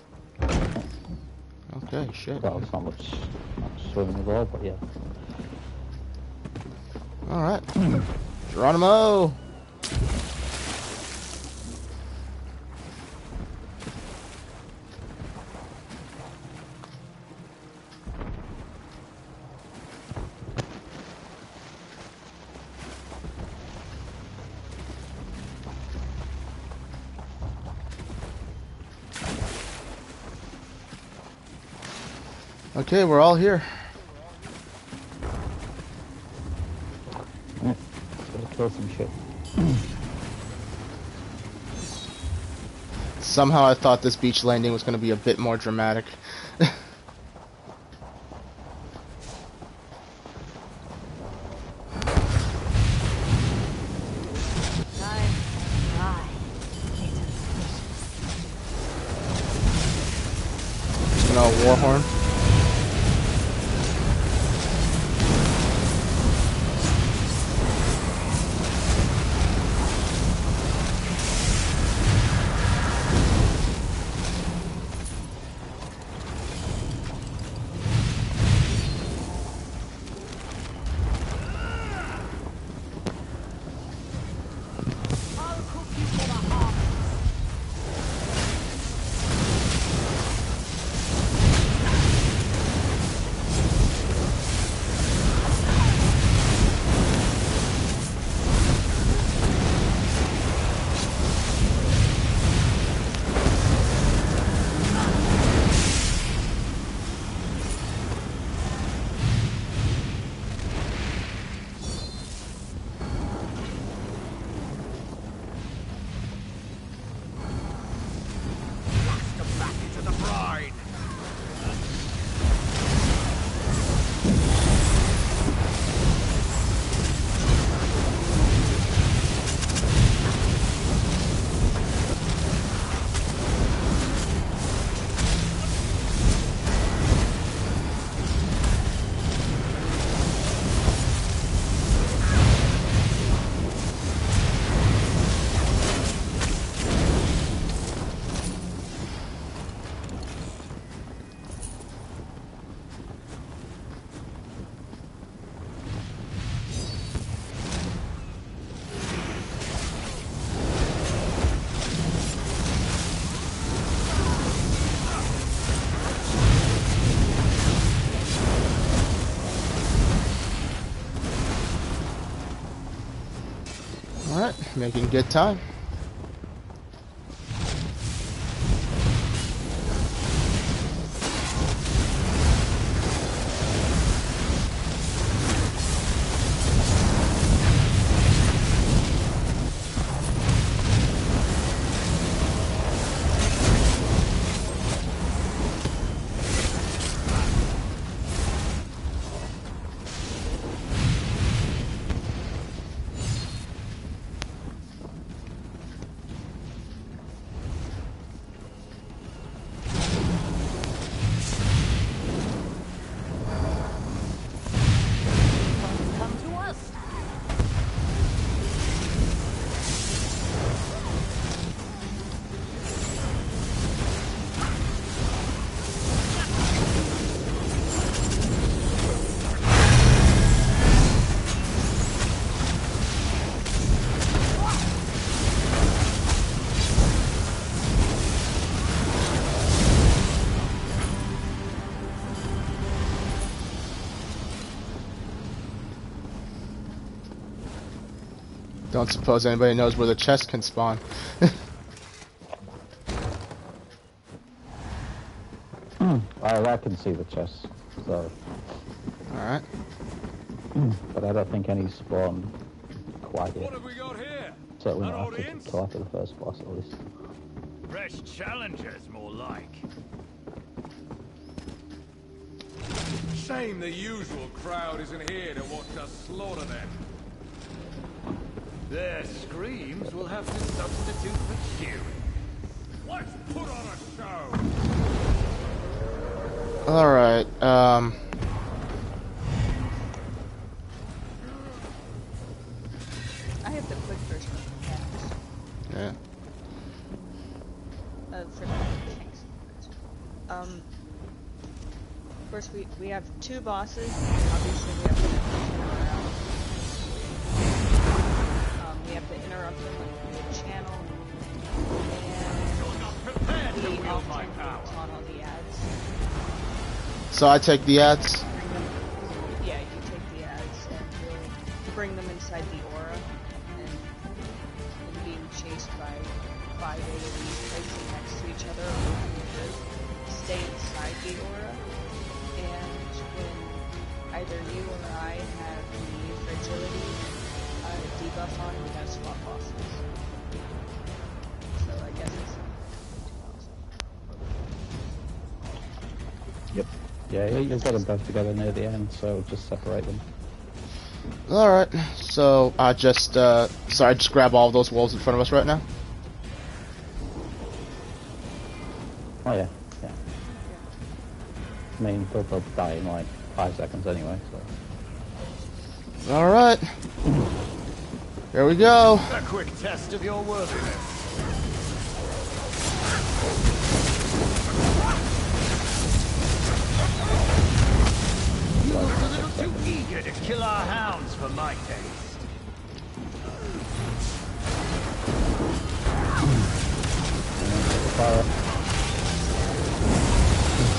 Okay, shit.
Well, it's not much swimming at all, but yeah.
Alright. Geronimo! Okay, we're all here.
Gotta kill some shit.
Somehow I thought this beach landing was going to be a bit more dramatic. Warhorn. Making good time. Don't suppose anybody knows where the chest can spawn.
I can see the chest, so.
Alright.
But I don't think any spawn quite yet.
What have we got here?
Certainly
An
not after
audience?
till after the first boss, at least.
Fresh challengers, more like. Shame the usual crowd isn't here to watch us slaughter them. Their screams will have to substitute for cheering. Let's put on a show!
Alright,
I have the quick version of the cats.
Yeah.
For the thanks. Of course, we have two bosses. Obviously, we have we have to interrupt them with the channel, and we often get on all the ads.
So I take the ads.
Yeah, you take the ads and you'll bring them inside the aura, and being chased by 5 AoEs placing next to each other, you stay inside the aura, and when either you or I have the fragility debuff on, we gotta swap bosses. So I guess it's
Yep. Yeah, you've got them both together near the end, so just separate them.
Alright, so I just, so I just grab all of those wolves in front of us right now?
Oh yeah, yeah. I mean, they'll probably die in like 5 seconds anyway, so.
Alright. Here we go.
A quick test of your worthiness. You look a little too eager to kill our hounds for my taste.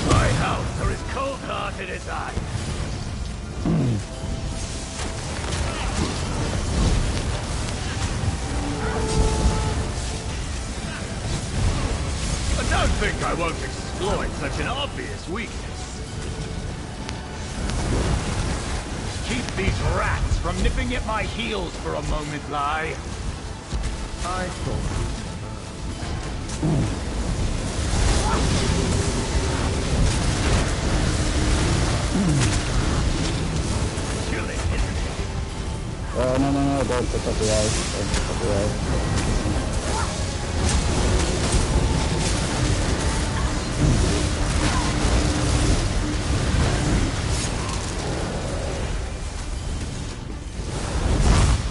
My hounds are as cold-hearted as I am. I don't think I won't exploit such an obvious weakness. Keep these rats from nipping at my heels for a moment, Lai. I thought... Chilling, isn't it?
Oh, no, don't pick up the eyes. Don't pick up the eyes.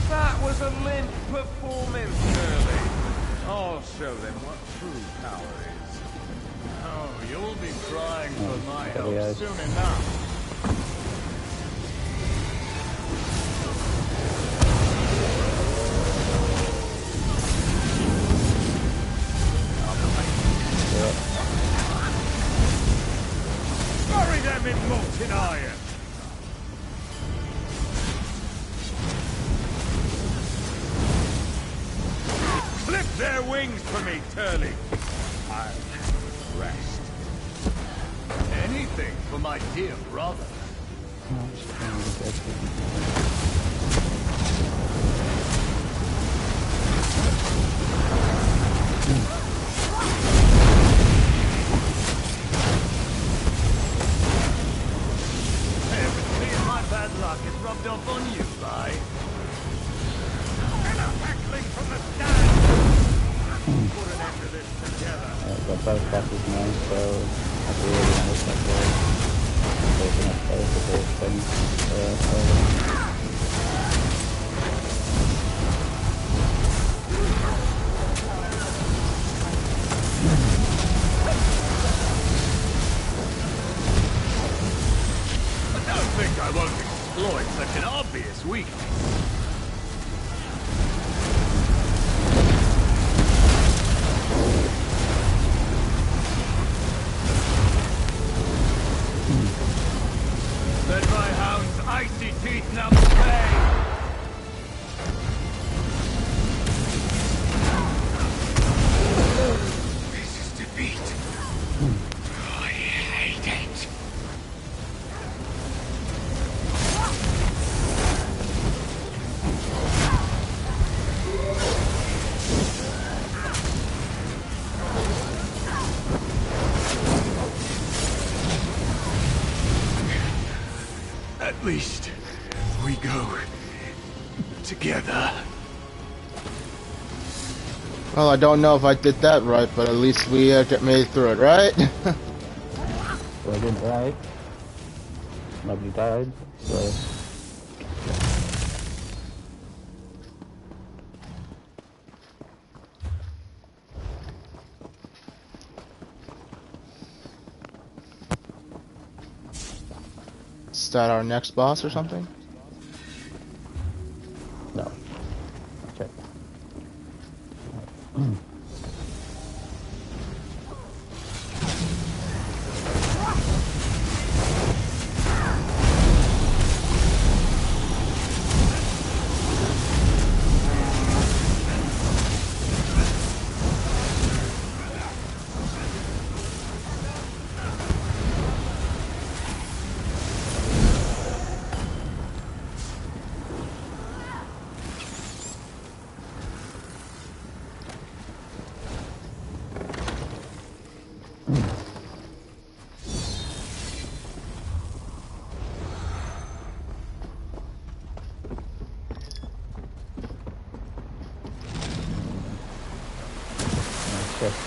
That was a limp performance, Curly. I'll show them what true power is. Oh, you'll be crying for my help soon enough. Bury them in molten iron!
for me, Turley. I'll rest. Anything for my dear brother. My bad luck is rubbed off on you, bye. And a heckling from the stand. Put an end to this together.
Got both buses now, so I'll be really honest that way. Open up both of those things.
I don't think I won't exploit such an obvious weakness. Let my hound's icy teeth numb the pain. This is defeat. I hate it. At least we go together.
Well, I don't know if I did that right, but at least we made it through it, right?
Well, I didn't die. Nobody died, so...
Is that our next boss or something?
No. Okay.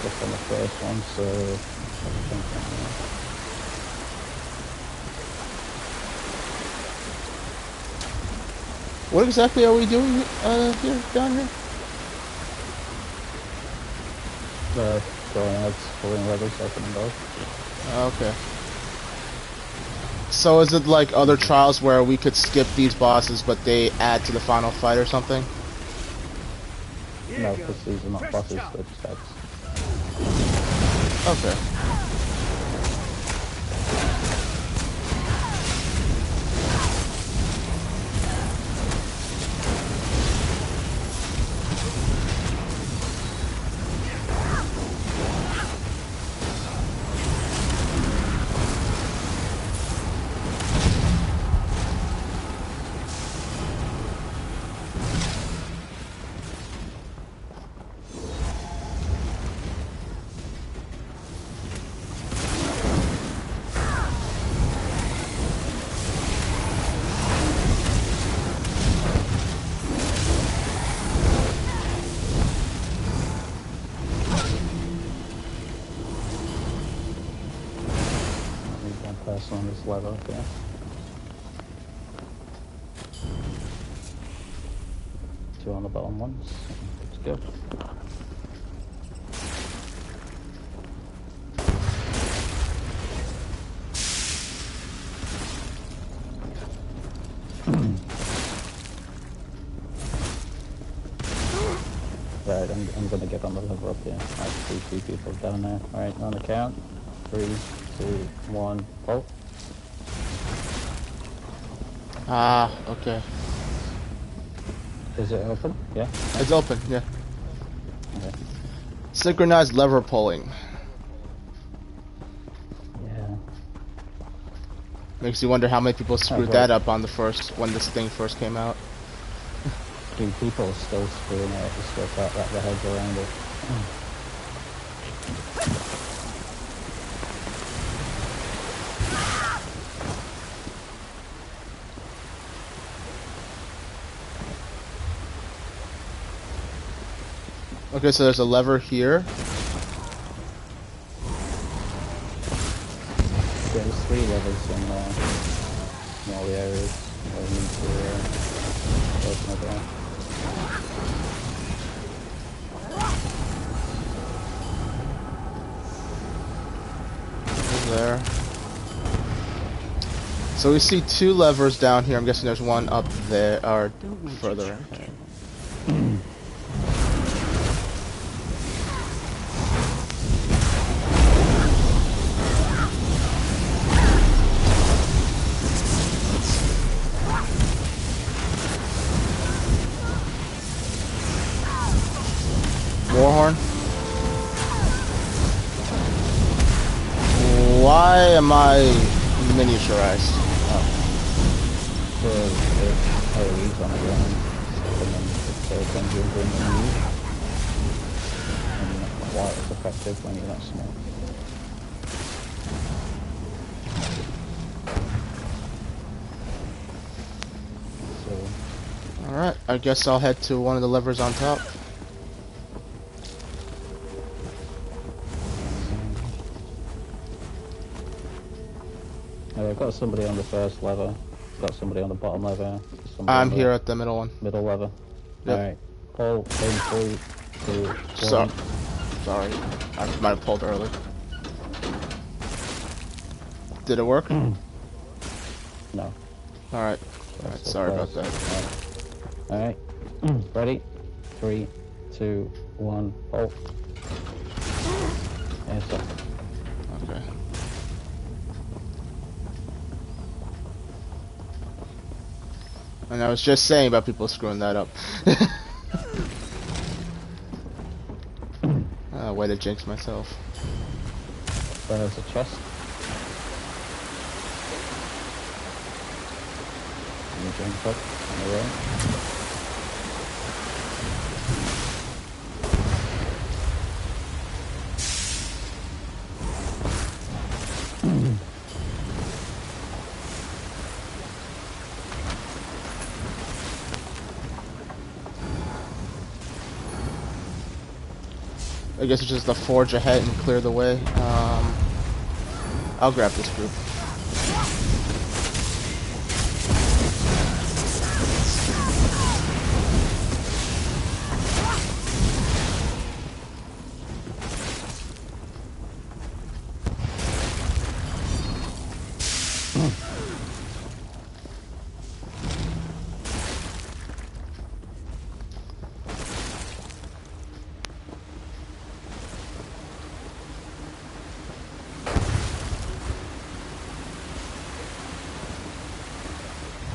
Just on the first one, so
What exactly are we doing here, down here?
going out, pulling levers, opening doors.
Okay. So is it like other trials where we could skip these bosses, but they add to the final fight or something?
No, because these are not bosses, they're just heads.
Okay.
On this level, okay. Two on the bottom ones. Let's go. Right, I'm gonna get on the level up here. I see two people down there. Alright, on the count. 3, 2, 1, pull.
Ah, okay.
Is it open? Yeah.
It's open, yeah.
Okay.
Synchronized lever pulling.
Yeah.
Makes you wonder how many people screwed that up on the first, when this thing first came out.
Dude, people are still screwing it, just still can't wrap their heads around it.
Okay, so there's a lever here.
There's 3 levers in all the areas where we need to open it down.
There. So we see 2 levers down here. I'm guessing there's one up there, or further ahead. Warhorn? Why am I miniaturized?
Oh. The AoE's on the ground, and then the engines in the move. And you're not quite as effective when you're that small. So.
Alright, I guess I'll head to one of the levers on top.
I've got somebody on the first lever, got somebody on the bottom lever.
I'm here at the middle one.
Middle lever.
Yep.
Alright. Pull in 3, 2, 1.
Sorry. I might have pulled early. Did it work?
No.
Alright. Sorry about that.
Alright. Ready? 3, 2, 1, pull. And stop.
Okay. And I was just saying about people screwing that up. Way to jinx myself.
There's a chest. And you jump up on the right.
I guess it's just to forge ahead and clear the way. I'll grab this group.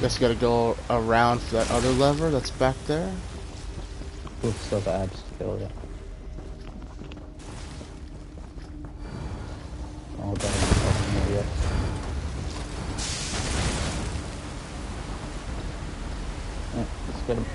Guess you gotta go around for that other lever that's back there.
With stuff abs to kill it. All done. Yet. Yeah, let's get him.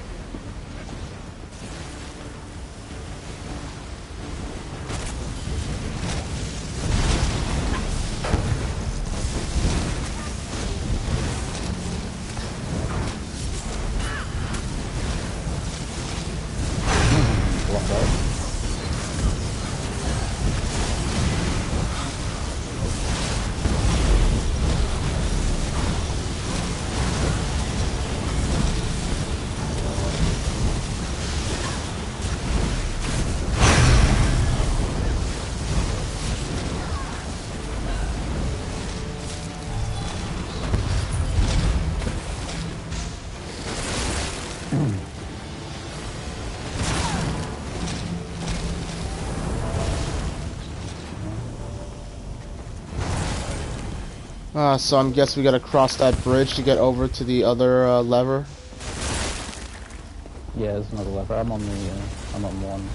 So I'm guessing we gotta cross that bridge to get over to the other lever. Yeah, there's another lever. I'm on one.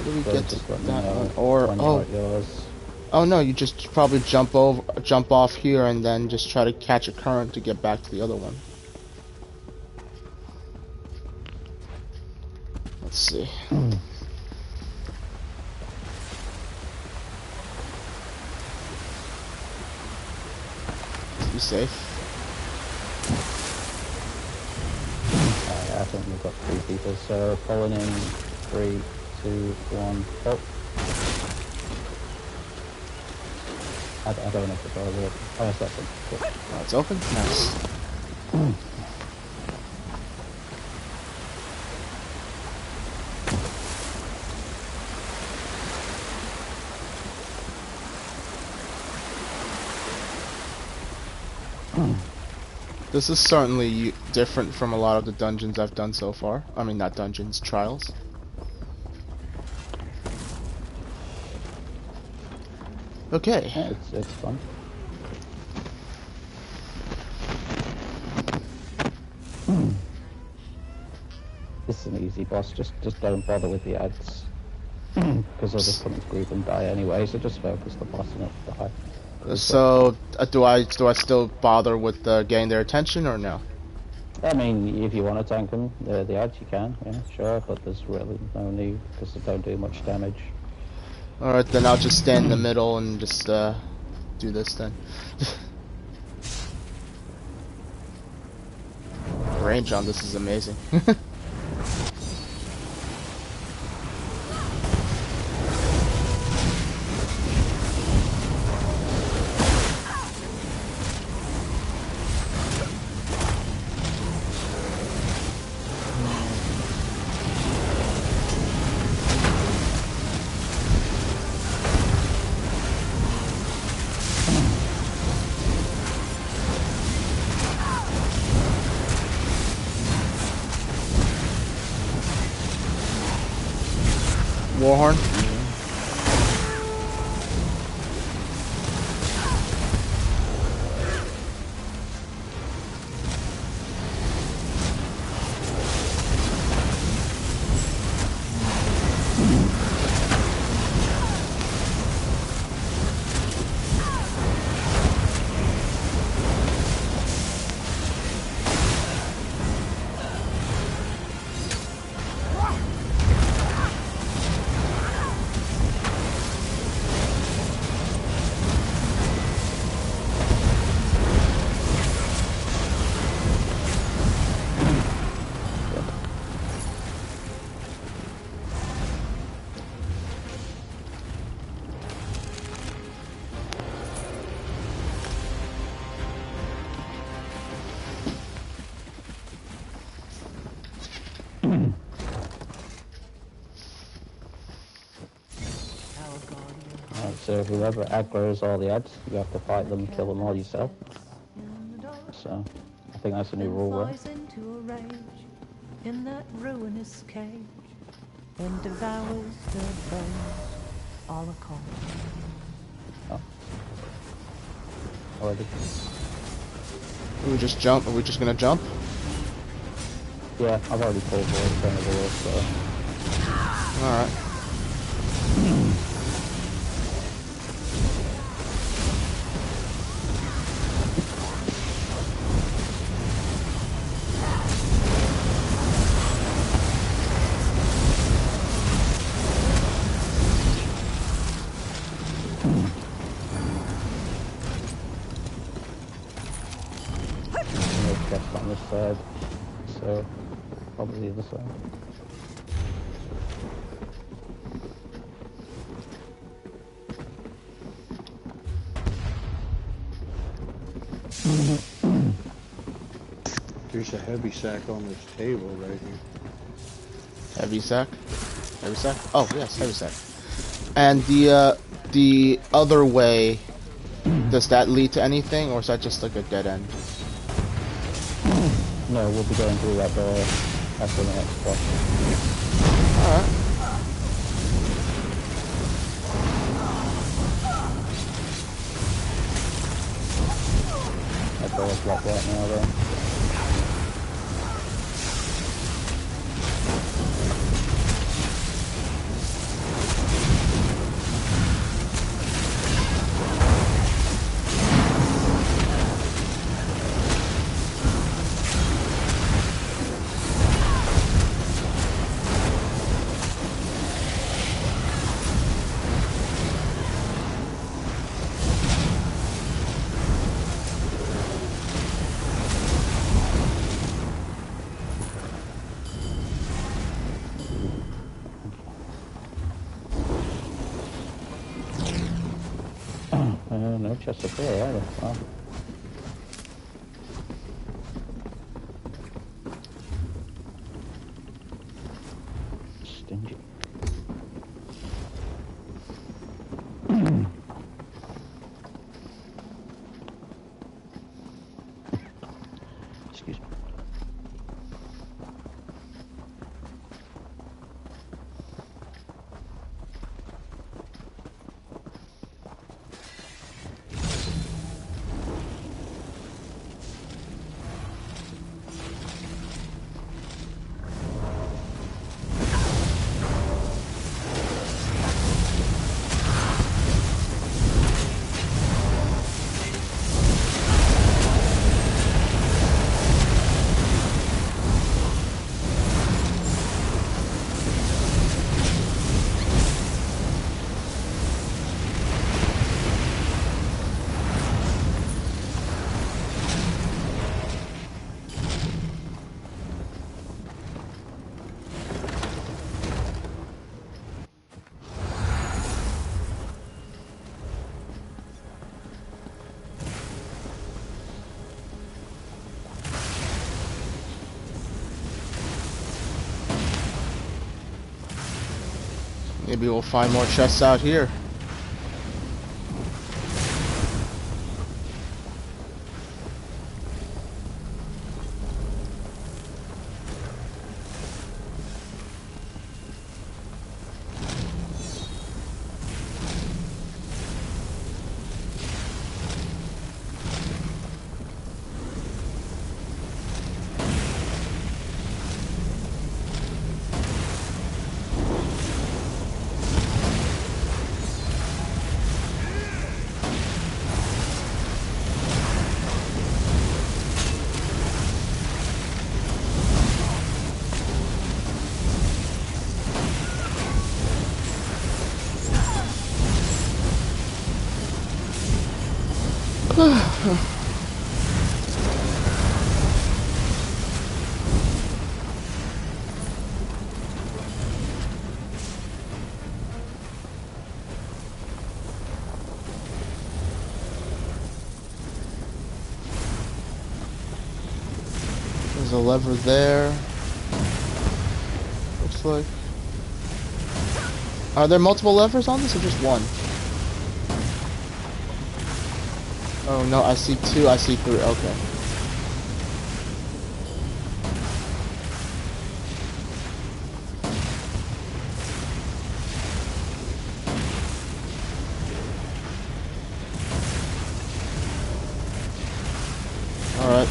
How do we
So
get
just
to
let me
that
know
one? Or
when you're at yours.
oh no, you just probably jump off here and then just try to catch a current to get back to the other one. Let's see. Be safe.
I think we've got 3 people, so pulling in 3, 2, 1, oh. I don't know if the door's open. Oh, yes, that's open. Cool.
Oh, it's open? Nice. This is certainly different from a lot of the dungeons I've done so far. I mean, not dungeons, trials. Okay.
Yeah, it's fun. This is an easy boss. Just don't bother with the ads, because they'll just come into group and die anyway. So just focus the boss and it'll die.
So, do I still bother with getting their attention or no?
I mean, if you want to tank them, the ads you can, yeah, sure, but there's really no need because they don't do much damage.
Alright, then I'll just stand in the middle and just do this then. Range on this is amazing. Warhorn.
So whoever aggroes all the ads, you have to fight them, kill them all yourself. So I think that's a new rule, right?
Flies into a rage in that ruinous cage and devours the bones all a call.
Oh. Already.
We just jump? Are we just gonna jump?
Yeah, I've already pulled the so.
Alright.
On this side, so probably the other side.
There's a heavy sack on this table right here.
Heavy sack? Heavy sack? Oh, yes, heavy sack. And the other way, does that lead to anything, or is that just like a dead end?
No, we'll be going through that door after the next boss.
Alright.
That door's locked right now though. No chest up there either. Wow. Stingy. Excuse me.
Maybe we'll find more chests out here. There's a lever there. Looks like. Are there multiple levers on this or just one? Oh no, I see two, I see three, okay. Alright,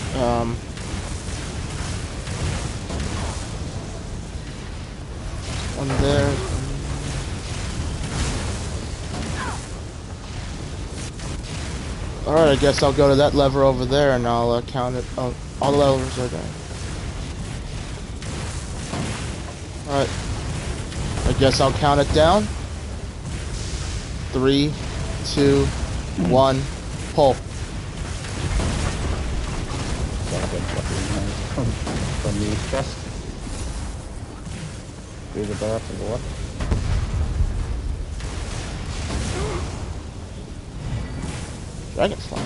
one there. Alright, I guess I'll go to that lever over there and I'll count it. Oh, all the levers are there. Alright. I guess I'll count it down. 3, 2, 1, pull.
From the chest. Through the door to the left.
Dragonfly.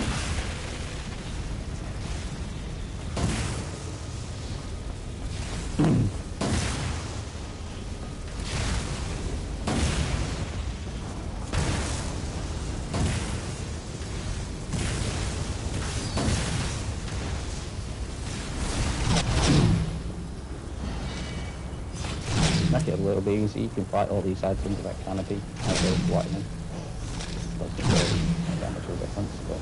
Make it a little bit easy. You can fight all these items with that canopy as they're lightning. Doesn't really damage or difference, but.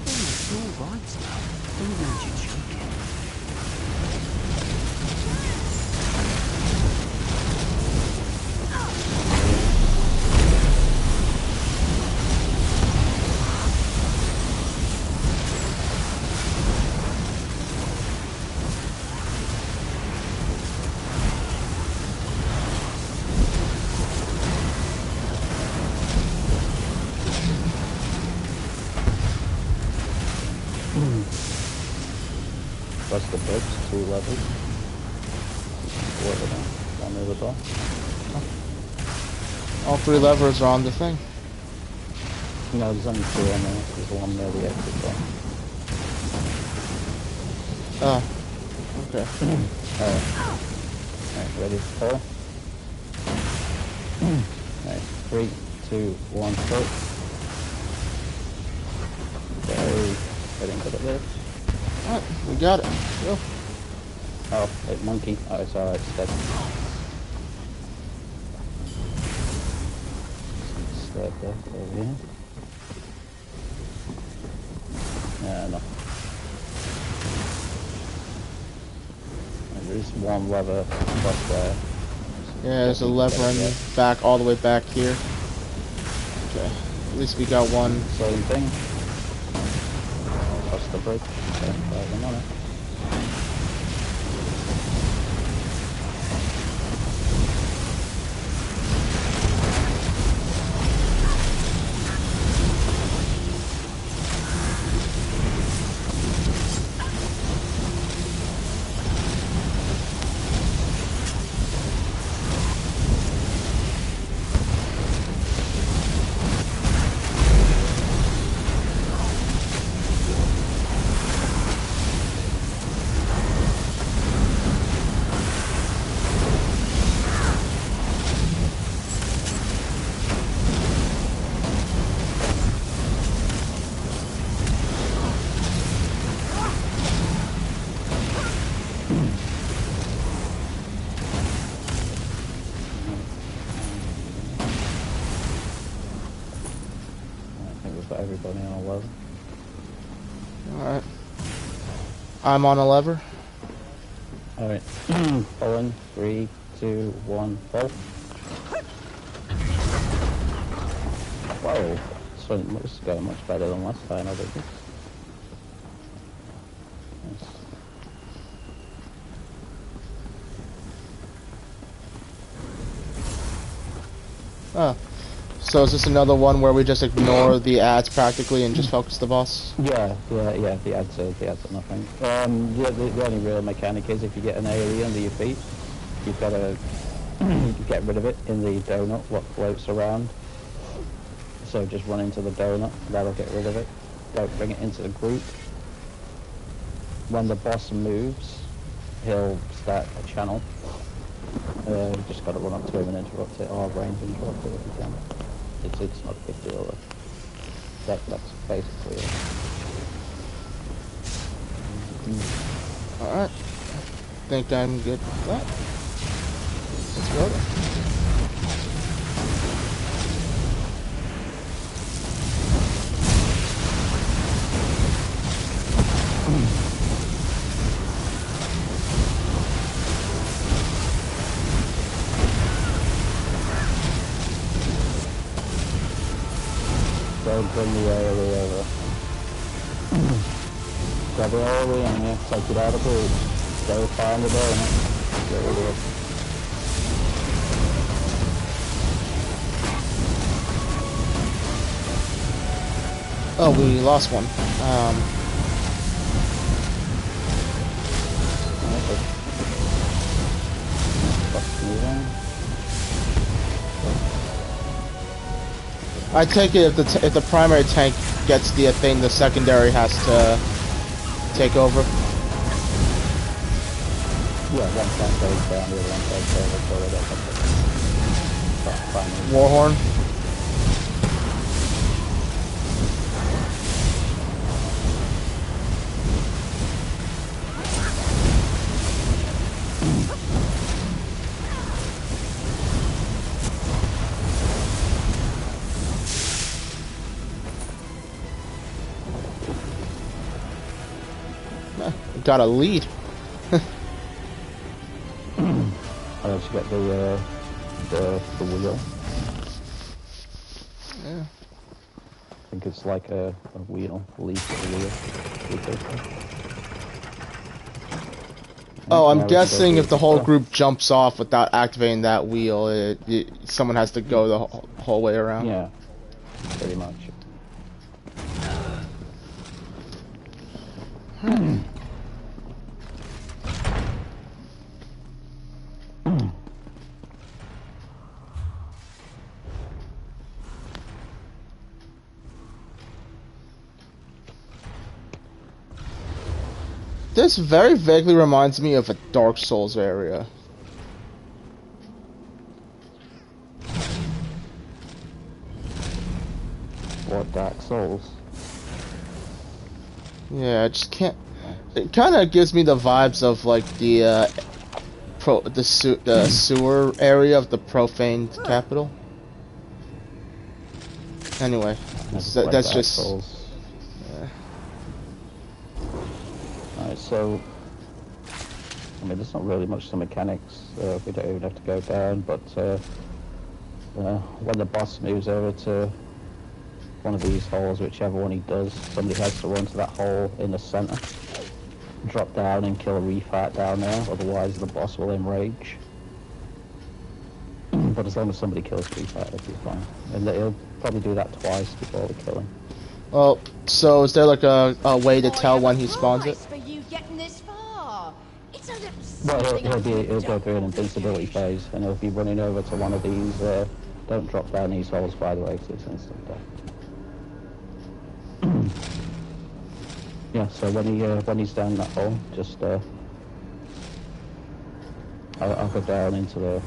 Oh, you're right now. Don't want you joking.
Press the books, 2 levels. One over the door.
All 3 levers are on the thing.
No, there's only 2 on there. There's one near the exit one.
Oh. Okay.
Alright, ready for 4? Alright, 3, 2, 1, go. Very getting good at this.
Alright, we got it. Go.
Oh, wait, monkey. Oh, it's alright, it's dead. Step there, over here. Yeah, no. There is one lever across there.
Yeah, there's a lever on the back, all the way back here. Okay, at least we got one.
Same thing. Across the bridge. Okay, right on it. Everybody on a lever.
Alright. I'm on a lever.
Alright. Pulling. 3, 2, 1, pull. Whoa. This is going much better than last time I did this. Nice.
Oh. So is this another one where we just ignore the ads practically and just focus the boss?
Yeah, the ads are nothing. The only real mechanic is if you get an AoE under your feet, you've got to get rid of it in the donut, what floats around. So just run into the donut, that'll get rid of it. Don't bring it into the group. When the boss moves, he'll start a channel. You've just got to run up to him and interrupt it, or range interrupt it if you can. It's not a big deal though. That's basically it.
Alright. Think I'm good with that. Let's go then.
Don't bring the AoE over. Grab the AoE and you take it out of the group. Go find the donut. Get rid of it.
Oh, we lost one. I take it if the primary tank gets the thing, the secondary has to take over.
Yeah, one tank goes down, the other one takes over,
Warhorn. Got a lead.
I also got the wheel.
Yeah.
I think it's like a wheel, leaf of the wheel.
Oh, I'm guessing if the whole group jumps off without activating that wheel, someone has to go the whole way around.
Yeah, pretty much.
This very vaguely reminds me of a Dark Souls area.
What, Dark Souls?
Yeah, I just can't. It kind of gives me the vibes of like the the sewer area of the profaned capital. Anyway, that's just.
Souls. Yeah. Alright, so I mean, there's not really much to mechanics. We don't even have to go down, but when the boss moves over to one of these holes, whichever one he does, somebody has to run to that hole in the center, drop down and kill a refart down there, otherwise the boss will enrage. But as long as somebody kills refart, it'll be fine. And he'll probably do that twice before we kill him.
Well, so is there like a way to tell when he spawns it?
For you getting this far. It's a little
Well, he'll go through an invincibility phase, and he'll be running over to one of these. Don't drop down these holes, by the way, because it's instant death. Yeah, so when he's down that hole, just I'll go down into the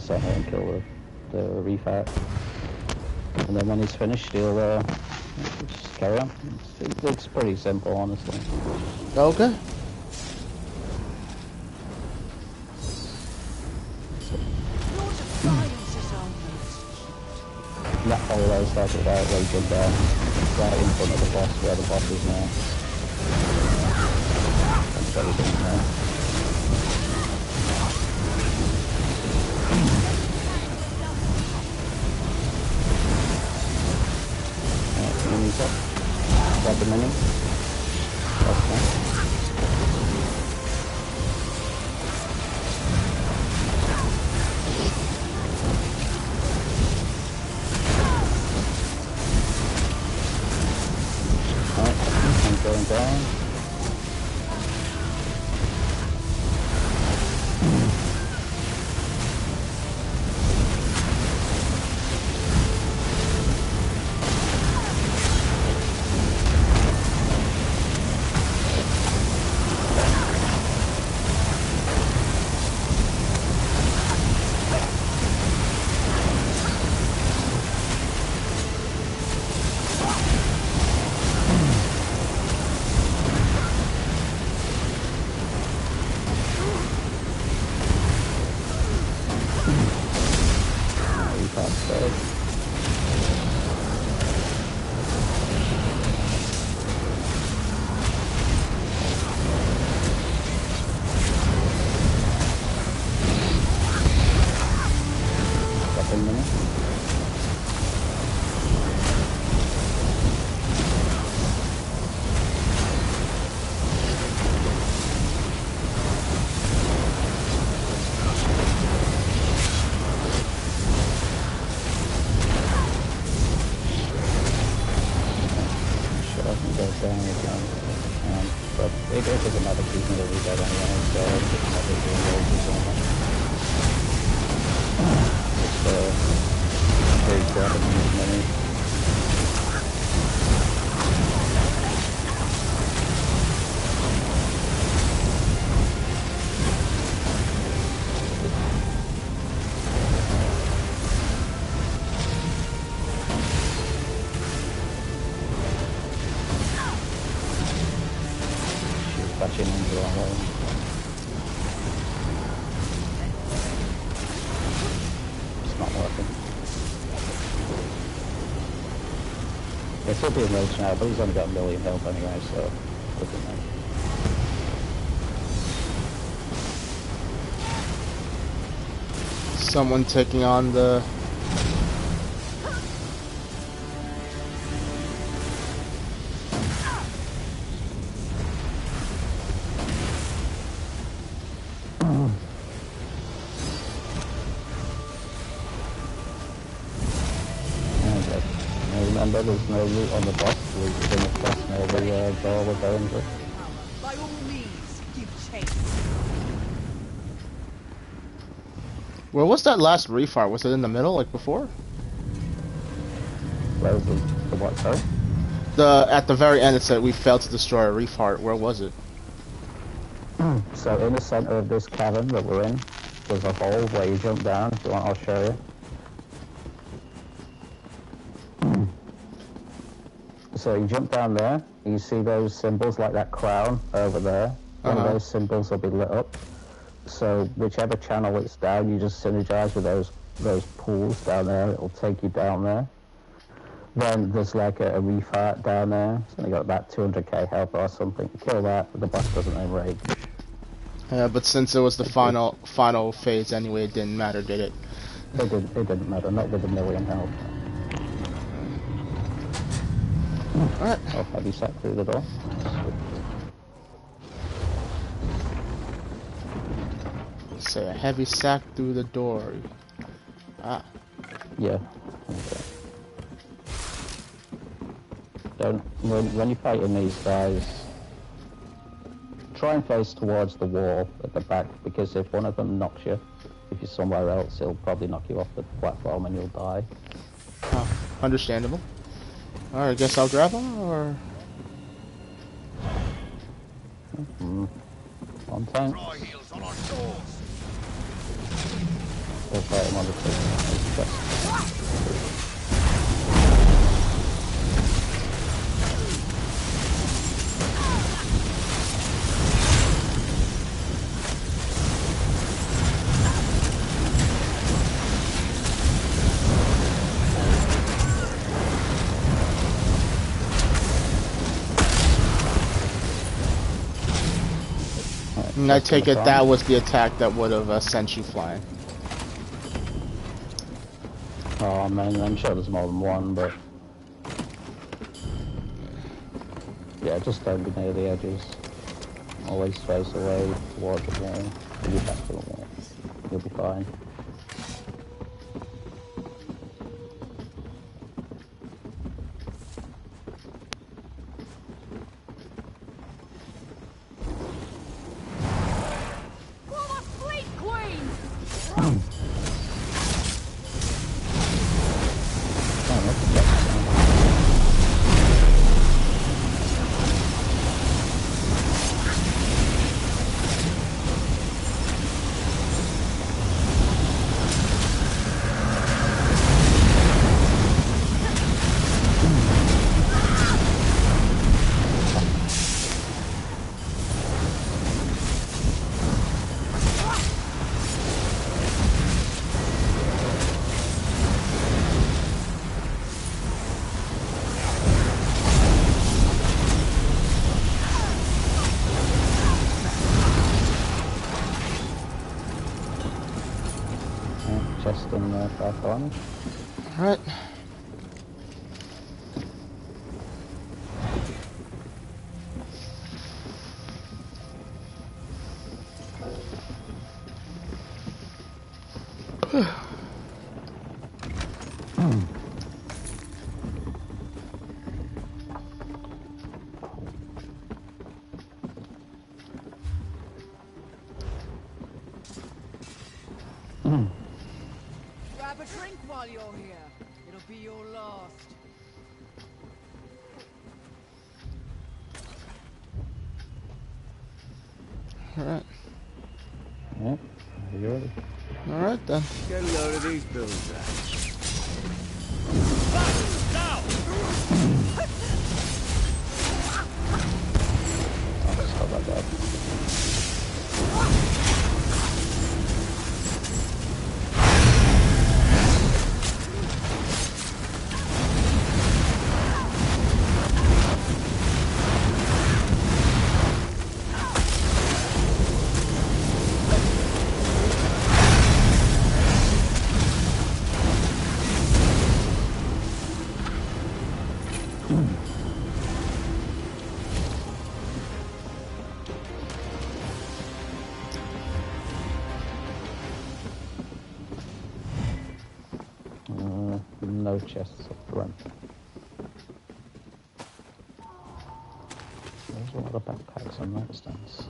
center and kill the refat, and then when he's finished, he'll just carry on. It's pretty simple, honestly.
Okay.
That hole I was talking about, where you jump down, right in front of the boss, where the boss is now. That's everything now. Alright, minis up. Grab the mini. That's nice. Going down. It doesn't matter if he's nearly dead anyway, so it doesn't matter if he's rolls or something. Just very grabbing his money. Touching into the hole. It's not working. This will be a rage now, but he's only got 1 million health anyway, so look at that.
Someone taking on the...
Remember, there's no loot on the boss, we finish boss near the door we're going to.
By all means, give chase.
Where was that last refire? Was it in the middle, like before?
Where was the what, sorry?
At the very end it said we failed to destroy a reef heart. Where was it?
So in the center of this cavern that we're in, there's a hole where you jump down. If you want, I'll show you. So you jump down there, you see those symbols like that crown over there. One of those symbols will be lit up. So whichever channel it's down, you just synergize with those pools down there. It'll take you down there. Then there's like a reef heart down there. It's only got about 200k health or something. Kill that, the boss doesn't enrage.
Yeah, but since it was the final phase anyway, it didn't matter, did it?
It didn't matter, not with a million health.
Alright.
Oh, have you sat through the door?
Say a heavy sack through the door. Ah.
Yeah. Okay. Don't when you're fighting these guys, try and face towards the wall at the back, because if one of them knocks you, if you're somewhere else, he'll probably knock you off the platform and you'll die.
Oh, understandable. Alright, I guess I'll grab him, or...
On time. We'll fight him on the chest.
And I take it that was the attack that would have sent you flying.
Oh man, I'm sure there's more than one, but... Yeah, just don't be near the edges. Always face away towards the wall. Or you back to the wall. You'll be fine. Chest and back on.
Alright.
Grab a drink while you're here. It'll be your last.
Alright.
Yep, you ready?
Alright then.
Get a load of these bills out.
How about that? No chests up front. There's a lot of backpacks on that stance.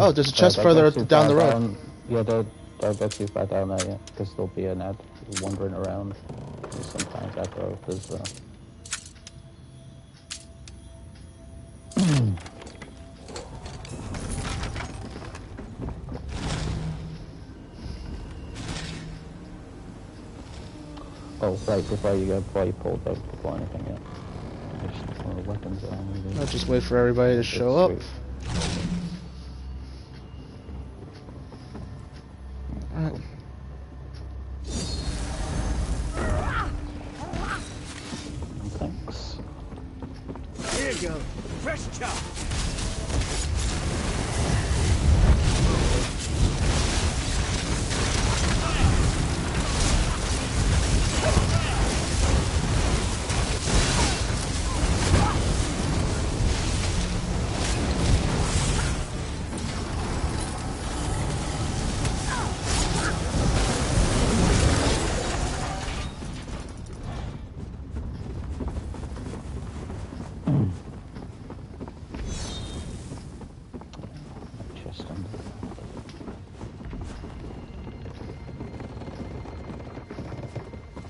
Oh, there's a chest further down the road.
Yeah, don't go too far down there yet, because there'll be an ad wandering around. Sometimes aggro, because oh, right, before you pull, don't pull anything yet. Just one of the weapons are
I'll just wait for everybody to show up. Alright.
Thanks.
Here you go. Fresh chop.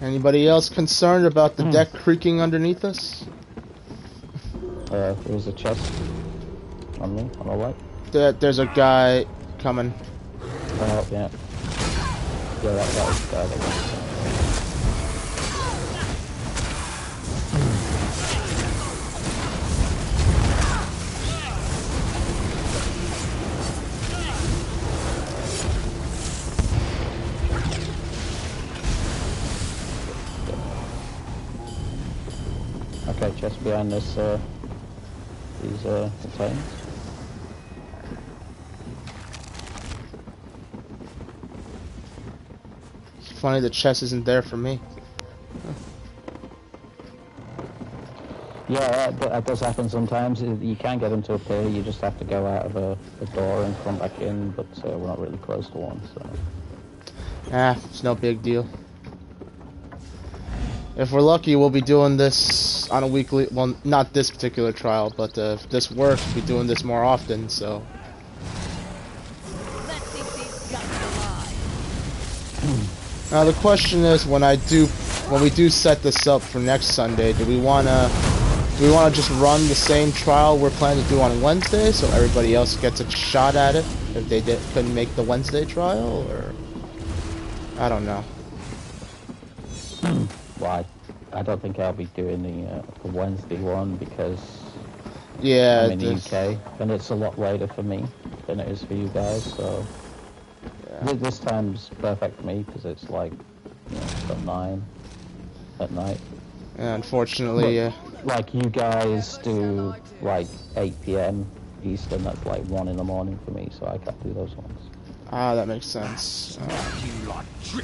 Anybody else concerned about the deck creaking underneath us?
There's a chest on me, on the right.
There's a guy coming.
Oh, yeah. Yeah, that was the guy that was... Okay, just behind this, these, containers.
It's funny the chest isn't there for me.
Yeah, that does happen sometimes. You can get them to appear, you just have to go out of a door and come back in, but we're not really close to one, so...
It's no big deal. If we're lucky, we'll be doing this on a weekly... Well, not this particular trial, but if this works, we'll be doing this more often, so... Now the question is, when we do set this up for next Sunday, do we wanna just run the same trial we're planning to do on Wednesday, so everybody else gets a shot at it if they couldn't make the Wednesday trial, or... I don't know.
Why? I don't think I'll be doing the Wednesday one because
yeah,
I'm in the UK and it's a lot later for me than it is for you guys. So this time's perfect for me because it's like about 9 at night.
Yeah, unfortunately,
like you guys do like 8 p.m. Eastern. That's like 1 in the morning for me, so I can't do those ones.
Ah, that makes sense.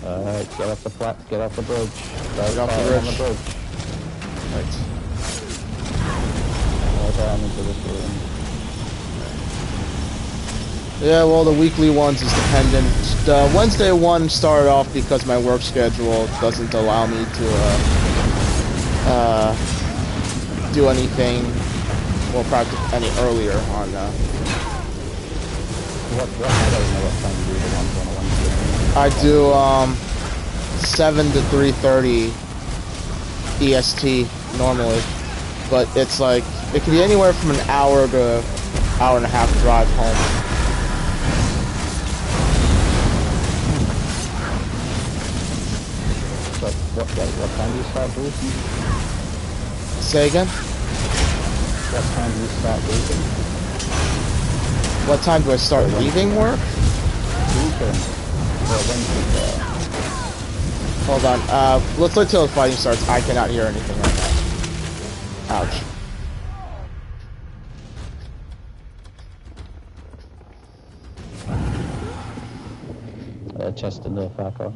Alright, get off the get off the bridge.
Get off the bridge.
On the bridge.
Right.
Down into this room.
Yeah, well, the weekly ones is dependent. The Wednesday one started off because my work schedule doesn't allow me to do anything, well, practically any earlier on.
I don't know what time you do the ones on a Wednesday.
I do 7 to 3:30 EST normally, but it's like it can be anywhere from an hour to hour and a half drive home.
So what time do you start losing?
Say again?
What time do you start losing?
What time do I start leaving work? Hold on. Let's wait till the fighting starts. I cannot hear anything right now. Ouch.
Chest in the Falco.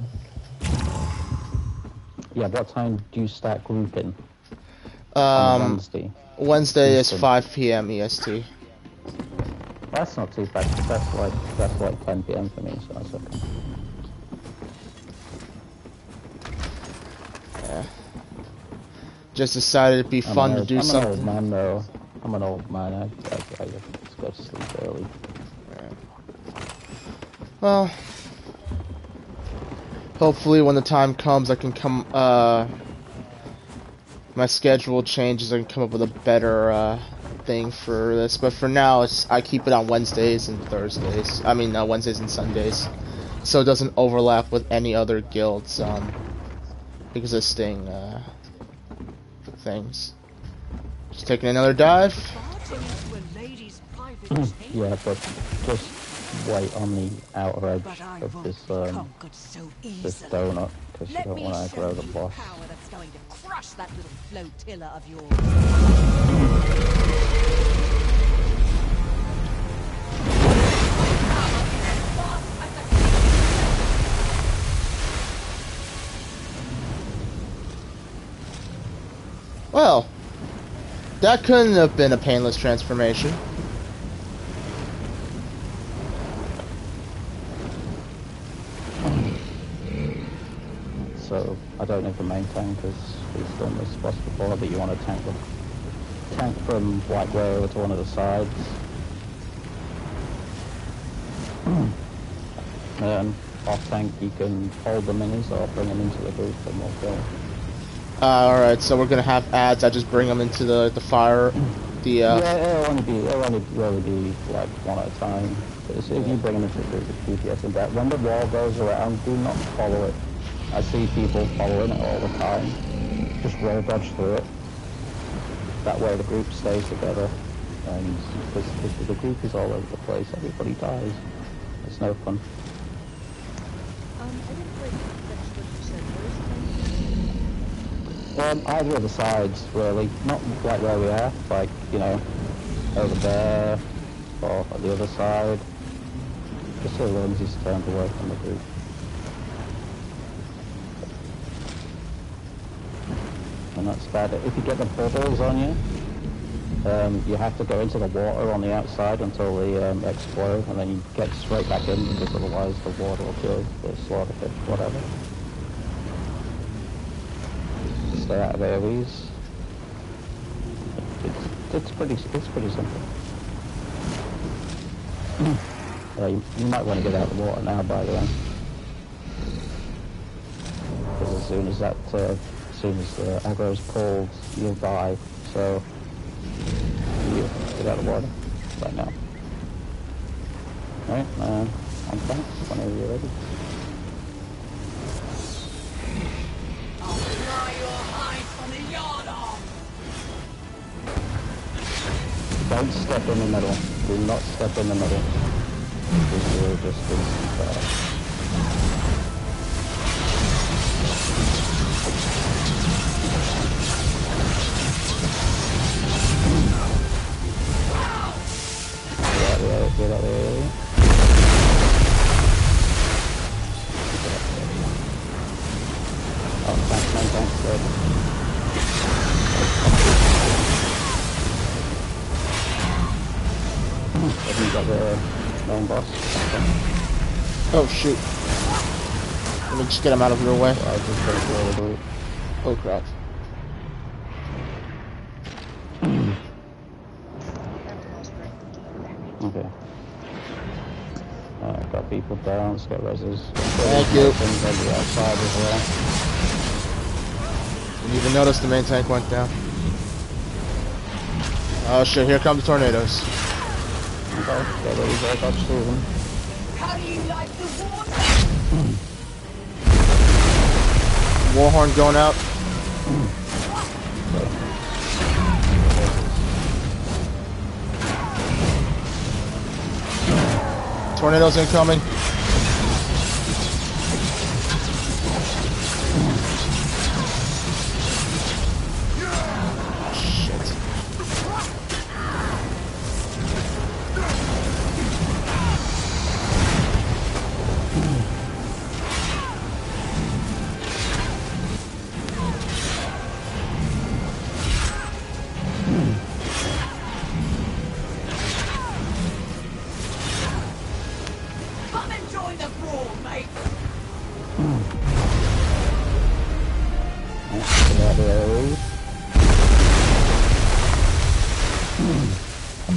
Yeah, what time do you start grouping? On Wednesday.
Wednesday is 5 p.m. EST.
That's not too bad. That's like 10 p.m. for me, so that's okay.
Yeah. Just decided it'd be fun to do something.
I'm an old man though. I'm an old man. I just go to sleep early.
Well, hopefully when the time comes I can come, my schedule changes, I can come up with a better, thing for this, but for now, I keep it on Wednesdays and Thursdays. I mean, Wednesdays and Sundays. So it doesn't overlap with any other guilds, existing, things. Just taking another dive.
Yeah, but just wait on the outer edge of this donut, because you don't want to aggro the boss.
That's going to crush that little flotilla of yours.
Well, that couldn't have been a painless transformation.
So I don't know if the main tank has done this boss before, but you want to tank from like way over to one of the sides. Off tank, you can hold the minis or bring them into the group and we'll kill.
Alright, so we're gonna have ads. I just bring them into the fire.
Yeah, it'll only really be like one at a time. If you bring them into the group with DPS and that, when the wall goes around, do not follow it. I see people following it all the time. Just roll dodge through it. That way the group stays together. And because the group is all over the place, everybody dies. It's no fun. Either of the sides, really. Not like where we are, like, you know, over there, or at the other side. Just so Lindsay's turned away from the group. And that's bad. If you get the bubbles on you, you have to go into the water on the outside until they explode, and then you get straight back in, because otherwise the water will kill the slaughterfish, whatever. Stay out of AoEs. It's pretty simple. You might want to get out of the water now, by the way, because as soon as the aggro is pulled, you'll die. So you get out of the water right now. Right, on tank, whenever you're ready. Don't step in the middle. Do not step in the middle. This will just be Get out there. Oh, thanks, good. Have you got the main boss?
Oh shoot. Let me just get him out of your way.
I'll just go through the group.
Oh crap.
Okay. Got people down, let's get reses.
Thank you.
Things on the outside as well.
Didn't even notice the main tank went down. Oh shit, here come the tornadoes.
Okay, get ready to dodge through them.
How do you like the water?
Warhorn going out. Tornadoes incoming.
Come and join the brawl, mate.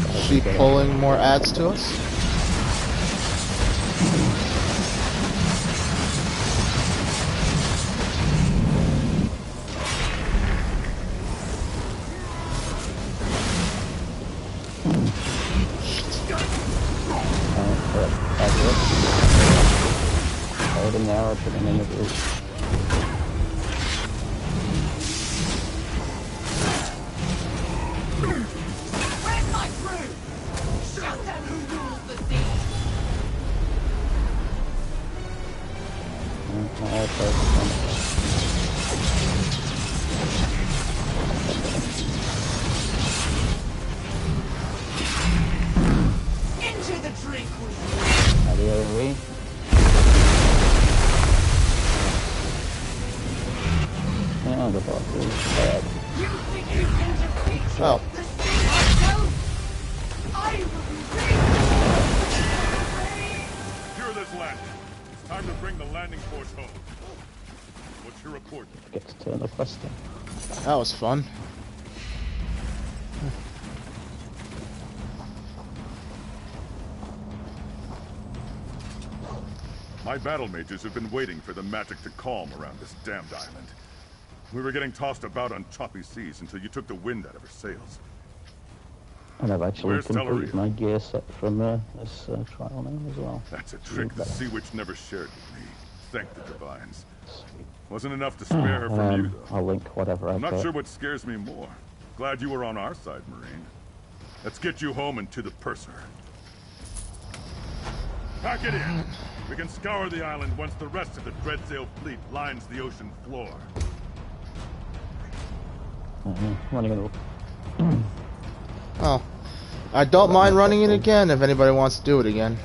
Is she pulling more ads to us?
Where's my crew? Show them who rules the sea! Into the drink with you!
Yeah, the boss is bad.
You think you can defeat
Oh.
the sea myself? I will
Secure this landing. It's time to bring the landing force home. What's your report?
Get to turn the question.
That was fun.
My battle mages have been waiting for the magic to calm around this damned island. We were getting tossed about on choppy seas until you took the wind out of her sails.
And I've actually
Where's
completed
Telleria?
my gear set from this trial now as well.
That's a trick the Sea Witch never shared with me. Thank the Divines. Wasn't enough to spare her from you, though.
I'll link whatever
I'm
I've
not
got.
sure what scares me more. Glad you were on our side, Marine. Let's get you home and to the purser. Pack it in. We can scour the island once the rest of the Dreadsail fleet lines the ocean floor.
Oh. I don't mind running it again if anybody wants to do it again.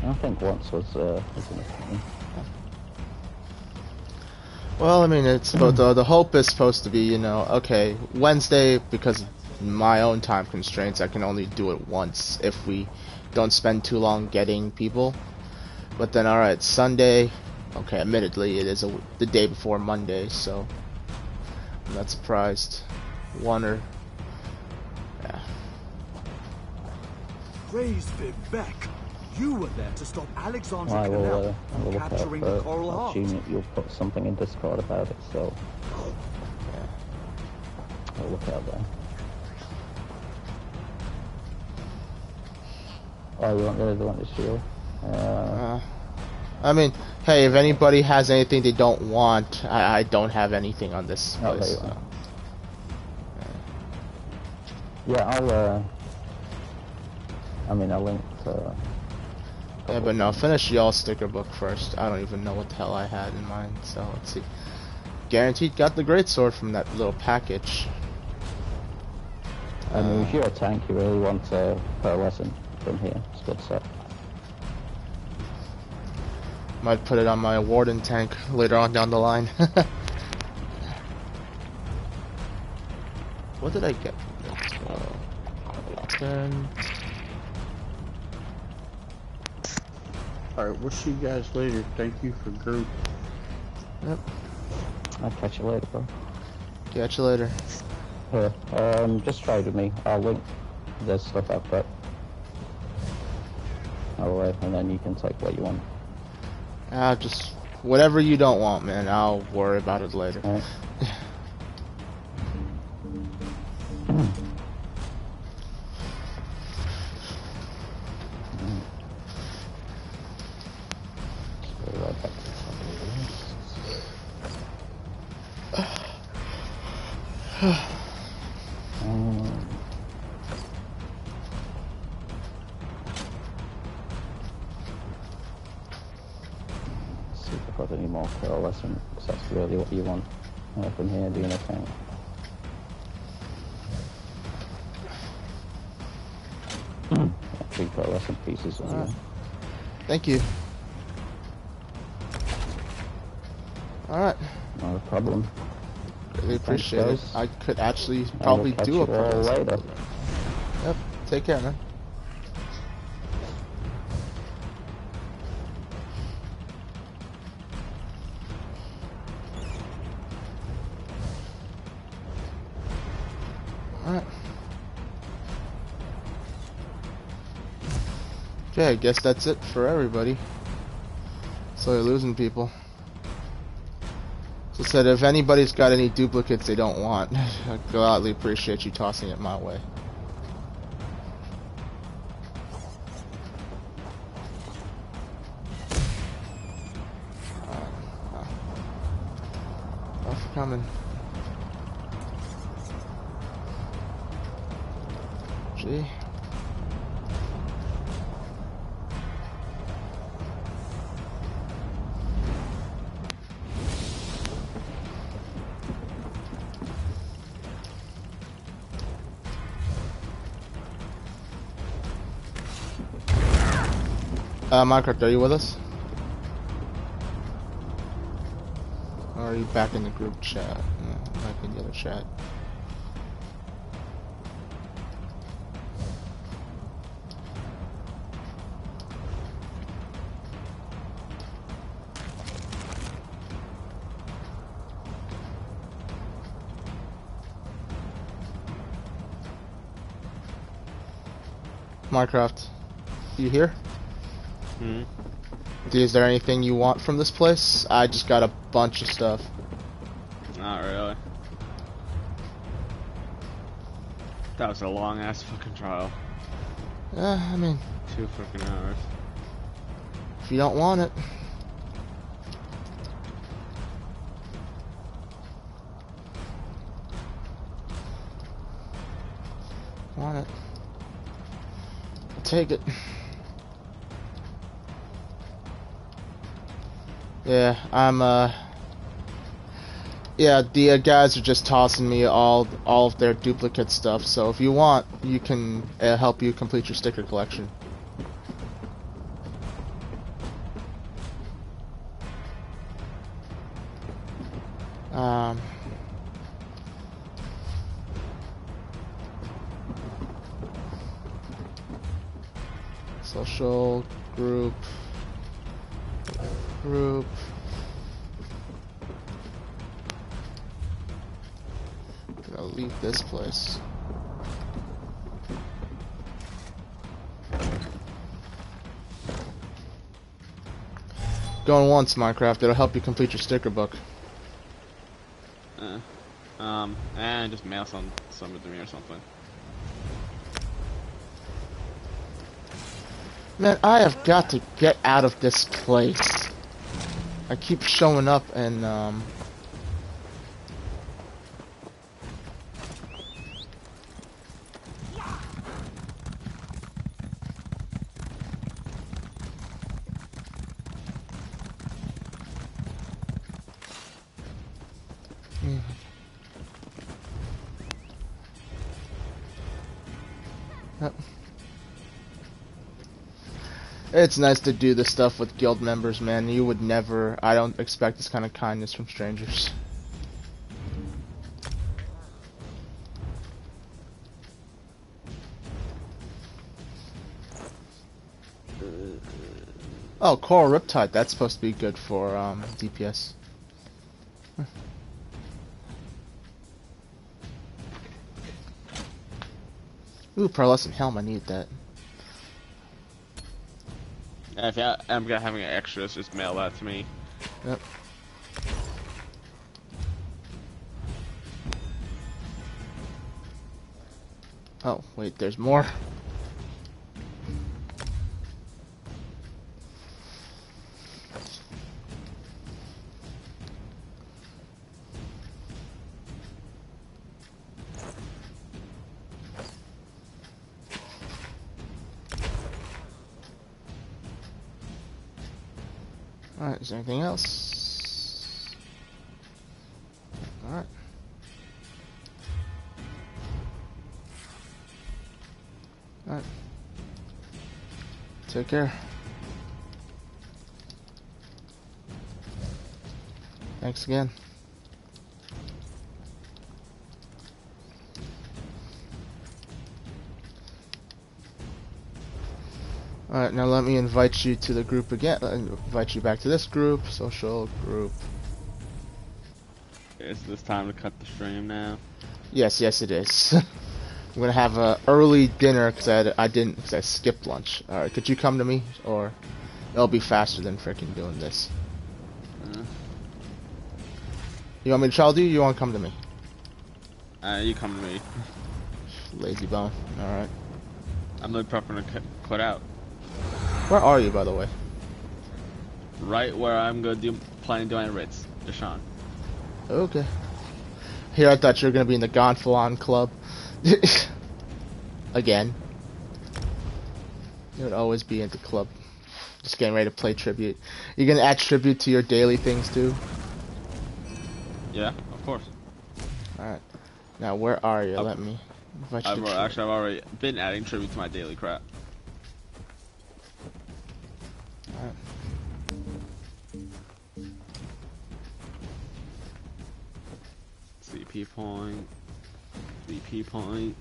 I think once was enough for me.
Well, I mean, it's the hope is supposed to be, you know, okay, Wednesday, because of my own time constraints, I can only do it once if we don't spend too long getting people. But then, alright, Sunday, okay, admittedly, it is the day before Monday, so I'm not surprised. One or... yeah.
Praise Vivek! You were there to stop Alexandra
I
Canal
will
from
look out
capturing
for
the Coral
I'll
Heart.
assume that you'll put something in Discord about it, so I'll look out there. Oh, you want the one to shield?
I mean, hey, if anybody has anything they don't want, I don't have anything on this
Oh,
place.
there you
So.
are. Yeah, I'll link to...
Yeah, but no, finish y'all sticker book first. I don't even know what the hell I had in mind, so let's see. Guaranteed got the greatsword from that little package.
I mean, if you're a tank, you really want to put a lesson from here. It's good stuff.
Might put it on my warden tank later on down the line. What did I get from this? 10.
Alright, we'll see you guys later. Thank you for group.
Yep.
I'll catch you later, bro.
Catch you later.
Here, just trade with me. I'll link the stuff I've got. And then you can take what you want.
Just whatever you don't want, man. I'll worry about it later.
Right. Right back to the top of the list. See if I've got any more coalescent, because that's really what you want from here, doing a tank. Three coalescent pieces on you.
Thank you. Alright.
Not a problem.
Really appreciate it.
guys.
I could actually
I
probably
will catch
do a
you all
purpose.
later.
Yep. Take care, man. Alright. Okay, I guess that's it for everybody. So you're losing people. So I said, if anybody's got any duplicates they don't want, I gladly appreciate you tossing it my way. Off coming. Gee. Minecraft, are you with us? Or are you back in the group chat? No, back in the other chat. Minecraft, you here?
Hmm.
Is there anything you want from this place? I just got a bunch of stuff.
Not really. That was a long ass fucking trial.
I mean,
2 fucking hours.
If you don't want it. Want it. I'll take it. Yeah, yeah, the guys are just tossing me all of their duplicate stuff, so if you want, you can help you complete your sticker collection. Social group. Gonna leave this place. Going once, Minecraft. It'll help you complete your sticker book.
And just mail some to me or something.
Man, I have got to get out of this place. I keep showing up and, It's nice to do this stuff with guild members, man. You would never... I don't expect this kind of kindness from strangers. Oh, Coral Riptide. That's supposed to be good for DPS. Ooh, Pearlescent Helm. I need that.
Yeah, if I'm gonna having extras, just mail that to me.
Yep. Oh, wait, there's more. Alright, is there anything else? Alright. Alright. Take care. Thanks again. Alright, now let me invite you to the group again. Invite you back to this group, social group.
Is this time to cut the stream now?
Yes, it is. I'm gonna have a early dinner because I skipped lunch. Alright, could you come to me, or It'll be faster than freaking doing this. You want me to try to do? You want to come to me?
You come to me.
Lazy bone. All right.
I'm really prepping to cut out.
Where are you, by the way?
Right where I'm gonna planning to do my Ritz, Deshaun.
Okay. Here, I thought you were gonna be in the Gonfalon Club. Again. You would always be at the club. Just getting ready to play tribute. You gonna add tribute to your daily things too?
Yeah, of course.
Alright. Now, where are you? Let me invite you to
I've already been adding tribute to my daily crap.
Alright.
CP point. CP point.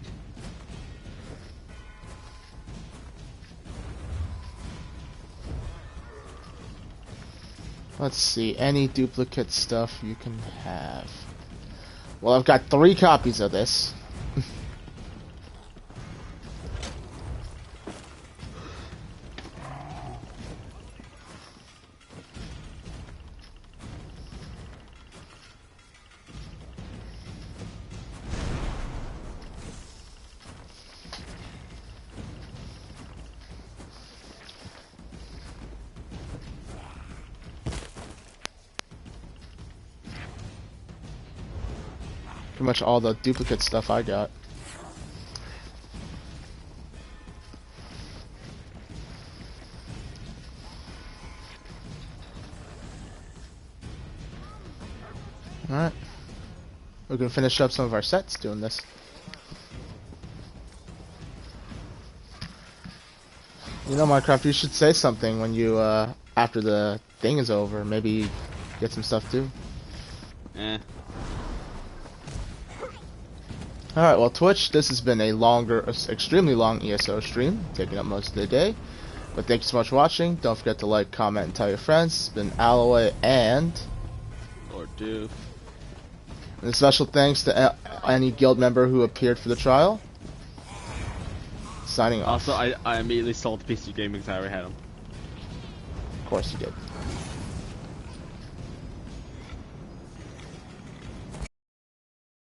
Let's see, any duplicate stuff you can have. Well, I've got 3 copies of this. Pretty much all the duplicate stuff I got. Alright. We're gonna finish up some of our sets doing this. You know, Minecraft, you should say something when you, after the thing is over. Maybe get some stuff too.
Eh.
Alright, well, Twitch, this has been a extremely long ESO stream, taking up most of the day. But thank you so much for watching. Don't forget to like, comment, and tell your friends. It's been Alloway and
Lord Doof.
And a special thanks to any guild member who appeared for the trial. Signing off.
Also, I immediately sold the PC Gaming because I already had them.
Of course you did.